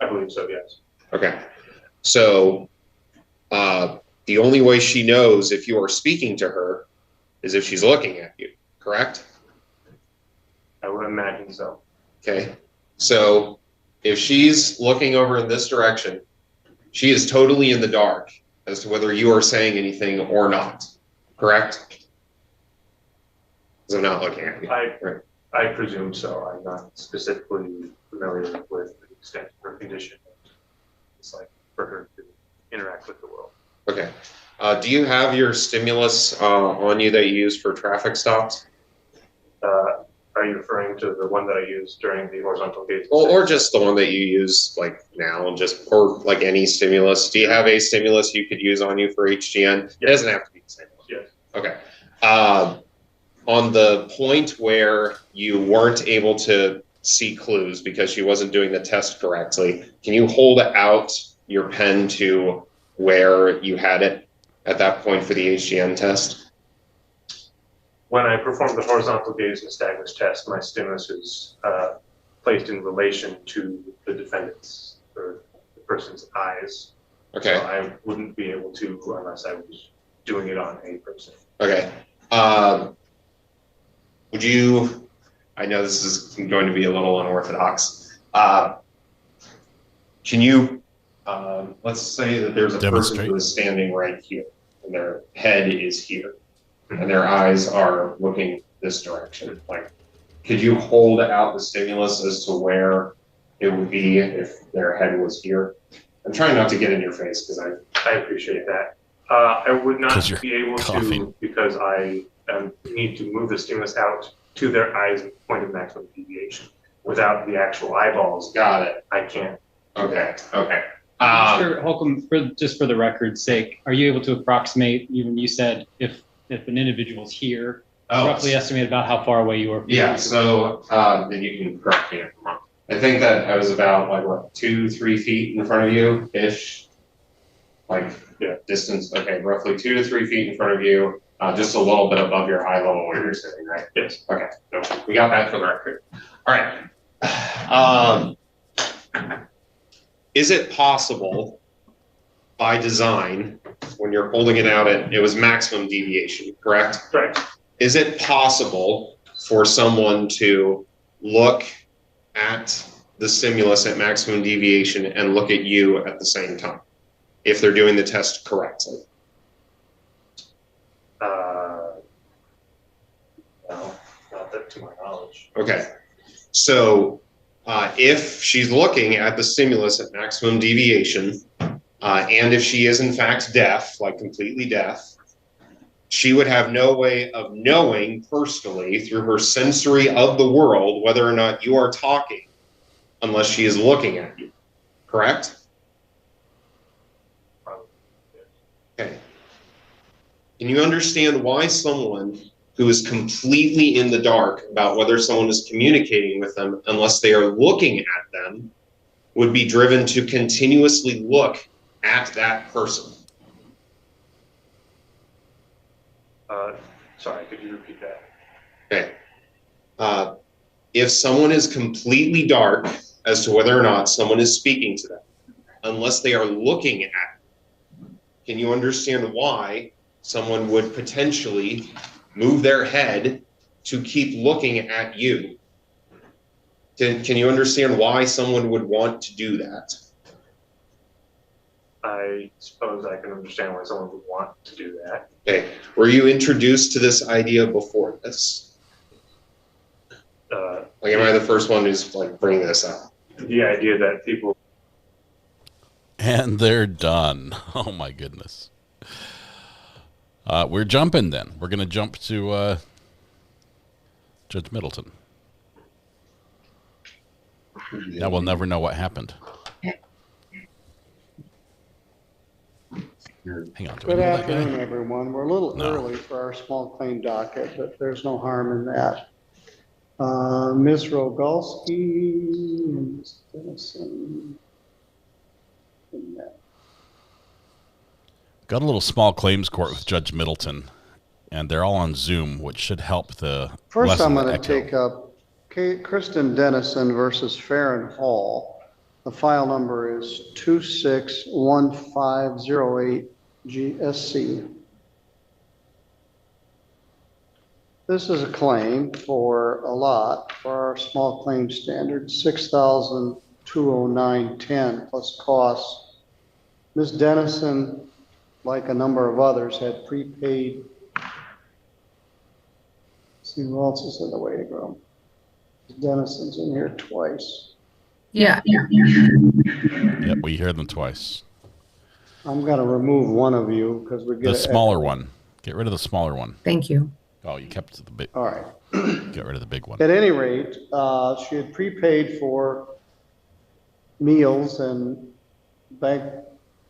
I believe so, yes. Okay. So the only way she knows if you are speaking to her is if she's looking at you, correct? I would imagine so. Okay. So if she's looking over in this direction, she is totally in the dark as to whether you are saying anything or not, correct? Because I'm not looking at you. I I presume so. I'm not specifically familiar with the extent of her condition. It's like for her to interact with the world. Okay. Do you have your stimulus on you that you use for traffic stops? Are you referring to the one that I used during the horizontal gaze? Or just the one that you use like now, just or like any stimulus? Do you have a stimulus you could use on you for HGN? Yes. It doesn't have to be the same one. Yes. Okay. On the point where you weren't able to see clues because she wasn't doing the test correctly, can you hold out your pen to where you had it at that point for the HGN test? When I performed the horizontal gaze nystagmus test, my stimulus is placed in relation to the defendant's or the person's eyes. Okay. So I wouldn't be able to unless I was doing it on a person. Okay. Would you, I know this is going to be a little unorthodox. Can you, let's say that there's a person who is standing right here and their head is here and their eyes are looking this direction. Like, could you hold out the stimulus as to where it would be if their head was here? I'm trying not to get in your face because I appreciate that. I would not be able coughing. to because I need to move the stimulus out to their eyes at the point of maximum deviation. Without the actual eyeballs, got it. I can't. Okay. Okay. Mr. Holcomb, just for the record's sake, are you able to approximate? Even you said if an individual's here, roughly estimate about how far away you are. Yeah. So then you can correct me if I'm wrong. I think that I was about like what 2-3 feet in front of you ish. Like distance. Okay, roughly 2 to 3 feet in front of you. Just a little bit above your eye level where you're sitting, right? Yes. Okay. No, we got that for the record. All right. Is it possible by design, when you're holding it out it was maximum deviation, correct? Correct. Is it possible for someone to look at the stimulus at maximum deviation and look at you at the same time if they're doing the test correctly? No, not that to my knowledge. Okay. So if she's looking at the stimulus at maximum deviation, and if she is in fact deaf, like completely deaf, she would have no way of knowing personally through her sensory of the world whether or not you are talking unless she is looking at you, correct? Okay. Can you understand why someone who is completely in the dark about whether someone is communicating with them unless they are looking at them would be driven to continuously look at that person? Sorry, could you repeat that? Okay. If someone is completely dark as to whether or not someone is speaking to them, unless they are looking at them, can you understand why someone would potentially move their head to keep looking at you? Can you understand why someone would want to do that? I suppose I can understand why someone would want to do that. Okay. Were you introduced to this idea before this? Like, am I the first one who's like bringing this up? The idea that people. And they're done. Oh my goodness. We're jumping then. We're going to jump to Judge Middleton. Now we'll never know what happened. Hang on. Good afternoon, everyone. We're a little early for our small claim docket, but there's no harm in that. Ms. Rogalski, Ms. Dennison. Got a little small claims court with Judge Middleton, and they're all on Zoom, which should help the First, I'm going to echo. take up Kristen Dennison versus Farron Hall. The file number is 261508 GSC. This is a claim for a lot for our small claim standard, $6,209.10 plus costs. Ms. Dennison, like a number of others, had prepaid. Let's see who else is in the way to go. Dennison's in here twice. Yeah. Yep, we hear them twice. I'm gonna remove one of you because we get The smaller one. Get rid of the smaller one. Thank you. Oh, you kept the big. All right. Get rid of the big one. At any rate, she had prepaid for meals and bank,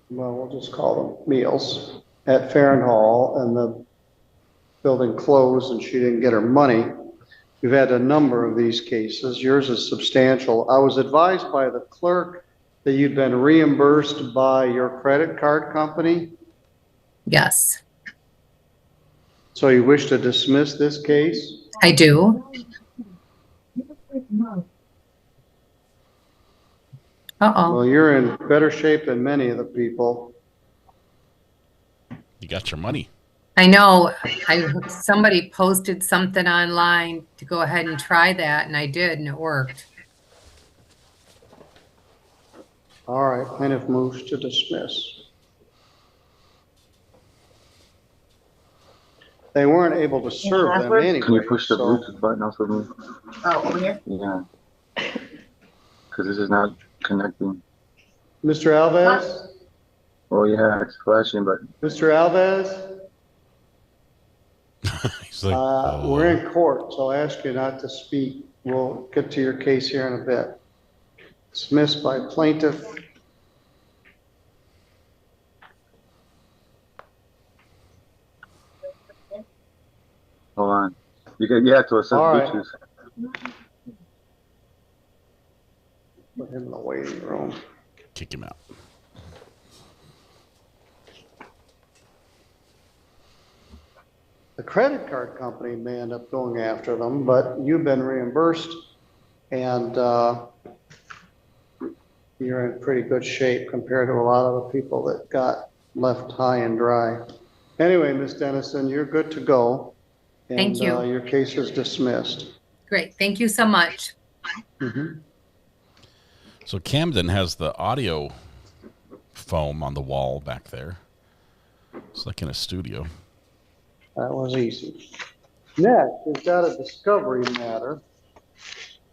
well, we'll just call them meals at Fair and Hall, and the building closed and she didn't get her money. We've had a number of these cases. Yours is substantial. I was advised by the clerk that you'd been reimbursed by your credit card company. Yes, So you wish to dismiss this case? I do. Uh-oh. Well, you're in better shape than many of the people. You got your money. I know. Somebody posted something online to go ahead and try that, and I did, and it worked. All right, plaintiff moves to dismiss. They weren't able to serve them anyway. Can you push the so- Bluetooth button off of me? Oh, over here? Yeah. Because this is not connecting. Mr. Alves? Oh yeah, it's flashing, but Mr. Alves? He's like, We're in court, so I ask you not to speak. We'll get to your case here in a bit. Dismissed by plaintiff. hold on. You have to assess All right. Bluetooth. Put him in the waiting room. Kick him out. The credit card company may end up going after them, but you've been reimbursed and you're in pretty good shape compared to a lot of the people that got left high and dry. Anyway, Ms. Dennison, you're good to go. Thank you. Your case is dismissed. Great. Thank you so much. Mm-hmm. So Camden has the audio foam on the wall back there. It's like in a studio. That was easy. Next, we've got a discovery matter.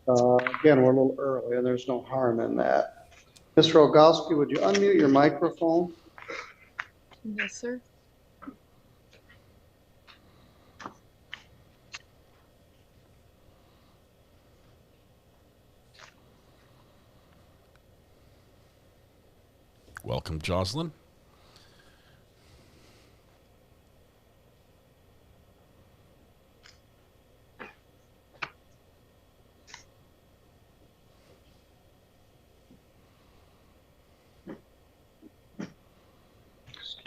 Again, we're a little early and there's no harm in that. Mr. Rogalski, would you unmute your microphone? Yes, sir. Welcome, Jocelyn.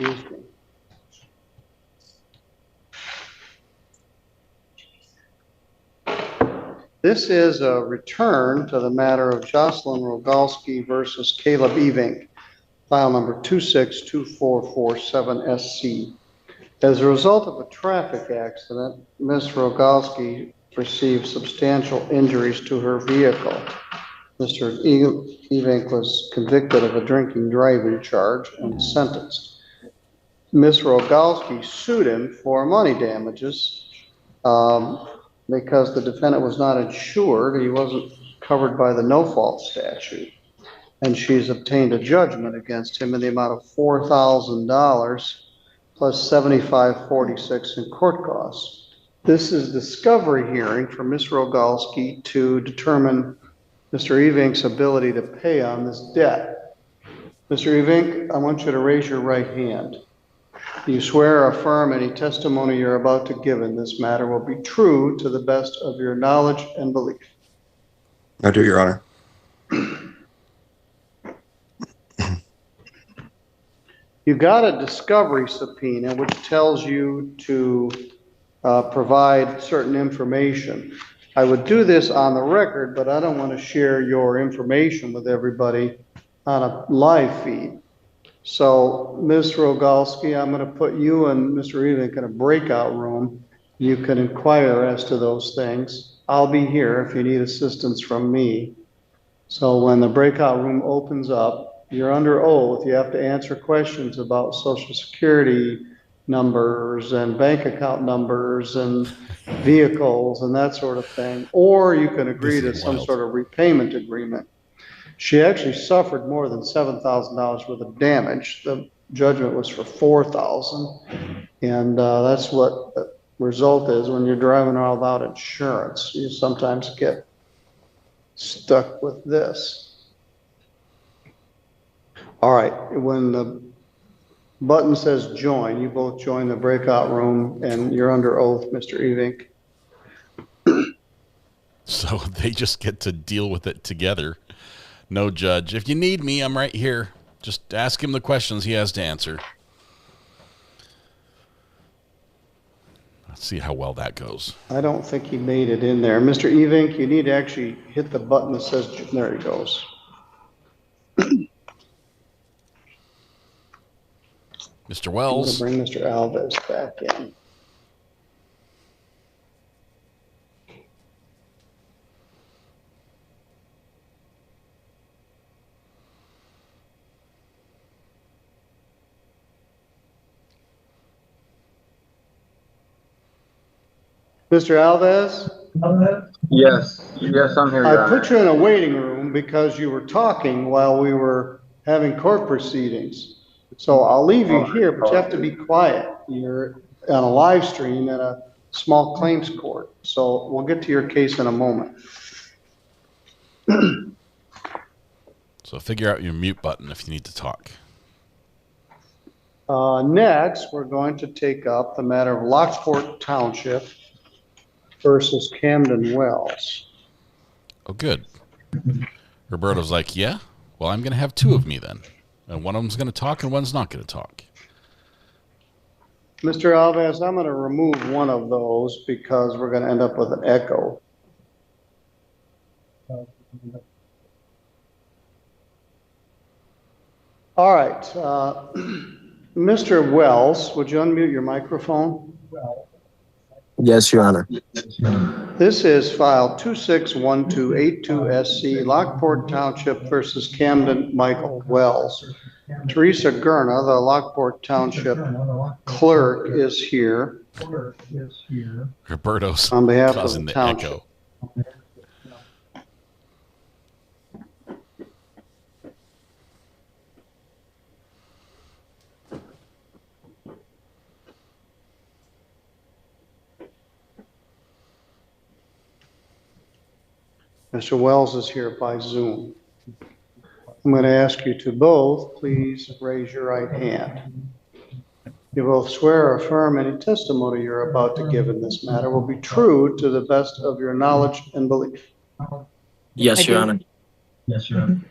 Excuse me. This is a return to the matter of Jocelyn Rogalski versus Caleb Evink, file number 262447SC. As a result of a traffic accident, Ms. Rogalski received substantial injuries to her vehicle. Mr. Evink was convicted of a drinking driving charge and sentenced. Ms. Rogalski sued him for money damages because the defendant was not insured. He wasn't covered by the no-fault statute. And she's obtained a judgment against him in the amount of $4,000 plus $75.46 in court costs. This is discovery hearing for Ms. Rogalski to determine Mr. Evink's ability to pay on this debt. Mr. Evink, I want you to raise your right hand. Do you swear or affirm any testimony you're about to give in this matter will be true to the best of your knowledge and belief? I do, Your Honor. You got a discovery subpoena which tells you to provide certain information. I would do this on the record, but I don't want to share your information with everybody on a live feed. So, Ms. Rogalski, I'm going to put you and Mr. Evink in a breakout room. You can inquire as to those things. I'll be here if you need assistance from me. So when the breakout room opens up, you're under oath. You have to answer questions about Social Security, numbers and bank account numbers and vehicles and that sort of thing. Or you can agree to some sort of repayment agreement. She actually suffered more than $7,000 worth of damage. The judgment was for $4,000. And that's what the result is when you're driving around without insurance. You sometimes get stuck with this. All right, when the button says join, you both join the breakout room and you're under oath, Mr. Evink. So they just get to deal with it together. No judge. If you need me, I'm right here. Just ask him the questions he has to answer. Let's see how well that goes. I don't think he made it in there. Mr. Evink, you need to actually hit the button that says, there he goes. Mr. Wells. I'm going to bring Mr. Alves back in. Mr. Alves? Yes, I'm here. I put you in a waiting room because you were talking while we were having court proceedings. So I'll leave you here, but you have to be quiet. You're on a live stream at a small claims court. So we'll get to your case in a moment. So figure out your mute button if you need to talk. Next, we're going to take up the matter of Lockport Township versus Camden Wells. Oh, good. Roberto's like, yeah? Well, I'm going to have two of me then. And one of them's going to talk and one's not going to talk. Mr. Alves, I'm going to remove one of those because we're going to end up with an echo. All right. Mr. Wells, would you unmute your microphone? Yes, Your Honor. This is file 261282SC, Lockport Township versus Camden Michael Wells. Teresa Gurna, the Lockport Township clerk, is here. Roberto's on behalf of causing the the township. echo. Mr. Wells is here by Zoom. I'm going to ask you to both please raise your right hand. You both swear or affirm any testimony you're about to give in this matter will be true to the best of your knowledge and belief. Yes, Your Honor. Yes, Your Honor.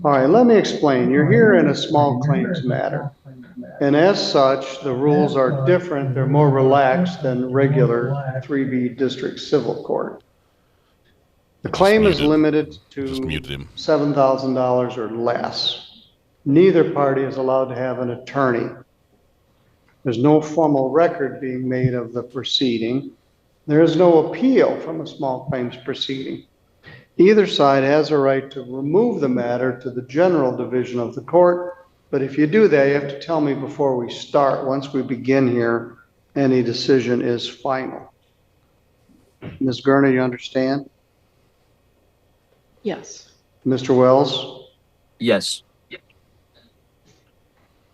All right, let me explain. You're here in a small claims matter. And as such, the rules are different. They're more relaxed than regular 3B district civil court. The claim is limited to $7,000 or less. Neither party is allowed to have an attorney. There's no formal record being made of the proceeding. There is no appeal from a small claims proceeding. Either side has a right to remove the matter to the general division of the court, but if you do that, you have to tell me before we start. Once we begin here, any decision is final. Ms. Gurna, you understand? Yes. Mr. Wells? Yes.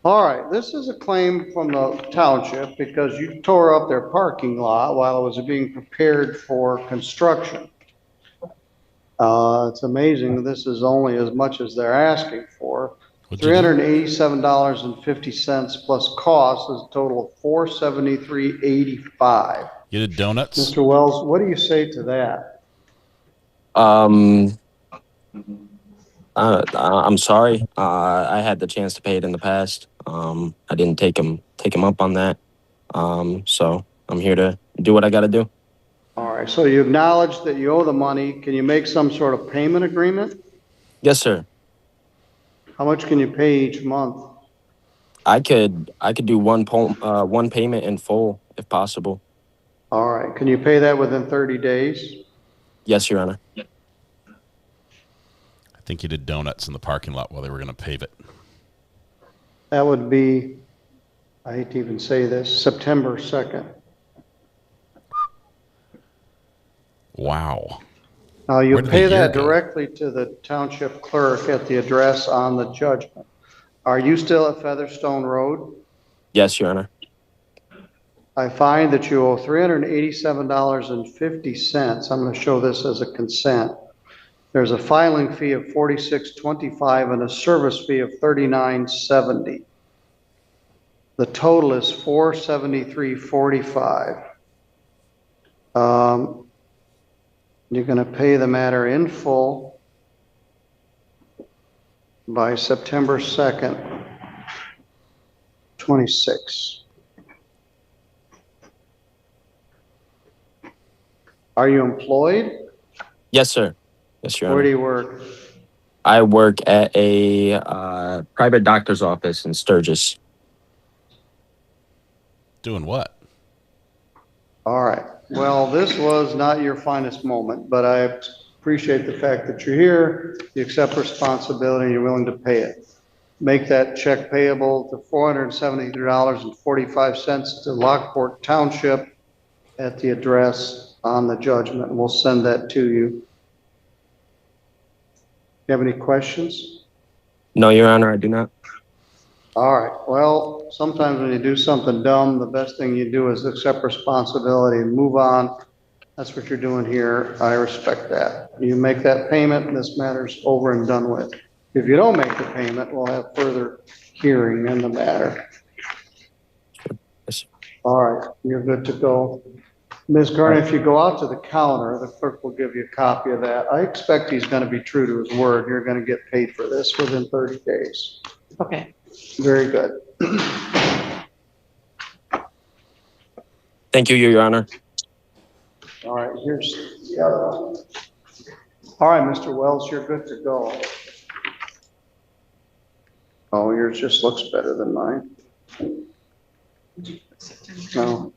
All right, this is a claim from the township because you tore up their parking lot while it was being prepared for construction. It's amazing that this is only as much as they're asking for. $387.50 plus cost is a total of $473.85. You did donuts? Mr. Wells, what do you say to that? I'm sorry. I had the chance to pay it in the past. I didn't take him up on that. So I'm here to do what I got to do. All right. So you acknowledge that you owe the money. Can you make some sort of payment agreement? Yes, sir. How much can you pay each month? I could do one payment in full if possible. All right. Can you pay that within 30 days? Yes, Your Honor. I think you did donuts in the parking lot while they were going to pave it. That would be I hate to even say this, September 2nd. Wow. Now, you Where did the pay year that go? directly to the township clerk at the address on the judgment. Are you still at Featherstone Road? Yes, Your Honor. I find that you owe $387.50. I'm going to show this as a consent. There's a filing fee of $46.25 and a service fee of $39.70. The total is $473.45. You're going to pay the matter in full by September 2nd, 26. Are you employed? Yes, sir. Yes, Your Honor. Where do you work? I work at a private doctor's office in Sturgis. Doing what? All right. Well, this was not your finest moment, but I appreciate the fact that you're here, you accept responsibility, and you're willing to pay it. Make that check payable to $473.45 to Lockport Township at the address on the judgment. We'll send that to you. You have any questions? No, Your Honor, I do not. All right. Well, sometimes when you do something dumb, the best thing you do is accept responsibility and move on. That's what you're doing here. I respect that. You make that payment and this matter's over and done with. If you don't make the payment, we'll have further hearing in the matter. Yes. All right, you're good to go. Ms. Gurney, if you go out to the counter, the clerk will give you a copy of that. I expect he's going to be true to his word. You're going to get paid for this within 30 days. Okay. Very good. Thank you, Your Honor. All right, here's the other one. All right, Mr. Wells, you're good to go. Oh, yours just looks better than mine. No.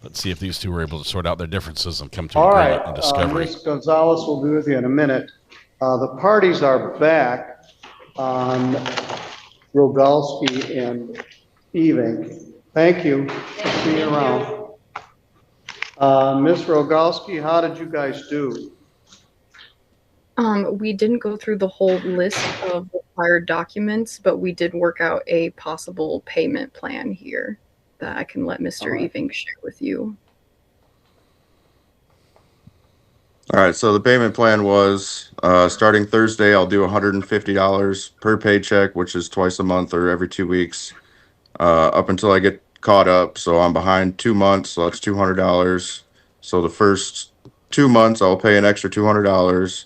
Let's see if these two were able to sort out their differences and come to All an right, agreement in discovery. Ms. Gonzalez will be with you in a minute. The parties are back on Rogalski and Eving. Thank you. See you around. Ms. Rogalski, how did you guys do? We didn't go through the whole list of required documents, but we did work out a possible payment plan here that I can let Mr. Eving share with you. All right, so the payment plan was starting Thursday, I'll do $150 per paycheck, which is twice a month or every 2 weeks, up until I get caught up. So I'm behind 2 months, so that's $200. So the first 2 months, I'll pay an extra $200,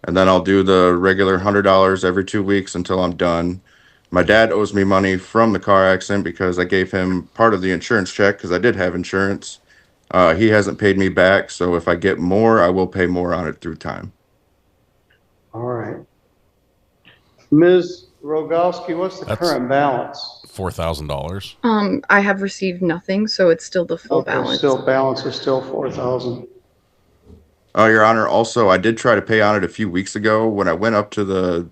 and then I'll do the regular $100 every 2 weeks until I'm done. My dad owes me money from the car accident because I gave him part of the insurance check because I did have insurance. He hasn't paid me back, so if I get more, I will pay more on it through time. All right. Ms. Rogalski, what's the current balance? $4,000. I have received nothing, so it's still the full balance. Still balance is still 4,000. Your Honor, also, I did try to pay on it a few weeks ago when I went up to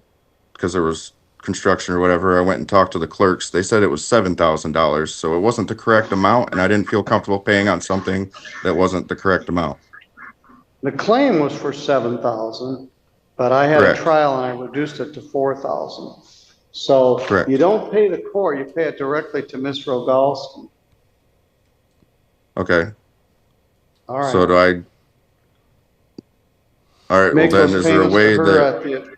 because there was construction or whatever, I went and talked to the clerks. They said it was $7,000, so it wasn't the correct amount, and I didn't feel comfortable paying on something that wasn't the correct amount. The claim was for 7,000, but I had Correct. a trial and I reduced it to 4,000. So Correct. you don't pay the court, you pay it directly to Ms. Rogalski. Okay. All right. So do I? All right. Make Well, then, those is there a payments way to her that? at the-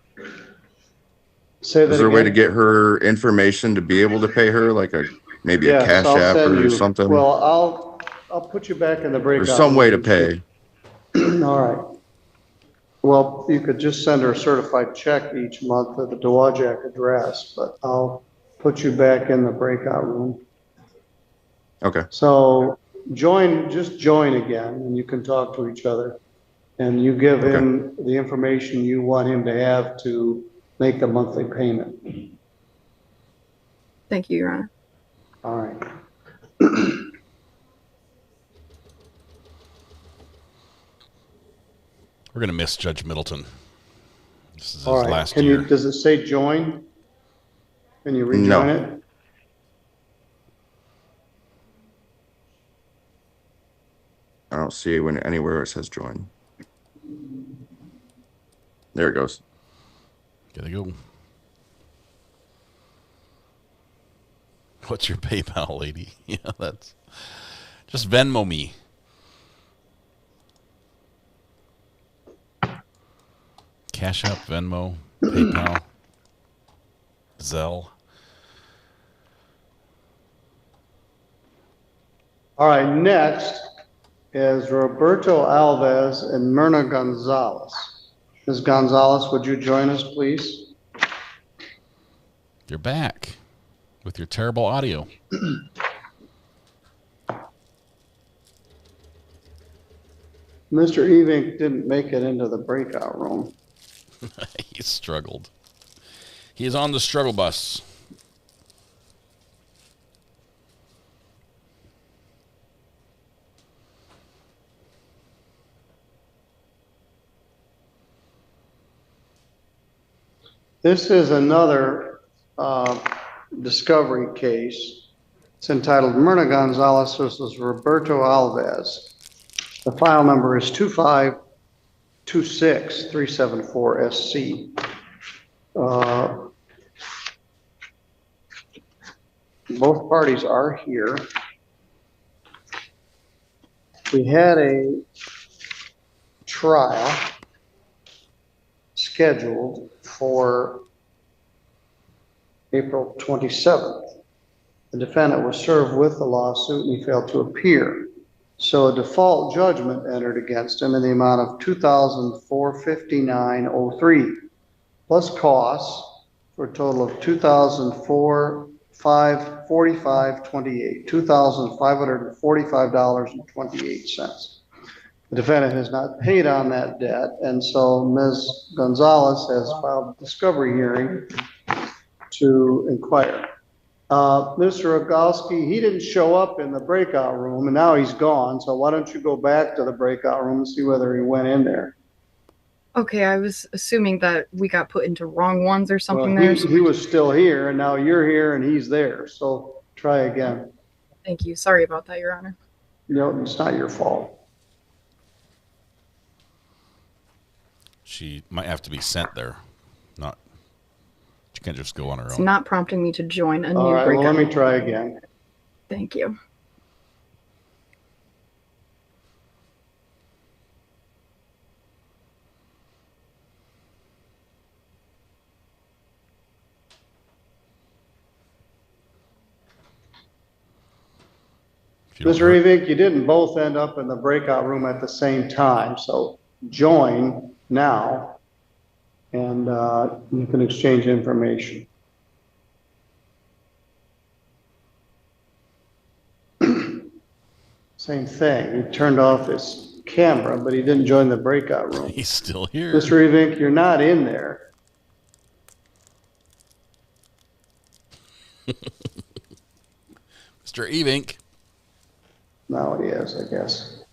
Say that Is there a way to again? get her information to be able to pay her, like maybe a Yes, cash I'll app send or you. something? Well, I'll put you back in the breakout. There's some way to room. pay. All right. Well, you could just send her a certified check each month at the Dowagiac address, but I'll put you back in the breakout room. Okay. So just join again and you can talk to each other. And you give him the information you want him to have to make the monthly payment. Thank you, Your Honor. All right. We're going to miss Judge Middleton. This is All his right, last can year. you, does it say join? Can you rejoin No. it? I don't see it anywhere it says join. There it goes. Gotta go. What's your PayPal, lady? Yeah, that's just Venmo me. Cash App, Venmo, PayPal, Zelle. All right, next is Roberto Alves and Myrna Gonzalez. Ms. Gonzalez, would you join us, please? You're back with your terrible audio. Mr. Evink didn't make it into the breakout room. He struggled. He is on the struggle bus. This is another discovery case. It's entitled Myrna Gonzalez versus Roberto Alves. The file number is 2526374SC. Both parties are here. We had a trial scheduled for April 27th. The defendant was served with the lawsuit and he failed to appear. So a default judgment entered against him in the amount of $2,459.03 plus costs for a total of $2,545.28, $2,545.28. The defendant has not paid on that debt, and so Ms. Gonzalez has filed a discovery hearing to inquire. Mr. Rogalski, he didn't show up in the breakout room, and now he's gone, so why don't you go back to the breakout room and see whether he went in there. Okay, I was assuming that we got put into wrong ones or something Well, there. he was still here, and now you're here, and he's there, so try again. Thank you. Sorry about that, Your Honor. No, it's not your fault. She might have to be sent there. Not. She can't just go on her It's own. not prompting me to join a new All right, breakout. well, let me try again. Thank you. Mr. Evink, you didn't both end up in the breakout room at the same time, so join now and you can exchange information. Same thing, he turned off his camera, but he didn't join the breakout room. He's still here. Mr. Evink, you're not in there. Mr. Evink. Now he is, I guess.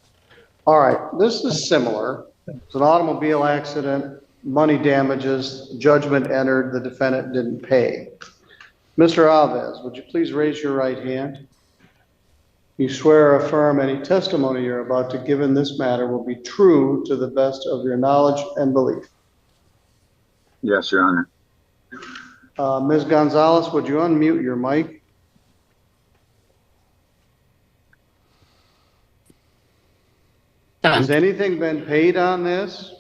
All right, this is similar. It's an automobile accident, money damages, judgment entered, the defendant didn't pay. Mr. Alves, would you please raise your right hand? You swear or affirm any testimony you're about to give in this matter will be true to the best of your knowledge and belief? Yes, Your Honor. Ms. Gonzalez, would you unmute your mic? Has anything been paid on this?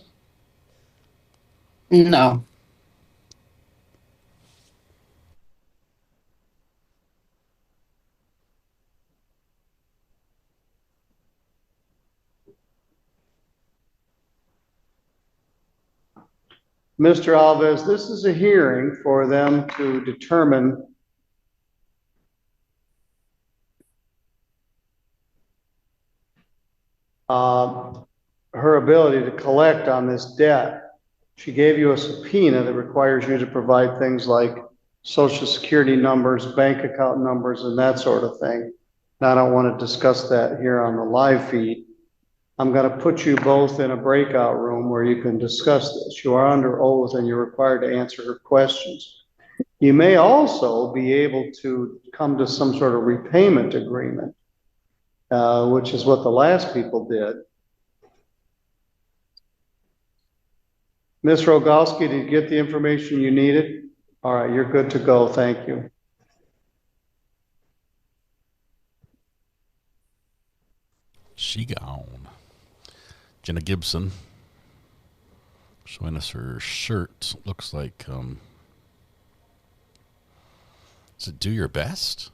No. Mr. Alves, this is a hearing for them to determine her ability to collect on this debt. She gave you a subpoena that requires you to provide things like social security numbers, bank account numbers, and that sort of thing. Now, I don't want to discuss that here on the live feed. I'm going to put you both in a breakout room where you can discuss this. You are under oath and you're required to answer her questions. You may also be able to come to some sort of repayment agreement, which is what the last people did. Ms. Rogalski, did you get the information you needed? All right, you're good to go. Thank you. She gone. Jenna Gibson showing us her shirt. Looks like, does it do your best?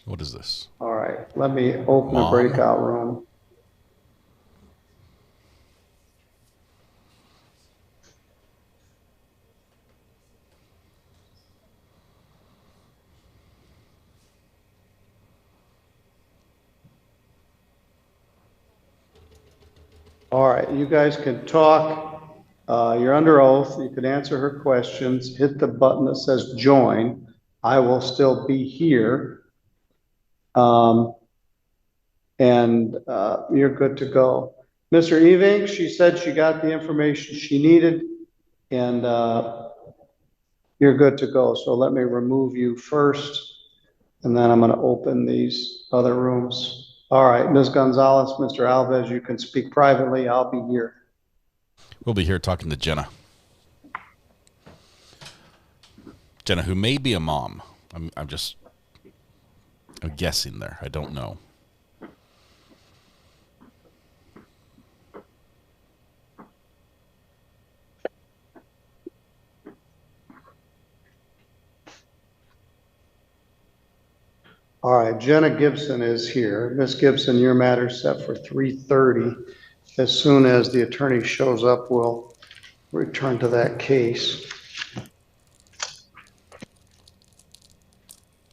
What is this? All right, let me open a breakout room. All right, you guys can talk. You're under oath. You can answer her questions. Hit the button that says join. I will still be here. You're good to go. Mr. Eving, she said she got the information she needed, and you're good to go. So let me remove you first, and then I'm going to open these other rooms. All right, Ms. Gonzalez, Mr. Alves, you can speak privately. I'll be here. We'll be here talking to Jenna. Jenna, who may be a mom. I'm guessing there. I don't know. All right, Jenna Gibson is here. Ms. Gibson, your matter's set for 3:30. As soon as the attorney shows up, we'll return to that case.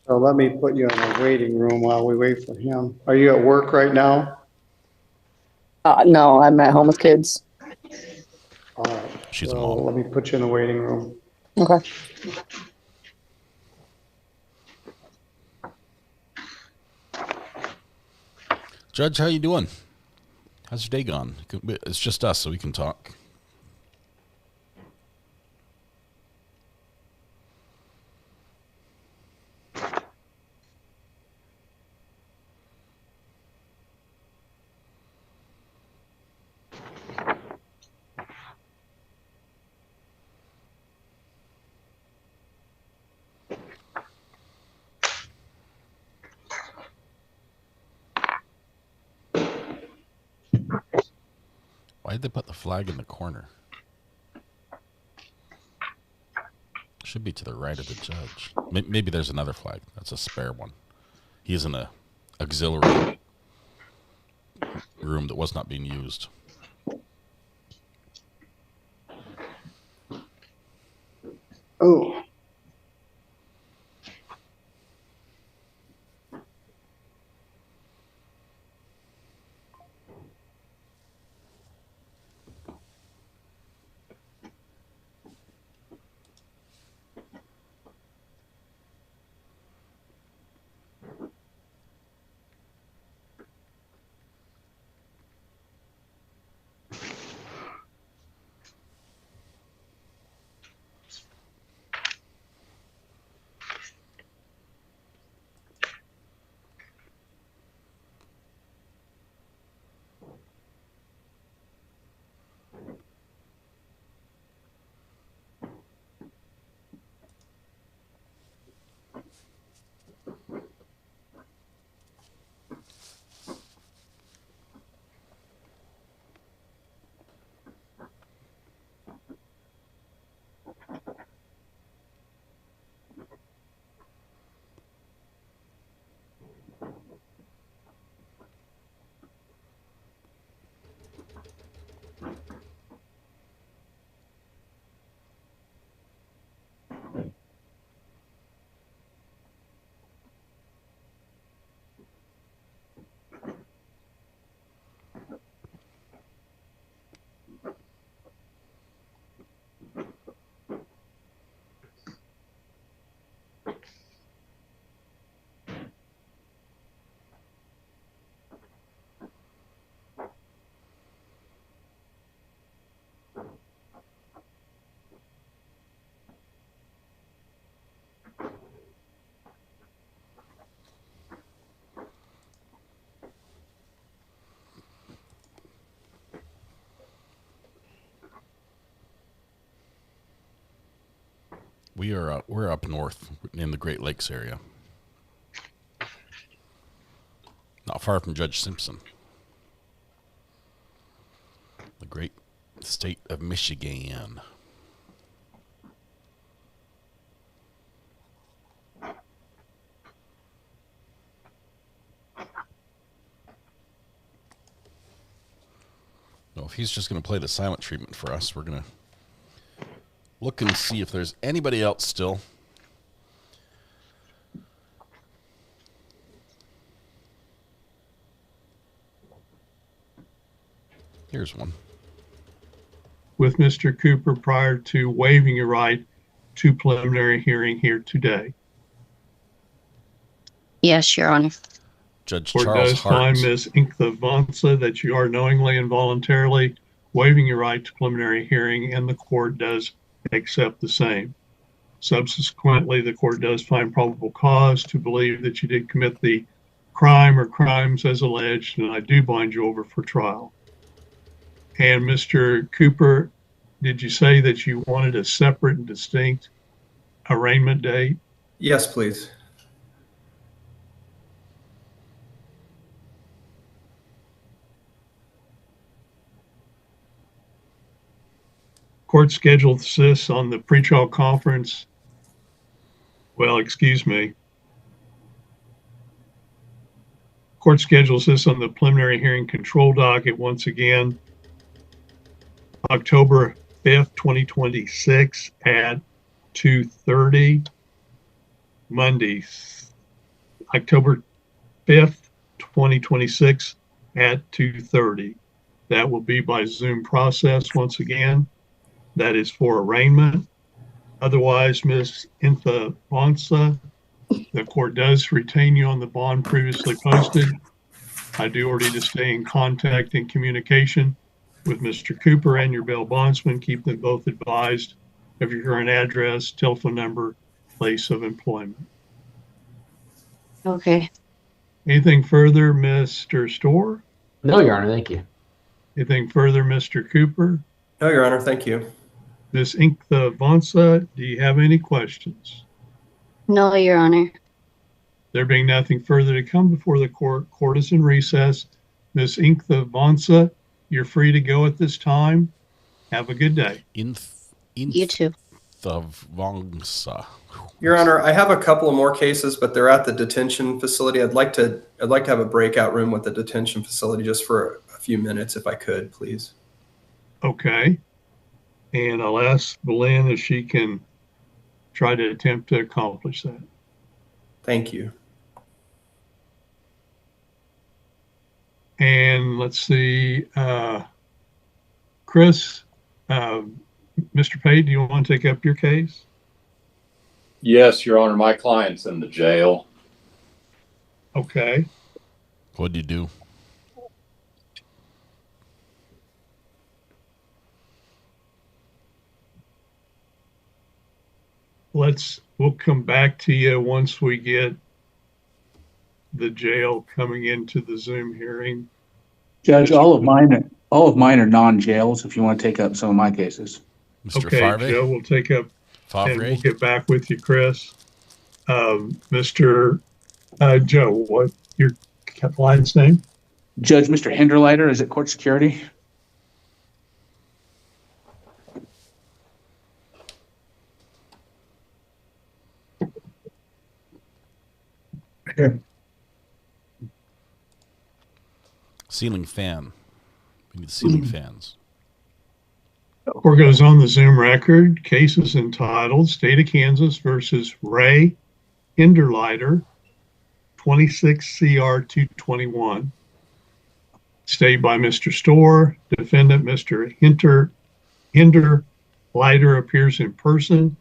So let me put you in a waiting room while we wait for him. Are you at work right now? No, I'm at home with kids. All right. She's a mom. Let me put you in the waiting room. Okay. Judge, how you doing? How's your day gone? It's just us, so we can talk. Why did they put the flag in the corner? Should be to the right of the judge. Maybe there's another flag. That's a spare one. He's in a auxiliary room that was not being used. Oh. We're up north in the Great Lakes area, not far from Judge Simpson, the great state of Michigan. Well, if he's just going to play the silent treatment for us, we're going to look and see if there's anybody else still. Here's one. With Mr. Cooper prior to waiving your right to preliminary hearing here today. Yes, Your Honor. Judge Court Charles does Hart. find Ms. Inkthavansa that you are knowingly and voluntarily waiving your right to preliminary hearing, and the court does accept the same. Subsequently, the court does find probable cause to believe that you did commit the crime or crimes as alleged, and I do bind you over for trial. And Mr. Cooper, did you say that you wanted a separate and distinct arraignment date? Yes, please. Court scheduled this on the pretrial conference. Well, excuse me. Court schedules this on the preliminary hearing control docket once again, October 5th, 2026 at 2:30. Monday, October 5th, 2026 at 2:30. That will be by Zoom process once again. That is for arraignment. Otherwise, Ms. Inkthavansa, the court does retain you on the bond previously posted. I do order you to stay in contact and communication with Mr. Cooper and your bail bondsman. Keep them both advised of your current address, telephone number, place of employment. Okay. Anything further, Mr. Storr? No, Your Honor, thank you. Anything further, Mr. Cooper? No, Your Honor, thank you. Ms. Inkthavansa, do you have any questions? No, Your Honor. There being nothing further to come before the court, court is in recess. Ms. Inkthavansa, you're free to go at this time. Have a good day. You too. Inkthavansa. Your Honor, I have a couple of more cases, but they're at the detention facility. I'd like to have a breakout room with the detention facility just for a few minutes, if I could, please. Okay. And I'll ask Belen if she can try to attempt to accomplish that. Thank you. And let's see, Chris, Mr. Page, do you want to take up your case? Yes, Your Honor, my client's in the jail. Okay. What'd you do? We'll come back to you once we get the jail coming into the Zoom hearing. Judge, all of mine are non-jails if you want to take up some of my cases. Mr. Okay, Favre? Joe, we'll take up, Favre? and we'll get back with you, Chris. Mr. Joe, what your client's name? Judge, Mr. Hinderleiter is at court security. Okay. Ceiling fan. We need ceiling fans. Court goes on the Zoom record. Case is entitled State of Kansas versus Ray Hinderleiter, 26 CR 221. Stated by Mr. Storr. Defendant Mr. Hinderleiter appears in person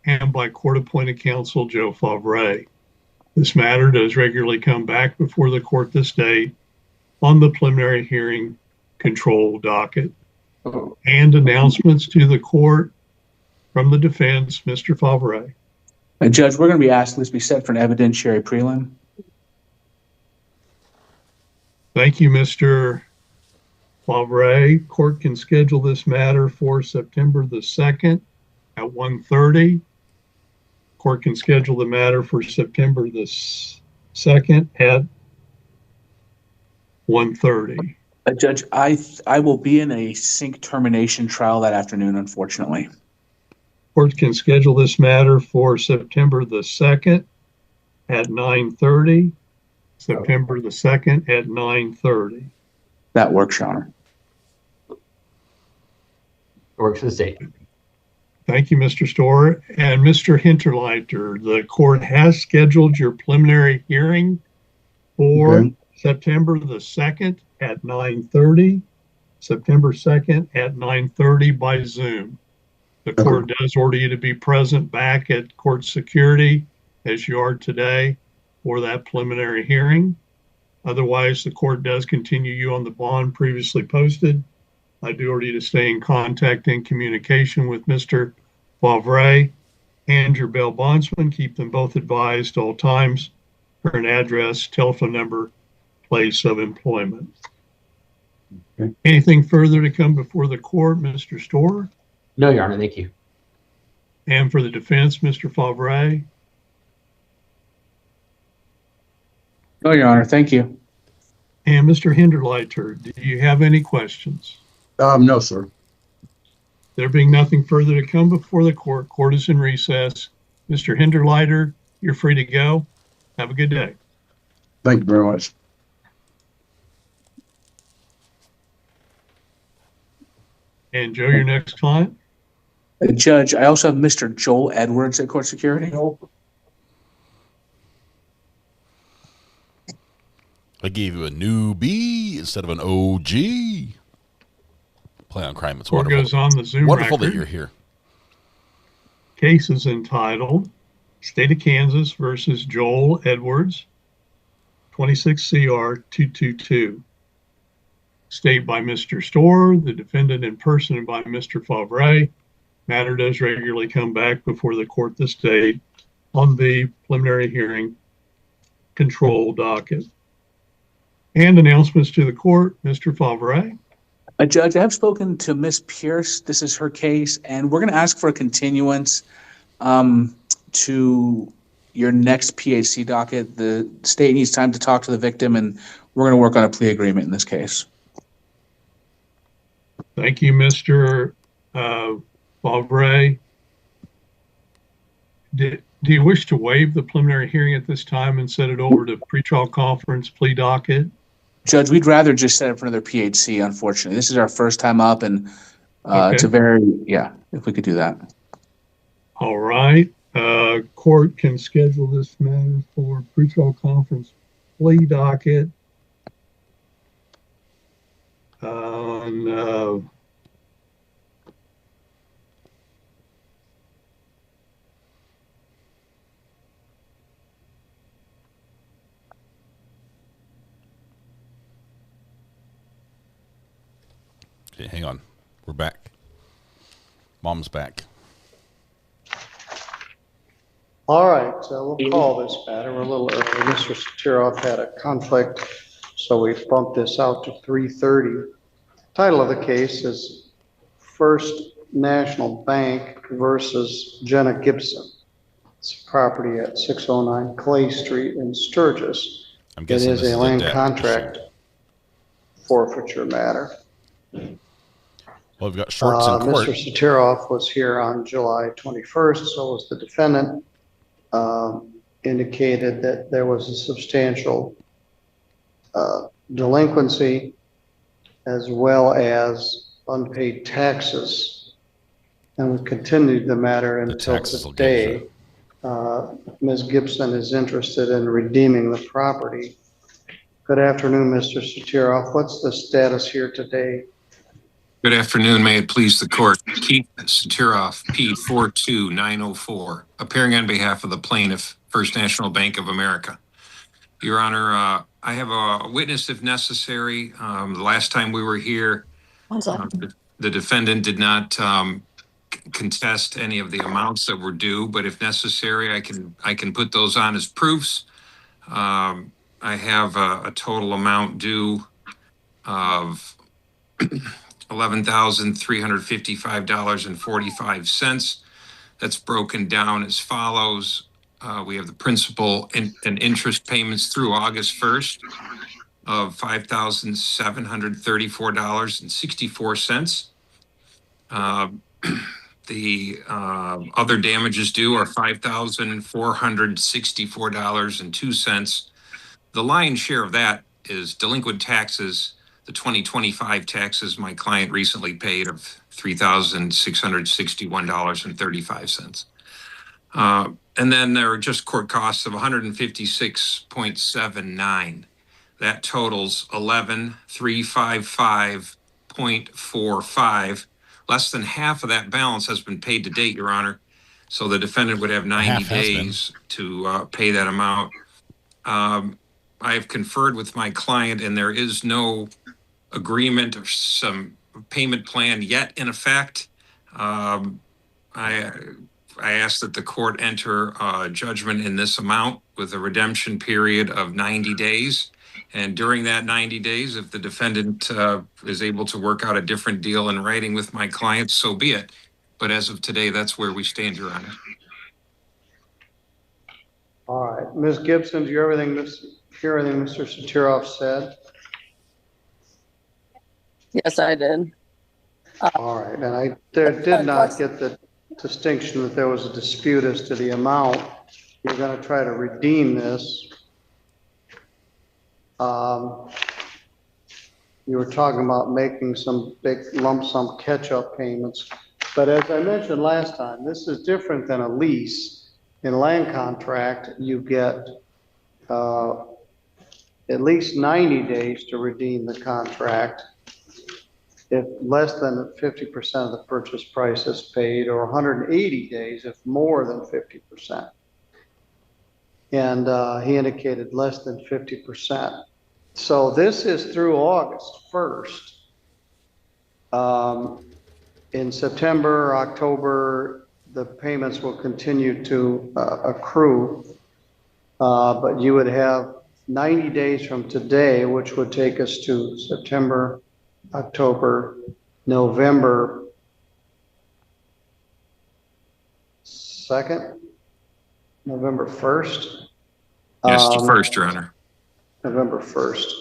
and by court-appointed counsel Joe Favre. This matter does regularly come back before the court this day on the preliminary hearing control docket. And announcements to the court from the defense, Mr. Favre. Judge, we're going to be asking this be set for an evidentiary prelim. Thank you, Mr. Favre. Court can schedule this matter for September the 2nd at 1:30. court can schedule the matter for September the 2nd at 1:30. Judge, I will be in a sync termination trial that afternoon, unfortunately. Court can schedule this matter for September the 2nd at 9:30. September the 2nd at 9:30. That works, Your Honor. Works for the state. Thank you, Mr. Storer. And Mr. Hinterleiter, the court has scheduled your preliminary hearing for September the 2nd at 9:30. September 2nd at 9:30 by Zoom. The court does order you to be present back at court security as you are today for that preliminary hearing. Otherwise, the court does continue you on the bond previously posted. I do order you to stay in contact and communication with Mr. Favre and your bail bondsman. Keep them both advised all times. Current address, telephone number, place of employment. Okay. Anything further to come before the court, Mr. Storer? No, Your Honor, thank you. And for the defense, Mr. Favre? No, Your Honor, thank you. And Mr. Hinterleiter, do you have any questions? No, sir. There being nothing further to come before the court, court is in recess. Mr. Hinterleiter, you're free to go. Have a good day. Thank you very much. And Joe, your next client? Judge, I also have Mr. Joel Edwards at court security. I gave you a newbie instead of an OG. Play on crime. It's Court wonderful. goes on the Zoom Wonderful that record. you're here. Case is entitled State of Kansas versus Joel Edwards, 26 CR 222. State by Mr. Storer, the defendant in person, and by Mr. Favre. Matter does regularly come back before the court this date on the preliminary hearing control docket. And announcements to the court, Mr. Favre. Judge, I have spoken to Miss Pierce. This is her case, and we're going to ask for a continuance to your next PHC docket. The state needs time to talk to the victim, and we're going to work on a plea agreement in this case. Thank you, Mr. Favre. Do you wish to waive the preliminary hearing at this time and set it over to pretrial conference plea docket? Judge, we'd rather just set up for another PHC, unfortunately. This is our first time up, and it's a if we could do that. All right. Court can schedule this matter for pretrial conference plea docket on Okay, hang on. We're back. Mom's back. All right, we'll call this matter. We're a little early. Mr. Satiroff had a conflict, so we bumped this out to 3:30. Title of the case is First National Bank versus Jenna Gibson. It's a property at 609 Clay Street in Sturgis. It is a land contract forfeiture matter. Well, we've got shorts in court. Mr. Satiroff was here on July 21st, so was the defendant. Indicated that there was a substantial delinquency as well as unpaid taxes. And we continued the matter until today. Ms. Gibson is interested in redeeming the property. Good afternoon, Mr. Satiroff. What's the status here today? Good afternoon. May it please the court. Keith Satiroff, P42904, appearing on behalf of the plaintiff, First National Bank of America. Your Honor, I have a witness if necessary. The last time we were here, the defendant did not contest any of the amounts that were due, but if necessary, I can put those on as proofs. I have a total amount due of $11,355.45. That's broken down as follows. We have the principal and interest payments through August 1st of $5,734.64. The other damages due are $5,464.02. The lion's share of that is delinquent taxes, the 2025 taxes my client recently paid of $3,661.35. And then there are just court costs of $156.79. That totals $11,355.45. Less than half of that balance has been paid to date, Your Honor. So the defendant would have 90 Half has been. days to pay that amount. I have conferred with my client, and there is no agreement or some payment plan yet in effect. I ask that the court enter judgment in this amount with a redemption period of 90 days. And during that 90 days, if the defendant is able to work out a different deal in writing with my client, so be it. But as of today, that's where we stand, Your Honor. All right, Ms. Gibson, do you hear everything Mr. Satiroff said? Yes, I did. All right, and I did not get the distinction that there was a dispute as to the amount. You're going to try to redeem this. You were talking about making some big lump sum catch-up payments. But as I mentioned last time, this is different than a lease. In land contract, you get at least 90 days to redeem the contract if less than 50% of the purchase price is paid, or 180 days if more than 50%. And he indicated less than 50%. So this is through August 1st. In September, October, the payments will continue to accrue, but you would have 90 days from today, which would take us to September, October, November 2nd, November 1st. Yes, the first, Your Honor. November 1st.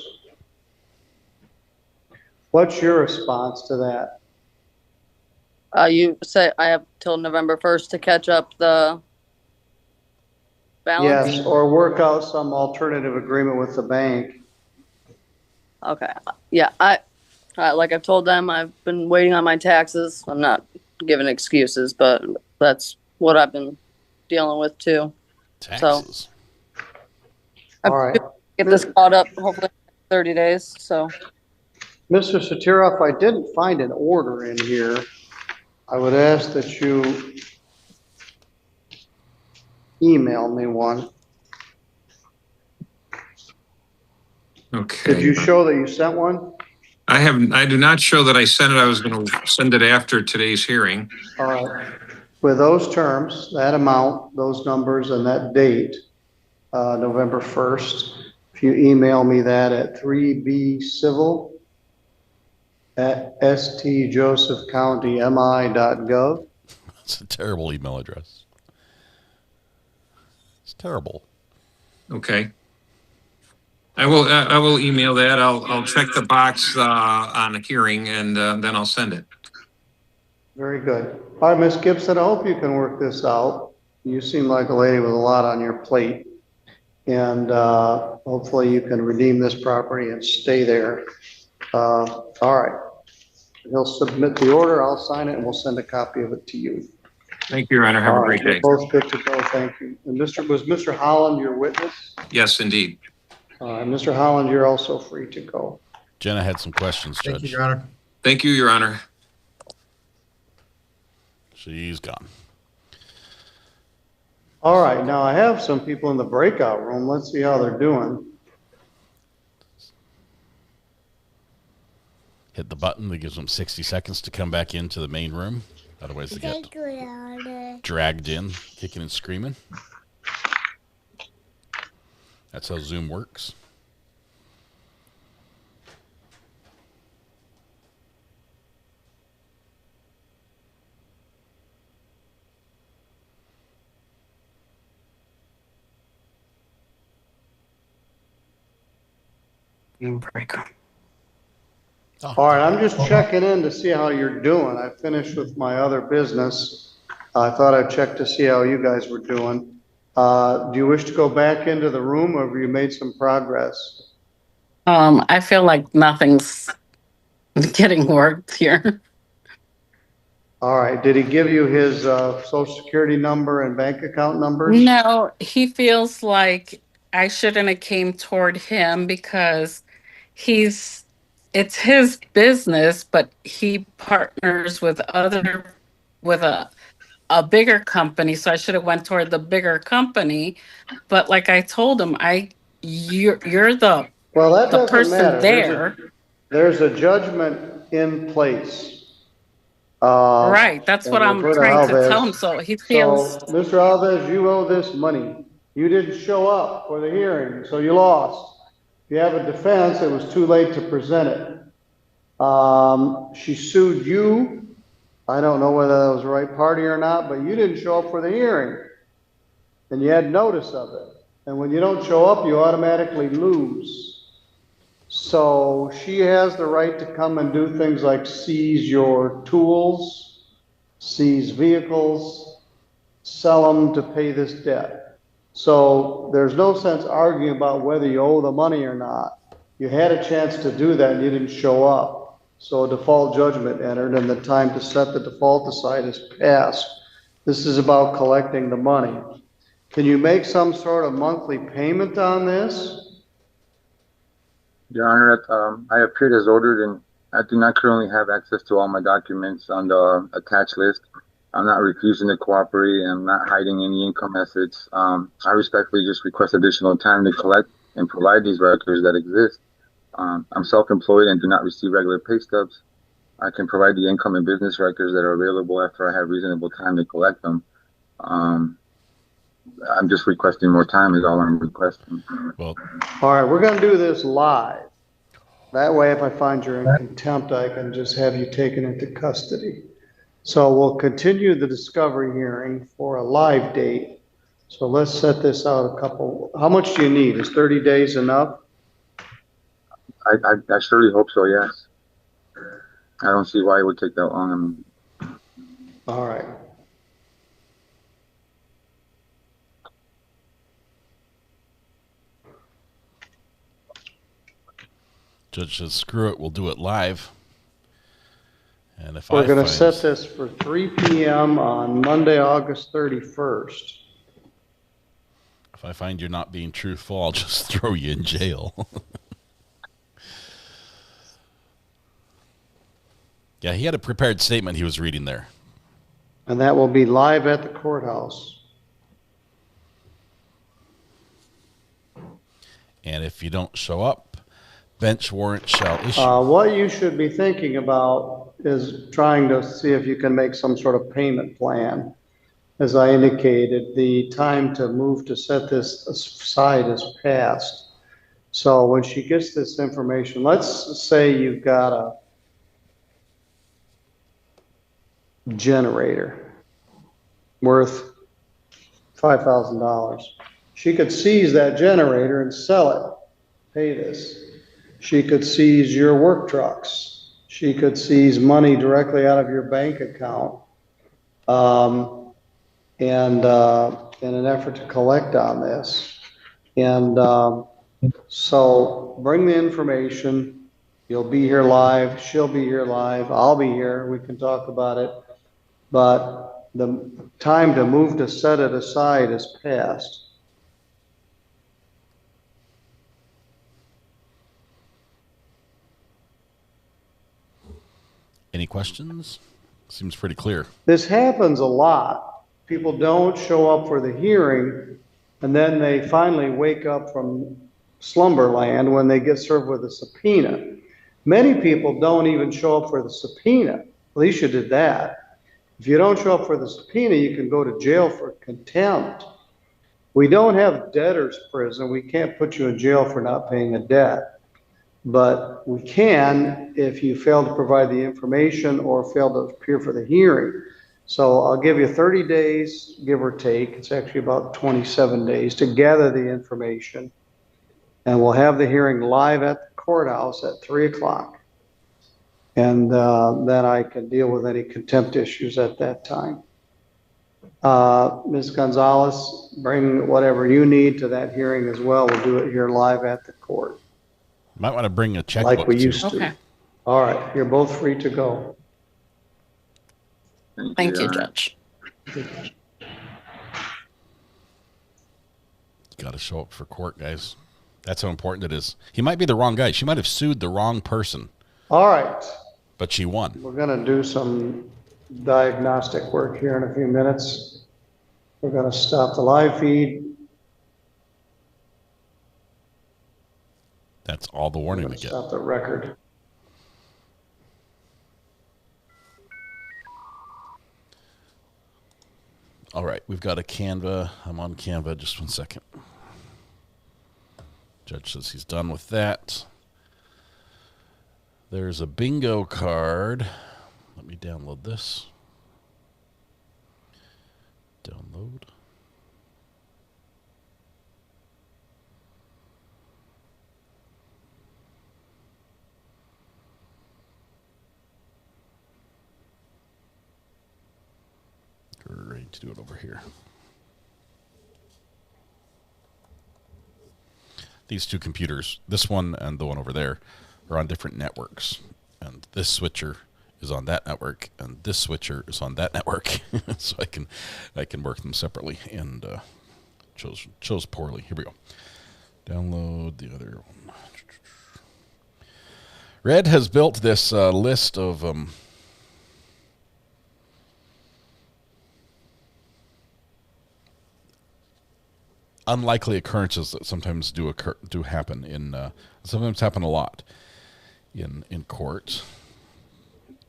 What's your response to that? You say I have till November 1st to catch up the balance? Yes, or work out some alternative agreement with the bank. Okay. Yeah, like I've told them, I've been waiting on my taxes. I'm not giving excuses, but that's what I've been dealing with too. Taxes. So, all right. Get this caught up hopefully in 30 days. So, Mr. Satiroff, I didn't find an order in here. I would ask that you email me one. Okay. Did you show that you sent one? I do not show that I sent it. I was going to send it after today's hearing. All right. With those terms, that amount, those numbers, and that date, November 1st, if you email me that at 3bcivil@stjosephcountymi.gov. That's a terrible email address. It's terrible. Okay. I will email that. I'll check the box on a hearing, and then I'll send it. Very good. All right, Ms. Gibson, I hope you can work this out. You seem like a lady with a lot on your plate. And hopefully you can redeem this property and stay there. All right. He'll submit the order, I'll sign it, and we'll send a copy of it to you. Thank you, Your Honor. Have a great day. Both good to go, thank you. And was Mr. Holland your witness? Yes, indeed. Mr. Holland, you're also free to go. Jenna had some questions, Judge. Thank you, Your Honor. Thank you, Your Honor. She's gone. All right, now I have some people in the breakout room. Let's see how they're doing. Hit the button that gives them 60 seconds to come back into the main room. Otherwise they get dragged in, kicking and screaming. That's how Zoom works. All right, I'm just checking in to see how you're doing. I finished with my other business. I thought I'd check to see how you guys were doing. Do you wish to go back into the room, or have you made some progress? I feel like nothing's getting worked here. All right, did he give you his social security number and bank account numbers? No, he feels like I shouldn't have came toward him because it's his business, but he partners with a bigger company, so I should have went toward the bigger company. But like I told him, you're the Well, that doesn't person matter. there. There's a judgment in place. Right, that's what I'm Roberta trying to tell him. Alves. So he So, feels Mr. Alves, you owe this money. You didn't show up for the hearing, so you lost. If you have a defense, it was too late to present it. She sued you. I don't know whether that was the right party or not, but you didn't show up for the hearing. And you had notice of it. And when you don't show up, you automatically lose. So she has the right to come and do things like seize your tools, seize vehicles, sell them to pay this debt. So there's no sense arguing about whether you owe the money or not. You had a chance to do that and you didn't show up. So a default judgment entered and the time to set the default aside is passed. This is about collecting the money. Can you make some sort of monthly payment on this? Your Honor, I appeared as ordered, and I do not currently have access to all my documents on the attached list. I'm not refusing to cooperate, and I'm not hiding any income methods. I respectfully just request additional time to collect and provide these records that exist. I'm self-employed and do not receive regular pay stubs. I can provide the income and business records that are available after I have reasonable time to collect them. I'm just requesting more time is all I'm requesting. Well, all right, we're going to do this live. That way, if I find you're in contempt, I can just have you taken into custody. So we'll continue the discovery hearing for a live date. So let's set this out a couple. How much do you need? Is 30 days enough? I surely hope so, yes. I don't see why it would take that long. All right. Judge says, screw it, we'll do it live. And if we're going to set this for 3 p.m. on Monday, August 31st. If I find you're not being truthful, I'll just throw you in jail. Yeah, he had a prepared statement he was reading there. And that will be live at the courthouse. And if you don't show up, bench warrant shall issue. What you should be thinking about is trying to see if you can make some sort of payment plan. As I indicated, the time to move to set this aside is passed. So when she gets this information, let's say you've got a generator worth $5,000. She could seize that generator and sell it, pay this. She could seize your work trucks. She could seize money directly out of your bank account. In an effort to collect on this. And so bring the information. You'll be here live. She'll be here live. I'll be here. We can talk about it. But the time to move to set it aside is past. Any questions? Seems pretty clear. This happens a lot. People don't show up for the hearing, and then they finally wake up from slumberland when they get served with a subpoena. Many people don't even show up for the subpoena. At least you did that. If you don't show up for the subpoena, you can go to jail for contempt. We don't have debtor's prison. We can't put you in jail for not paying a debt. But we can if you fail to provide the information or fail to appear for the hearing. So I'll give you 30 days, give or take. It's actually about 27 days to gather the information. And we'll have the hearing live at the courthouse at 3 o'clock. And then I can deal with any contempt issues at that time. Ms. Gonzalez, bring whatever you need to that hearing as well. We'll do it here live at the court. Might want to bring a checkbook like we too. used to. All right, you're both free to go. Thank you, Judge. Got to show up for court, guys. That's how important it is. He might be the wrong guy. She might have sued the wrong person. All right. But she won. We're going to do some diagnostic work here in a few minutes. We're going to stop the live feed. That's all the warning we get. Stop the record. All right, we've got a Canva. I'm on Canva. Just 1 second. Judge says he's done with that. There's a bingo card. Let me download this. Download. We're ready to do it over here. These two computers, this one and the one over there, are on different networks. And this switcher is on that network, and this switcher is on that network. So I can work them separately, and chose poorly. Here we go. Download the other one. Red has built this list of unlikely occurrences that sometimes do happen sometimes happen a lot in court.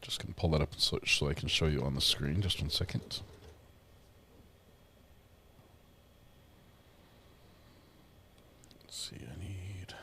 Just gonna pull that up so I can show you on the screen. Just 1 second. Let's see. I need.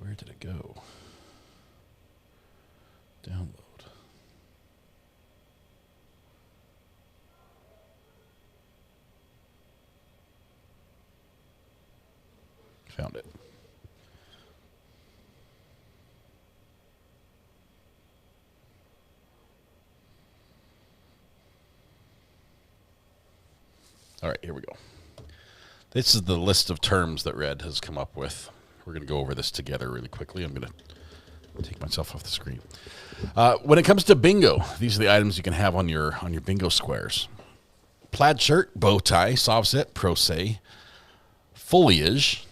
Where did it go? Download. Found it. All right, here we go. This is the list of terms that Red has come up with. We're going to go over this together really quickly. I'm going to take myself off the screen. When it comes to bingo, these are the items you can have on your bingo squares. Plaid shirt, bow tie, soft set, pro se, foliage,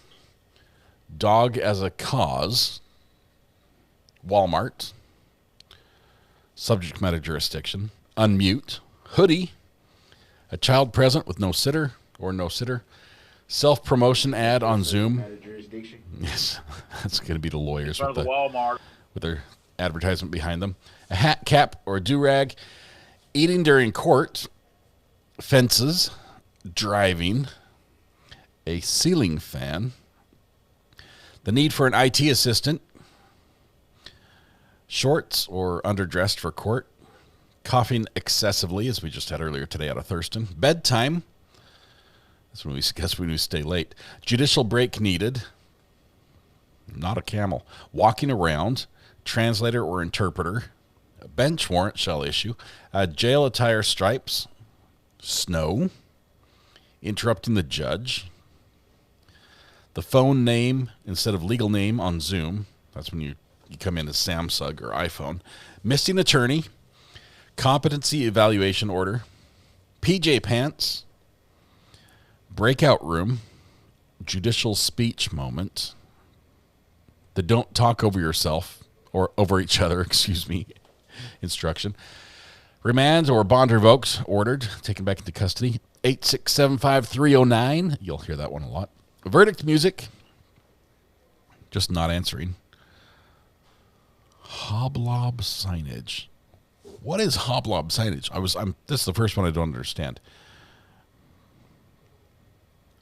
dog as a cause, Walmart, subject matter jurisdiction, unmute, hoodie, a child present with no sitter or no sitter, self-promotion ad on Zoom. Yes, that's going to be the lawyers with their advertisement behind them. A hat, cap, or a do-rag. Eating during court. Fences. Driving. A ceiling fan. The need for an IT assistant. Shorts or underdressed for court. Coughing excessively, as we just had earlier today out of Thurston. Bedtime. That's when we stay late. Judicial break needed. Not a camel. Walking around. Translator or interpreter. A bench warrant shall issue. Jail attire stripes. Snow. Interrupting the judge. The phone name instead of legal name on Zoom. That's when you come in as Samsung or iPhone. Missing attorney. Competency evaluation order. PJ pants. Breakout room. Judicial speech moment. The don't talk over yourself or over each other, instruction. Remand or bond revoked, ordered, taken back into custody. 8675309. You'll hear that one a lot. Verdict music. Just not answering. Hoblob signage. What is hoblob signage? This is the first one I don't understand.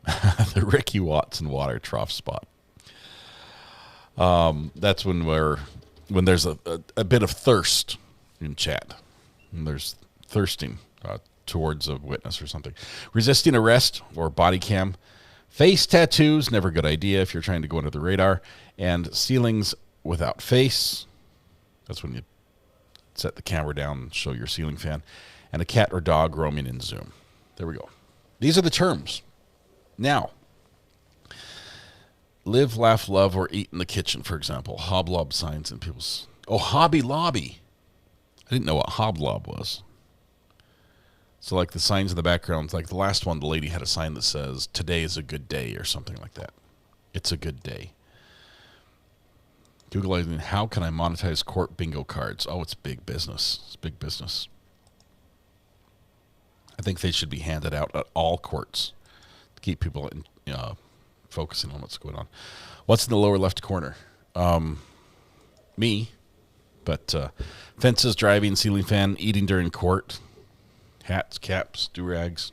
The Ricky Watson water trough spot. That's when there's a bit of thirst in chat. And there's thirsting towards a witness or something. Resisting arrest or body cam. Face tattoos, never a good idea if you're trying to go under the radar. And ceilings without face. That's when you set the camera down and show your ceiling fan. And a cat or dog roaming in Zoom. There we go. These are the terms. Now, live, laugh, love, or eat in the kitchen, for example. Hoblob signs in people's... Oh, Hobby Lobby. I didn't know what hoblob was. So like the signs in the background, like the last one, the lady had a sign that says, today is a good day, or something like that. It's a good day. Googling, how can I monetize court bingo cards? Oh, it's big business. It's big business. I think they should be handed out at all courts to keep people focusing on what's going on. What's in the lower left corner? Me. But fences, driving, ceiling fan, eating during court, hats, caps, do-rags.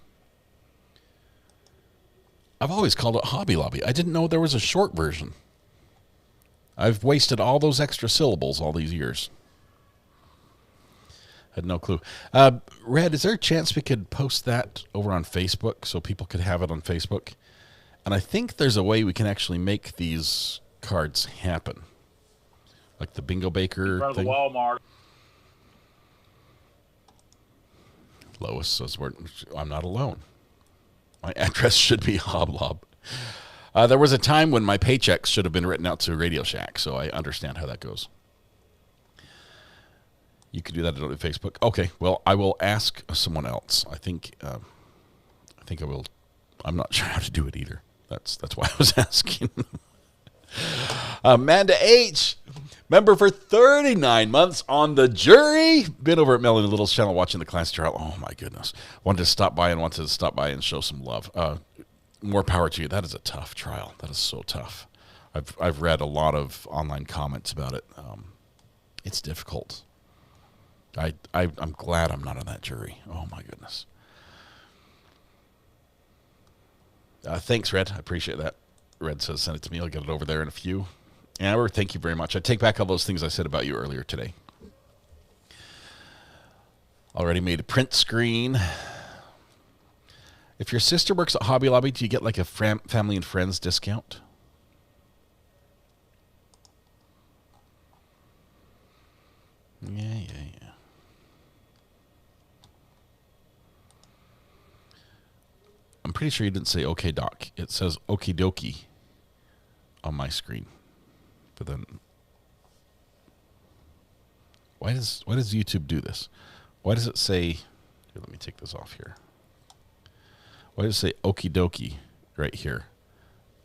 I've always called it Hobby Lobby. I didn't know there was a short version. I've wasted all those extra syllables all these years. Had no clue. Red, is there a chance we could post that over on Facebook so people could have it on Facebook? And I think there's a way we can actually make these cards happen. Like the Bingo Baker In front of thing. the Walmart. Lois says I'm not alone. My address should be Hoblob. There was a time when my paychecks should have been written out to Radio Shack, so I understand how that goes. You could do that on Facebook. Okay, well, I will ask someone else. I think I will. I'm not sure how to do it either. That's why I was asking. Amanda H., member for 39 months on the jury. Been over at Melanie Little's channel watching the class trial. Oh, my goodness. Wanted to stop by and show some love. More power to you. That is a tough trial. That is so tough. I've read a lot of online comments about it. It's difficult. I'm glad I'm not on that jury. Oh, my goodness. Thanks, Red. I appreciate that. Red says send it to me. I'll get it over there in a few. Amber, thank you very much. I take back all those things I said about you earlier today. Already made a print screen. If your sister works at Hobby Lobby, do you get like a family and friends discount? Yeah. I'm pretty sure you didn't say okay, doc. It says okie dokie on my screen. But then why does YouTube do this? Why does it say here, let me take this off here. Why does it say okie dokie right here?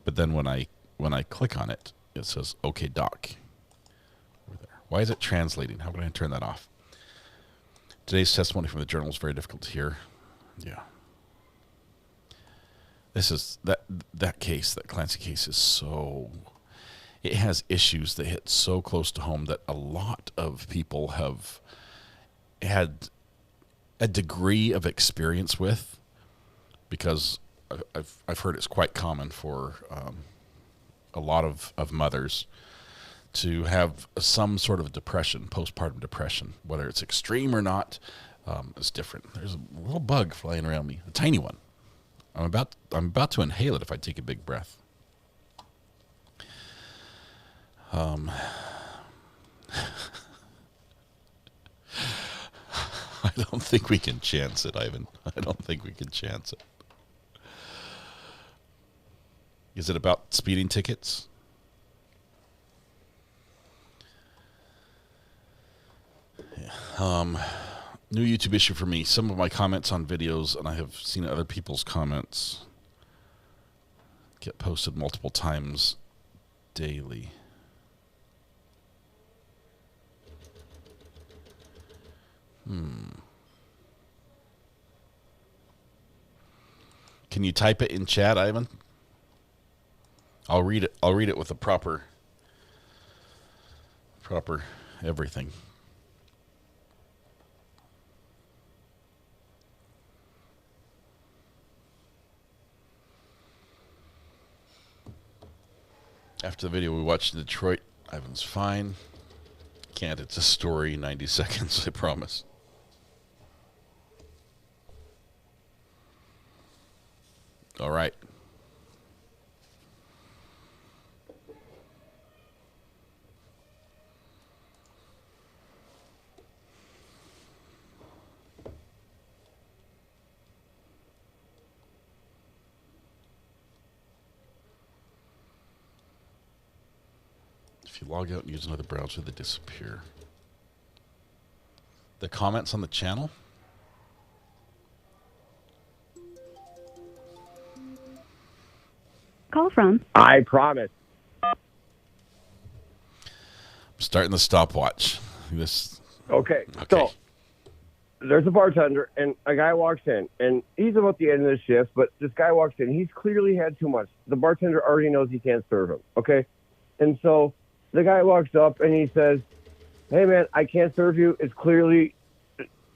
But then when I click on it, it says okay, doc. Over there. Why is it translating? How can I turn that off? Today's testimony from the journal is very difficult to hear. Yeah. This is that case, that Clancy case is so, it has issues that hit so close to home that a lot of people have had a degree of experience with, because I've heard it's quite common for a lot of mothers to have some sort of depression, postpartum depression, whether it's extreme or not, is different. There's a little bug flying around me, a tiny one. I'm about to inhale it if I take a big breath. I don't think we can chance it, Ivan. I don't think we can chance it. Is it about speeding tickets? Yeah. New YouTube issue for me. Some of my comments on videos, and I have seen other people's comments get posted multiple times daily. Can you type it in chat, Ivan? I'll read it. I'll read it with a proper everything. After the video we watched in Detroit, Ivan's fine. Can't. It's a story, 90 seconds, I promise. All right. If you log out and use another browser, they disappear. The comments on the channel? Call from. I promise. I'm starting the stopwatch. This. Okay. So there's a bartender, and a guy walks in, and he's about the end of the shift, but this guy walks in. He's clearly had too much. The bartender already knows he can't serve him. Okay. And so the guy walks up and he says, "Hey man, I can't serve you. It's clearly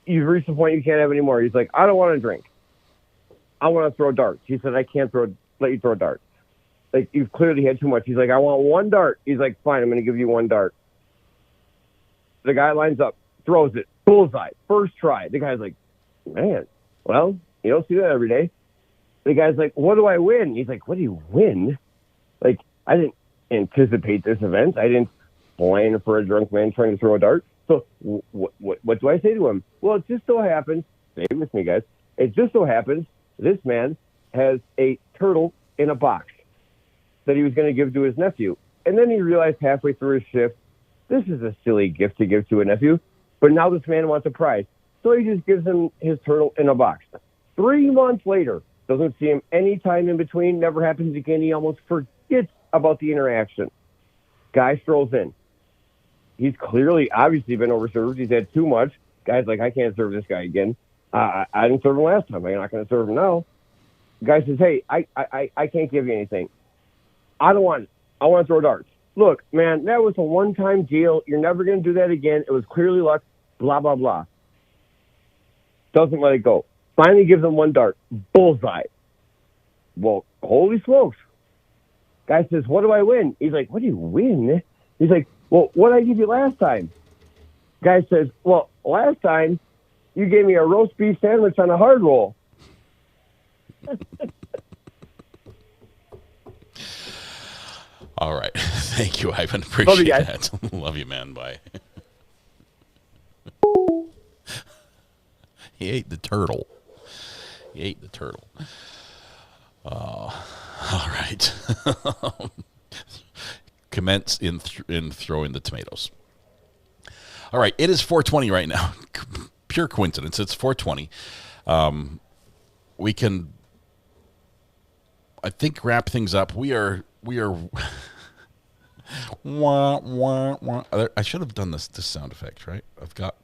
you've reached the point you can't have any more." He's like, "I don't want to drink. I want to throw darts." He said, "I can't let you throw darts. Like, you've clearly had too much." He's like, "I want one dart." He's like, "Fine, I'm going to give you one dart." The guy lines up, throws it, bullseye, first try. The guy's like, "Man, well, you don't see that every day." The guy's like, "What do I win?" He's like, "What do you win? Like, I didn't anticipate this event. I didn't plan for a drunk man trying to throw a dart. So what do I say to him?" "Well, it just so happens," stay with me, guys. "It just so happens this man has a turtle in a box that he was going to give to his nephew. And then he realized halfway through his shift, this is a silly gift to give to a nephew. But now this man wants a prize. So he just gives him his turtle in a box. 3 months later, doesn't see him any time in between, never happens again. He almost forgets about the interaction. Guy strolls in. He's clearly, obviously been overserved. He's had too much. Guy's like, "I can't serve this guy again. I didn't serve him last time. I'm not going to serve him now." Guy says, "Hey, I can't give you anything. I don't want it. I want to throw darts. Look, man, that was a one-time deal. You're never going to do that again. It was clearly luck, blah, blah, blah." Doesn't let it go. Finally gives him one dart. Bullseye. Well, holy smokes. Guy says, "What do I win?" He's like, "What do you win?" He's like, "Well, what did I give you last time?" Guy says, "Well, last time you gave me a roast beef sandwich on a hard roll." All right. Thank you, Ivan. Appreciate that. Love you, man. Bye. He ate the turtle. He ate the turtle. All right. Commence in throwing the tomatoes. All right. It is 4:20 right now. Pure coincidence. It's 4:20. We can, I think, wrap things up. We are wah, wah, wah. I should have done this sound effect, right? I've got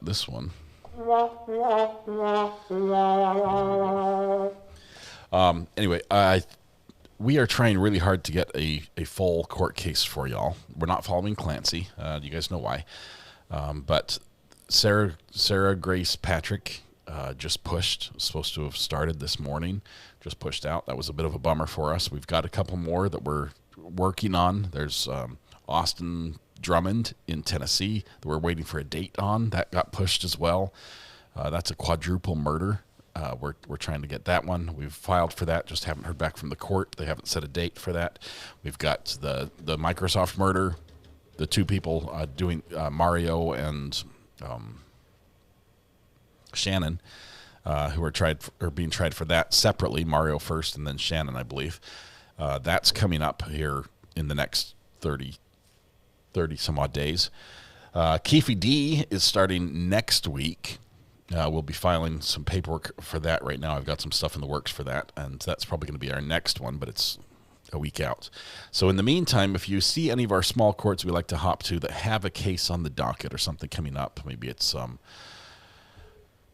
this one. Anyway, we are trying really hard to get a full court case for y'all. We're not following Clancy. You guys know why. But Sarah Grace Patrick just pushed. Supposed to have started this morning. Just pushed out. That was a bit of a bummer for us. We've got a couple more that we're working on. There's Austin Drummond in Tennessee that we're waiting for a date on. That got pushed as well. That's a quadruple murder. We're trying to get that one. We've filed for that. Just haven't heard back from the court. They haven't set a date for that. We've got the Microsoft murder. The two people doing Mario and Shannon, who are being tried for that separately. Mario first, and then Shannon, I believe. That's coming up here in the next 30 some odd days. Keefe D is starting next week. We'll be filing some paperwork for that right now. I've got some stuff in the works for that, and that's probably going to be our next one, but it's a week out. So in the meantime, if you see any of our small courts we like to hop to that have a case on the docket or something coming up, maybe it's some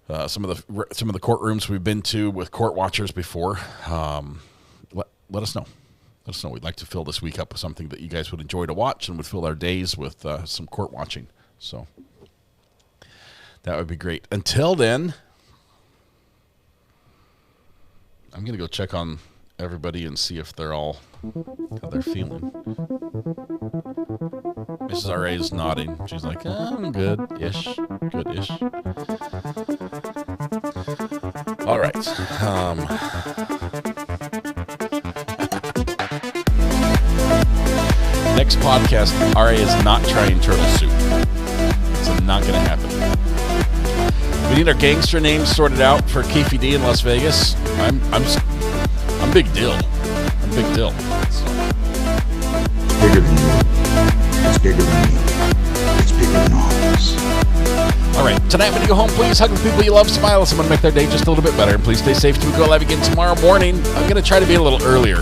of the courtrooms we've been to with court watchers before, let us know. Let us know. We'd like to fill this week up with something that you guys would enjoy to watch and would fill our days with some court watching. So that would be great. Until then, I'm going to go check on everybody and see if they're all, how they're feeling. Mrs. R.A. is nodding. She's like, I'm good-ish. Good-ish. All right. Next podcast, RA is not trying turtle soup. It's not going to happen. We need our gangster names sorted out for KFD in Las Vegas. I'm Big Dill. I'm Big Dill. So. It's bigger than you. It's bigger than me. It's bigger than all of us. All right. Tonight, when you go home, please hug the people you love. Smile at someone, make their day just a little bit better. And please stay safe till we go live again tomorrow morning. I'm going to try to be a little earlier.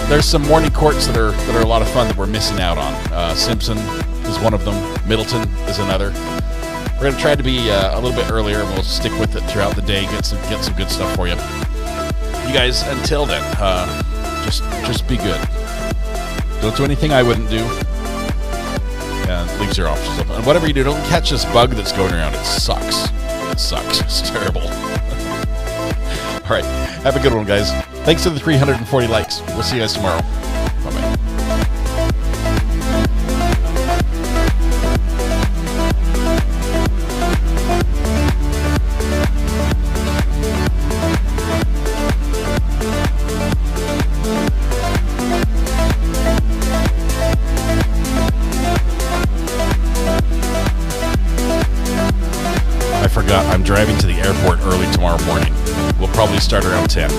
There's some morning courts that are a lot of fun that we're missing out on. Simpson is one of them. Middleton is another. We're going to try to be a little bit earlier, and we'll stick with it throughout the day. Get some good stuff for you. You guys, until then, just be good. Don't do anything I wouldn't do. And leaves your options open. And whatever you do, don't catch this bug that's going around. It sucks. It sucks. It's terrible. All right. Have a good one, guys. Thanks to the 340 likes. We'll see you guys tomorrow. Bye-bye. I forgot. I'm driving to the airport early tomorrow morning. We'll probably start around 10.